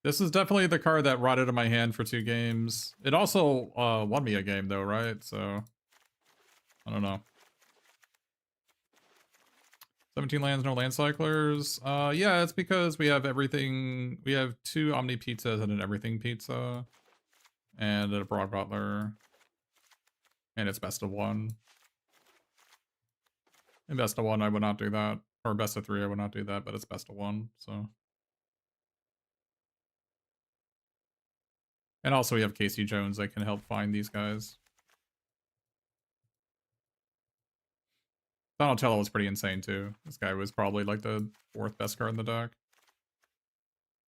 This is definitely the card that rotted in my hand for 2 games. It also won me a game though, right? So, I don't know. 17 lands, no land cyclers. Yeah, it's because we have everything. We have 2 Omni Pizzas and an Everything Pizza. And a Broad Butler. And it's best of 1. In best of 1, I would not do that. Or best of 3, I would not do that, but it's best of 1, so. And also we have Casey Jones that can help find these guys. Donatello was pretty insane too. This guy was probably like the 4th best card in the deck.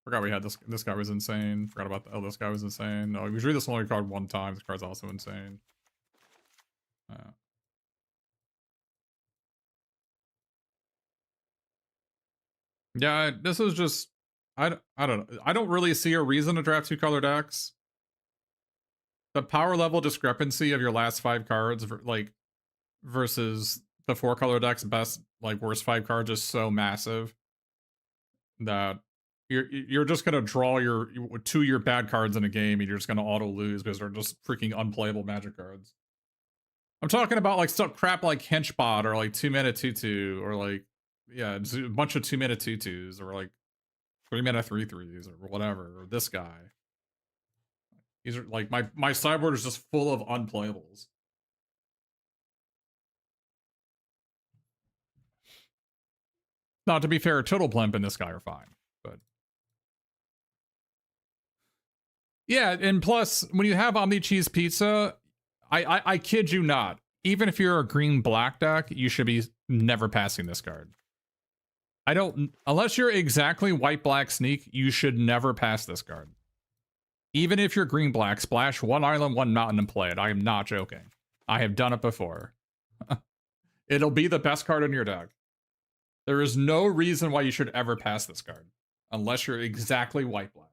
Forgot we had this. This guy was insane. Forgot about this guy was insane. No, we drew this only card 1 time. This card's also insane. Yeah, this is just I don't know. I don't really see a reason to draft 2 color decks. The power level discrepancy of your last 5 cards, like versus the 4 color deck's best, like worst 5 cards, is so massive that you're just gonna draw your 2 your bad cards in a game, and you're just gonna auto lose because they're just freaking unplayable Magic cards. I'm talking about like stuff crap like Henchbot or like 2-mana 2/2 or like yeah, just a bunch of 2-mana 2/2s or like 3-mana 3/3s or whatever. Or this guy. These are like my sideboard is just full of unplayables. Now, to be fair, Total Blimp and this guy are fine, but yeah, and plus when you have Omni Cheese Pizza, I kid you not, even if you're a green black deck, you should be never passing this card. I don't, unless you're exactly white black sneak, you should never pass this card. Even if you're green black, splash 1 island, 1 mountain and play it. I am not joking. I have done it before. It'll be the best card in your deck. There is no reason why you should ever pass this card. Unless you're exactly white black.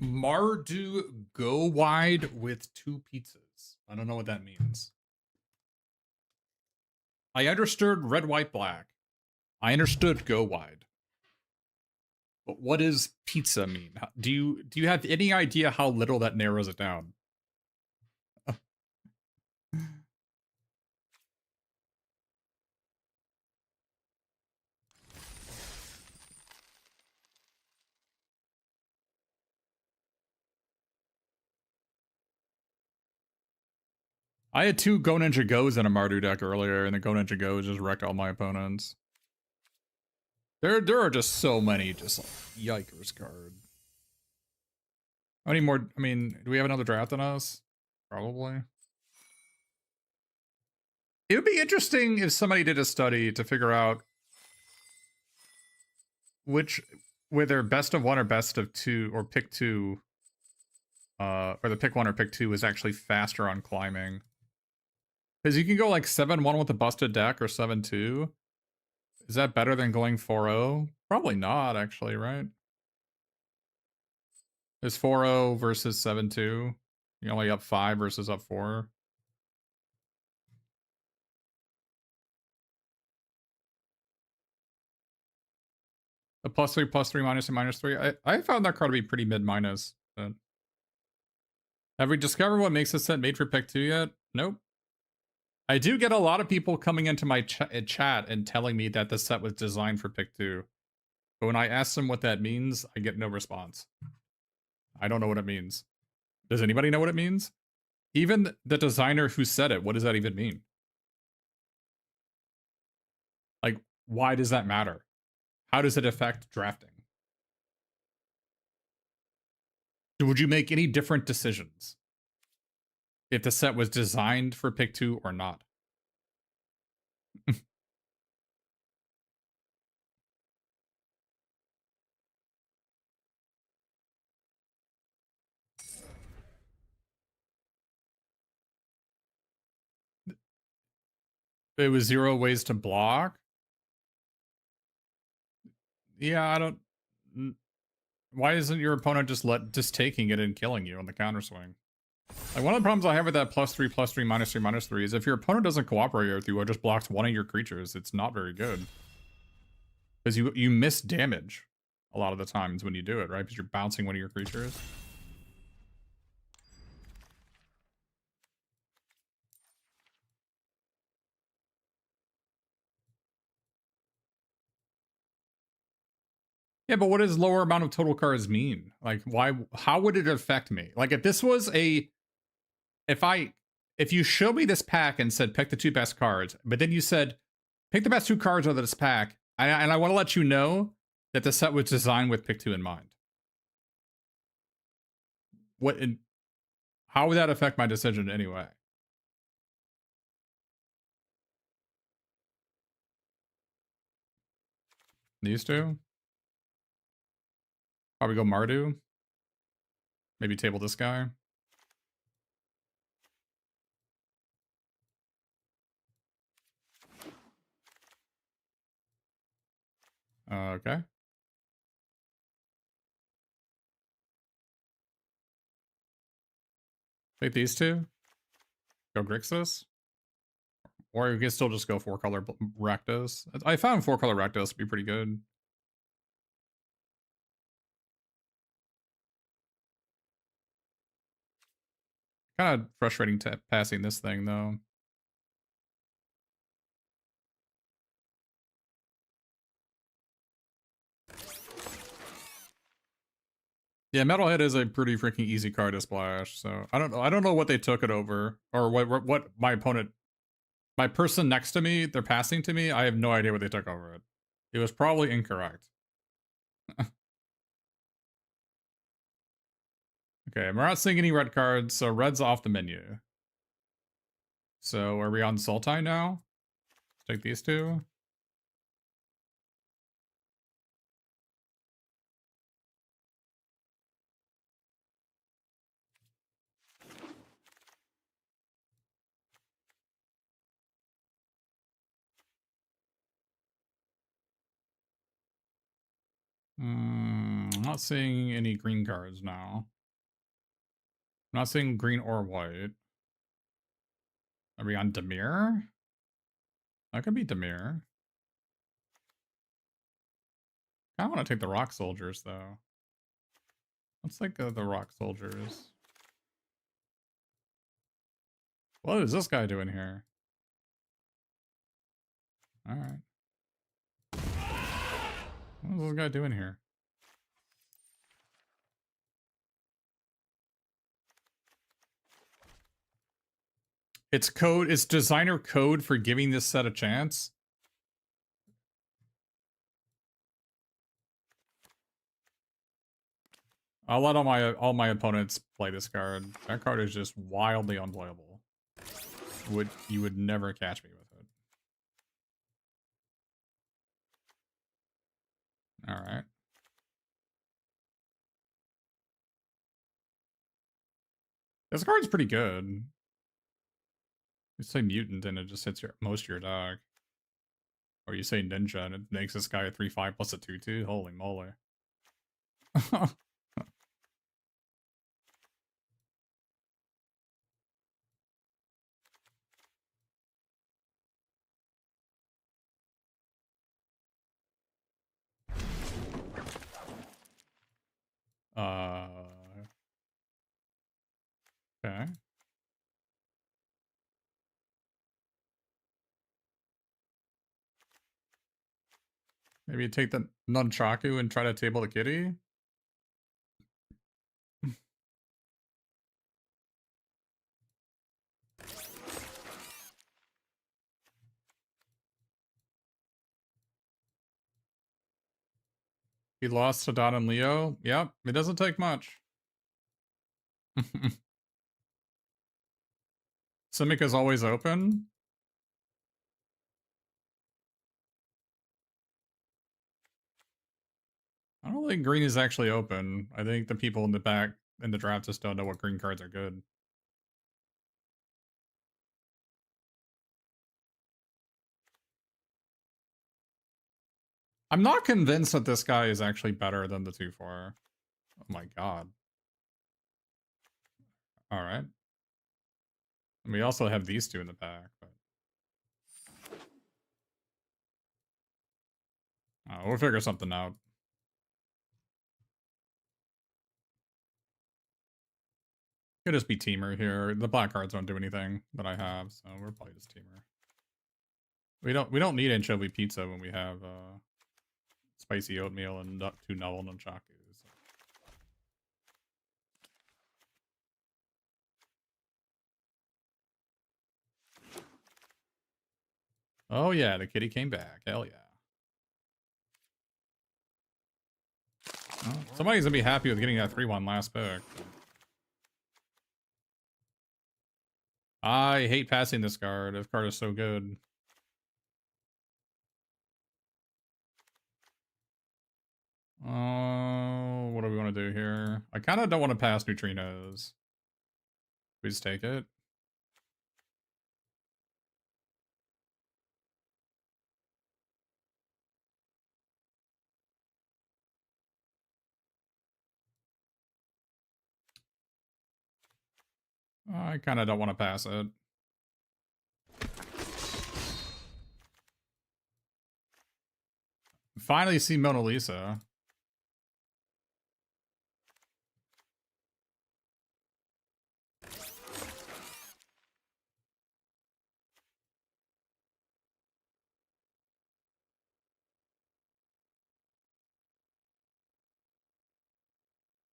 Mardu go wide with 2 pizzas. I don't know what that means. I understood red, white, black. I understood go wide. But what does pizza mean? Do you have any idea how little that narrows it down? I had 2 Go Ninja Go's in a Mardu deck earlier, and the Go Ninja Go just wrecked all my opponents. There are just so many just like yikers card. How many more? I mean, do we have another draft on us? Probably. It would be interesting if somebody did a study to figure out which, whether best of 1 or best of 2 or pick 2, or the pick 1 or pick 2 is actually faster on climbing. Because you can go like 7-1 with a busted deck or 7-2. Is that better than going 4-0? Probably not, actually, right? Is 4-0 versus 7-2? You're only up 5 versus up 4. The +3, +3, -3, -3. I found that card to be pretty mid-minus. But have we discovered what makes this set made for pick 2 yet? Nope. I do get a lot of people coming into my chat and telling me that the set was designed for pick 2. But when I ask them what that means, I get no response. I don't know what it means. Does anybody know what it means? Even the designer who said it, what does that even mean? Like, why does that matter? How does it affect drafting? Would you make any different decisions if the set was designed for pick 2 or not? It was 0 ways to block? Yeah, I don't... Why isn't your opponent just taking it and killing you on the counter swing? Like, one of the problems I have with that +3, +3, -3, -3 is if your opponent doesn't cooperate with you or just blocks one of your creatures, it's not very good. Because you miss damage a lot of the times when you do it, right? Because you're bouncing one of your creatures. Yeah, but what does lower amount of total cards mean? Like, how would it affect me? Like, if this was if you showed me this pack and said pick the 2 best cards, but then you said pick the best 2 cards out of this pack, and I want to let you know that the set was designed with pick 2 in mind. How would that affect my decision anyway? These two? Probably go Mardu. Maybe table this guy. Okay. Take these two. Go Grixis. Or you can still just go 4-color Rakdos. I found 4-color Rakdos to be pretty good. Kind of frustrating passing this thing, though. Yeah, Metalhead is a pretty freaking easy card to splash, so I don't know what they took it over, or what my person next to me, they're passing to me, I have no idea what they took over it. It was probably incorrect. Okay, we're not seeing any red cards, so red's off the menu. So are we on Sultai now? Let's take these two. not seeing any green cards now. I'm not seeing green or white. Are we on Demir? That could be Demir. I want to take the rock soldiers though. Let's take the rock soldiers. What is this guy doing here? Alright. What is this guy doing here? It's designer code for giving this set a chance. I'll let all my opponents play this card. That card is just wildly unplayable. You would never catch me with it. Alright. This card's pretty good. You say mutant and it just hits most of your deck. Or you say ninja and it makes this guy a 3/5 plus a 2/2. Holy moly. Okay. Maybe take the nunchaku and try to table the kitty? He lost to Don and Leo? Yep, it doesn't take much. Simica's always open? I don't think green is actually open. I think the people in the back in the draft just don't know what green cards are good. I'm not convinced that this guy is actually better than the 2/4. Oh my god. Alright. And we also have these two in the pack, but... we'll figure something out. Could just be Teamer here. The black cards don't do anything that I have, so we're probably just Teamer. We don't need anchovy pizza when we have spicy oatmeal and 2 novel nunchakus. Oh yeah, the kitty came back. Hell yeah. Well, somebody's gonna be happy with getting that 3/1 last pick. I hate passing this card. This card is so good. Oh, what do we want to do here? I kind of don't want to pass neutrinos. We just take it. I kind of don't want to pass it. Finally see Mona Lisa.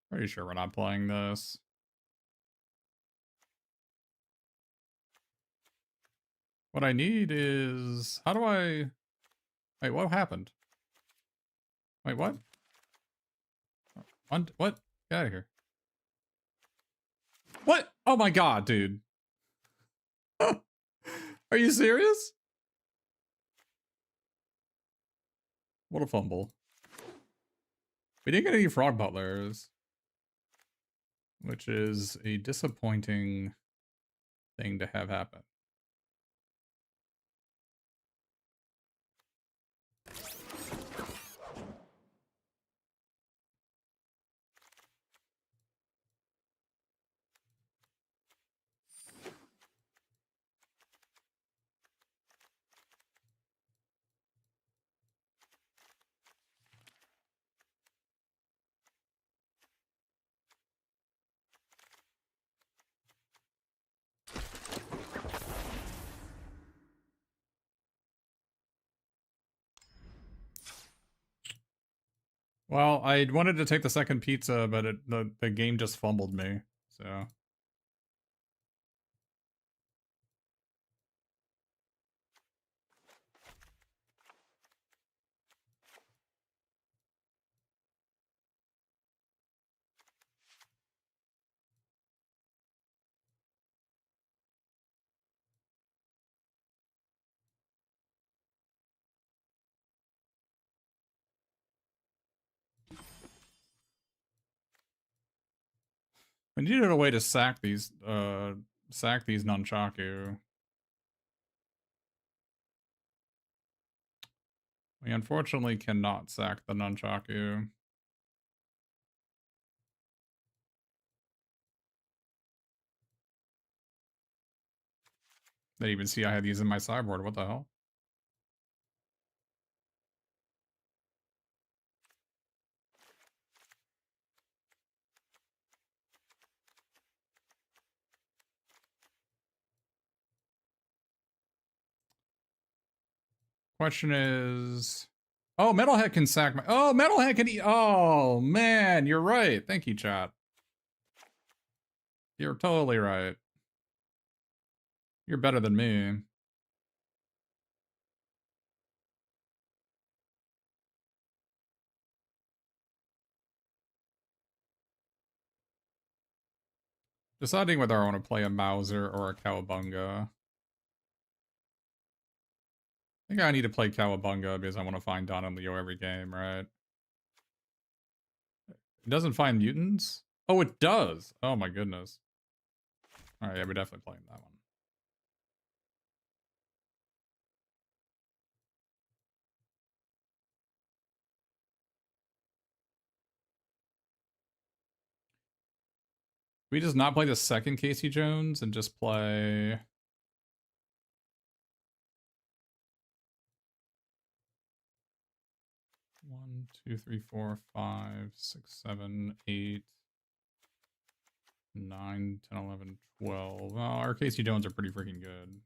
Pretty sure we're not playing this. What I need is... How do I... Wait, what happened? Wait, what? What? Get out of here. What? Oh my god, dude. Are you serious? What a fumble. We didn't get any frog butlers. Which is a disappointing thing to have happen. Well, I wanted to take the second pizza, but the game just fumbled me, so... We needed a way to sack these nunchaku. We unfortunately cannot sack the nunchaku. They even see I had these in my sideboard. What the hell? Question is... Oh, Metalhead can sack my... Oh, Metalhead can eat... Oh, man, you're right. Thank you, chat. You're totally right. You're better than me. Deciding whether I want to play a Mauser or a Cowabunga. I think I need to play Cowabunga because I want to find Don and Leo every game, right? It doesn't find mutants? Oh, it does! Oh my goodness. Alright, yeah, we're definitely playing that one. We just not play the second Casey Jones and just play... 1, 2, 3, 4, 5, 6, 7, 8, 9, 10, 11, 12. Well, our Casey Jones are pretty freaking good.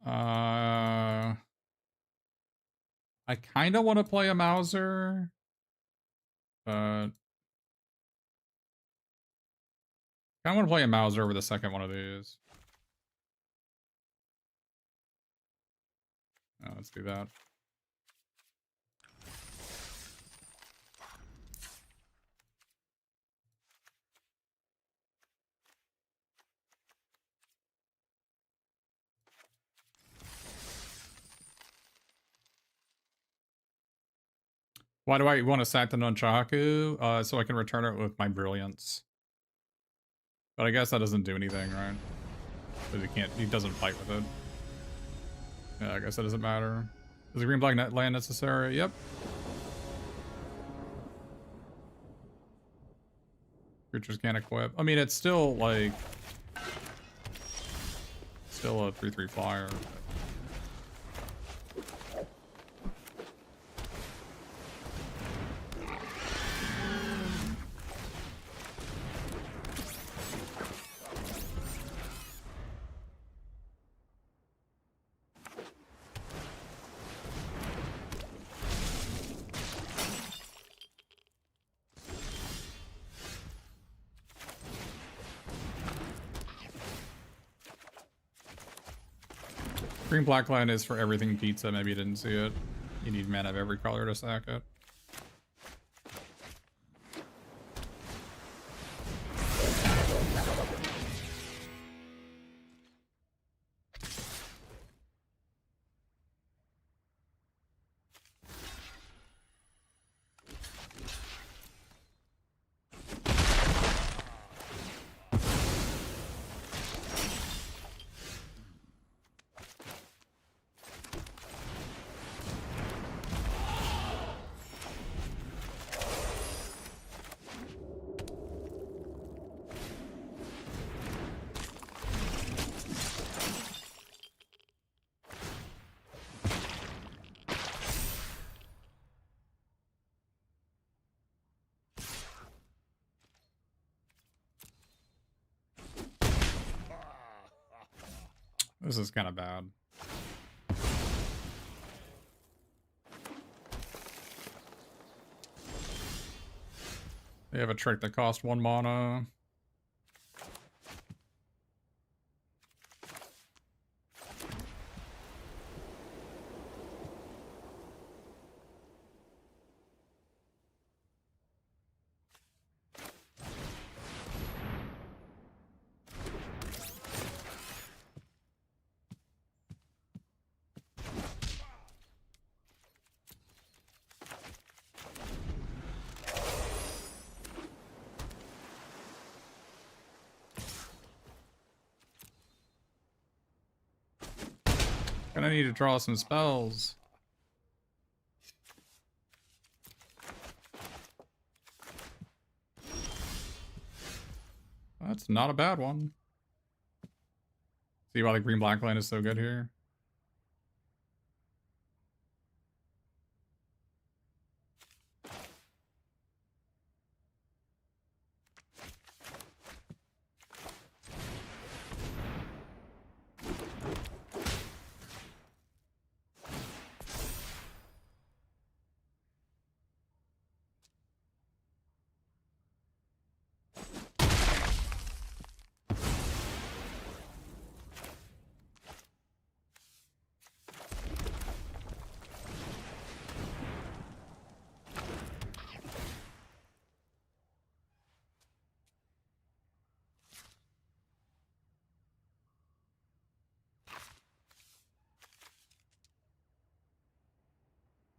I kind of want to play a Mauser, but I kind of want to play a Mauser over the second one of these. Oh, let's do that. Why do I want to sack the Nunchaku? So I can return it with my Brilliance. But I guess that doesn't do anything, right? Because he doesn't fight with it. Yeah, I guess that doesn't matter. Is the green-black land necessary? Yep. Creatures can't equip. I mean, it's still, like... Still a 3/3 flyer. Green black land is for everything pizza. Maybe you didn't see it. You need mana of every color to sack it. This is kind of bad. They have a trick that costs 1 mana. Gonna need to draw some spells. That's not a bad one. See why the green-black land is so good here?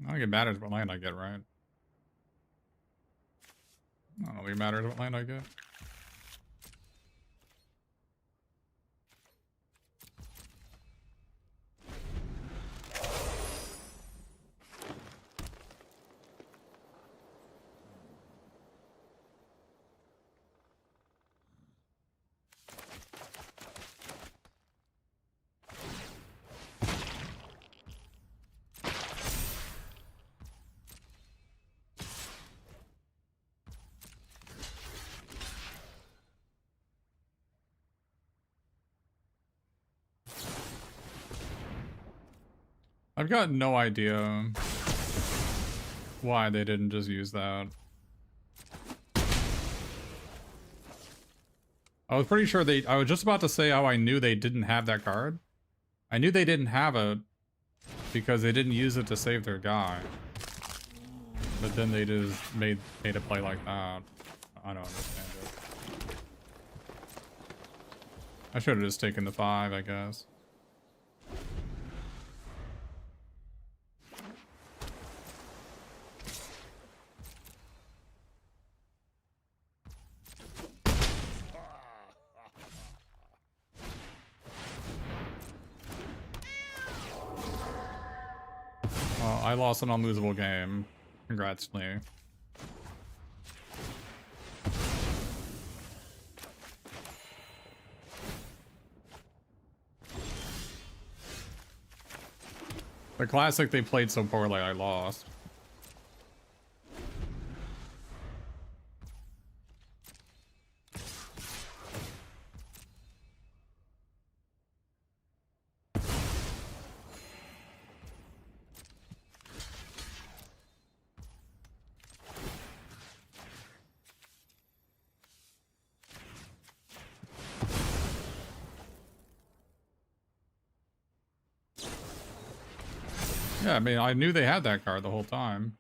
I don't think it matters what land I get, right? I don't think it matters what land I get. I've got no idea why they didn't just use that. I was pretty sure I was just about to say how I knew they didn't have that card. I knew they didn't have it because they didn't use it to save their guy. But then they just made a play like that. I don't understand it. I should have just taken the 5, I guess. Well, I lost an unlosable game. Congrats to me. The classic, they played so poorly, I lost. Yeah, I mean, I knew they had that card the whole time.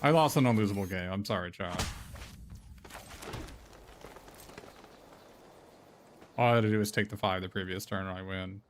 I lost an unlosable game. I'm sorry, Chad. All I had to do was take the 5 the previous turn and I win.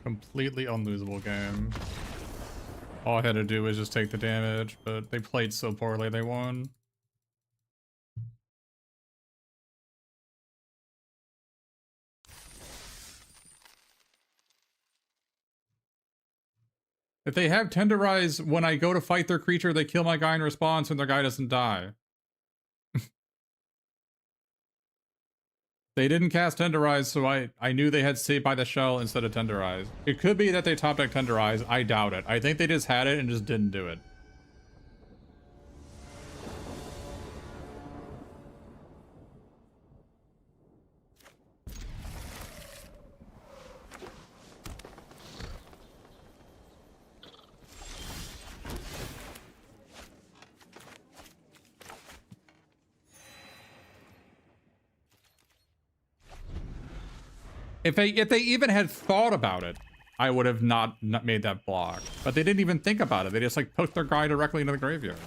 Completely unlosable game. All I had to do was just take the damage, but they played so poorly they won. If they have Tenderize, when I go to fight their creature, they kill my guy in response and their guy doesn't die. They didn't cast Tenderize, so I knew they had Saved by the Shell instead of Tenderize. It could be that they top deck Tenderize. I doubt it. I think they just had it and just didn't do it. If they even had thought about it, I would have not made that block. But they didn't even think about it. They just like put their guy directly into the graveyard.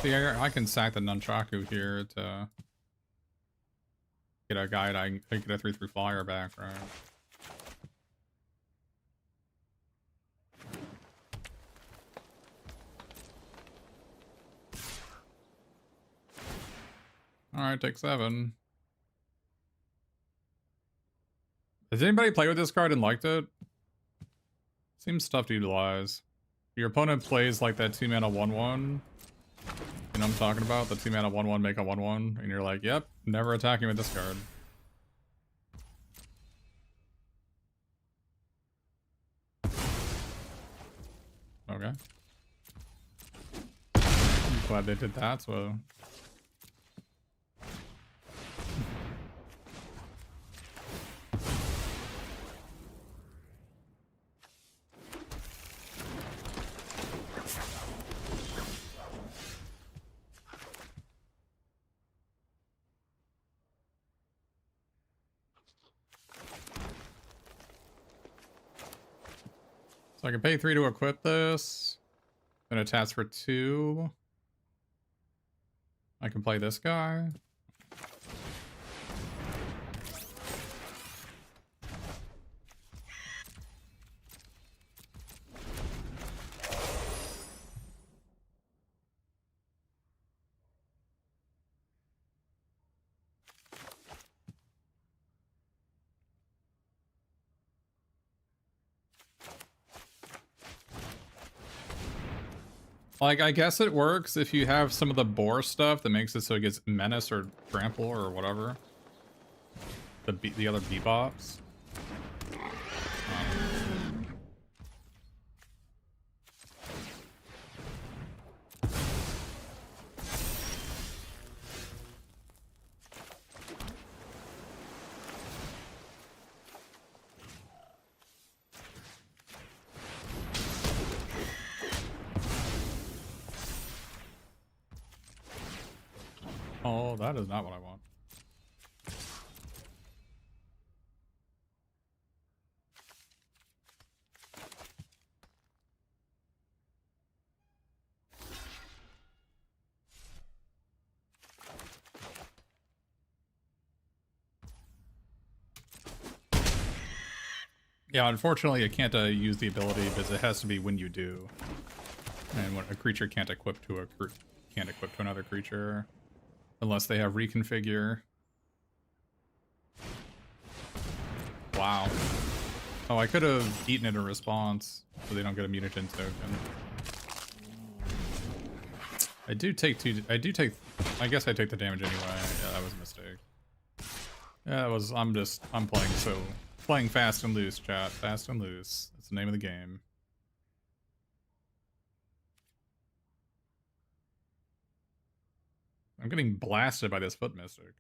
See, I can sack the Nunchaku here to get a guide. I can get a 3/3 flyer back, right? Alright, take 7. Has anybody played with this card and liked it? Seems tough to utilize. Your opponent plays like that 2-mana 1/1. You know what I'm talking about? The 2-mana 1/1 make a 1/1, and you're like, yep, never attacking with this card. Okay. I'm glad they did that, so... So I can pay 3 to equip this. Then attach for 2. I can play this guy. Like, I guess it works if you have some of the boar stuff that makes it so it gets menace or trample or whatever. The other bebops. Oh, that is not what I want. Yeah, unfortunately, I can't use the ability because it has to be when you do, and when a creature can't equip to another creature unless they have reconfigure. Wow. Oh, I could have eaten it in response, so they don't get a mutagen token. I do take I guess I take the damage anyway. Yeah, that was a mistake. Yeah, that was, I'm playing fast and loose, chat. Fast and loose. That's the name of the game. I'm getting blasted by this foot mystic.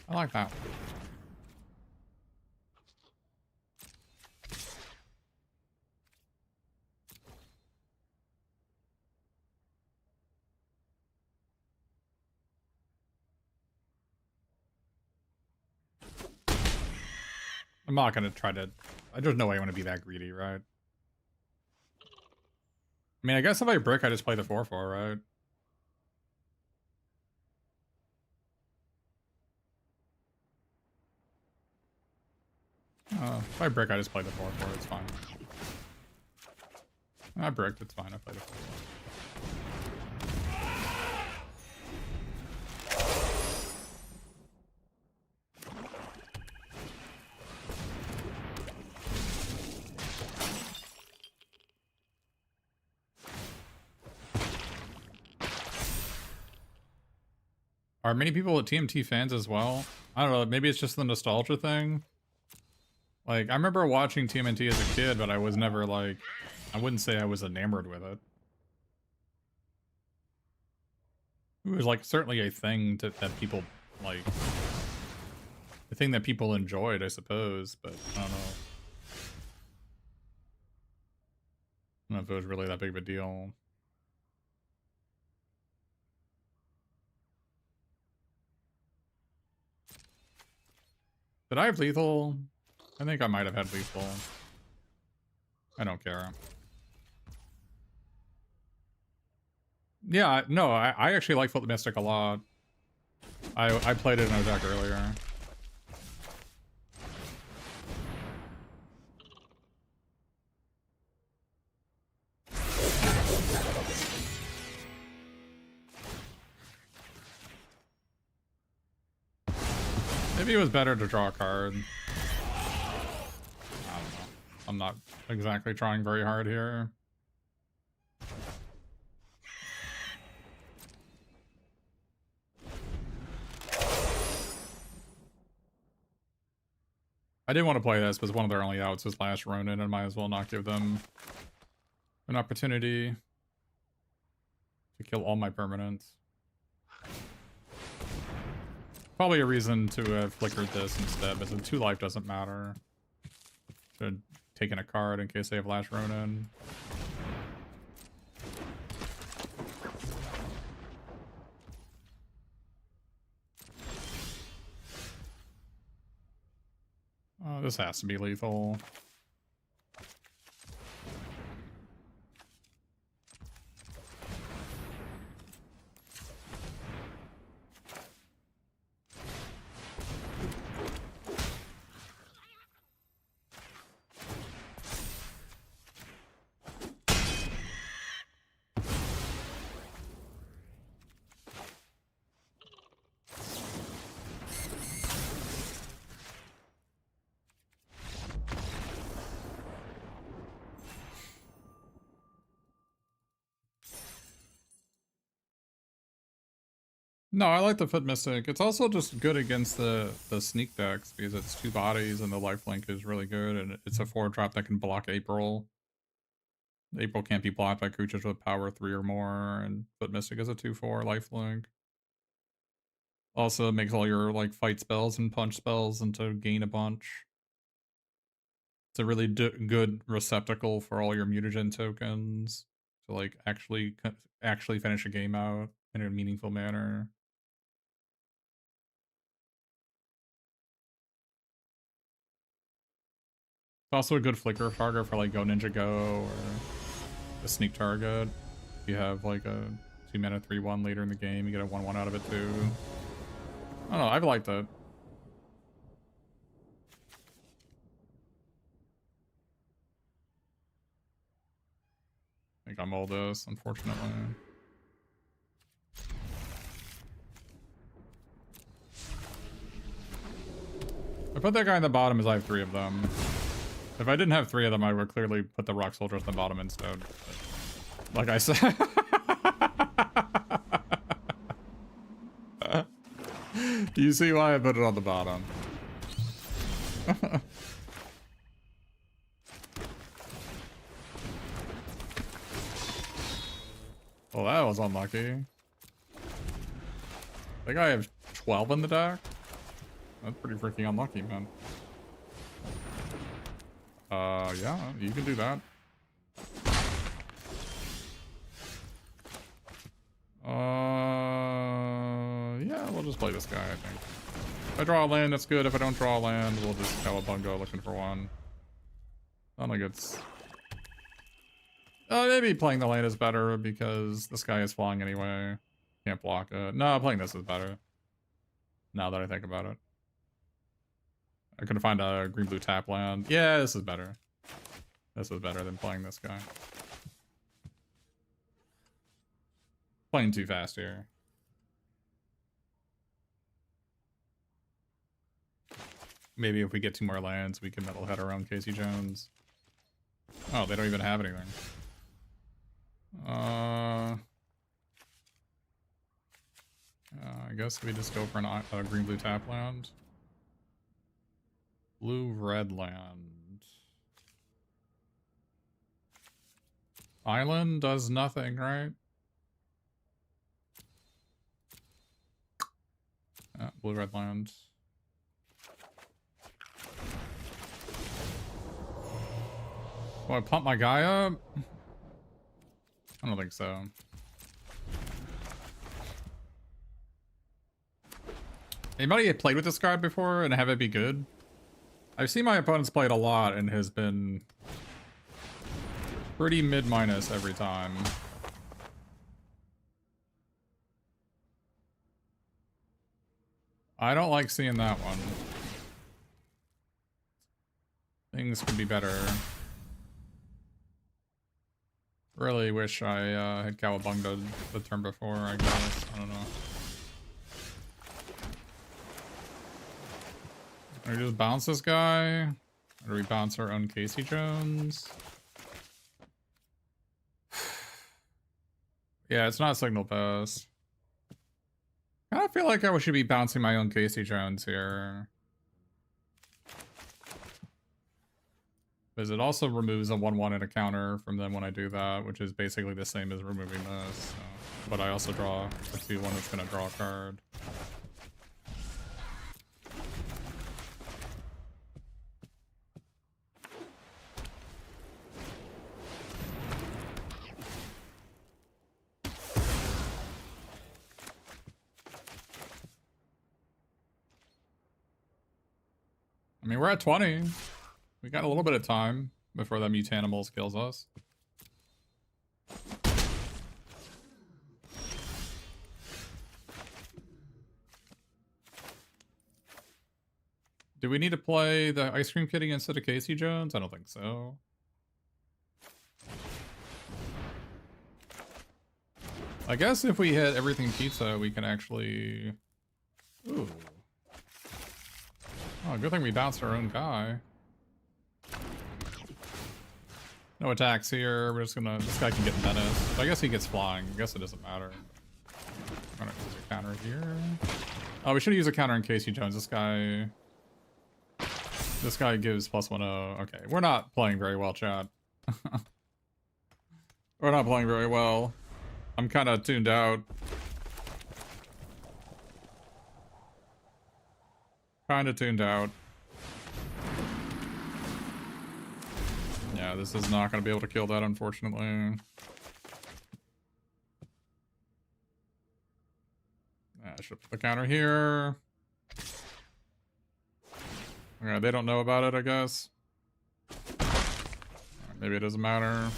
I like that one. I'm not gonna try to... There's no way I want to be that greedy, right? I mean, I guess if I brick, I just play the 4/4, right? If I brick, I just play the 4/4. It's fine. I bricked. It's fine. I played the 4/4. Are many people at TMT fans as well? I don't know. Maybe it's just the nostalgia thing. Like, I remember watching TMNT as a kid, but I was never like... I wouldn't say I was enamored with it. It was like certainly a thing that people like... The thing that people enjoyed, I suppose, but I don't know. I don't know if it was really that big of a deal. Did I have lethal? I think I might have had lethal. I don't care. Yeah, no, I actually like Foot Mystic a lot. I played it in a deck earlier. Maybe it was better to draw a card. I don't know. I'm not exactly trying very hard here. I didn't want to play this, but one of their only outs is last Ronin, and might as well not give them an opportunity to kill all my permanents. Probably a reason to have flickered this instead, but the 2 life doesn't matter. Should have taken a card in case they have last Ronin. Oh, this has to be lethal. No, I like the Foot Mystic. It's also just good against the sneak decks because it's 2 bodies and the lifelink is really good, and it's a 4-drop that can block April. April can't be blocked by creatures with power 3 or more, and Foot Mystic is a 2/4 lifelink. Also makes all your like fight spells and punch spells into gain a bunch. It's a really good receptacle for all your mutagen tokens to like actually finish a game out in a meaningful manner. It's also a good flicker target for like Go Ninja Go or a sneak target. If you have like a 2-mana 3/1 later in the game, you get a 1/1 out of it too. I don't know, I've liked it. think I'm all this, unfortunately. I put that guy in the bottom as I have 3 of them. If I didn't have 3 of them, I would clearly put the rock soldiers in the bottom instead. But, like I said. You see why I put it on the bottom. Well, that was unlucky. I think I have 12 in the deck. That's pretty freaking unlucky, man. Yeah, you can do that. Yeah, we'll just play this guy, I think. If I draw a land, that's good. If I don't draw a land, we'll just Cowabunga looking for one. I don't think it's... maybe playing the land is better because this guy is flying anyway. Can't block it. No, playing this is better. Now that I think about it. I couldn't find a green-blue tap land. Yeah, this is better. This is better than playing this guy. Playing too fast here. Maybe if we get 2 more lands, we can metalhead around Casey Jones. Oh, they don't even have anything. I guess we just go for a green-blue tap land. Blue-red land. Island does nothing, right? Blue-red land. Oh, I pump my guy up? I don't think so. Anybody played with this card before and have it be good? I've seen my opponents play it a lot and has been pretty mid-minus every time. I don't like seeing that one. Things could be better. Really wish I had Cowabunga the turn before, I guess. I don't know. Do we just bounce this guy? Or do we bounce our own Casey Jones? Yeah, it's not signal pass. I don't feel like I should be bouncing my own Casey Jones here. Because it also removes a 1/1 and a counter from them when I do that, which is basically the same as removing this. So. But I also draw a 2/1 that's going to draw a card. I mean, we're at 20. We got a little bit of time before that Mutanimals kills us. Do we need to play the Ice Cream Kitty instead of Casey Jones? I don't think so. I guess if we hit everything pizza, we can actually... Ooh. Oh, good thing we bounced our own guy. No attacks here. We're just gonna... This guy can get menace. I guess he gets flying. I guess it doesn't matter. I'm gonna use a counter here. Oh, we should use a counter in Casey Jones. This guy... This guy gives +1/0. Okay, we're not playing very well, chat. We're not playing very well. I'm kind of tuned out. Kind of tuned out. Yeah, this is not going to be able to kill that, unfortunately. I should put the counter here. Okay, they don't know about it, I guess. Maybe it doesn't matter.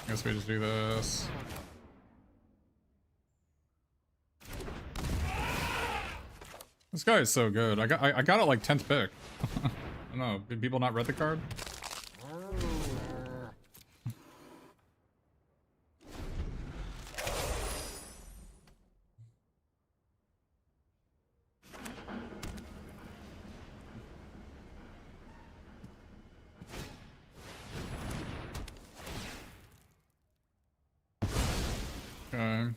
I guess we just do this. This guy is so good. I got it like 10th pick. I don't know. Did people not read the card? Okay.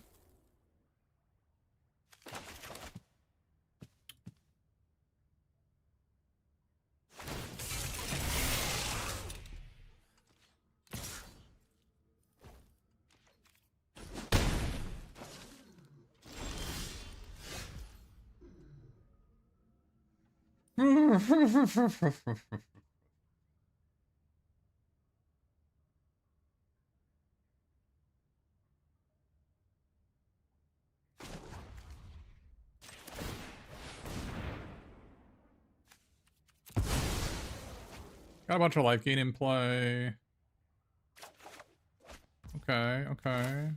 Got a bunch of life gain in play. Okay, okay.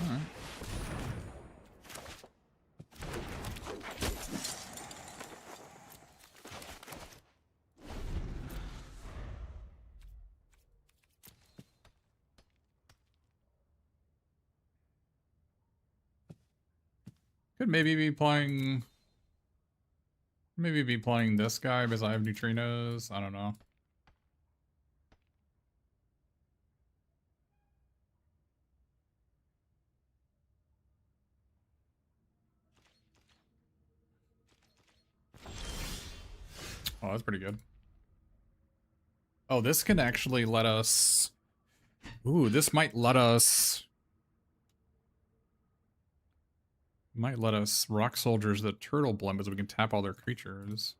Alright. Could maybe be playing... Maybe be playing this guy because I have neutrinos. I don't know. Oh, that's pretty good. Oh, this can actually let us... Ooh, this might let us... Might let us rock soldiers the turtle blend so we can tap all their creatures.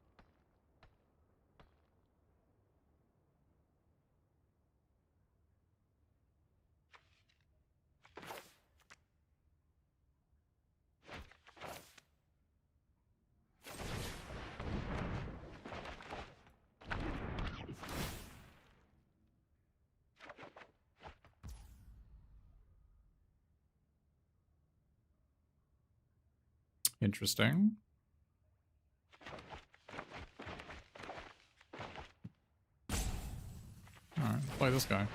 Interesting. Alright, play this guy.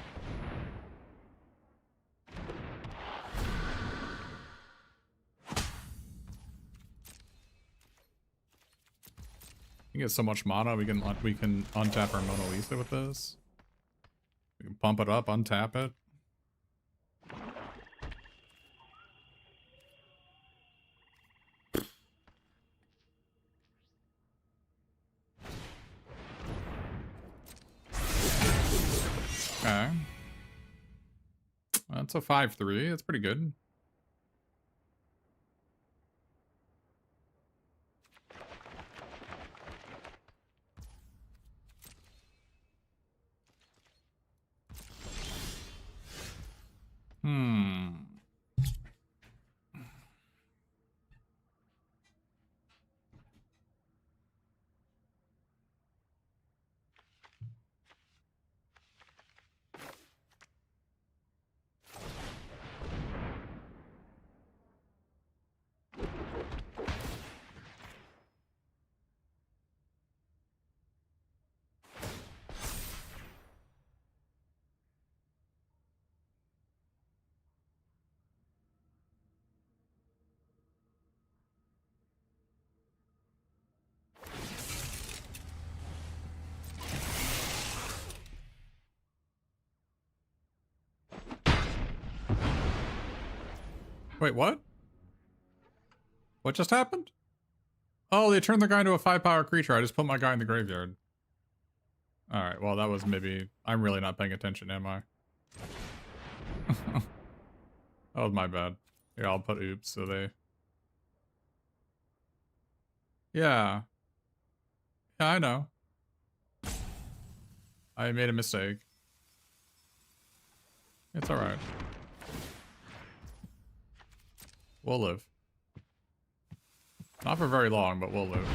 We get so much mana, we can untap our Mona Lisa with this. We can pump it up, untap it. Okay. That's a 5/3. That's pretty good. Wait, what? What just happened? Oh, they turned the guy into a 5-power creature. I just put my guy in the graveyard. Alright, well that was maybe... I'm really not paying attention, am I? That was my bad. Yeah, I'll put oops so they... Yeah. Yeah, I know. I made a mistake. It's alright. We'll live. Not for very long, but we'll live.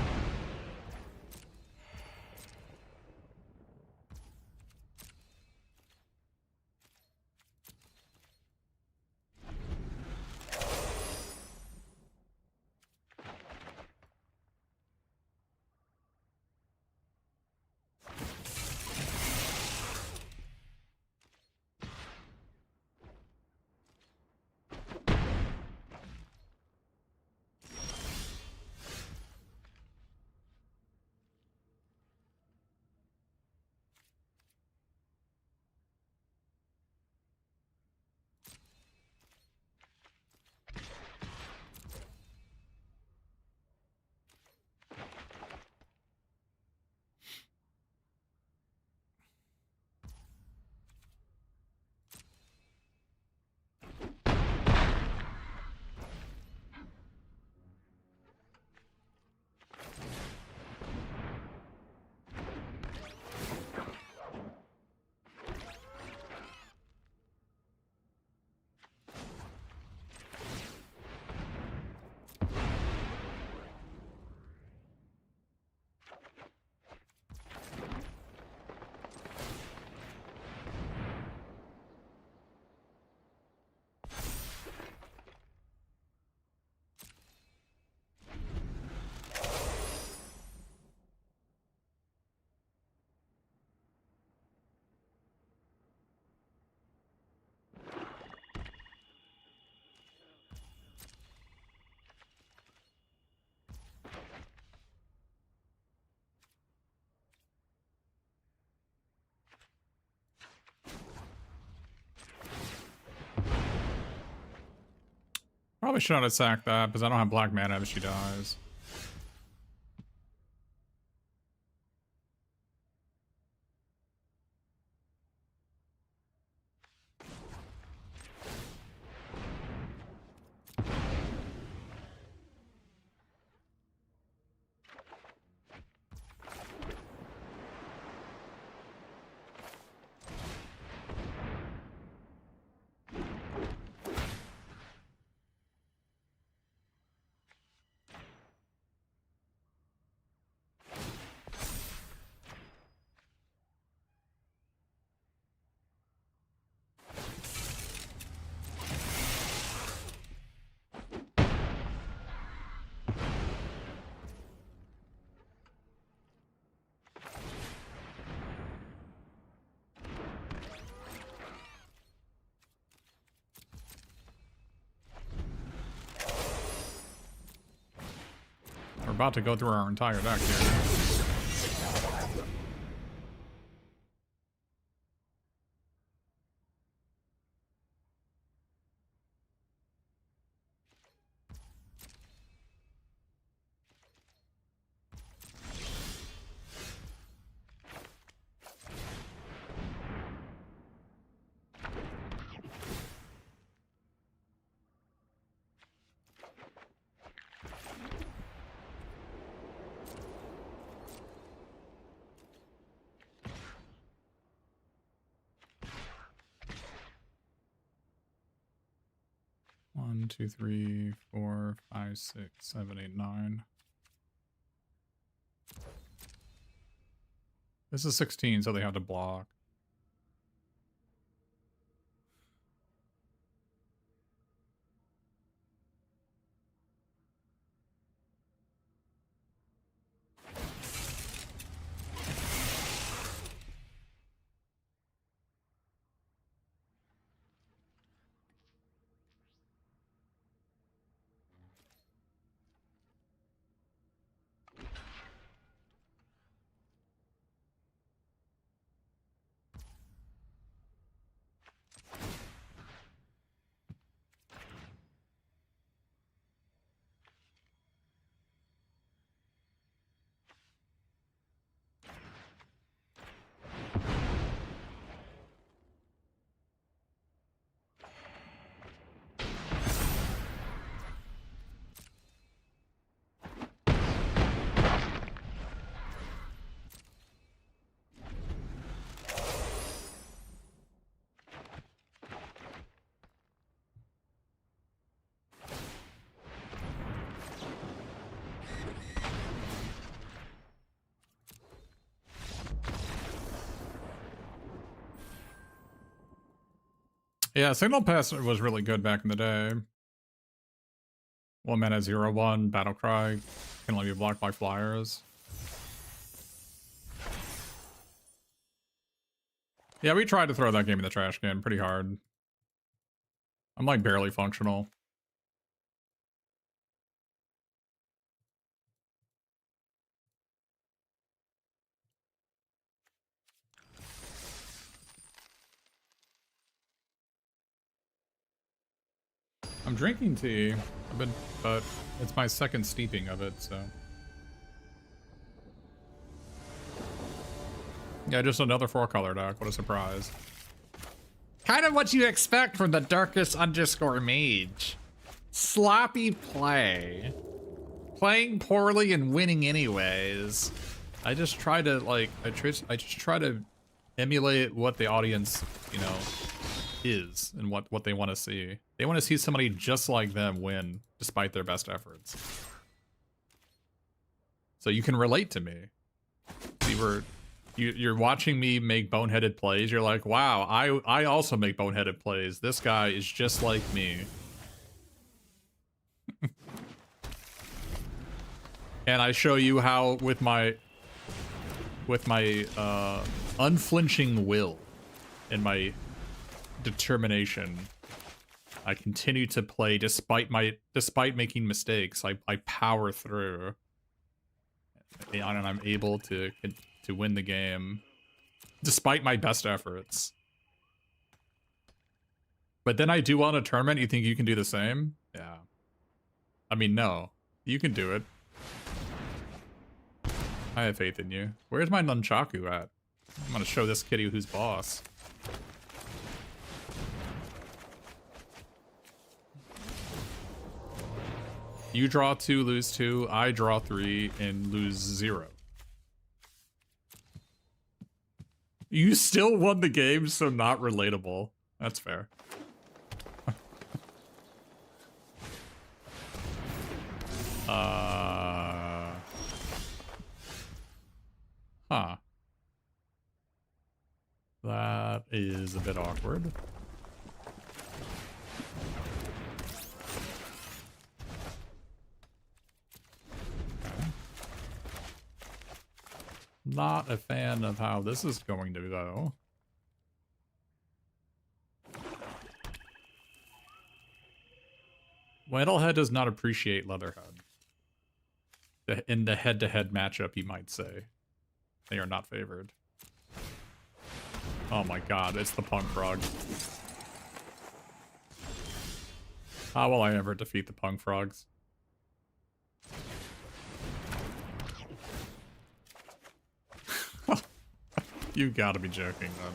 Probably should not have sacked that because I don't have black mana if she dies. We're about to go through our entire deck here. One, two, three, 4, 5, 6, 7, 8, 9. This is 16, so they have to block. Yeah, Signal Pass was really good back in the day. 1 mana 0/1, Battle Cry can only be blocked by flyers. Yeah, we tried to throw that game in the trash can pretty hard. I'm like barely functional. I'm drinking tea, but it's my second steeping of it, so. Yeah, just another 4-color deck. What a surprise. Kind of what you expect from the Darkest_Mage. Sloppy play. Playing poorly and winning anyways. I just try to, like, I just try to emulate what the audience, you know, is and what they want to see. They want to see somebody just like them win despite their best efforts. So you can relate to me. You're watching me make boneheaded plays. You're like, wow, I also make boneheaded plays. This guy is just like me. And I show you how with my unflinching will and my determination, I continue to play despite making mistakes. I power through, and I'm able to win the game despite my best efforts. But then I do well in a tournament. You think you can do the same? Yeah. I mean, no. You can do it. I have faith in you. Where's my nunchaku at? I'm gonna show this kitty who's boss. You draw 2, lose 2. I draw 3 and lose 0. You still won the game, so not relatable. That's fair. Huh. That is a bit awkward. Okay. Not a fan of how this is going to go. Metalhead does not appreciate Leatherhead. In the head-to-head matchup, you might say. They are not favored. Oh my god, it's the Punk Frog. How will I ever defeat the Punk Frogs? You've got to be joking, then.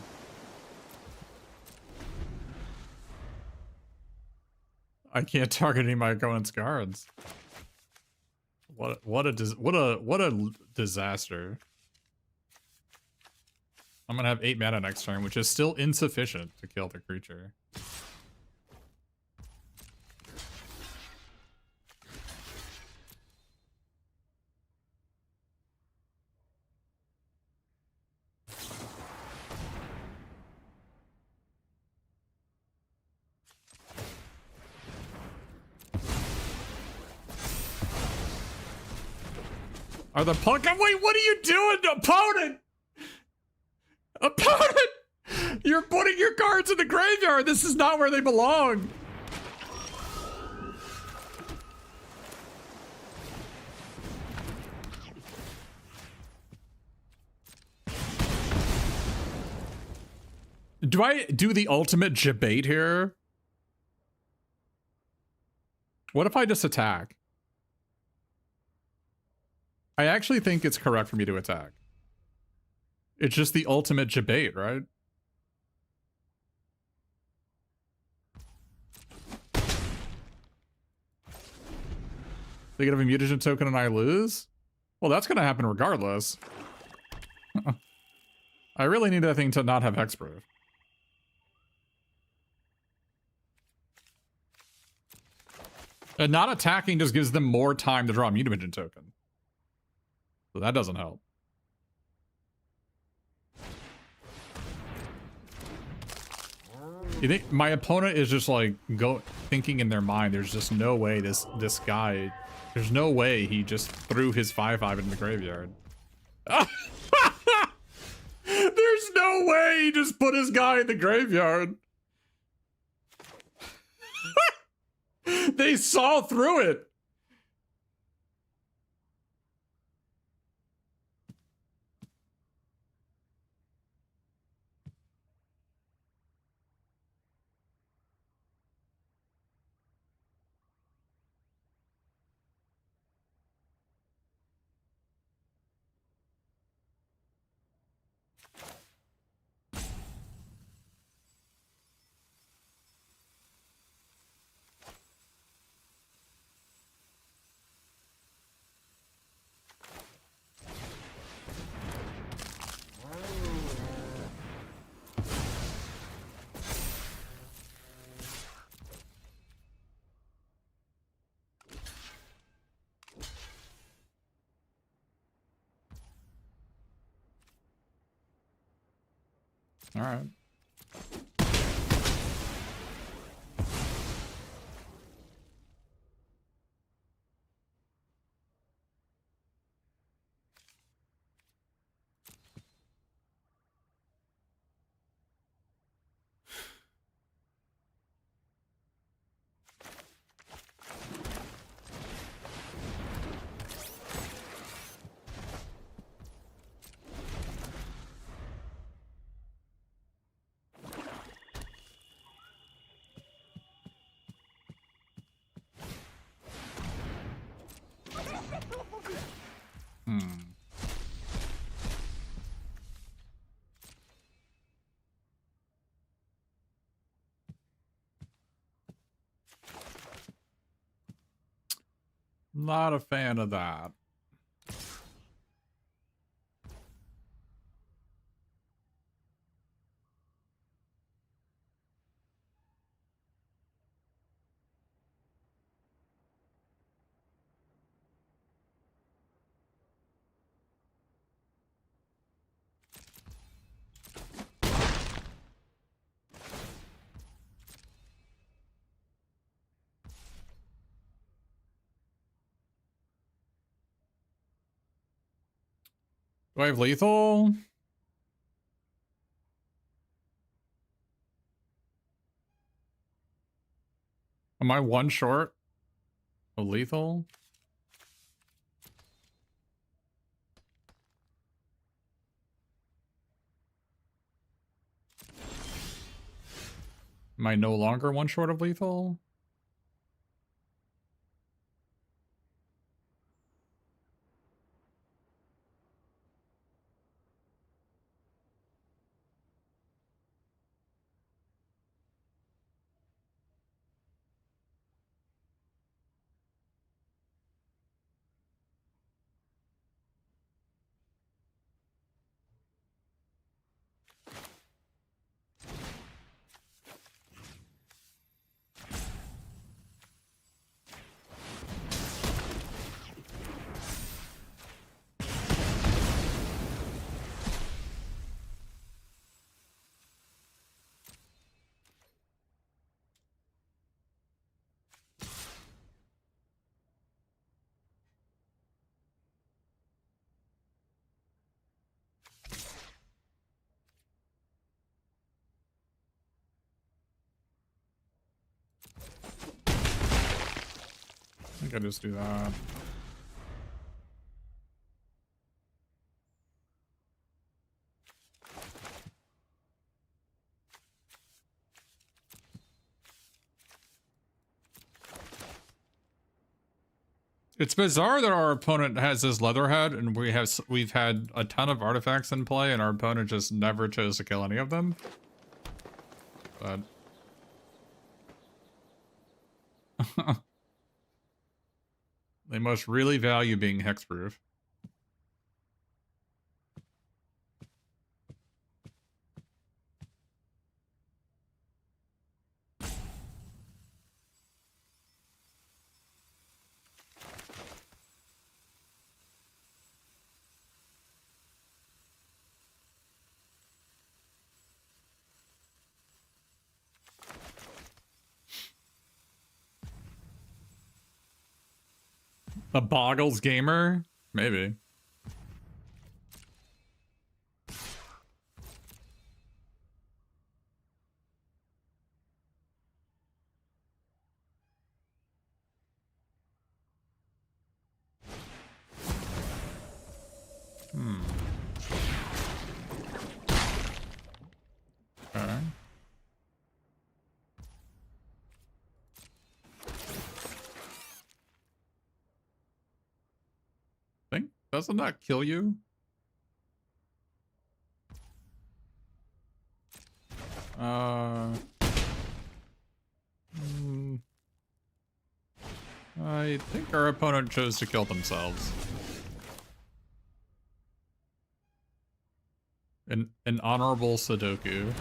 I can't target any of my opponent's cards. What a disaster. I'm gonna have 8 mana next turn, which is still insufficient to kill the creature. Are the punk? Wait, what are you doing, opponent? Opponent! You're putting your cards in the graveyard. This is not where they belong. Do I do the ultimate debate here? What if I just attack? I actually think it's correct for me to attack. It's just the ultimate debate, right? They get a mutagen token and I lose? Well, that's gonna happen regardless. I really need that thing to not have hexproof. And not attacking just gives them more time to draw a mutagen token. So that doesn't help. You think my opponent is just like thinking in their mind, there's just no way this guy, there's no way he just threw his 5/5 in the graveyard. There's no way he just put his guy in the graveyard. They saw through it. All right. Not a fan of that. Do I have lethal? Am I one short of lethal? Am I no longer one short of lethal? I think I just do that. It's bizarre that our opponent has this leatherhead and we've had a ton of artifacts in play and our opponent just never chose to kill any of them. But they must really value being hexproof. A Boggles gamer? Maybe. Okay. Think doesn't that kill you? I think our opponent chose to kill themselves. An honorable Sudoku.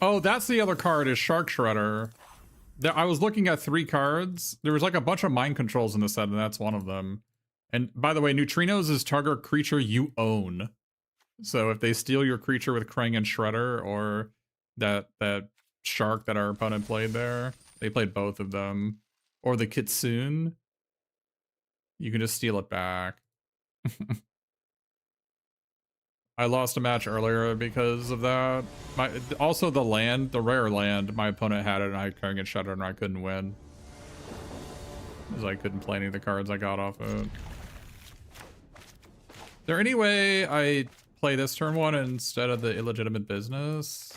Oh, that's the other card is Shark Shredder. I was looking at 3 cards. There was like a bunch of mind controls in the set, and that's one of them. And by the way, Neutrinos is target creature you own. So if they steal your creature with Krang and Shredder, or that shark that our opponent played there, they played both of them, or the Kitsune, you can just steal it back. I lost a match earlier because of that. Also the land, the rare land, my opponent had it and I couldn't get shut and I couldn't win. Because I couldn't play any of the cards I got off it. Is there any way I play this turn one instead of the illegitimate business?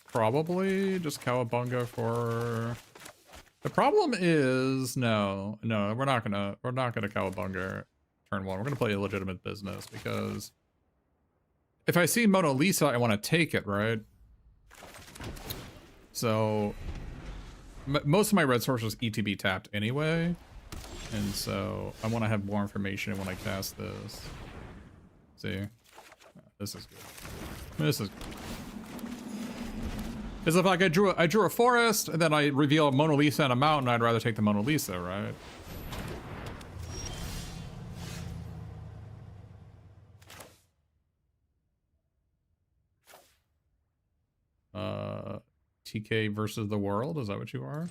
Probably just Cowabunga for... The problem is no, we're not gonna Cowabunga turn one. We're gonna play illegitimate business because if I see Mona Lisa, I want to take it, right? So most of my red source is ETB tapped anyway, and so I want to have more information when I cast this. See, this is good. This is good. Because if like I drew a forest and then I reveal a Mona Lisa and a mountain, I'd rather take the Mona Lisa, right? TK versus the world, is that what you are?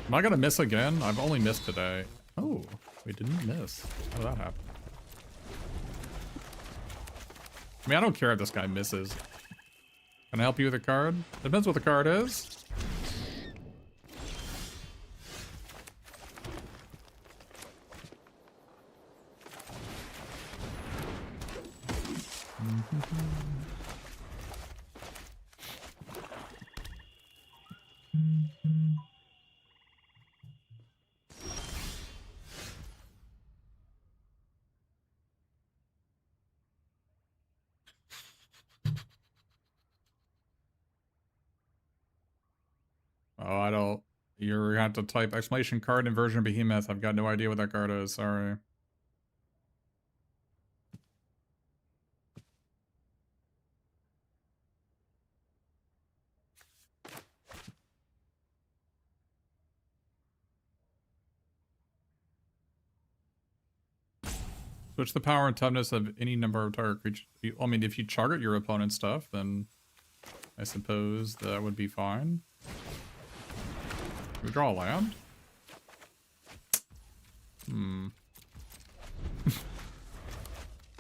Am I gonna miss again? I've only missed today. Oh, we didn't miss. How did that happen? I mean, I don't care if this guy misses. Can I help you with a card? Depends what the card is. Oh, I don't... You have to type exclamation card inversion behemoth. I've got no idea what that card is, sorry. Switch the power and toughness of any number of target creatures. I mean, if you target your opponent's stuff, then I suppose that would be fine. We draw a land?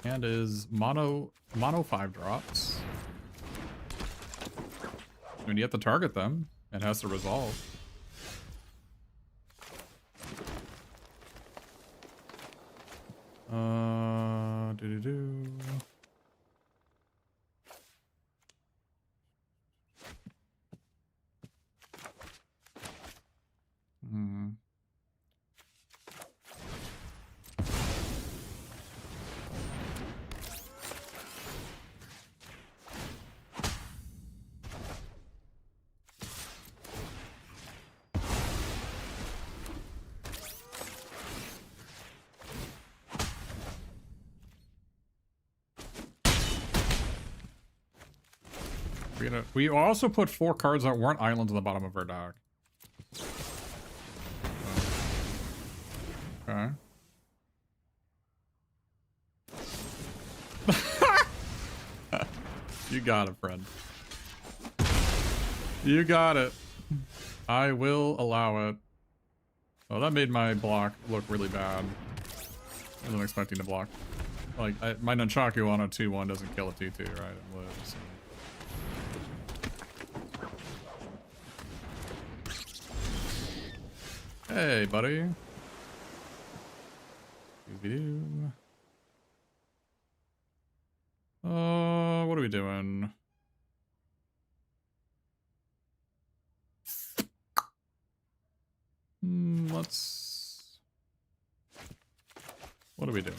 And is mono 5 drops. I mean, you have to target them. It has to resolve. Doo-doo-doo. We also put 4 cards that weren't islands on the bottom of our deck. Okay. You got it, friend. You got it. I will allow it. Oh, that made my block look really bad. I wasn't expecting to block. Like, my Nunchaku on a 2-1 doesn't kill a 2-2, right? It lives. Hey, buddy. Doo-doo-doo. What are we doing? Let's... What are we doing?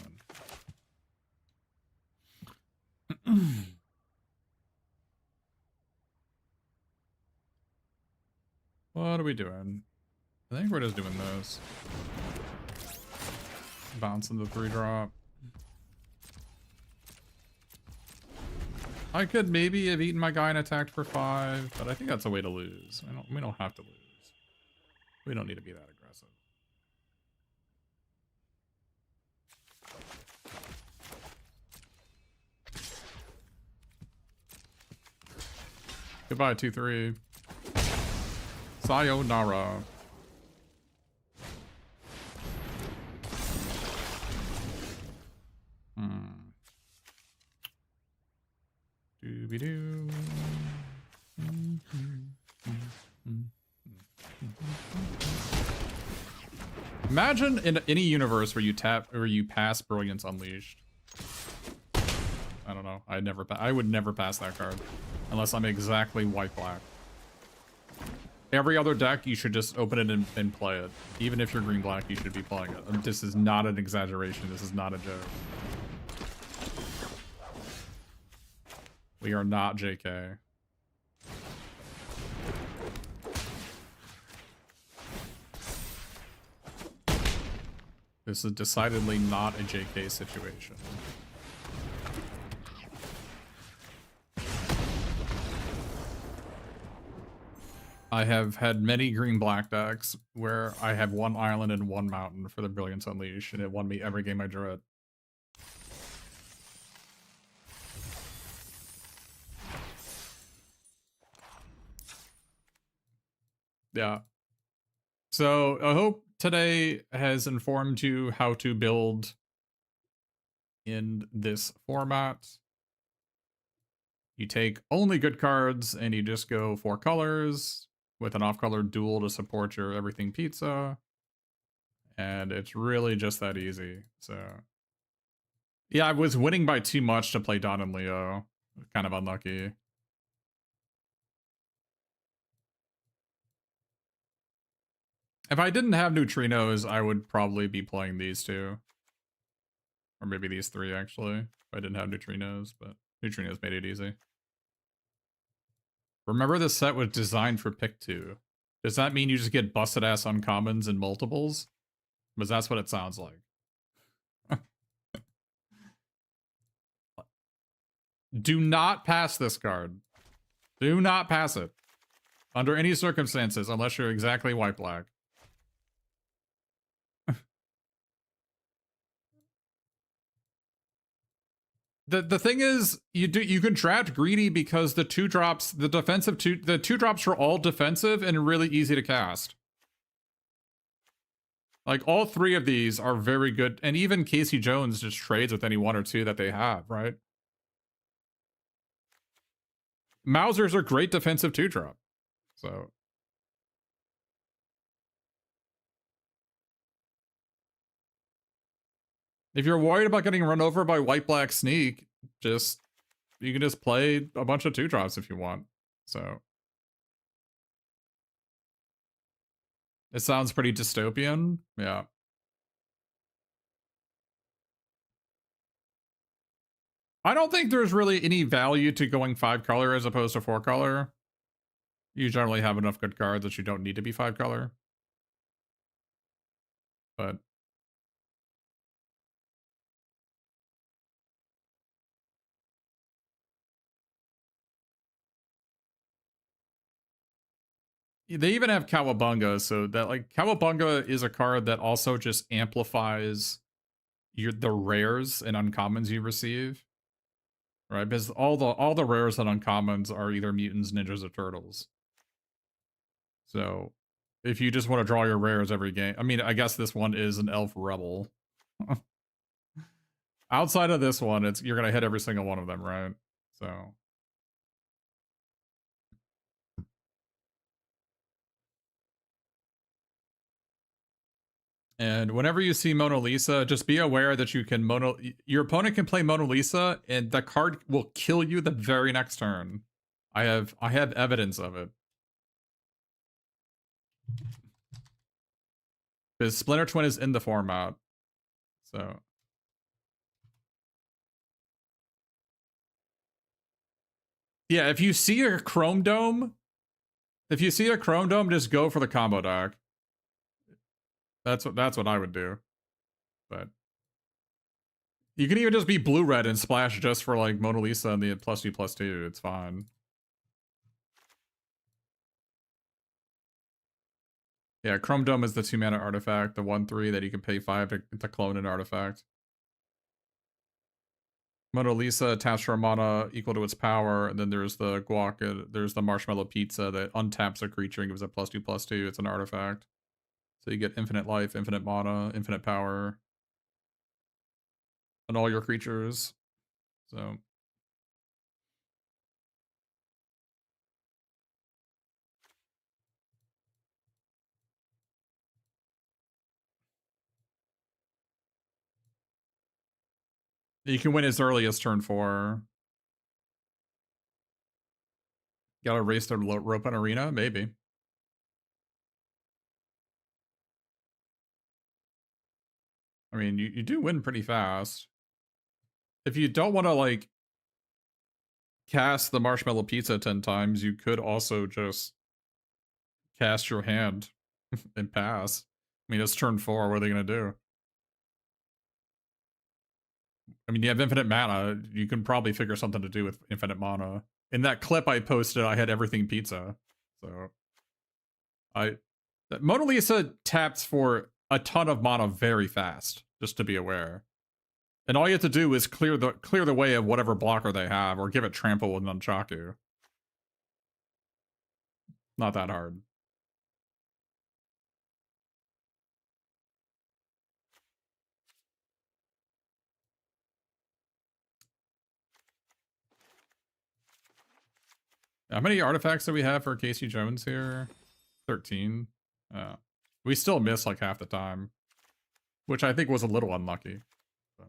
What are we doing? I think we're just doing this. Bouncing the 3-drop. I could maybe have eaten my guy and attacked for 5, but I think that's a way to lose. We don't have to lose. We don't need to be that aggressive. Goodbye, 2-3. Sayonara. Hmm. Scooby-Doo. Imagine in any universe where you pass Brilliance Unleashed. I don't know. I would never pass that card unless I'm exactly white-black. Every other deck, you should just open it and play it. Even if you're green-black, you should be playing it. This is not an exaggeration. This is not a joke. We are not JK. This is decidedly not a JK situation. I have had many green-black decks where I have one island and one mountain for the Brilliance Unleashed, and it won me every game I drew it. Yeah. So I hope today has informed you how to build in this format. You take only good cards and you just go 4 colors with an off-color duel to support your everything pizza. And it's really just that easy. So yeah, I was winning by too much to play Don and Leo. Kind of unlucky. If I didn't have neutrinos, I would probably be playing these two. Or maybe these 3, actually. If I didn't have neutrinos, but neutrinos made it easy. Remember this set was designed for pick 2. Does that mean you just get busted ass uncommons and multiples? Because that's what it sounds like. Do not pass this card. Do not pass it. Under any circumstances, unless you're exactly white-black. The thing is, you can draft greedy because the 2-drops, the 2-drops are all defensive and really easy to cast. Like, all 3 of these are very good, and even Casey Jones just trades with any 1 or 2 that they have, right? Mausers are great defensive 2-drop. So if you're worried about getting run over by white-black sneak, you can just play a bunch of 2-drops if you want. So it sounds pretty dystopian. Yeah. I don't think there's really any value to going 5-color as opposed to 4-color. You generally have enough good cards that you don't need to be 5-color. But they even have Cowabunga, so that, like, Cowabunga is a card that also just amplifies the rares and uncommons you receive. Right? Because all the rares and uncommons are either mutants, ninjas, or turtles. So if you just want to draw your rares every game, I mean, I guess this one is an elf rebel. Outside of this one, you're gonna hit every single one of them, right? So and whenever you see Mona Lisa, just be aware that your opponent can play Mona Lisa and the card will kill you the very next turn. I have evidence of it. Because Splinter Twin is in the format. So yeah, if you see a Chrome Dome, just go for the combo deck. That's what I would do. But you can even just be blue-red and splash just for, like, Mona Lisa and the +2/+2. It's fine. Yeah, Chrome Dome is the 2-mana artifact, the 1/3 that you can pay 5 to clone an artifact. Mona Lisa attached to a mana equal to its power, and then there's the guac, there's the marshmallow pizza that untaps a creature and gives it +2/+2. It's an artifact. So you get infinite life, infinite mana, infinite power on all your creatures. So You can win as early as turn 4. Gotta race to rope an arena? Maybe. I mean, you do win pretty fast. If you don't want to, like, cast the marshmallow pizza 10 times, you could also just cast your hand and pass. I mean, it's turn 4. What are they going to do? I mean, you have infinite mana. You can probably figure something to do with infinite mana. In that clip I posted, I had everything pizza. So, Mona Lisa taps for a ton of mana very fast, just to be aware. And all you have to do is clear the way of whatever blocker they have, or give it trample with Nunchaku. Not that hard. How many artifacts do we have for Casey Jones here? 13. We still miss like half the time, which I think was a little unlucky. But.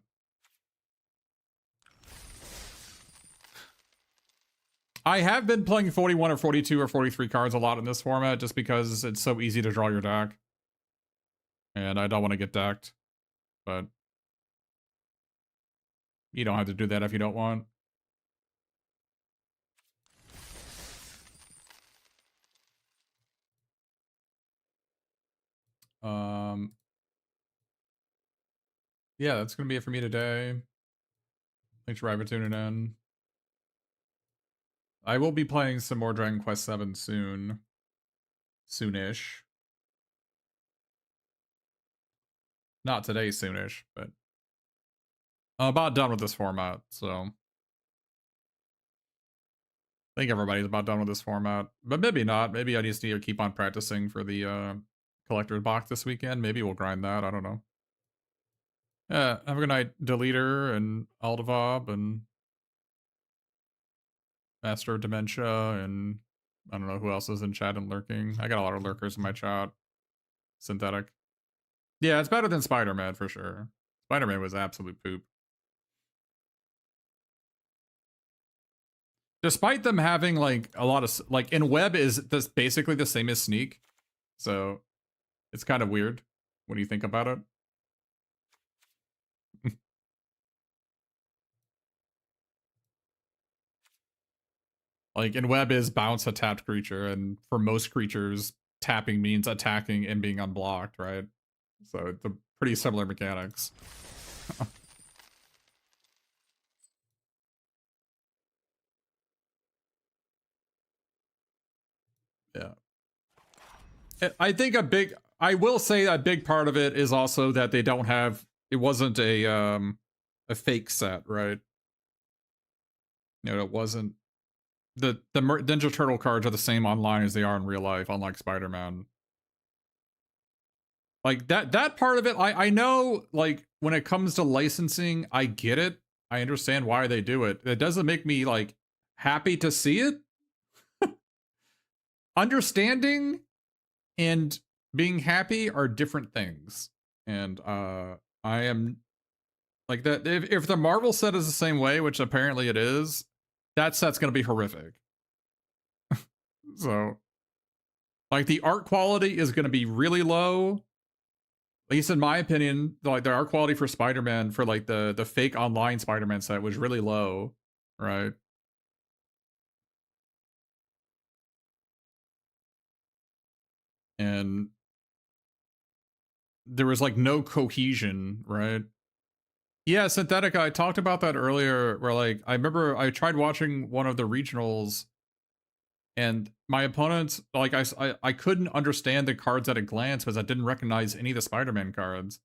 I have been playing 41 or 42 or 43 cards a lot in this format just because it's so easy to draw your deck. And I don't want to get decked. But you don't have to do that if you don't want. Yeah, that's gonna be it for me today. Thanks for tuning in. I will be playing some more Dragon Quest VII soon. Soonish. Not today soonish, but I'm about done with this format, so I think everybody's about done with this format. But maybe not. Maybe I just need to keep on practicing for the collector's box this weekend. Maybe we'll grind that. I don't know. Yeah, have a good night, Deleter and Aldavob and Master of Dementia, and I don't know who else is in chat and lurking. I got a lot of lurkers in my chat. Synthetic. Yeah, it's better than Spider-Man for sure. Spider-Man was absolute poop. Despite them having like a lot of like in web is this basically the same as sneak. So it's kind of weird when you think about it. Like in web is bounce a tapped creature, and for most creatures, tapping means attacking and being unblocked, right? So it's a pretty similar mechanics. Yeah. I think I will say a big part of it is also that they don't have, it wasn't a fake set, right? You know, it wasn't, the Ninja Turtle cards are the same online as they are in real life, unlike Spider-Man. Like that part of it, I know, like when it comes to licensing, I get it. I understand why they do it. It doesn't make me like happy to see it. Understanding and being happy are different things. And I am like that. If the Marvel set is the same way, which apparently it is, that set's going to be horrific. So, like, the art quality is going to be really low. At least in my opinion, like the art quality for Spider-Man, for like the fake online Spider-Man set, was really low, right? And there was like no cohesion, right? Yeah, Synthetica, I talked about that earlier, where like I remember I tried watching one of the regionals, and my opponents, like I couldn't understand the cards at a glance because I didn't recognize any of the Spider-Man cards.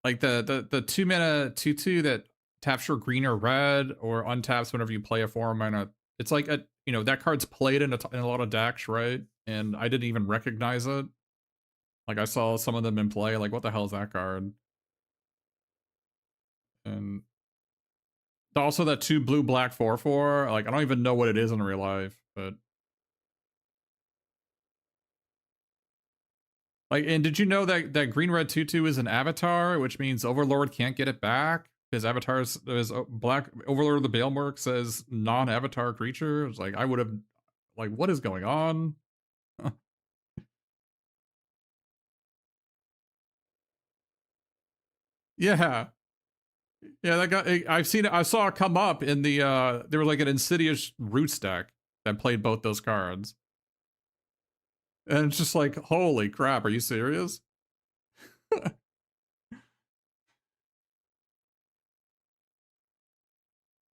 Like the 2-mana 2/2 that taps for green or red, or untaps whenever you play a 4-mana. It's like a, you know, that card's played in a lot of decks, right? And I didn't even recognize it. Like I saw some of them in play, like what the hell is that card? And also that 2 blue black 4/4, like I don't even know what it is in real life, but like, and did you know that green red 2/2 is an avatar, which means Overlord can't get it back? his avatars, his Black Overlord of the Balemurk says non-avatar creature. It's like I would have, like, what is going on? Yeah, yeah, that guy. I've seen it. I saw it come up in the. There was like an Insidious Roots deck that played both those cards, and it's just like, holy crap! Are you serious?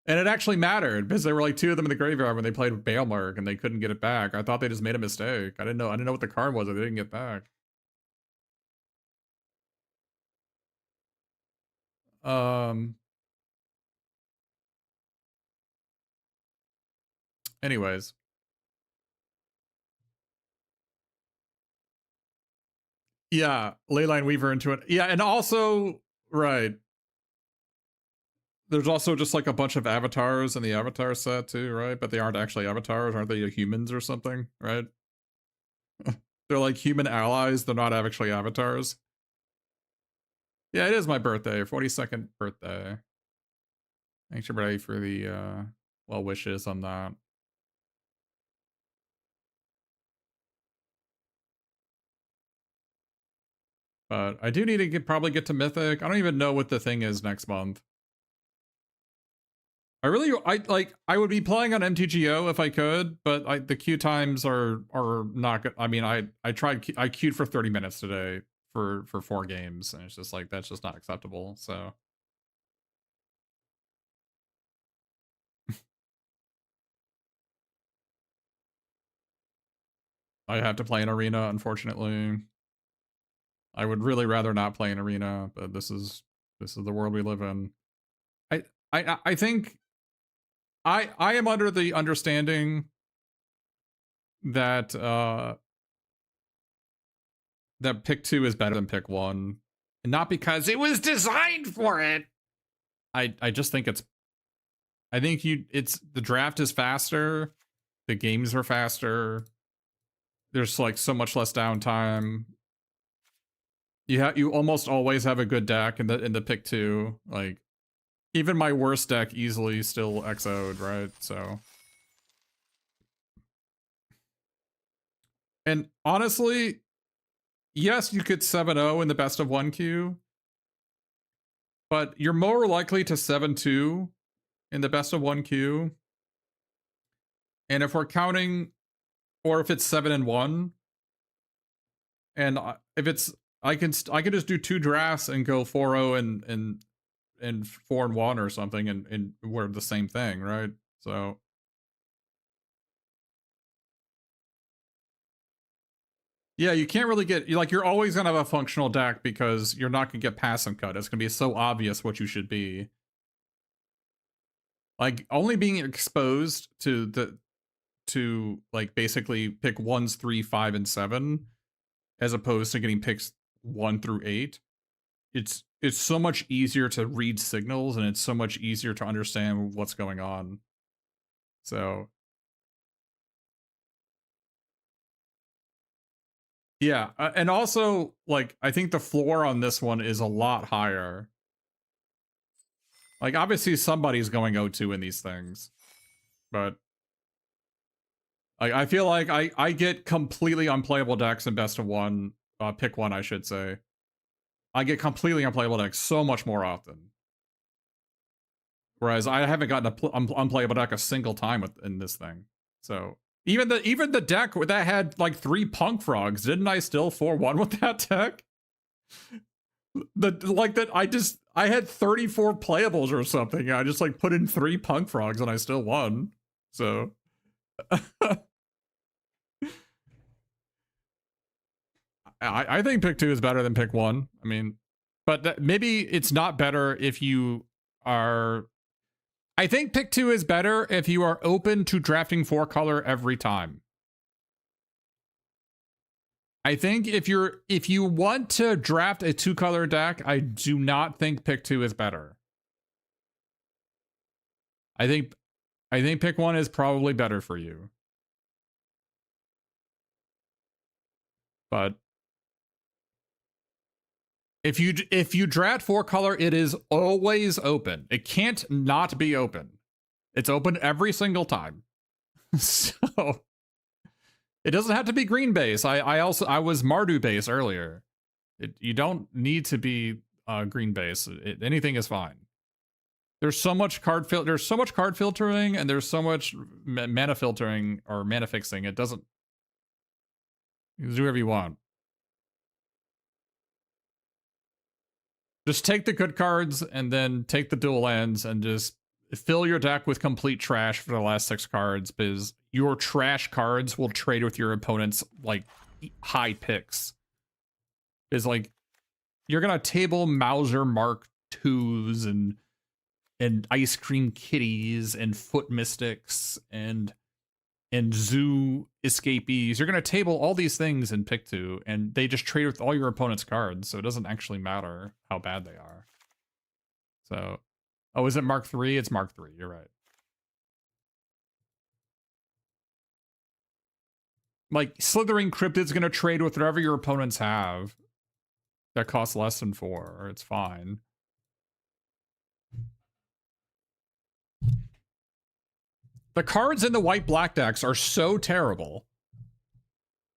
And it actually mattered because there were like two of them in the graveyard when they played with Balemurk and they couldn't get it back. I thought they just made a mistake. I didn't know. I didn't know what the card was that they didn't get back. Um. Anyways, yeah, Leyline Weaver into it. Yeah, and also right. There's also just like a bunch of avatars in the avatar set too, right? But they aren't actually avatars, aren't they? Humans or something, right? They're like human allies. They're not actually avatars. Yeah, it is my birthday, 42nd birthday. Thanks everybody for the well wishes on that. But I do need to probably get to Mythic. I don't even know what the thing is next month. I would be playing on MTGO if I could, but the queue times are not good. I mean, I queued for 30 minutes today for 4 games, and it's just like that's just not acceptable. So I have to play an arena, unfortunately. I would really rather not play an arena, but this is the world we live in. I think I am under the understanding that that pick 2 is better than pick 1. And not because it was designed for it. I just think I think it's the draft is faster, the games are faster. There's like so much less downtime. You almost always have a good deck in the pick 2. Like even my worst deck easily still XO'd, right? So and honestly, yes, you could 7-0 in the best of 1 queue, but you're more likely to 7-2 in the best of 1 queue. And if we're counting, or if it's 7-1, and if it's, I can just do 2 drafts and go 4-0 and 4-1 or something, and we're the same thing, right? So yeah, you can't really get like you're always gonna have a functional deck because you're not gonna get pass and cut. It's gonna be so obvious what you should be. Like only being exposed to like basically pick 1s, 3, 5, and 7, as opposed to getting picks 1 through 8. It's so much easier to read signals, and it's so much easier to understand what's going on. So yeah, and also like I think the floor on this one is a lot higher. Like obviously somebody's going O2 in these things, but I feel like I get completely unplayable decks in best of 1, pick 1 I should say. I get completely unplayable decks so much more often. Whereas I haven't gotten an unplayable deck a single time in this thing. So even the deck that had like 3 punk frogs, didn't I still 4-1 with that deck? I had 34 playables or something. I just like put in 3 punk frogs and I still won. So I think pick 2 is better than pick 1. I mean, but maybe it's not better if you are. I think pick 2 is better if you are open to drafting 4 color every time. I think if you want to draft a 2 color deck, I do not think pick 2 is better. I think pick 1 is probably better for you. But If you drat 4 color, it is always open. It can't not be open. It's open every single time. So it doesn't have to be green base. I was Mardu base earlier. You don't need to be green base. Anything is fine. There's so much card filtering, and there's so much mana filtering or mana fixing. It doesn't. You can do whatever you want. Just take the good cards and then take the dual lands and just fill your deck with complete trash for the last 6 cards, because your trash cards will trade with your opponent's like high picks. Is like you're gonna table Mauser Mark IIs and Ice Cream Kitties and Foot Mystics and Zoo Escapees. You're gonna table all these things in pick 2, and they just trade with all your opponent's cards, so it doesn't actually matter how bad they are. So, oh, is it Mark 3? It's Mark 3, you're right. Like, Slithering Cryptid's gonna trade with whatever your opponents have that costs less than 4. It's fine. The cards in the white-black decks are so terrible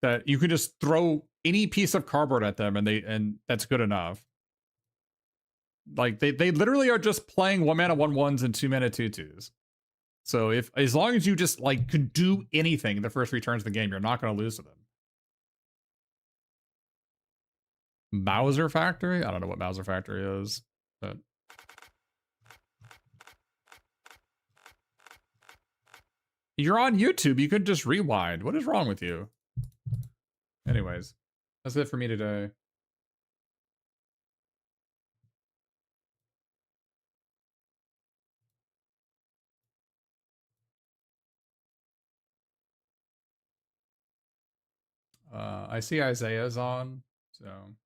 that you can just throw any piece of cardboard at them and that's good enough. Like they literally are just playing 1 mana 1/1s and 2 mana 2/2s. So as long as you just like could do anything the first 3 turns of the game, you're not going to lose to them. Mauser Factory? I don't know what Mauser Factory is, but you're on YouTube. You could just rewind. What is wrong with you? Anyways, that's it for me today. I see Isaiah's on, so